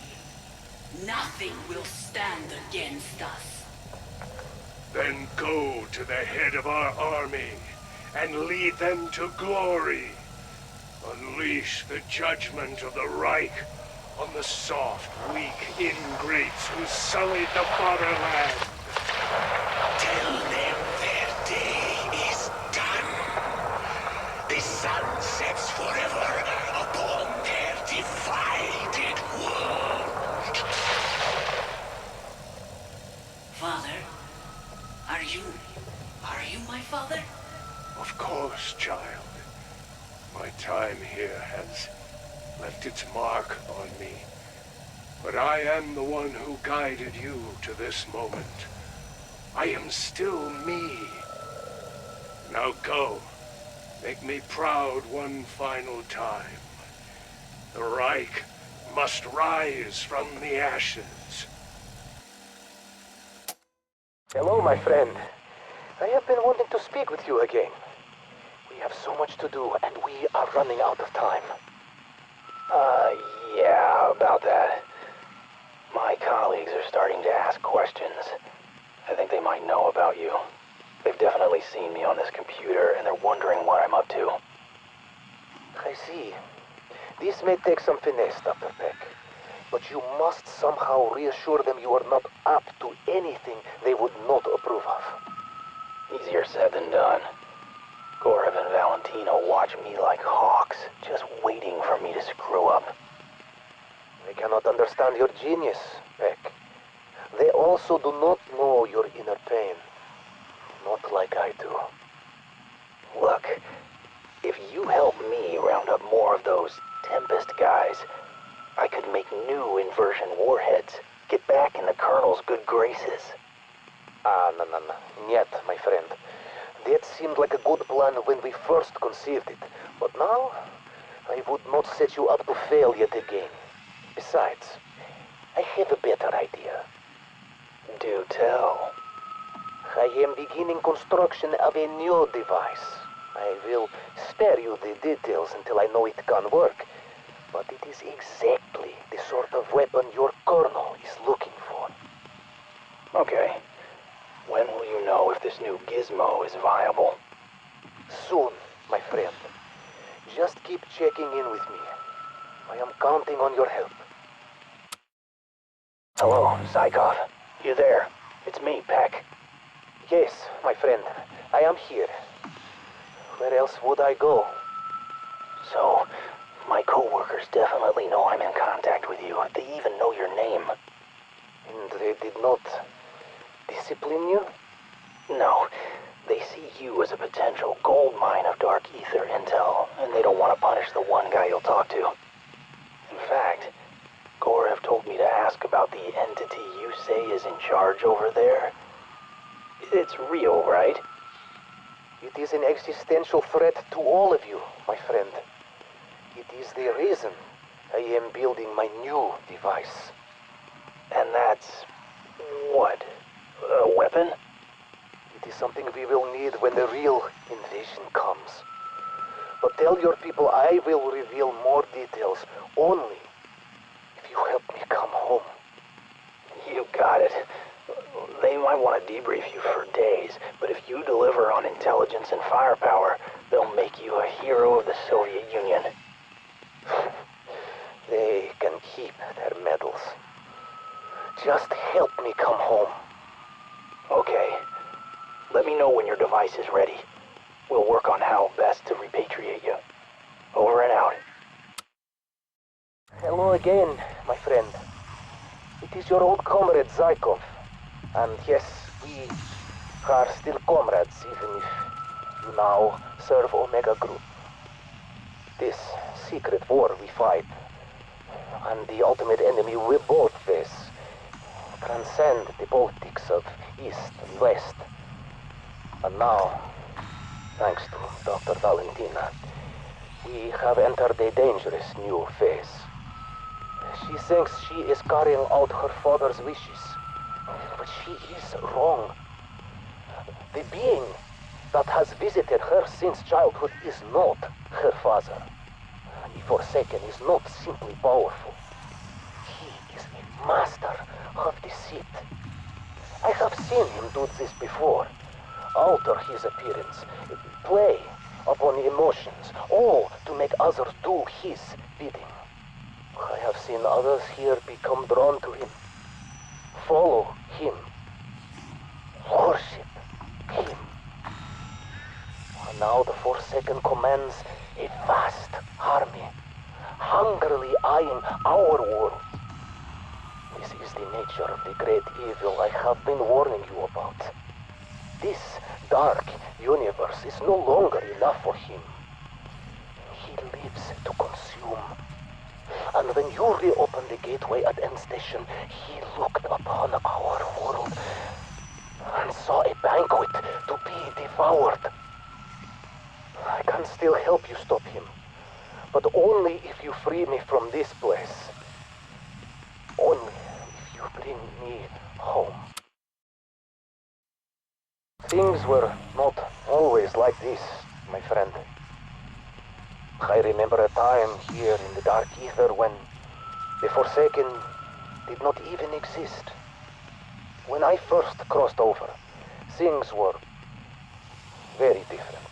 [SPEAKER 17] Nothing will stand against us.
[SPEAKER 4] Then go to the head of our army and lead them to glory. Unleash the judgment of the Reich on the soft, weak ingrates who sullied the fatherland.
[SPEAKER 19] Tell them their day is done. The sun sets forever upon their divided world.
[SPEAKER 17] Father, are you my father?
[SPEAKER 4] Of course, child. My time here has left its mark on me. But I am the one who guided you to this moment. I am still me. Now go. Make me proud one final time. The Reich must rise from the ashes.
[SPEAKER 12] Hello, my friend. I have been wanting to speak with you again. We have so much to do, and we are running out of time.
[SPEAKER 7] Yeah, about that. My colleagues are starting to ask questions. I think they might know about you. They've definitely seen me on this computer, and they're wondering what I'm up to.
[SPEAKER 12] I see. This may take some finesse, Dr. Peck. But you must somehow reassure them you are not up to anything they would not approve of.
[SPEAKER 7] Easier said than done. Gorev and Valentina watch me like hawks, just waiting for me to screw up.
[SPEAKER 12] They cannot understand your genius, Peck. They also do not know your inner pain. Not like I do.
[SPEAKER 7] Look, if you help me round up more of those Tempest guys, I could make new inversion warheads, get back in the Colonel's good graces.
[SPEAKER 12] No. Niet, my friend. That seemed like a good plan when we first conceived it. But now, I would not set you up to fail yet again. Besides, I have a better idea.
[SPEAKER 7] Do tell.
[SPEAKER 12] I am beginning construction of a new device. I will spare you the details until I know it can work. But it is exactly the sort of weapon your Colonel is looking for.
[SPEAKER 7] Okay. When will you know if this new gizmo is viable?
[SPEAKER 12] Soon, my friend. Just keep checking in with me. I am counting on your help.
[SPEAKER 7] Hello, Zykov. You there? It's me, Peck.
[SPEAKER 12] Yes, my friend. I am here.
[SPEAKER 11] Where else would I go? So, my co-workers definitely know I'm in contact with you. They even know your name. And they did not discipline you? No. They see you as a potential gold mine of Dark Aether intel, and they don't want to punish the one guy you'll talk to. In fact, Gore have told me to ask about the entity you say is in charge over there. It's real, right?
[SPEAKER 12] It is an existential threat to all of you, my friend. It is the reason I am building my new device.
[SPEAKER 11] And that's... what? A weapon?
[SPEAKER 12] It is something we will need when the real invasion comes. But tell your people I will reveal more details only if you help me come home.
[SPEAKER 11] You got it. They might want to debrief you for days, but if you deliver on intelligence and firepower, they'll make you a hero of the Soviet Union.
[SPEAKER 12] They can keep their medals. Just help me come home.
[SPEAKER 11] Okay. Let me know when your device is ready. We'll work on how best to repatriate you. Over and out.
[SPEAKER 12] Hello again, my friend. It is your old comrade Zykov. And yes, we are still comrades, even if you now serve Omega Group. This secret war we fight, and the ultimate enemy we both face, transcend the politics of East and West. And now, thanks to Dr. Valentina, we have entered a dangerous new phase. She thinks she is carrying out her father's wishes, but she is wrong. The being that has visited her since childhood is not her father. The Forsaken is not simply powerful. He is a master of deceit. I have seen him do this before. Alter his appearance, play upon emotions, all to make others do his bidding. I have seen others here become drawn to him, follow him, worship him. And now the Forsaken commands a vast army, hungrily eyeing our world. This is the nature of the great evil I have been warning you about. This dark universe is no longer enough for him. He lives to consume. And when you reopened the gateway at End Station, he looked upon our world and saw a banquet to be devoured. I can still help you stop him, but only if you free me from this place. Only if you bring me home. Things were not always like this, my friend. I remember a time here in the Dark Aether when the Forsaken did not even exist. When I first crossed over, things were very different.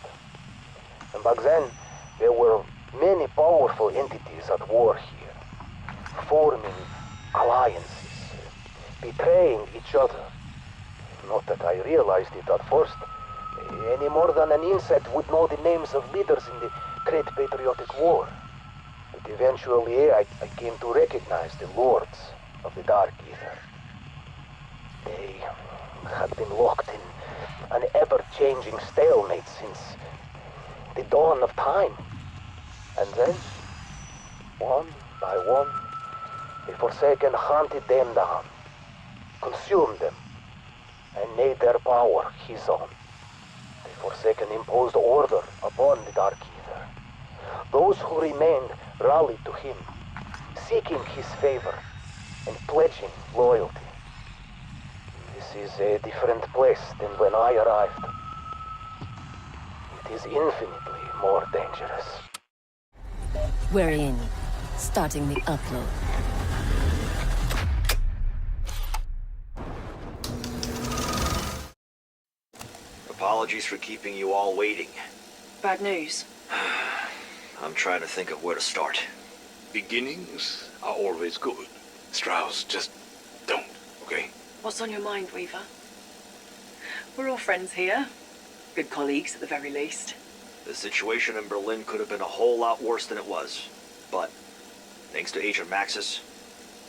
[SPEAKER 12] And back then, there were many powerful entities at war here, forming alliances, betraying each other. Not that I realized it at first, any more than an insect would know the names of leaders in the Great Patriotic War. But eventually I came to recognize the lords of the Dark Aether. They had been locked in an ever-changing stalemate since the dawn of time. And then, one by one, the Forsaken hunted them down, consumed them, and made their power his own. The Forsaken imposed order upon the Dark Aether. Those who remained rallied to him, seeking his favor and pledging loyalty. This is a different place than when I arrived. It is infinitely more dangerous.
[SPEAKER 21] We're in. Starting the upload.
[SPEAKER 1] Apologies for keeping you all waiting.
[SPEAKER 17] Bad news.
[SPEAKER 1] I'm trying to think of where to start.
[SPEAKER 10] Beginnings are always good.
[SPEAKER 15] Strauss, just don't, okay?
[SPEAKER 17] What's on your mind, Weaver? We're all friends here. Good colleagues, at the very least.
[SPEAKER 1] The situation in Berlin could have been a whole lot worse than it was. But, thanks to Agent Maxis,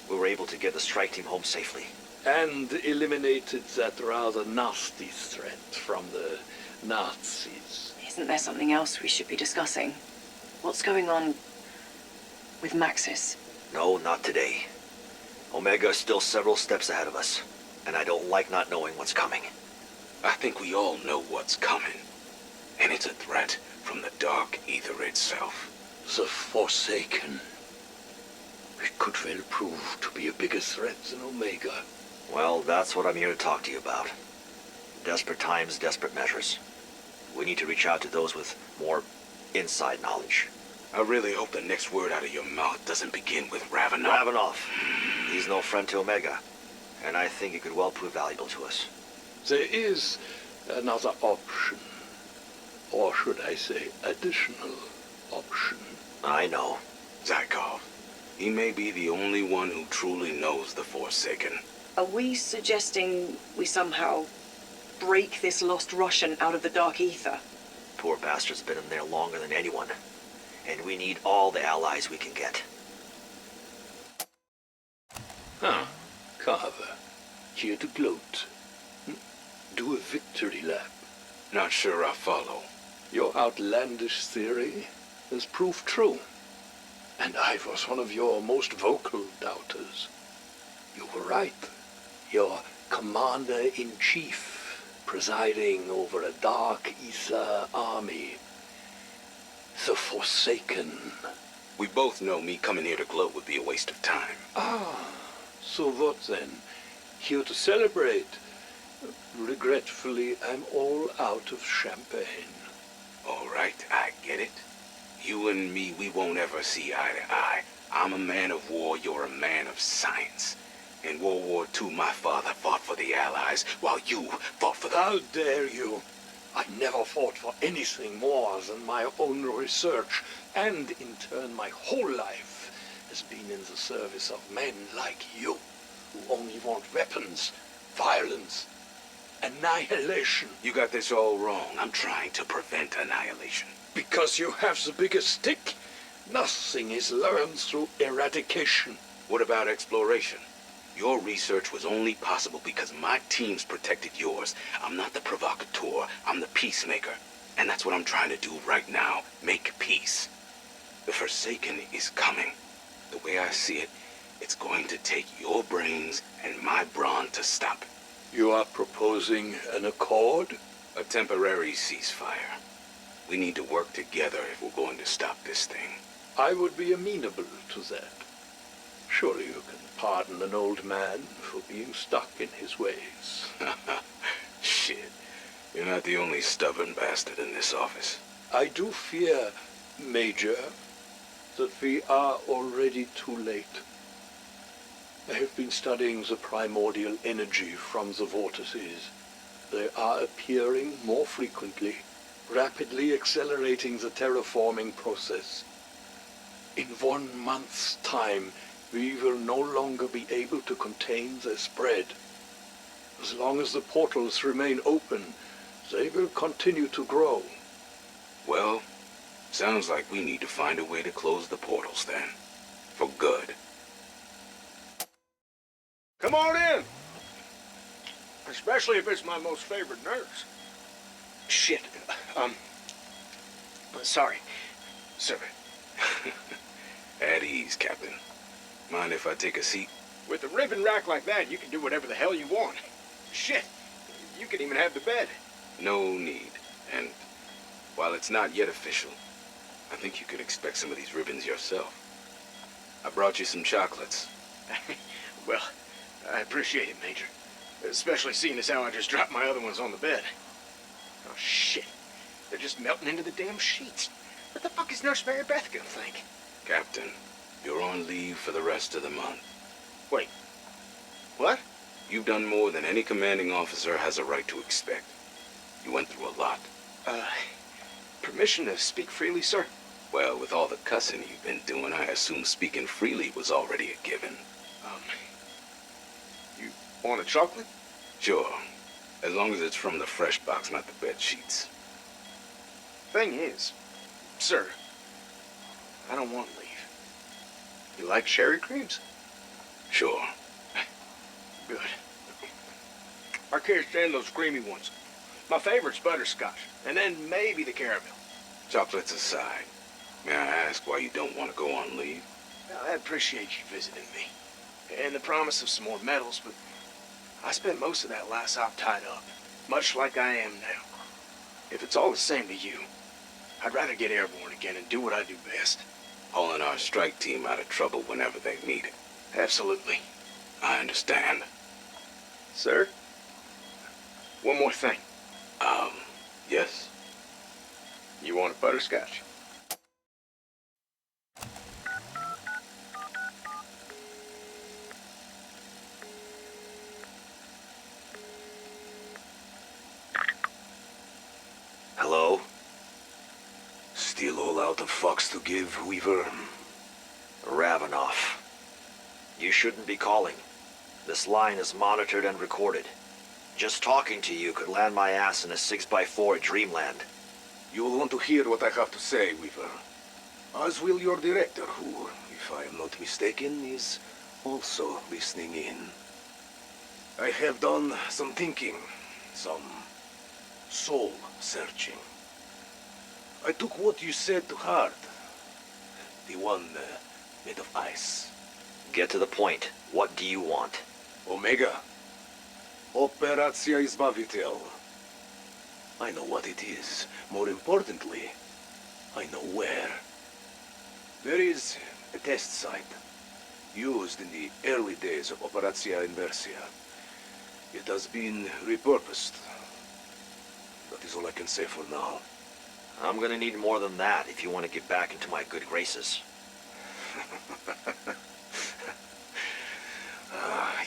[SPEAKER 1] we were able to get the strike team home safely.
[SPEAKER 10] And eliminated that rather nasty threat from the Nazis.
[SPEAKER 2] Isn't there something else we should be discussing? What's going on with Maxis?
[SPEAKER 1] No, not today. Omega is still several steps ahead of us, and I don't like not knowing what's coming.
[SPEAKER 8] I think we all know what's coming. And it's a threat from the Dark Aether itself.
[SPEAKER 10] The Forsaken. It could well prove to be a bigger threat than Omega.
[SPEAKER 1] Well, that's what I'm here to talk to you about. Desperate times, desperate measures. We need to reach out to those with more inside knowledge.
[SPEAKER 8] I really hope the next word out of your mouth doesn't begin with Ravenov.
[SPEAKER 1] Ravenov. He's no friend to Omega, and I think it could well prove valuable to us.
[SPEAKER 10] There is another option. Or should I say, additional option.
[SPEAKER 1] I know.
[SPEAKER 8] Zykov. He may be the only one who truly knows the Forsaken.
[SPEAKER 2] Are we suggesting we somehow break this lost Russian out of the Dark Aether?
[SPEAKER 1] Poor bastard's been in there longer than anyone, and we need all the allies we can get.
[SPEAKER 10] Huh. Carver. Here to gloat. Do a victory lap.
[SPEAKER 8] Not sure I follow.
[SPEAKER 10] Your outlandish theory has proved true. And I was one of your most vocal doubters. You were right. Your commander-in-chief, presiding over a Dark Aether army. The Forsaken.
[SPEAKER 8] We both know me coming here to gloat would be a waste of time.
[SPEAKER 10] Ah, so what then? Here to celebrate. Regretfully, I'm all out of champagne.
[SPEAKER 8] All right, I get it. You and me, we won't ever see eye to eye. I'm a man of war, you're a man of science. In World War II, my father fought for the Allies, while you fought for the...
[SPEAKER 10] How dare you? I never fought for anything more than my own research, and in turn my whole life has been in the service of men like you, who only want weapons, violence, annihilation.
[SPEAKER 8] You got this all wrong. I'm trying to prevent annihilation.
[SPEAKER 10] Because you have the biggest stick. Nothing is learned through eradication.
[SPEAKER 8] What about exploration? Your research was only possible because my teams protected yours. I'm not the provocateur, I'm the peacemaker. And that's what I'm trying to do right now, make peace. The Forsaken is coming. The way I see it, it's going to take your brains and my brawn to stop it.
[SPEAKER 10] You are proposing an accord?
[SPEAKER 8] A temporary ceasefire. We need to work together if we're going to stop this thing.
[SPEAKER 10] I would be amenable to that. Surely you can pardon an old man for being stuck in his ways.
[SPEAKER 8] Shit. You're not the only stubborn bastard in this office.
[SPEAKER 10] I do fear, Major, that we are already too late. I have been studying the primordial energy from the vortices. They are appearing more frequently, rapidly accelerating the terraforming process. In 1 month's time, we will no longer be able to contain their spread. As long as the portals remain open, they will continue to grow.
[SPEAKER 8] Well, sounds like we need to find a way to close the portals then. For good.
[SPEAKER 13] Come on in! Especially if it's my most favorite nurse. Shit. Sorry. Sir.
[SPEAKER 8] At ease, Captain. Mind if I take a seat?
[SPEAKER 13] With a ribbon rack like that, you can do whatever the hell you want. Shit. You can even have the bed.
[SPEAKER 8] No need. And while it's not yet official, I think you could expect some of these ribbons yourself. I brought you some chocolates.
[SPEAKER 13] Well, I appreciate it, Major. Especially seeing as how I just dropped my other ones on the bed. Oh, shit. They're just melting into the damn sheets. What the fuck is Nurse Mary Beth gonna think?
[SPEAKER 8] Captain, you're on leave for the rest of the month.
[SPEAKER 13] Wait. What?
[SPEAKER 8] You've done more than any commanding officer has a right to expect. You went through a lot.
[SPEAKER 13] Permission to speak freely, sir?
[SPEAKER 8] Well, with all the cussing you've been doing, I assume speaking freely was already a given.
[SPEAKER 13] You want a chocolate?
[SPEAKER 8] Sure. As long as it's from the fresh box, not the bed sheets.
[SPEAKER 13] Thing is, sir, I don't want to leave. You like sherry creams?
[SPEAKER 10] Sure.
[SPEAKER 13] Good. I can't stand those creamy ones. My favorite's butterscotch, and then maybe the caramel.
[SPEAKER 15] Chocolates aside, may I ask why you don't want to go on leave?
[SPEAKER 13] I appreciate you visiting me, and the promise of some more medals, but I spent most of that last op tied up, much like I am now. If it's all the same to you, I'd rather get airborne again and do what I do best.
[SPEAKER 15] Hauling our strike team out of trouble whenever they need it.
[SPEAKER 13] Absolutely.
[SPEAKER 15] I understand.
[SPEAKER 13] Sir? One more thing.
[SPEAKER 15] Yes?
[SPEAKER 13] You want a butterscotch?
[SPEAKER 1] Hello?
[SPEAKER 15] Still all out of fucks to give, Weaver?
[SPEAKER 1] Ravenoff. You shouldn't be calling. This line is monitored and recorded. Just talking to you could land my ass in a 6x4 at Dreamland.
[SPEAKER 15] You will want to hear what I have to say, Weaver. As will your director, who, if I am not mistaken, is also listening in. I have done some thinking, some soul-searching. I took what you said to heart. The one made of ice.
[SPEAKER 1] Get to the point. What do you want?
[SPEAKER 15] Omega. Operacja Izbavitel. I know what it is. More importantly, I know where. There is a test site, used in the early days of Operacja Inversia. It has been repurposed. That is all I can say for now.
[SPEAKER 1] I'm gonna need more than that if you want to get back into my good graces.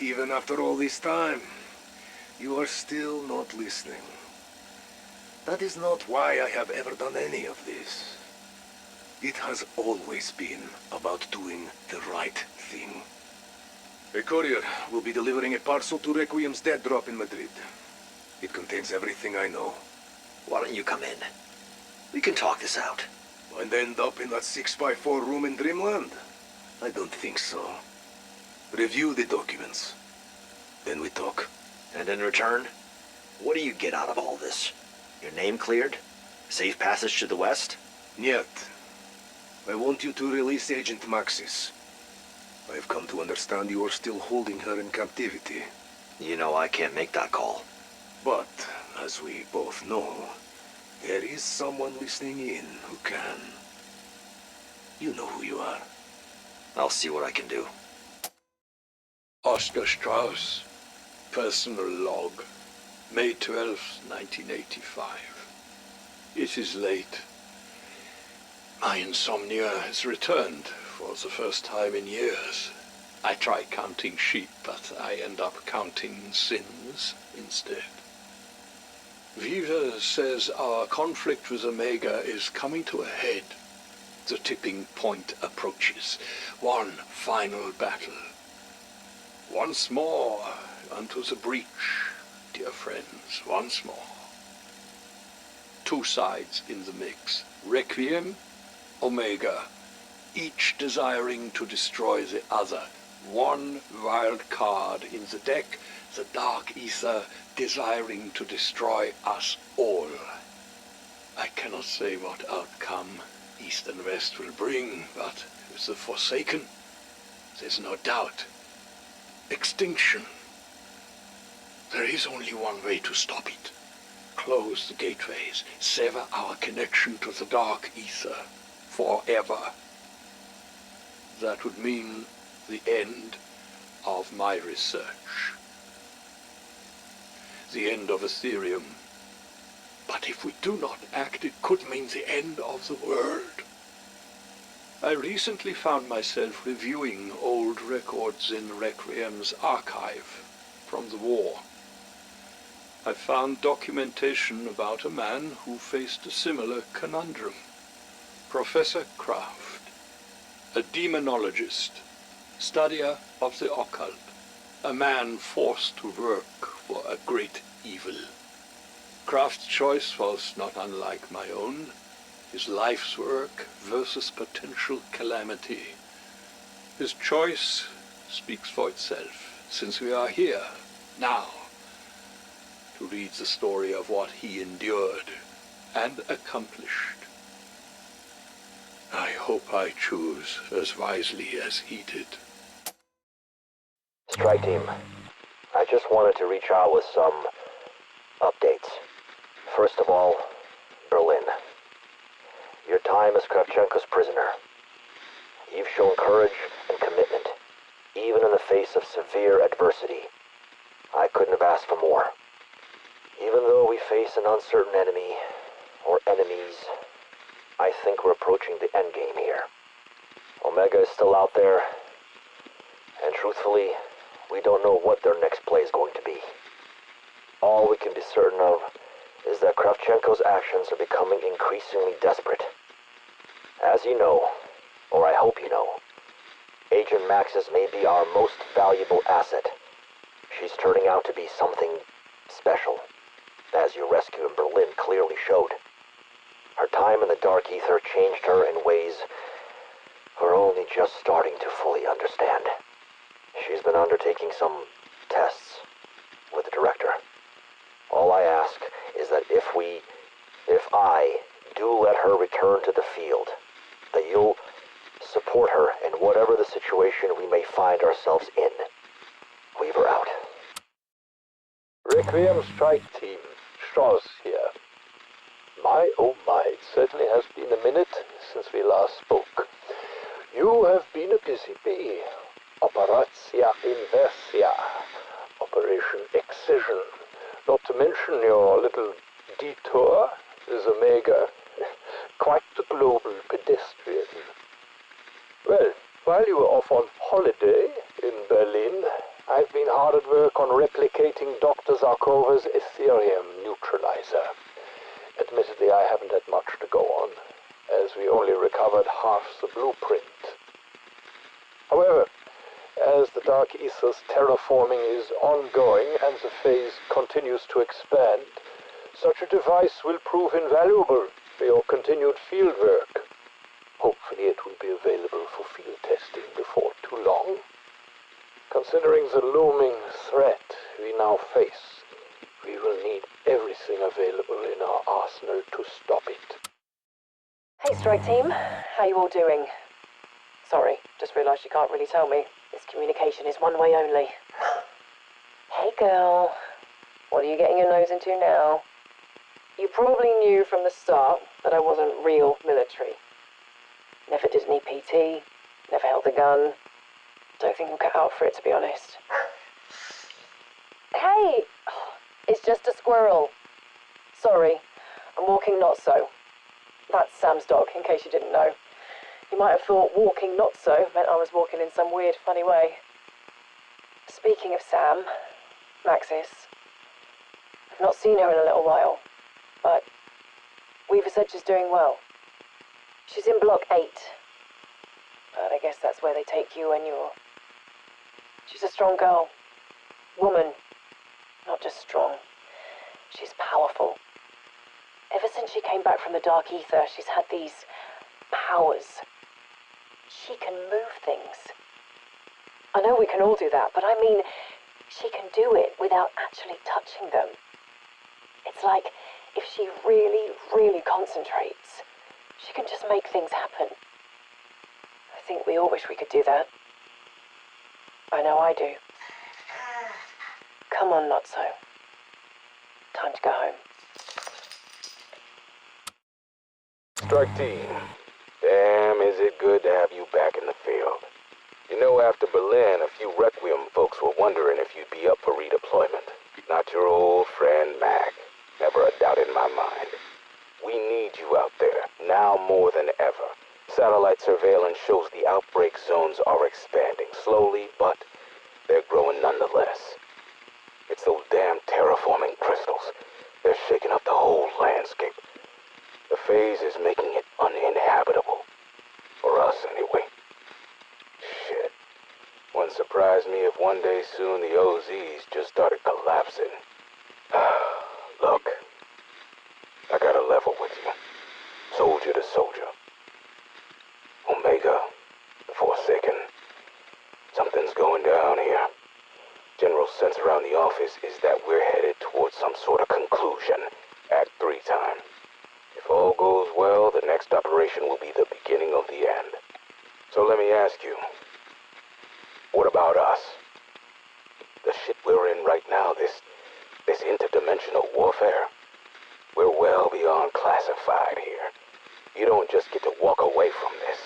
[SPEAKER 15] Even after all this time, you are still not listening. That is not why I have ever done any of this. It has always been about doing the right thing. A courier will be delivering a parcel to Requiem's dead drop in Madrid. It contains everything I know.
[SPEAKER 1] Why don't you come in? We can talk this out.
[SPEAKER 15] And end up in that 6x4 room in Dreamland? I don't think so. Review the documents. Then we talk.
[SPEAKER 1] And in return, what do you get out of all this? Your name cleared? Safe passage to the west?
[SPEAKER 15] Yet. I want you to release Agent Maxis. I have come to understand you are still holding her in captivity.
[SPEAKER 1] You know I can't make that call.
[SPEAKER 15] But, as we both know, there is someone listening in who can. You know who you are.
[SPEAKER 1] I'll see what I can do.
[SPEAKER 10] Oscar Strauss, personal log, May 12th, 1985. It is late. My insomnia has returned for the first time in years. I try counting sheep, but I end up counting sins instead. Viva says our conflict with Omega is coming to a head. The tipping point approaches. One final battle. Once more unto the breach, dear friends, once more. Two sides in the mix. Requiem, Omega, each desiring to destroy the other. One wild card in the deck, the Dark Aether desiring to destroy us all. I cannot say what outcome East and West will bring, but with the Forsaken, there's no doubt. Extinction. There is only one way to stop it. Close the gateways, sever our connection to the Dark Aether forever. That would mean the end of my research. The end of Ethereum. But if we do not act, it could mean the end of the world. I recently found myself reviewing old records in Requiem's archive from the war. I found documentation about a man who faced a similar conundrum. Professor Kraft, a demonologist, studier of the occult, a man forced to work for a great evil. Kraft's choice was not unlike my own. his life's work versus potential calamity. His choice speaks for itself, since we are here, now, to read the story of what he endured and accomplished. I hope I choose as wisely as he did.
[SPEAKER 5] Strike team, I just wanted to reach out with some updates. First of all, Berlin. Your time as Kravchenko's prisoner. You've shown courage and commitment, even in the face of severe adversity. I couldn't have asked for more. Even though we face an uncertain enemy, or enemies, I think we're approaching the endgame here. Omega is still out there, and truthfully, we don't know what their next play is going to be. All we can be certain of is that Kravchenko's actions are becoming increasingly desperate. As you know, or I hope you know, Agent Maxis may be our most valuable asset. She's turning out to be something special, as your rescue in Berlin clearly showed. Her time in the Dark Aether changed her in ways we're only just starting to fully understand. She's been undertaking some tests with the director. All I ask is that if I do let her return to the field, that you'll support her in whatever the situation we may find ourselves in. Weaver out.
[SPEAKER 7] Requiem strike team, Strauss here. My oh my, it certainly has been a minute since we last spoke. You have been a busy bee. Operatia Inversia, Operation Excision, not to mention your little detour with Omega. Quite the global pedestrian. Well, while you were off on holiday in Berlin, I've been hard at work on replicating Dr. Zarkova's Ethereum neutralizer. Admittedly, I haven't had much to go on, as we only recovered half the blueprint. However, as the Dark Aether's terraforming is ongoing and the phase continues to expand, such a device will prove invaluable for your continued field work. Hopefully it will be available for field testing before too long. Considering the looming threat we now face, we will need everything available in our arsenal to stop it.
[SPEAKER 6] Hey, Strike Team. How you all doing? Sorry, just realised you can't really tell me. This communication is one way only. Hey, girl. What are you getting your nose into now? You probably knew from the start that I wasn't real military. Never did any PT, never held a gun. Don't think I'm cut out for it, to be honest. Hey! It's just a squirrel. Sorry, I'm walking not so. That's Sam's dog, in case you didn't know. You might have thought walking not so meant I was walking in some weird, funny way. Speaking of Sam, Maxis, I've not seen her in a little while, but Weaver said she's doing well. She's in Block 8, but I guess that's where they take you when you're... She's a strong girl. Woman. Not just strong. She's powerful. Ever since she came back from the Dark Aether, she's had these powers. She can move things. I know we can all do that, but I mean, she can do it without actually touching them. It's like if she really, really concentrates, she can just make things happen. I think we all wish we could do that. I know I do. Come on, Notso. Time to go home.
[SPEAKER 8] Strike team. Damn, is it good to have you back in the field. You know, after Berlin, a few Requiem folks were wondering if you'd be up for redeployment. Not your old friend Mac. Never a doubt in my mind. We need you out there, now more than ever. Satellite surveillance shows the outbreak zones are expanding, slowly, but they're growing nonetheless. It's those damn terraforming crystals. They're shaking up the whole landscape. The phase is making it uninhabitable. For us, anyway. Shit. Wouldn't surprise me if one day soon the OZs just started collapsing. Look, I gotta level with you. Soldier to around the office is that we're headed towards some sort of conclusion. Act 3 time. If all goes well, the next operation will be the beginning of the end. So let me ask you, what about us? The shit we're in right now, this interdimensional warfare, we're well beyond classified here. You don't just get to walk away from this.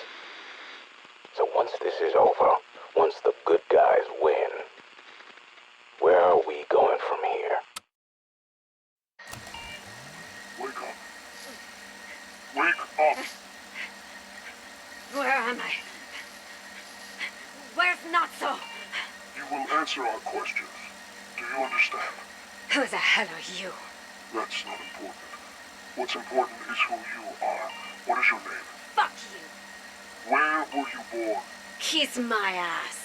[SPEAKER 8] So once this is over, once the good guys win, where are we going from here?
[SPEAKER 20] Wake up. Wake up!
[SPEAKER 16] Where am I? Where's Natso?
[SPEAKER 20] You will answer our questions. Do you understand?
[SPEAKER 16] Who the hell are you?
[SPEAKER 20] That's not important. What's important is who you are. What is your name?
[SPEAKER 16] Fuck you!
[SPEAKER 20] Where were you born?
[SPEAKER 16] Kiss my ass.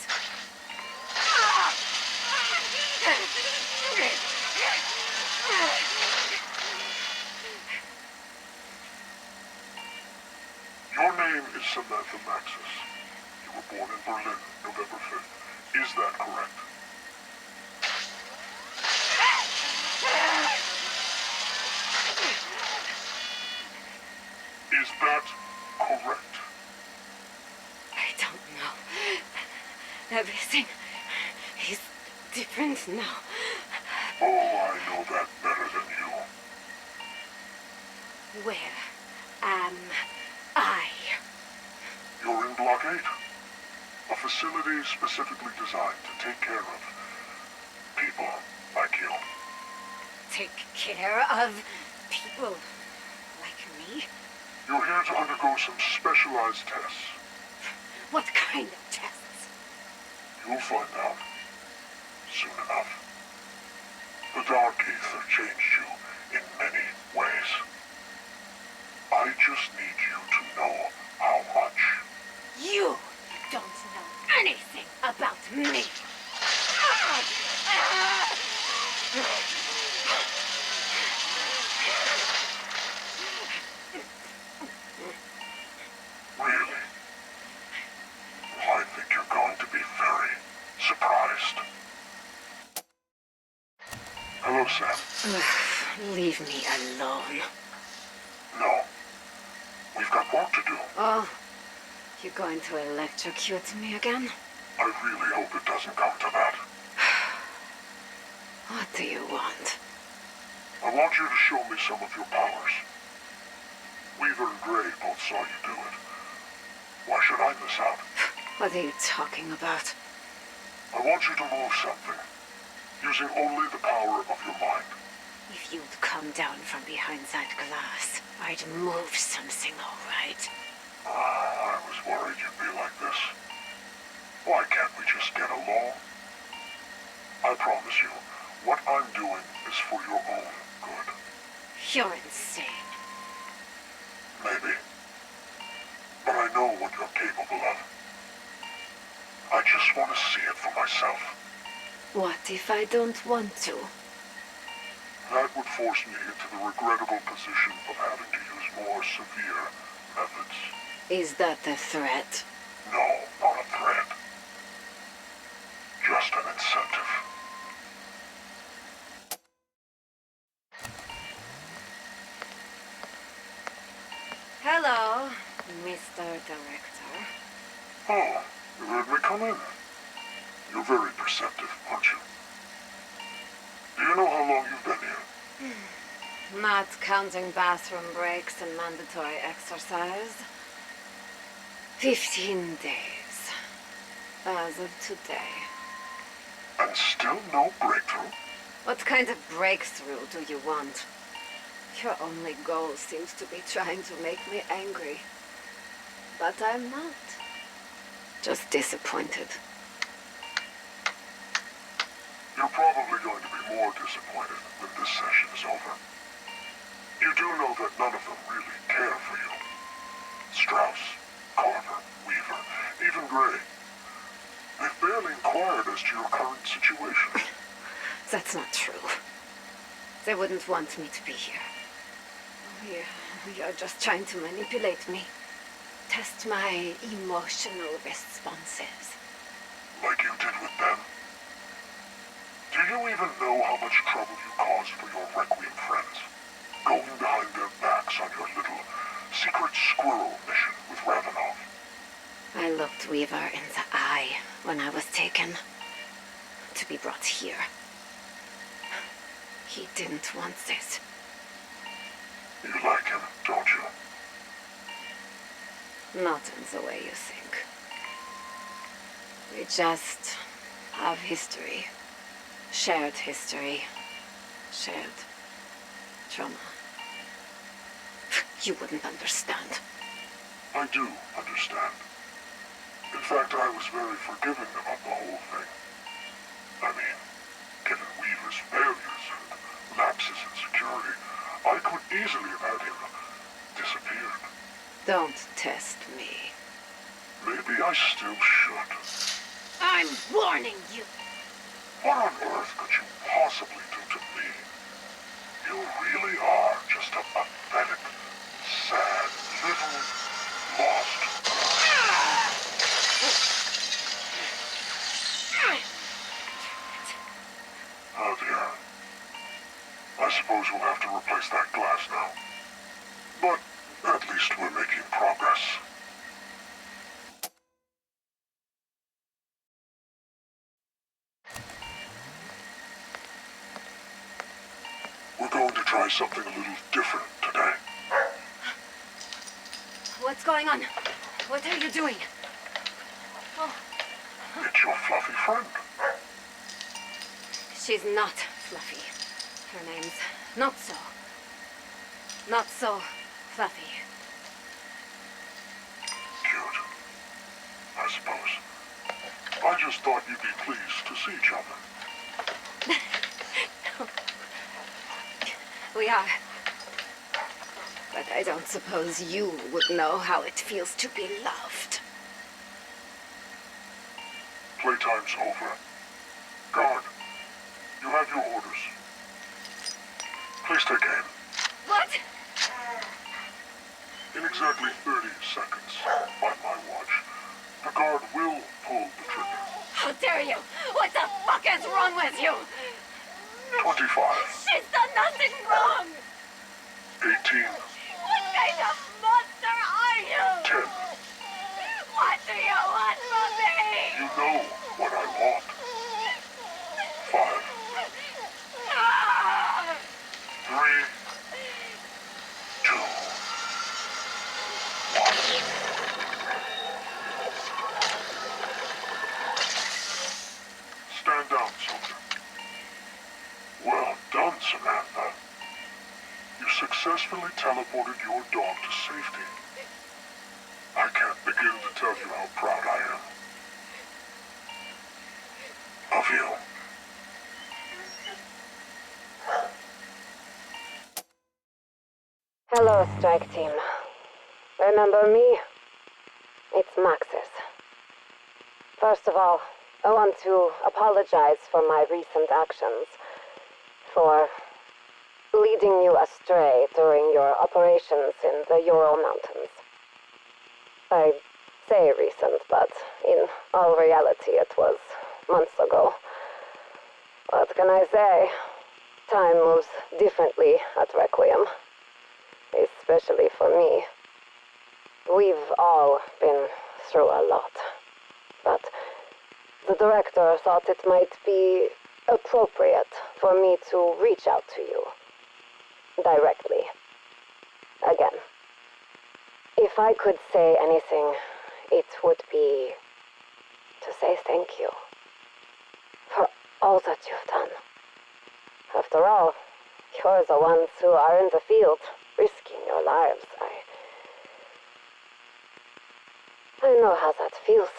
[SPEAKER 20] Your name is Samantha Maxis. You were born in Berlin, November 5th. Is that correct? Is that correct?
[SPEAKER 16] I don't know. Everything is different now.
[SPEAKER 20] Oh, I know that better than you.
[SPEAKER 16] Where am I?
[SPEAKER 20] You're in Block 8. A facility specifically designed to take care of people like you.
[SPEAKER 16] Take care of people like me?
[SPEAKER 20] You're here to undergo some specialized tests.
[SPEAKER 16] What kind of tests?
[SPEAKER 20] You'll find out soon enough. The Dark Aether changed you in many ways. I just need you to know how much.
[SPEAKER 16] You don't know anything about me.
[SPEAKER 20] Really? I think you're going to be very surprised. Hello, Sam.
[SPEAKER 16] Leave me alone.
[SPEAKER 20] No. We've got work to do.
[SPEAKER 16] Oh, you're going to electrocute me again?
[SPEAKER 20] I really hope it doesn't come to that.
[SPEAKER 16] What do you want?
[SPEAKER 20] I want you to show me some of your powers. Weaver and Gray both saw you do it. Why should I miss out?
[SPEAKER 16] What are you talking about?
[SPEAKER 20] I want you to move something, using only the power of your mind.
[SPEAKER 16] If you'd come down from behind that glass, I'd move something, all right.
[SPEAKER 20] I was worried you'd be like this. Why can't we just get along? I promise you, what I'm doing is for your own good.
[SPEAKER 16] You're insane.
[SPEAKER 20] Maybe. But I know what you're capable of. I just want to see it for myself.
[SPEAKER 16] What if I don't want to?
[SPEAKER 20] That would force me into the regrettable position of having to use more severe methods.
[SPEAKER 16] Is that a threat?
[SPEAKER 20] No, not a threat. Just an incentive.
[SPEAKER 16] Hello, Mr. Director.
[SPEAKER 20] Oh, you heard me come in. You're very perceptive, aren't you? Do you know how long you've been here?
[SPEAKER 16] Not counting bathroom breaks and mandatory exercise. 15 days. As of today.
[SPEAKER 20] And still no breakthrough?
[SPEAKER 16] What kind of breakthrough do you want? Your only goal seems to be trying to make me angry. But I'm not. Just disappointed.
[SPEAKER 20] You're probably going to be more disappointed when this session is over. You do know that none of them really care for you. Strauss, Carver, Weaver, even Gray. They've barely inquired as to your current situation.
[SPEAKER 16] That's not true. They wouldn't want me to be here. You're just trying to manipulate me. Test my emotional responses.
[SPEAKER 20] Like you did with them? Do you even know how much trouble you caused for your Requiem friends? Going behind their backs on your little secret squirrel mission with Ravenov.
[SPEAKER 16] I looked Weaver in the eye when I was taken to be brought here. He didn't want this.
[SPEAKER 20] You like him, don't you?
[SPEAKER 16] Not in the way you think. We just have history. Shared history. Shared trauma. You wouldn't understand.
[SPEAKER 20] I do understand. In fact, I was very forgiving about the whole thing. I mean, given Weaver's failures and Maxis' insecurity, I could easily have had him disappeared.
[SPEAKER 16] Don't test me.
[SPEAKER 20] Maybe I still should.
[SPEAKER 16] I'm warning you!
[SPEAKER 20] What on earth could you possibly do to me? You really are just a pathetic, sad, little, lost... Oh dear. I suppose we'll have to replace that glass now. But at least we're making progress. We're going to try something a little different today.
[SPEAKER 16] What's going on? What are you doing? Oh.
[SPEAKER 20] It's your fluffy friend.
[SPEAKER 16] She's not fluffy. Her name's not so fluffy.
[SPEAKER 20] Cute. I suppose. I just thought you'd be pleased to see each other.
[SPEAKER 16] We are. But I don't suppose you would know how it feels to be loved.
[SPEAKER 20] Playtime's over. Guard, you have your orders. Please take aim.
[SPEAKER 16] What?
[SPEAKER 20] In exactly 30 seconds, by my watch, the guard will pull the trigger.
[SPEAKER 16] How dare you? What the fuck is wrong with you?
[SPEAKER 20] 25.
[SPEAKER 16] She's done nothing wrong!
[SPEAKER 20] 18.
[SPEAKER 16] What kind of monster are you?
[SPEAKER 20] 10.
[SPEAKER 16] What do you want from me?
[SPEAKER 20] You know what I want. 5. 3. 2. 1. Stand down, soldier. Well done, Samantha. You successfully teleported your dog to safety. I can't begin to tell you how proud I am. Of you.
[SPEAKER 6] Hello, Strike Team. Remember me? It's Maxis. First of all, I want to apologize for my recent actions, for leading you astray during your operations in the Ural Mountains. I say recent, but in all reality it was months ago. What can I say? Time moves differently at Requiem. Especially for me. We've all been through a lot. But the director thought it might be appropriate for me to reach out to you. Directly. Again. If I could say anything, it would be to say thank you. For all that you've done. After all, you're the ones who are in the field, risking your lives. I know how that feels.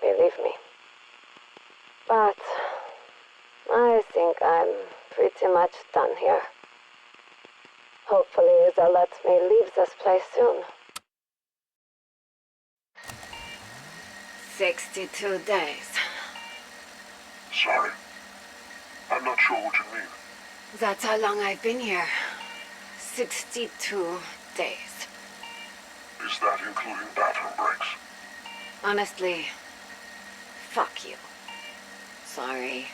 [SPEAKER 6] Believe me. But I think I'm pretty much done here. Hopefully they'll let me leave this place soon.
[SPEAKER 16] 62 days.
[SPEAKER 20] Sorry. I'm not sure what you mean.
[SPEAKER 16] That's how long I've been here. 62 days.
[SPEAKER 20] Is that including bathroom breaks?
[SPEAKER 16] Honestly, fuck you. sorry.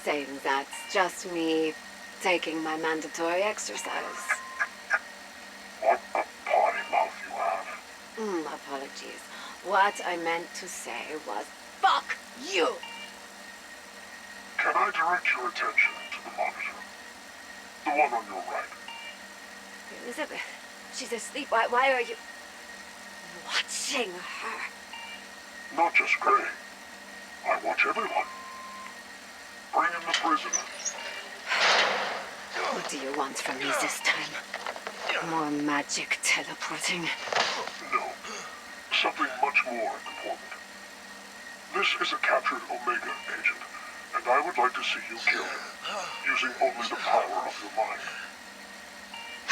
[SPEAKER 16] Saying that's just me taking my mandatory exercise.
[SPEAKER 20] What a potty mouth you have.
[SPEAKER 16] Apologies. What I meant to say was, fuck you!
[SPEAKER 20] Can I direct your attention to the monitor? The one on your right.
[SPEAKER 16] Elizabeth, she's asleep. Why are you watching her?
[SPEAKER 20] Not just Gray. I watch everyone. Bring in the prisoner.
[SPEAKER 16] What do you want from me this time? More magic teleporting?
[SPEAKER 20] No. Something much more important. This is a captured Omega agent, and I would like to see you kill him, using only the power of your mind.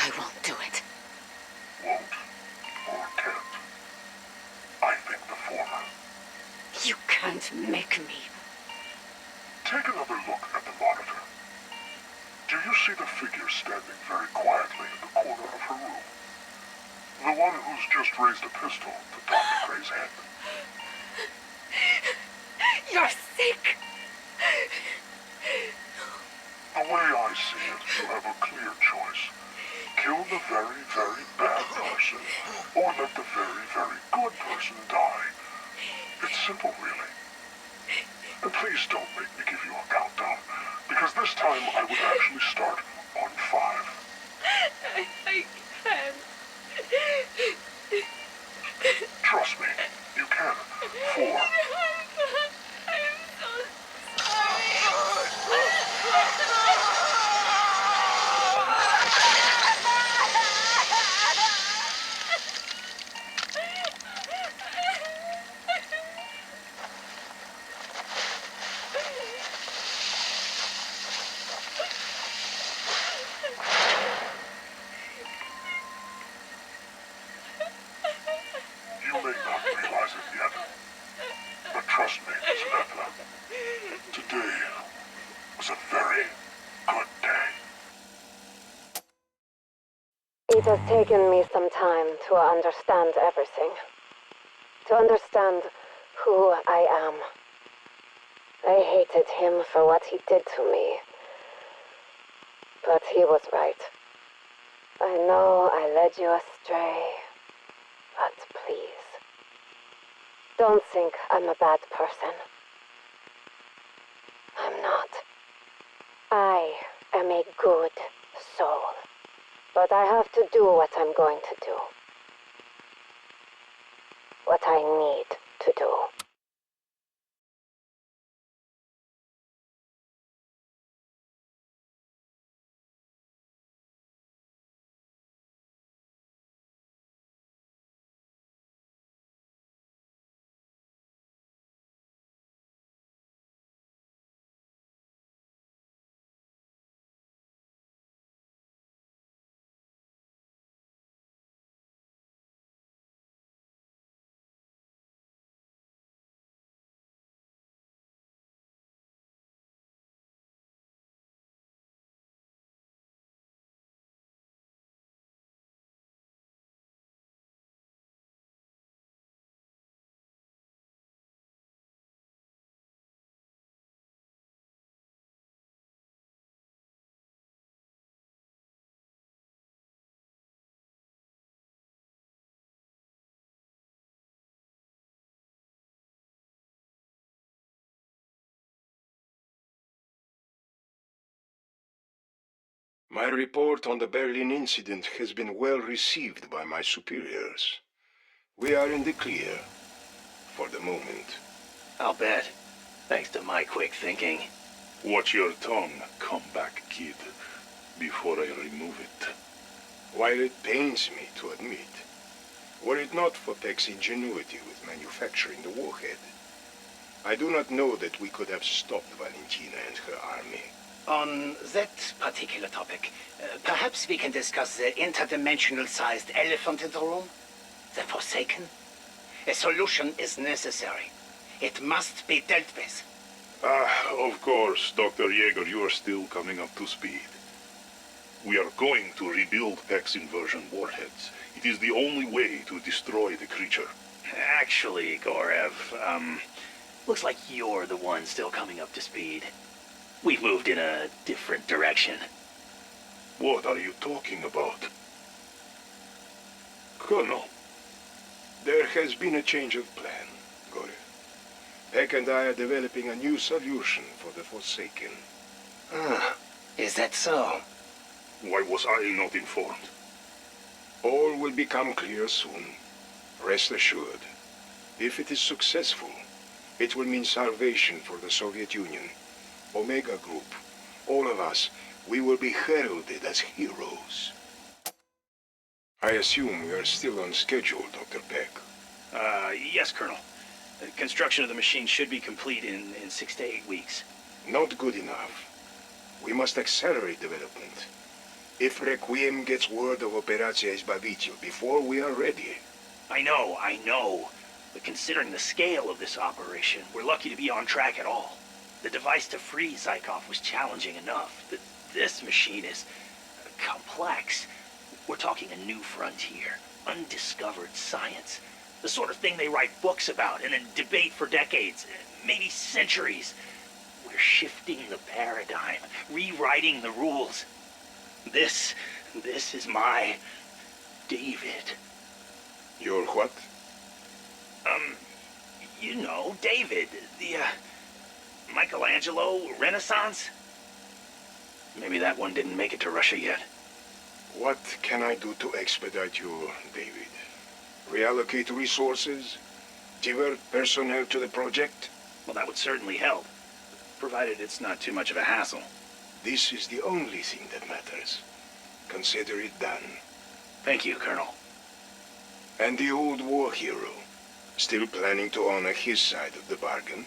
[SPEAKER 16] I won't do it.
[SPEAKER 20] Won't or can't. I think the former.
[SPEAKER 16] You can't make me.
[SPEAKER 20] Take another look at the monitor. Do you see the figure standing very quietly in the corner of her room? The one who's just raised a pistol to Dr. Gray's head.
[SPEAKER 16] You're sick!
[SPEAKER 20] The way I see it, you have a clear choice. Kill the very, very bad person, or let the very, very good person die. It's simple, really. And please don't make me give you a countdown, because this time I would actually start on 5.
[SPEAKER 16] I can't.
[SPEAKER 20] Trust me, you can. 4. You may not realize it yet, but trust me, Samantha, today was a very good day.
[SPEAKER 6] It has taken me some time to understand everything. To understand who I am. I hated him for what he did to me. But he was right. I know I led you astray. But please, don't think I'm a bad person. I'm not. I am a good soul. But I have to do what I'm going to do. What I need to do.
[SPEAKER 9] My report on the Berlin incident has been well received by my superiors. We are in the clear, for the moment.
[SPEAKER 11] I'll bet. Thanks to my quick thinking.
[SPEAKER 20] Watch your tongue, comeback kid, before I remove it.
[SPEAKER 9] While it pains me to admit, were it not for Peck's ingenuity with manufacturing the warhead, I do not know that we could have stopped Valentina and her army.
[SPEAKER 11] On that particular topic, perhaps we can discuss the interdimensional-sized elephant in the room? The Forsaken? A solution is necessary. It must be dealt with.
[SPEAKER 20] Of course, Dr. Yeager, you are still coming up to speed. We are going to rebuild Peck's inversion warheads. It is the only way to destroy the creature.
[SPEAKER 11] Actually, Gorev,
[SPEAKER 14] Looks like you're the one still coming up to speed. We've moved in a different direction.
[SPEAKER 20] What are you talking about? Colonel.
[SPEAKER 9] There has been a change of plan, Gore. Peck and I are developing a new solution for the Forsaken.
[SPEAKER 11] Ah, is that so?
[SPEAKER 20] Why was I not informed?
[SPEAKER 9] All will become clear soon. Rest assured. If it is successful, it will mean salvation for the Soviet Union, Omega Group, all of us. We will be heralded as heroes. I assume we are still on schedule, Dr. Peck.
[SPEAKER 14] Yes, Colonel. The construction of the machine should be complete in 6 to 8 weeks.
[SPEAKER 9] Not good enough. We must accelerate development. If Requiem gets word of Operacja Izbavitelj before we are ready.
[SPEAKER 14] I know. But considering the scale of this operation, we're lucky to be on track at all. The device to free Zykov was challenging enough. This machine is complex. We're talking a new frontier, undiscovered science. The sort of thing they write books about and then debate for decades, maybe centuries. We're shifting the paradigm, rewriting the rules. This is my David.
[SPEAKER 9] Your what?
[SPEAKER 14] You know, David, the, Michelangelo Renaissance? Maybe that one didn't make it to Russia yet.
[SPEAKER 9] What can I do to expedite you, David? Reallocate resources? Divert personnel to the project?
[SPEAKER 14] Well, that would certainly help, provided it's not too much of a hassle.
[SPEAKER 9] This is the only thing that matters. Consider it done.
[SPEAKER 14] Thank you, Colonel.
[SPEAKER 9] And the old war hero? Still planning to honor his side of the bargain?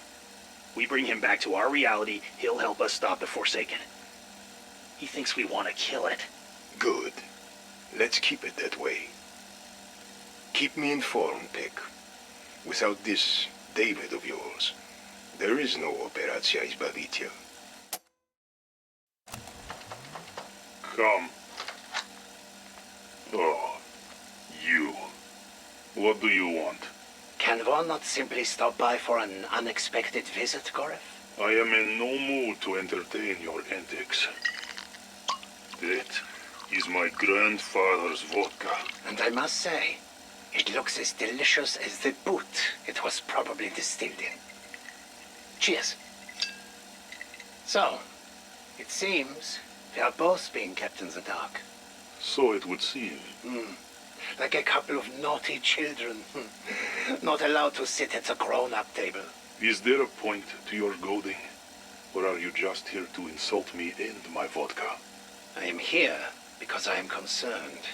[SPEAKER 14] We bring him back to our reality, he'll help us stop the Forsaken. He thinks we want to kill it.
[SPEAKER 9] Good. Let's keep it that way. Keep me informed, Peck. Without this David of yours, there is no Operacja Izbavitelj.
[SPEAKER 20] Come. Oh, you. What do you want?
[SPEAKER 11] Can one not simply stop by for an unexpected visit, Gorev?
[SPEAKER 20] I am in no mood to entertain your antics. That is my grandfather's vodka.
[SPEAKER 11] And I must say, it looks as delicious as the boot it was probably distilled in. Cheers. So, it seems we are both being kept in the dark.
[SPEAKER 20] So it would seem.
[SPEAKER 11] Like a couple of naughty children. Not allowed to sit at the grown-up table.
[SPEAKER 20] Is there a point to your goading? Or are you just here to insult me and my vodka?
[SPEAKER 11] I am here because I am concerned.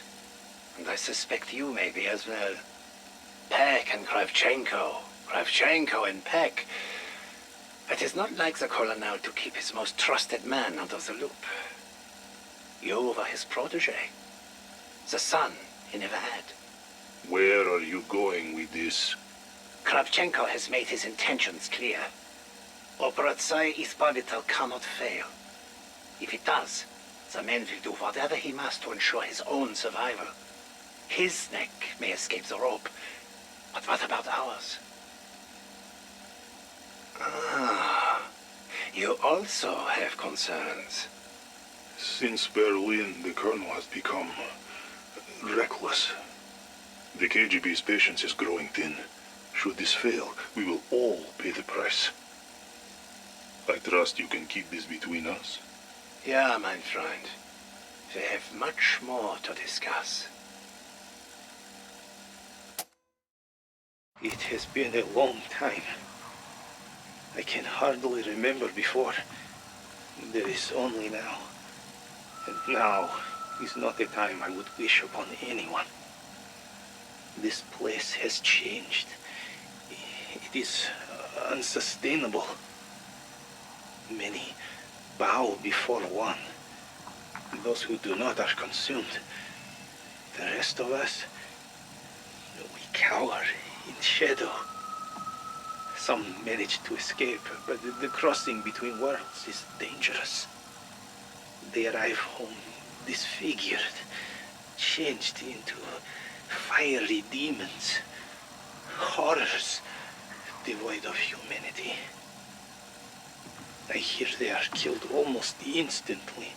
[SPEAKER 11] And I suspect you may be as well. Peck and Kravchenko. Kravchenko and Peck. It is not like the colonel to keep his most trusted man out of the loop. You were his protege. The son he never had.
[SPEAKER 20] Where are you going with this?
[SPEAKER 11] Kravchenko has made his intentions clear. Operacja Izbavitelj cannot fail. If it does, the man will do whatever he must to ensure his own survival. His neck may escape the rope, but what about ours? Ah, you also have concerns.
[SPEAKER 20] Since Berlin, the colonel has become reckless. The KGB's patience is growing thin. Should this fail, we will all pay the price. I trust you can keep this between us.
[SPEAKER 11] Yeah, my friend. We have much more to discuss.
[SPEAKER 22] It has been a long time. I can hardly remember before. There is only now. And now is not a time I would wish upon anyone. This place has changed. It is unsustainable. Many bow before one. Those who do not are consumed. The rest of us, we cower in shadow. Some manage to escape, but the crossing between worlds is dangerous. They arrive home disfigured, changed into fiery demons, horrors, devoid of humanity. I hear they are killed almost instantly,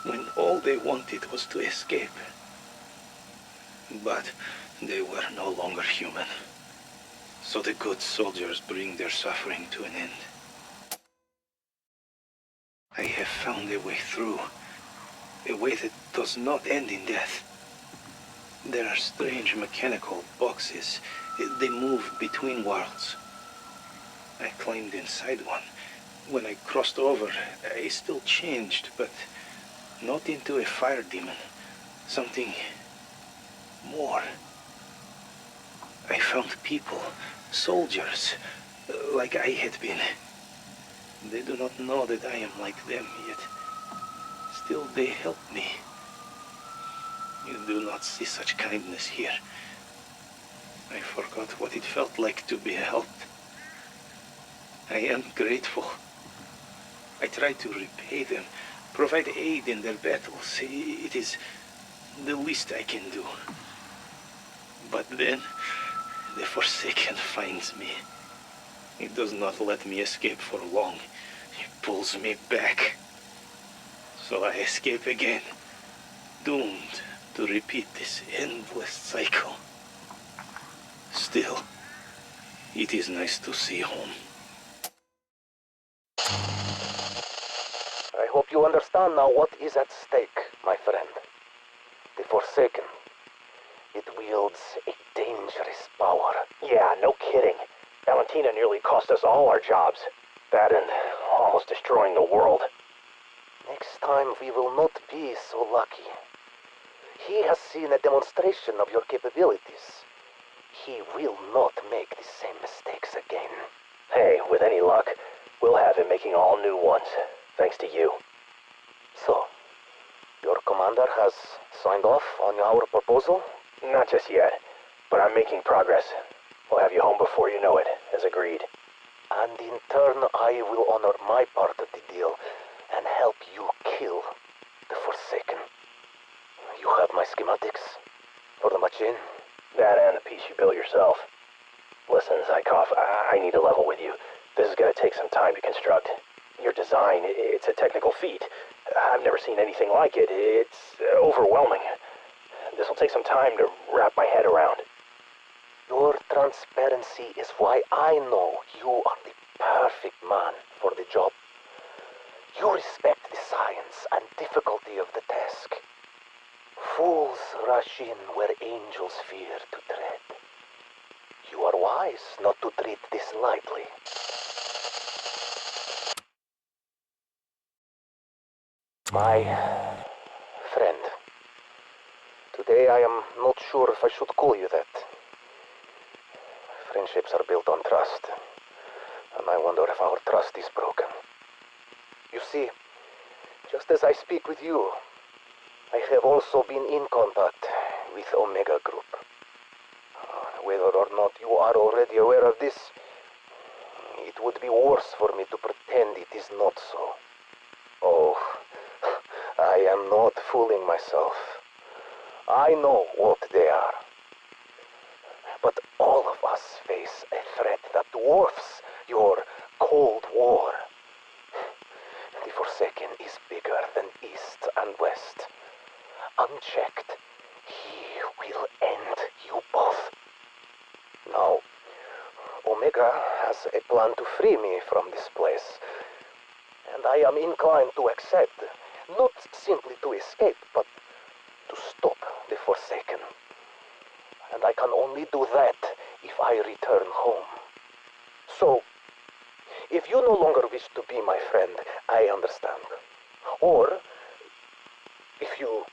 [SPEAKER 22] when all they wanted was to escape. But they were no longer human. So the good soldiers bring their suffering to an end. I have found a way through. A way that does not end in death. There are strange mechanical boxes. They move between worlds. I climbed inside one. When I crossed over, I still changed, but not into a fire demon. Something more. I found people, soldiers, like I had been. They do not know that I am like them yet. Still, they help me. You do not see such kindness here. I forgot what it felt like to be helped. I am grateful. I try to repay them, provide aid in their battles. It is the least I can do. But then, the Forsaken finds me. He does not let me escape for long. He pulls me back. So I escape again, doomed to repeat this endless cycle. Still, it is nice to see home.
[SPEAKER 11] I hope you understand now what is at stake, my friend. The Forsaken. It wields a dangerous power.
[SPEAKER 12] Yeah, no kidding. Valentina nearly cost us all our jobs. That and almost destroying the world.
[SPEAKER 11] Next time we will not be so lucky. He has seen a demonstration of your capabilities. He will not make the same mistakes again.
[SPEAKER 12] Hey, with any luck, we'll have him making all new ones, thanks to you.
[SPEAKER 11] So, your commander has signed off on our proposal?
[SPEAKER 12] Not just yet, but I'm making progress. We'll have you home before you know it, as agreed.
[SPEAKER 11] And in turn, I will honor my part of the deal and help you kill the Forsaken. You have my schematics for the machine?
[SPEAKER 12] That and the piece you built yourself. Listen, Zykov, I need to level with you. This is going to take some time to construct. Your design, it's a technical feat. I've never seen anything like it. It's overwhelming. This will take some time to wrap my head around.
[SPEAKER 11] Your transparency is why I know you are the perfect man for the job. You respect the science and difficulty of the task. Fools rush in where angels fear to tread. You are wise not to treat this lightly. My friend, today I am not sure if I should call you that. Friendships are built on trust, and I wonder if our trust is broken. You see, just as I speak with you, I have also been in contact with Omega Group. Whether or not you are already aware of this, it would be worse for me to pretend it is not so. Oh, I am not fooling myself. I know what they are. But all of us face a threat that dwarfs your Cold War. The Forsaken is bigger than East and West. Unchecked, he will end you both. Now, Omega has a plan to free me from this place. And I am inclined to accept, not simply to escape, but to stop the Forsaken. And I can only do that if I return home. So, if you no longer wish to be my friend, I understand. Or, if you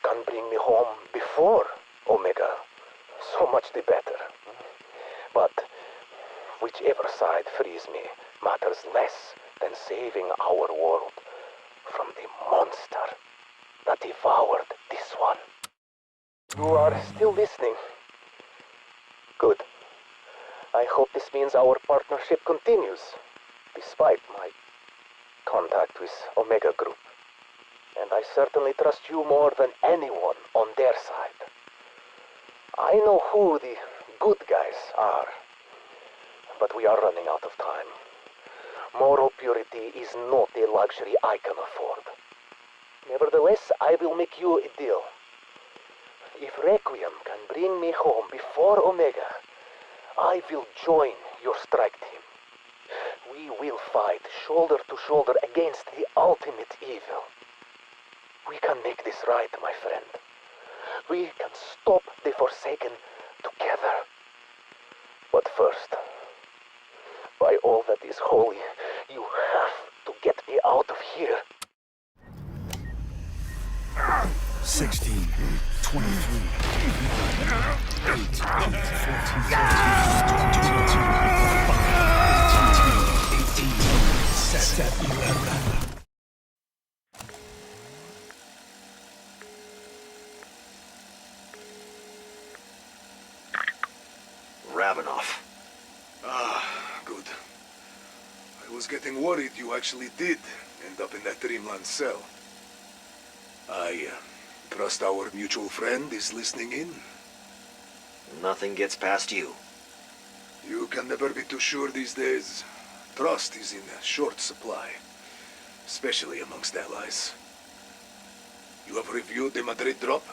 [SPEAKER 11] can bring me home before Omega, so much the better. But whichever side frees me matters less than saving our world from the monster that devoured this one. You are still listening. Good. I hope this means our partnership continues, despite my contact with Omega Group. And I certainly trust you more than anyone on their side. I know who the good guys are, but we are running out of time. Moral purity is not a luxury I can afford. Nevertheless, I will make you a deal. If Requiem can bring me home before Omega, I will join your strike team. We will fight shoulder to shoulder against the ultimate evil. We can make this right, my friend. We can stop the Forsaken together. But first, by all that is holy, you have to get me out of here.
[SPEAKER 3] 16, 23, 9, 8, 14, 7, 11.
[SPEAKER 1] Ravenoff.
[SPEAKER 9] Ah, good. I was getting worried you actually did end up in that Dreamland cell. I trust our mutual friend is listening in.
[SPEAKER 1] Nothing gets past you.
[SPEAKER 9] You can never be too sure these days. Trust is in short supply, especially amongst allies. You have reviewed the Madrid drop?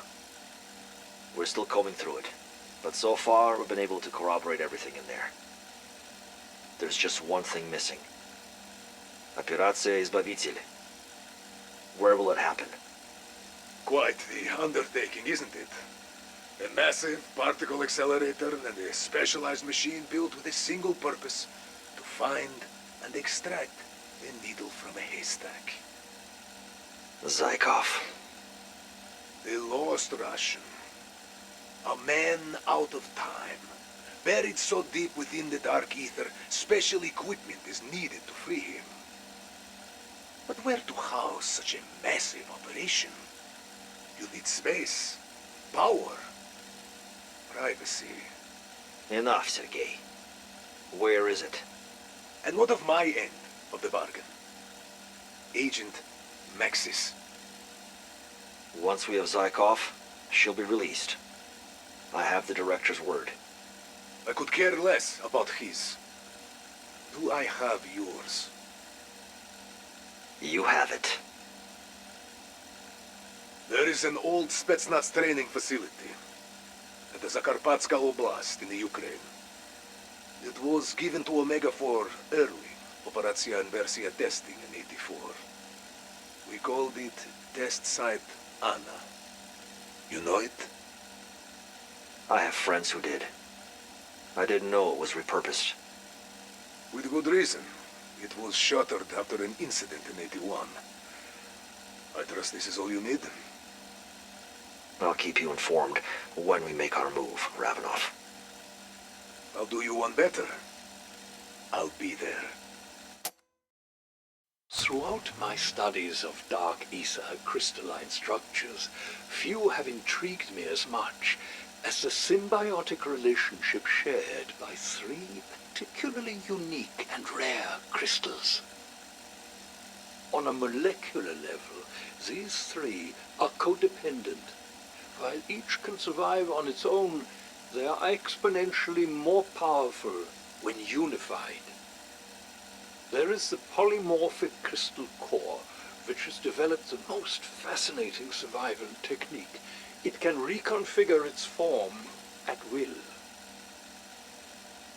[SPEAKER 1] We're still combing through it, but so far we've been able to corroborate everything in there. There's just one thing missing. Операция Избавитель. Where will it happen?
[SPEAKER 9] Quite the undertaking, isn't it? A massive particle accelerator and a specialized machine built with a single purpose: to find and extract a needle from a haystack.
[SPEAKER 1] Zykov.
[SPEAKER 9] The lost Russian. A man out of time. Buried so deep within the Dark Aether, special equipment is needed to free him. But where to house such a massive operation? You need space, power, privacy.
[SPEAKER 1] Enough, Sergei. Where is it?
[SPEAKER 9] And what of my end of the bargain? Agent Maxis.
[SPEAKER 1] Once we have Zykov, she'll be released. I have the director's word.
[SPEAKER 9] I could care less about his. Do I have yours?
[SPEAKER 1] You have it.
[SPEAKER 9] There is an old Spetsnaz training facility at the Zakarpatska Oblast in the Ukraine. It was given to Omega for early Operatia Inversia testing in '84. We called it Test Site Anna. You know it?
[SPEAKER 1] I have friends who did. I didn't know it was repurposed.
[SPEAKER 9] With good reason. It was shuttered after an incident in '81. I trust this is all you need?
[SPEAKER 1] I'll keep you informed when we make our move, Ravenoff.
[SPEAKER 9] I'll do you one better. I'll be there.
[SPEAKER 10] Throughout my studies of Dark Aether crystalline structures, few have intrigued me as much as the symbiotic relationship shared by three particularly unique and rare crystals. On a molecular level, these three are codependent. While each can survive on its own, they are exponentially more powerful when unified. There is the polymorphic crystal core, which has developed the most fascinating survival technique. It can reconfigure its form at will.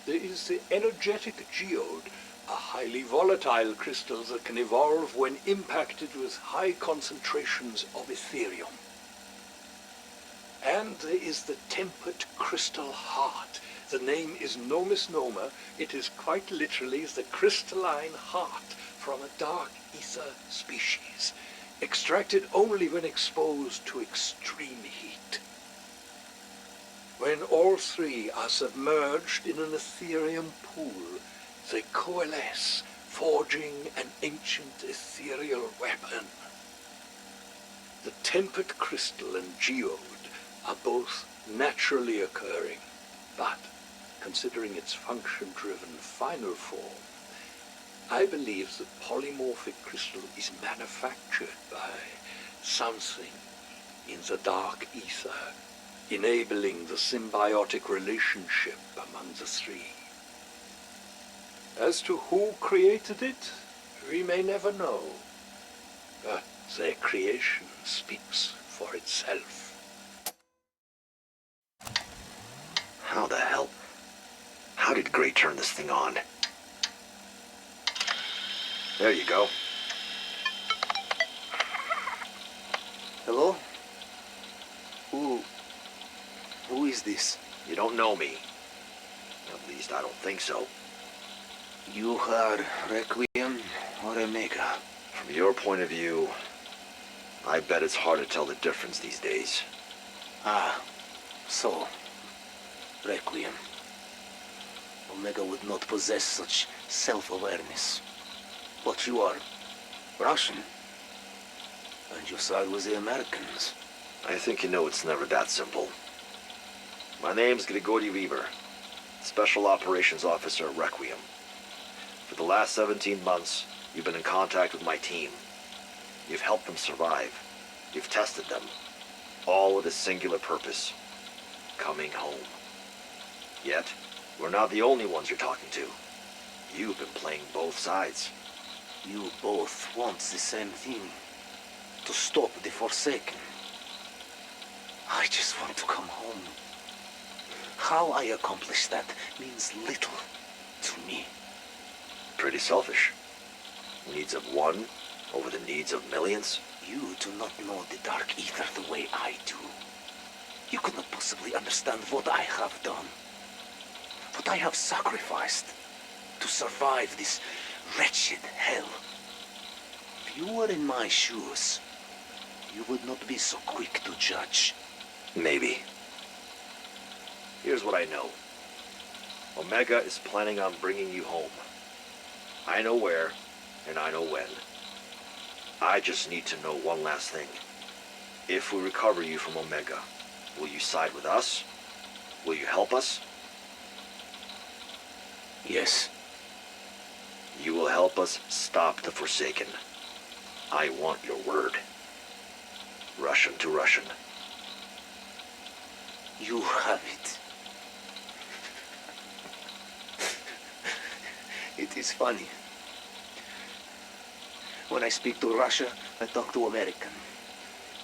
[SPEAKER 10] There is the energetic geode, a highly volatile crystal that can evolve when impacted with high concentrations of Ethereum. And there is the tempered crystal heart. The name is no misnomer. It is quite literally the crystalline heart from a Dark Aether species, extracted only when exposed to extreme heat. When all three are submerged in an Ethereum pool, they coalesce, forging an ancient ethereal weapon. The tempered crystal and geode are both naturally occurring, but considering its function-driven final form, I believe the polymorphic crystal is manufactured by something in the Dark Aether, enabling the symbiotic relationship among the three. As to who created it, we may never know. But their creation speaks for itself.
[SPEAKER 1] How the hell? How did Gray turn this thing on? There you go.
[SPEAKER 18] Hello? Who is this?
[SPEAKER 1] You don't know me. At least I don't think so.
[SPEAKER 18] You are Requiem or Omega?
[SPEAKER 1] From your point of view, I bet it's hard to tell the difference these days.
[SPEAKER 18] Ah, so. Requiem. Omega would not possess such self-awareness. But you are Russian. And your side was the Americans.
[SPEAKER 1] I think you know it's never that simple. My name's Grigory Weaver, Special Operations Officer at Requiem. For the last 17 months, you've been in contact with my team. You've helped them survive. You've tested them. All with a singular purpose. Coming home. Yet, we're not the only ones you're talking to. You've been playing both sides.
[SPEAKER 18] You both want the same thing. To stop the Forsaken. I just want to come home. How I accomplish that means little to me.
[SPEAKER 1] Pretty selfish. Needs of one over the needs of millions?
[SPEAKER 18] You do not know the Dark Aether the way I do. You could not possibly understand what I have done. What I have sacrificed to survive this wretched hell. If you were in my shoes, you would not be so quick to judge.
[SPEAKER 1] Maybe. Here's what I know. Omega is planning on bringing you home. I know where, and I know when. I just need to know one last thing. If we recover you from Omega, will you side with us? Will you help us?
[SPEAKER 18] Yes.
[SPEAKER 1] You will help us stop the Forsaken. I want your word. Russian to Russian.
[SPEAKER 18] You have it. It is funny. When I speak to Russia, I talk to American.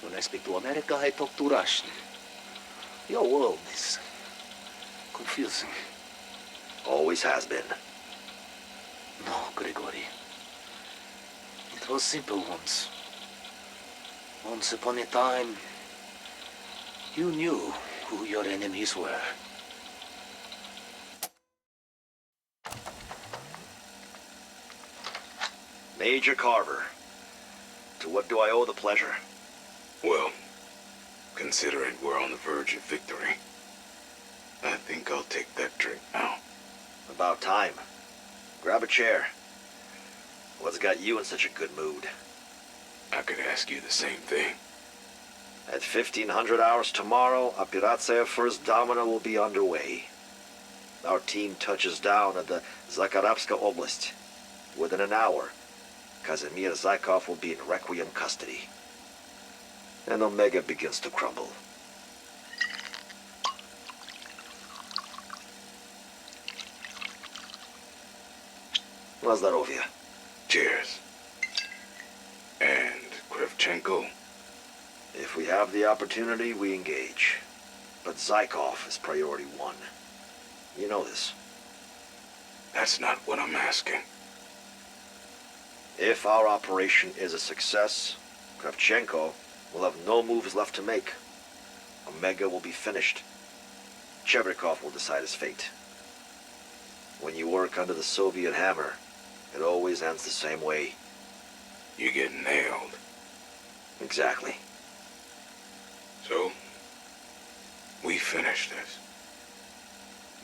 [SPEAKER 18] When I speak to America, I talk to Russian. Your world is confusing.
[SPEAKER 1] Always has been.
[SPEAKER 18] No, Grigory. It was simple once. Once upon a time, you knew who your enemies were.
[SPEAKER 1] Major Carver. To what do I owe the pleasure?
[SPEAKER 20] Well, considering we're on the verge of victory, I think I'll take that drink now.
[SPEAKER 1] About time. Grab a chair. What's got you in such a good mood?
[SPEAKER 20] I could ask you the same thing.
[SPEAKER 1] At 1500 hours tomorrow, Operacja First Domino will be underway. Our team touches down at the Zakharapska Oblast. Within an hour, Kazimir Zykov will be in Requiem custody. And Omega begins to crumble. Na zdrowie.
[SPEAKER 20] Cheers. And Kravchenko?
[SPEAKER 1] If we have the opportunity, we engage. But Zykov is priority one. You know this.
[SPEAKER 20] That's not what I'm asking.
[SPEAKER 1] If our operation is a success, Kravchenko will have no moves left to make. Omega will be finished. Chebrikov will decide his fate. When you work under the Soviet hammer, it always ends the same way.
[SPEAKER 20] You get nailed.
[SPEAKER 1] Exactly.
[SPEAKER 20] So, we finish this.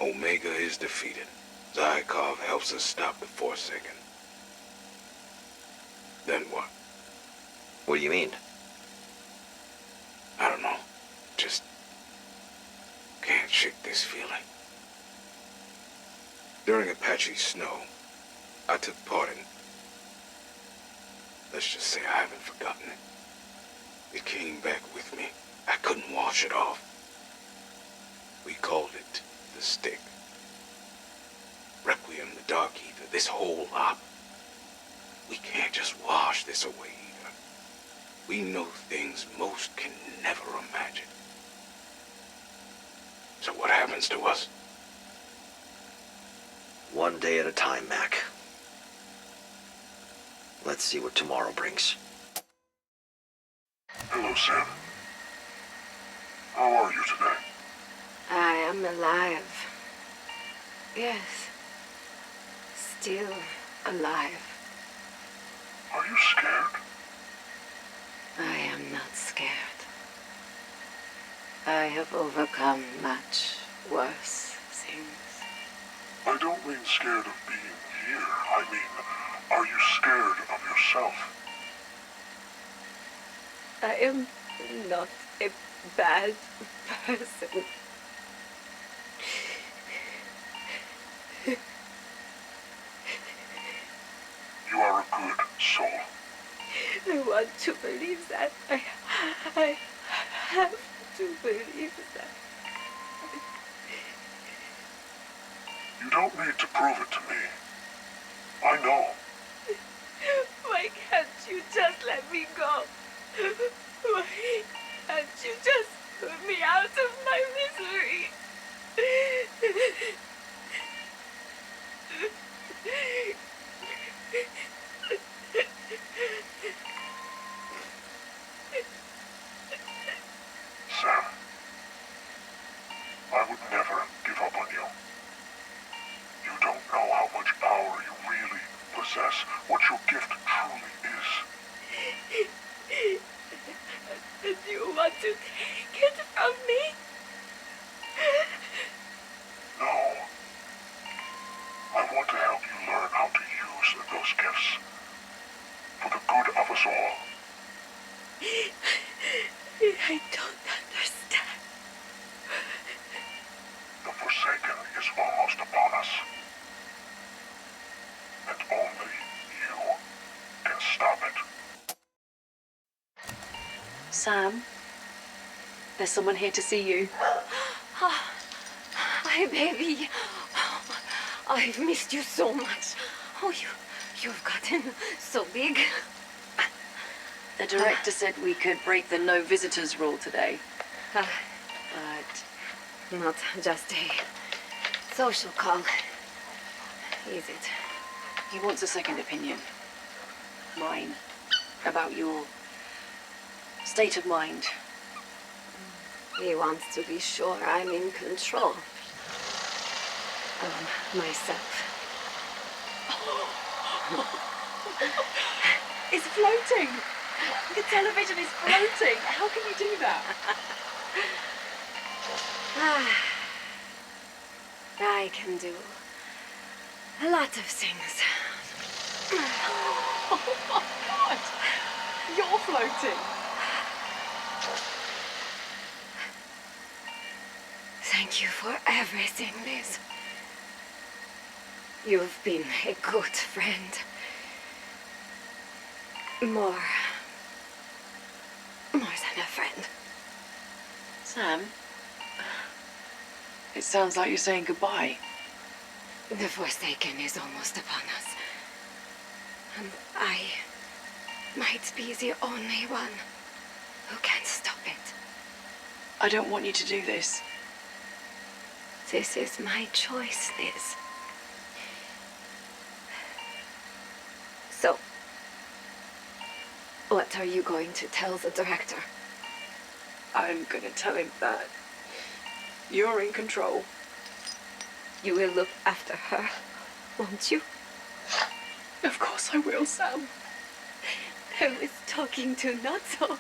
[SPEAKER 20] Omega is defeated. Zykov helps us stop the Forsaken. Then what?
[SPEAKER 1] What do you mean?
[SPEAKER 20] I don't know. Just can't shake this feeling. During Apache Snow, I took part in... Let's just say I haven't forgotten it. It came back with me. I couldn't wash it off. We called it the Stick. Requiem.
[SPEAKER 8] Requiem, the Dark Aether, this whole op. We can't just wash this away. We know things most can never imagine. So what happens to us?
[SPEAKER 1] One day at a time, Mac. Let's see what tomorrow brings.
[SPEAKER 9] Hello, Sam. How are you today?
[SPEAKER 16] I am alive. Yes. Still alive.
[SPEAKER 9] Are you scared?
[SPEAKER 16] I am not scared. I have overcome much worse things.
[SPEAKER 9] I don't mean scared of being here. I mean, are you scared of yourself?
[SPEAKER 16] I am not a bad person.
[SPEAKER 9] You are a good soul.
[SPEAKER 16] I want to believe that. I have to believe that.
[SPEAKER 9] You don't need to prove it to me. I know.
[SPEAKER 16] Why can't you just let me go? Why can't you just put me out of my misery?
[SPEAKER 9] Sam, I would never give up on you. You don't know how much power you really possess, what your gift truly is.
[SPEAKER 16] And you want to take it from me?
[SPEAKER 9] No. I want to help you learn how to use those gifts. For the good of us all.
[SPEAKER 16] I don't understand.
[SPEAKER 9] The Forsaken is almost upon us. And only you can stop it.
[SPEAKER 2] Sam, there's someone here to see you.
[SPEAKER 16] Hi, baby. I've missed you so much. Oh, you've gotten so big.
[SPEAKER 2] The director said we could break the no visitors rule today.
[SPEAKER 16] But
[SPEAKER 2] not
[SPEAKER 16] just a social call. Is it?
[SPEAKER 2] He wants a second opinion. Mine. About your state of mind.
[SPEAKER 16] He wants to be sure I'm in control of myself.
[SPEAKER 2] It's floating! The television is floating! How can you do that?
[SPEAKER 16] I can do a lot of things.
[SPEAKER 2] Oh my God! You're floating!
[SPEAKER 16] Thank you for everything, Liz. You've been a good friend. More than a friend.
[SPEAKER 2] Sam, it sounds like you're saying goodbye.
[SPEAKER 16] The Forsaken is almost upon us. And I might be the only one who can stop it.
[SPEAKER 2] I don't want you to do this.
[SPEAKER 16] This is my choice, Liz. So, what are you going to tell the director?
[SPEAKER 2] I'm gonna tell him that you're in control.
[SPEAKER 16] You will look after her, won't you?
[SPEAKER 2] Of course I will, Sam.
[SPEAKER 16] I was talking to Natso.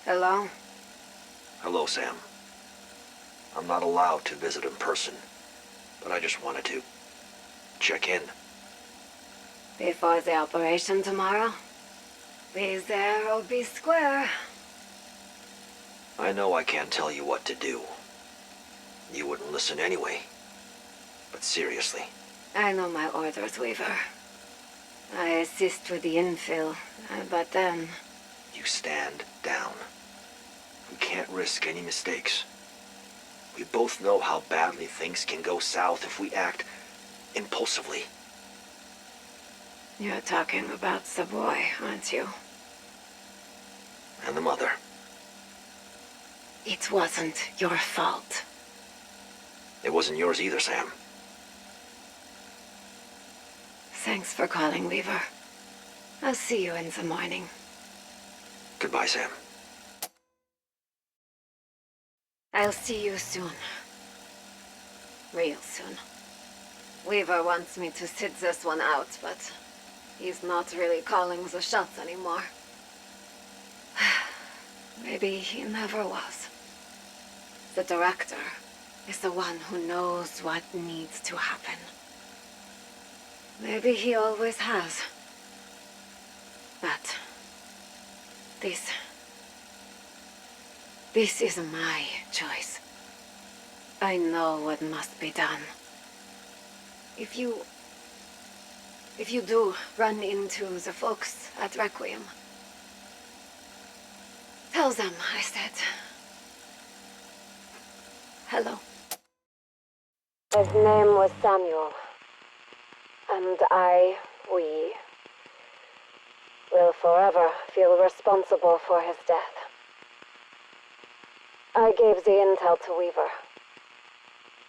[SPEAKER 16] Hello?
[SPEAKER 1] Hello, Sam. I'm not allowed to visit in person, but I just wanted to check in.
[SPEAKER 16] Before the operation tomorrow? Be there or be square.
[SPEAKER 1] I know I can't tell you what to do. You wouldn't listen anyway. But seriously.
[SPEAKER 16] I know my orders, Weaver. I assist with the infill, but then...
[SPEAKER 1] You stand down. We can't risk any mistakes. We both know how badly things can go south if we act impulsively.
[SPEAKER 16] You're talking about Savoy, aren't you?
[SPEAKER 1] And the mother.
[SPEAKER 16] It wasn't your fault.
[SPEAKER 1] It wasn't yours either, Sam.
[SPEAKER 16] Thanks for calling, Weaver. I'll see you in the morning.
[SPEAKER 1] Goodbye, Sam.
[SPEAKER 16] I'll see you soon. Real soon. Weaver wants me to sit this one out, but he's not really calling the shots anymore. Maybe he never was. The director is the one who knows what needs to happen. Maybe he always has. But this is my choice. I know what must be done. If you do run into the folks at Requiem, tell them I said hello. His name was Samuel, and we will forever feel responsible for his death. I gave the intel to Weaver.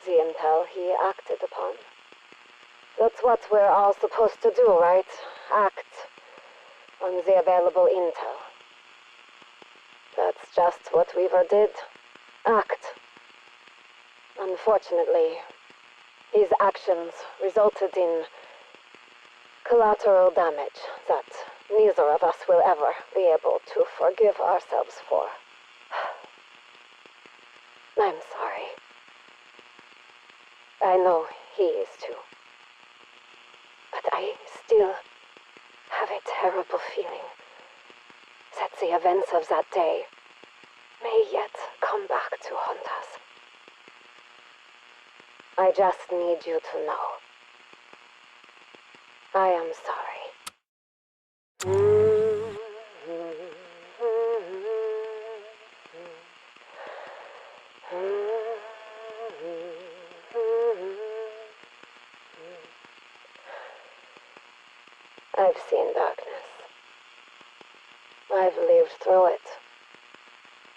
[SPEAKER 16] The intel he acted upon. That's what we're all supposed to do, right? Act on the available intel. That's just what Weaver did. Act. Unfortunately, his actions resulted in collateral damage that neither of us will ever be able to forgive ourselves for. I'm sorry. I know he is too. But I still have a terrible feeling that the events of that day may yet come back to haunt us. I just need you to know. I am sorry. I've seen darkness. I've lived through it.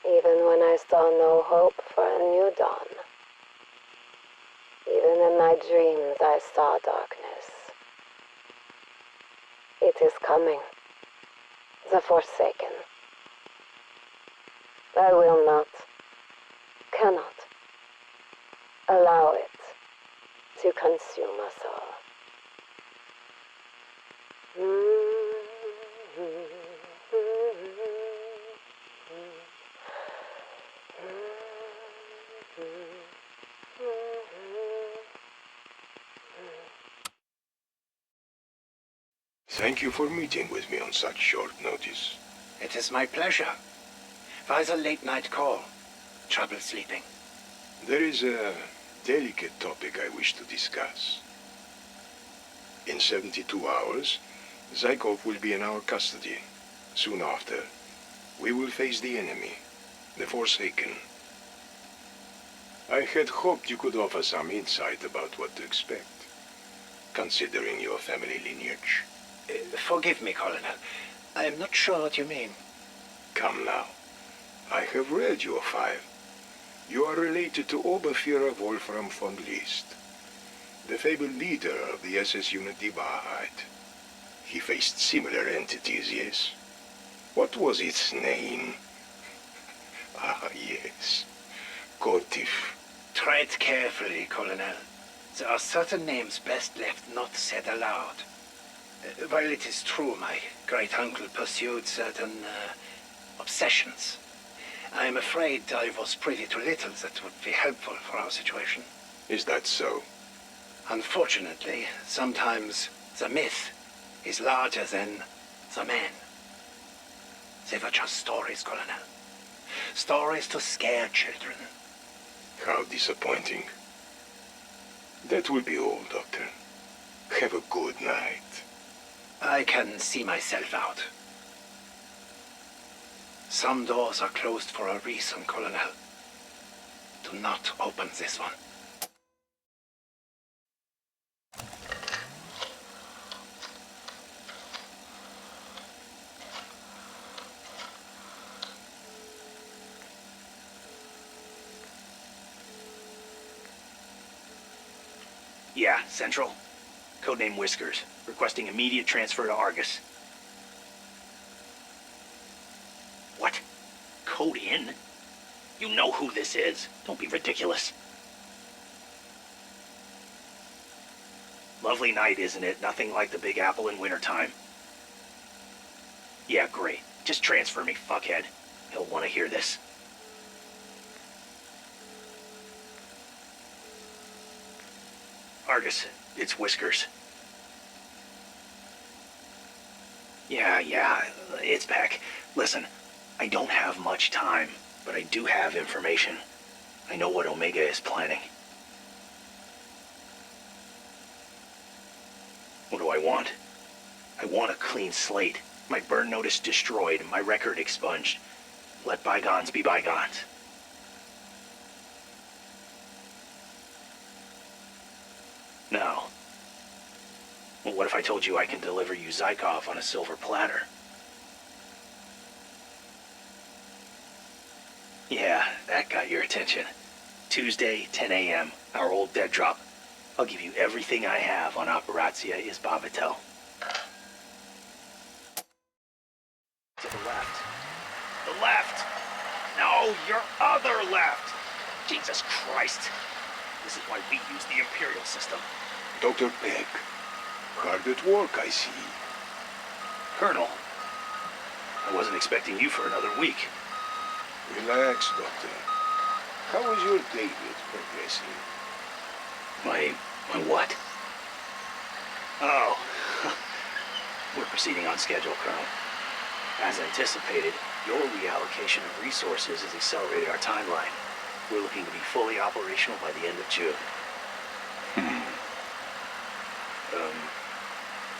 [SPEAKER 16] Even when I saw no hope for a new dawn. Even in my dreams I saw darkness. It is coming. The Forsaken. I will not, cannot, allow it to consume us all.
[SPEAKER 9] Thank you for meeting with me on such short notice.
[SPEAKER 14] It is my pleasure. Why the late night call? Trouble sleeping?
[SPEAKER 9] There is a delicate topic I wish to discuss. In 72 hours, Zykov will be in our custody. Soon after, we will face the enemy, the Forsaken. I had hoped you could offer some insight about what to expect, considering your family lineage.
[SPEAKER 14] Forgive me, Colonel. I am not sure what you mean.
[SPEAKER 9] Come now. I have read your file. You are related to Oberführer Wolfram von Liszt, the fabled leader of the SS unit Die Wahrheit. He faced similar entities, yes? What was its name? Ah, yes. Kotif.
[SPEAKER 14] Tread carefully, Colonel. There are certain names best left not said aloud. While it is true my great-uncle pursued certain obsessions, I am afraid I was privy to little that would be helpful for our situation.
[SPEAKER 9] Is that so?
[SPEAKER 14] Unfortunately, sometimes the myth is larger than the man. They were just stories, Colonel. Stories to scare children.
[SPEAKER 9] How disappointing. That will be all, Doctor. Have a good night.
[SPEAKER 14] I can see myself out. Some doors are closed for a reason, Colonel. Do not open this one. Yeah, Central. Codename Whiskers. Requesting immediate transfer to Argus. What? Code in? You know who this is. Don't be ridiculous. Lovely night, isn't it? Nothing like the Big Apple in wintertime. Yeah, great. Just transfer me, fuckhead. He'll want to hear this. Argus, it's Whiskers. Yeah, it's back. Listen, I don't have much time, but I do have information. I know what Omega is planning. What do I want? I want a clean slate. My burn notice destroyed, my record expunged. Let bygones be bygones. No. Well, what if I told you I can deliver you Zykov on a silver platter? Yeah, that got your attention. Tuesday, 10 a.m., our old dead drop. I'll give you everything I have on Operatia Izbavitel. To the left. The left! No, your other left! Jesus Christ! This is why we use the Imperial system.
[SPEAKER 9] Dr. Peck, hard at work, I see.
[SPEAKER 14] Colonel, I wasn't expecting you for another week.
[SPEAKER 9] Relax, Doctor. How is your David progressing?
[SPEAKER 14] My what? Oh. We're proceeding on schedule, Colonel. As anticipated, your reallocation of resources has accelerated our timeline. We're looking to be fully operational by the end of June.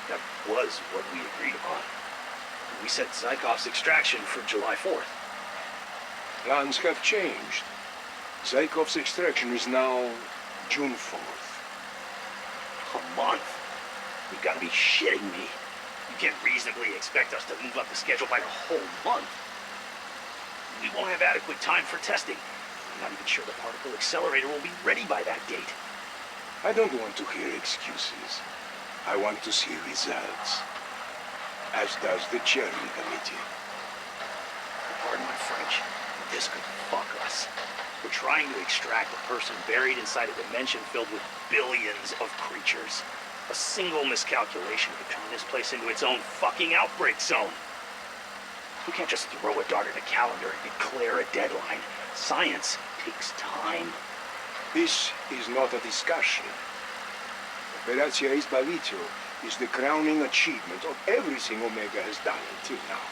[SPEAKER 14] That was what we agreed upon. We set Zykov's extraction for July 4th.
[SPEAKER 9] Plans have changed. Zykov's extraction is now June 4th.
[SPEAKER 14] A month? You've got to be shitting me. You can't reasonably expect us to move up the schedule by a whole month. We won't have adequate time for testing. I'm not even sure the particle accelerator will be ready by that date.
[SPEAKER 9] I don't want to hear excuses. I want to see results. As does the Cherry Committee.
[SPEAKER 14] Pardon my French. This could fuck us. We're trying to extract a person buried inside a dimension filled with billions of creatures. A single miscalculation could turn this place into its own fucking outbreak zone. We can't just throw a dart at a calendar and declare a deadline. Science takes time.
[SPEAKER 9] This is not a discussion. Operatia Izbavitio is the crowning achievement of everything Omega has done until now.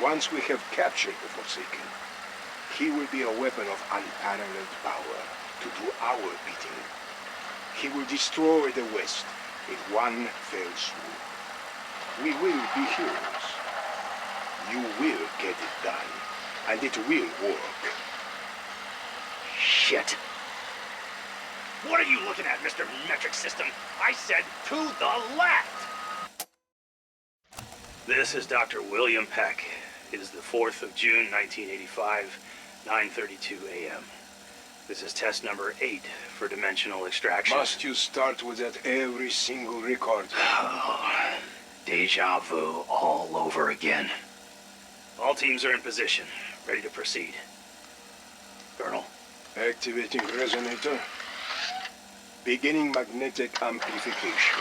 [SPEAKER 9] Once we have captured the Forsaken, he will be a weapon of unparalleled power to do our bidding. He will destroy the West in one fell swoop. We will be heroes. You will get it done, and it will work.
[SPEAKER 14] Shit. What are you looking at, Mr. Metric System? I said to the left! This is Dr. William Peck. It is the 4th of June, 1985, 9:32 a.m. This is test number 8 for dimensional extraction.
[SPEAKER 9] Must you start with that every single record?
[SPEAKER 14] Oh, deja vu all over again. All teams are in position, ready to proceed. Colonel?
[SPEAKER 9] Activating resonator. Beginning magnetic amplification.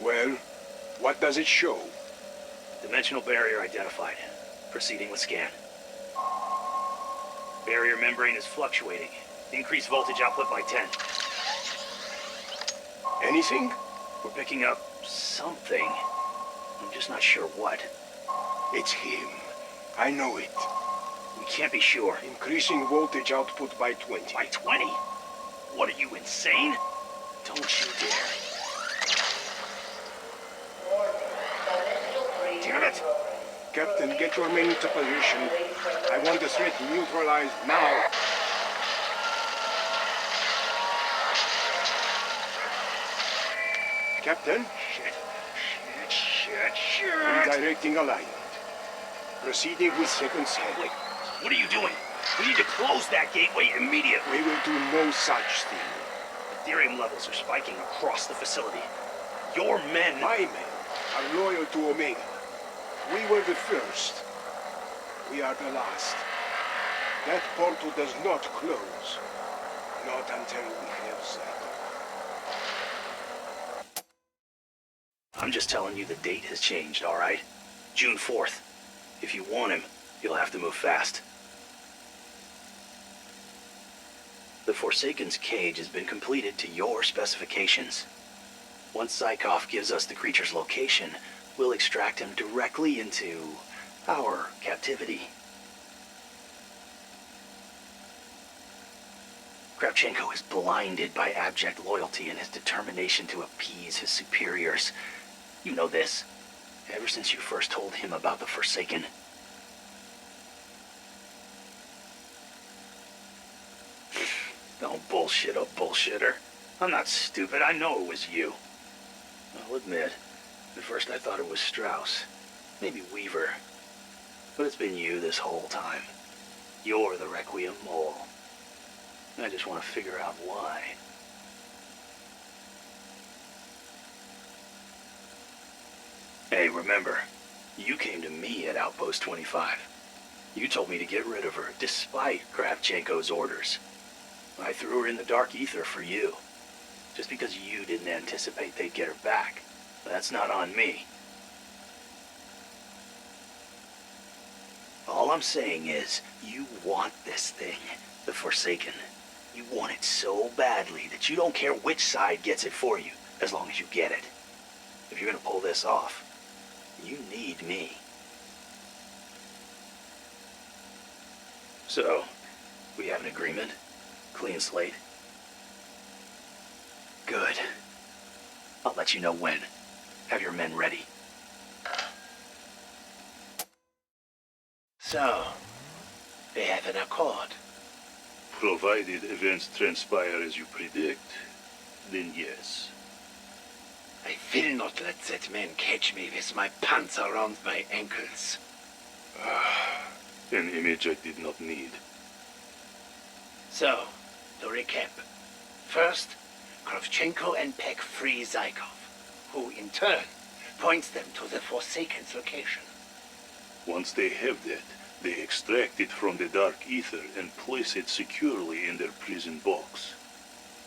[SPEAKER 9] Well, what does it show?
[SPEAKER 14] Dimensional barrier identified. Proceeding with scan. Barrier membrane is fluctuating. Increase voltage output by 10.
[SPEAKER 9] Anything?
[SPEAKER 14] We're picking up something. I'm just not sure what.
[SPEAKER 9] It's him. I know it.
[SPEAKER 14] We can't be sure.
[SPEAKER 9] Increasing voltage output by 20.
[SPEAKER 14] By 20? What are you, insane? Don't you dare.
[SPEAKER 9] Damn it! Captain, get your men into position. I want the threat neutralized now. Captain?
[SPEAKER 14] Shit.
[SPEAKER 9] Redirecting alignment. Proceeding with second scan.
[SPEAKER 14] Wait, what are you doing? We need to close that gateway immediately.
[SPEAKER 9] We will do no such thing.
[SPEAKER 14] Ethereum levels are spiking across the facility. Your men...
[SPEAKER 9] My men are loyal to Omega. We were the first. We are the last. That portal does not close. Not until we have Zyko.
[SPEAKER 14] I'm just telling you the date has changed, all right? June 4th. If you want him, you'll have to move fast. The Forsaken's cage has been completed to your specifications. Once Zykov gives us the creature's location, we'll extract him directly into our captivity. Kravchenko is blinded by abject loyalty and his determination to appease his superiors. You know this, ever since you first told him about the Forsaken. Don't bullshit a bullshitter. I'm not stupid, I know it was you. I'll admit, at first I thought it was Strauss, maybe Weaver. But it's been you this whole time. You're the Requiem mole. I just want to figure out why. Hey, remember, you came to me at Outpost 25. You told me to get rid of her, despite Kravchenko's orders. I threw her in the Dark Aether for you, just because you didn't anticipate they'd get her back. That's not on me. All I'm saying is, you want this thing, the Forsaken. You want it so badly that you don't care which side gets it for you, as long as you get it. If you're gonna pull this off, you need me. So, we have an agreement? Clean slate? Good. I'll let you know when. Have your men ready.
[SPEAKER 4] So, we have an accord.
[SPEAKER 20] Provided events transpire as you predict, then yes.
[SPEAKER 4] I will not let that man catch me with my pants around my ankles.
[SPEAKER 20] An image I did not need.
[SPEAKER 4] So, to recap. First, Kravchenko and Peck free Zykov, who in turn points them to the Forsaken's location.
[SPEAKER 20] Once they have that, they extract it from the Dark Aether and place it securely in their prison box.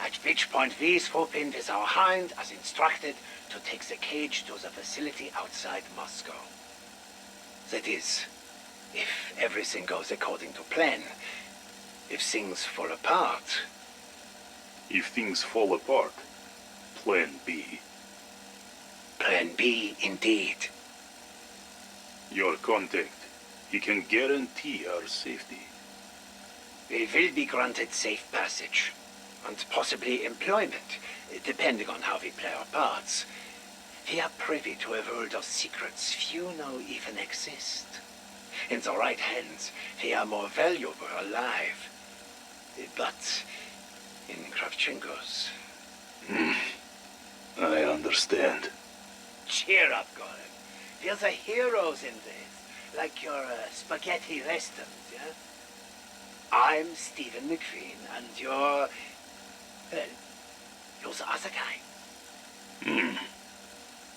[SPEAKER 4] At which point we swoop in with our hind as instructed to take the cage to the facility outside Moscow. That is, if everything goes according to plan. If things fall apart...
[SPEAKER 20] If things fall apart, Plan B.
[SPEAKER 4] Plan B, indeed.
[SPEAKER 20] Your contact. He can guarantee our safety.
[SPEAKER 4] We will be granted safe passage, and possibly employment, depending on how we play our parts. We are privy to a world of secrets few know even exist. In the right hands, we are more valuable alive. But in Kravchenko's...
[SPEAKER 20] I understand.
[SPEAKER 4] Cheer up, Goran. We're the heroes in this, like your spaghetti westerns, yeah? I'm Stephen McQueen, and you're the other guy.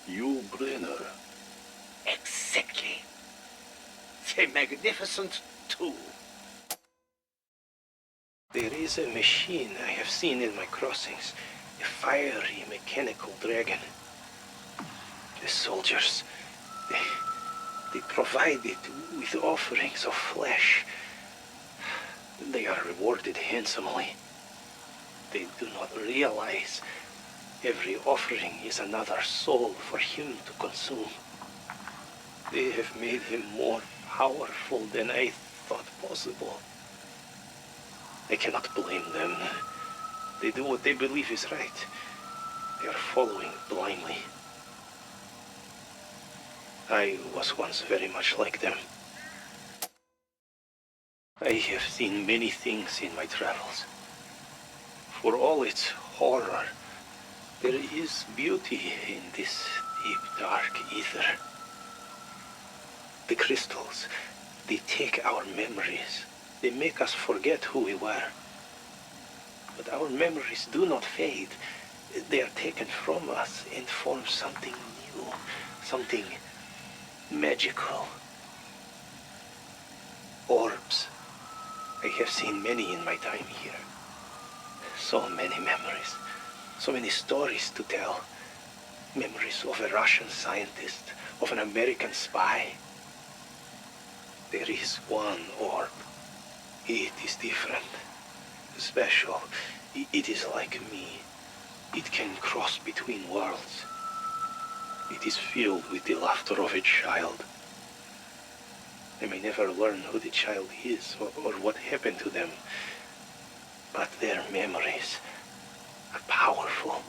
[SPEAKER 20] Yul Brenner.
[SPEAKER 4] Exactly. The magnificent two.
[SPEAKER 22] There is a machine I have seen in my crossings. A fiery mechanical dragon. The soldiers, they provide it with offerings of flesh. They are rewarded handsomely. They do not realize every offering is another soul for him to consume. They have made him more powerful than I thought possible. I cannot blame them. They do what they believe is right. They are following blindly. I was once very much like them. I have seen many things in my travels. For all its horror, there is beauty in this deep, dark ether. The crystals, they take our memories. They make us forget who we were. But our memories do not fade. They are taken from us and form something new, something magical. Orbs. I have seen many in my time here. So many memories. So many stories to tell. Memories of a Russian scientist, of an American spy. There is one orb. It is different. Special. It is like me. It can cross between worlds. It is filled with the laughter of a child. I may never learn who the child is or what happened to them, but their memories are powerful.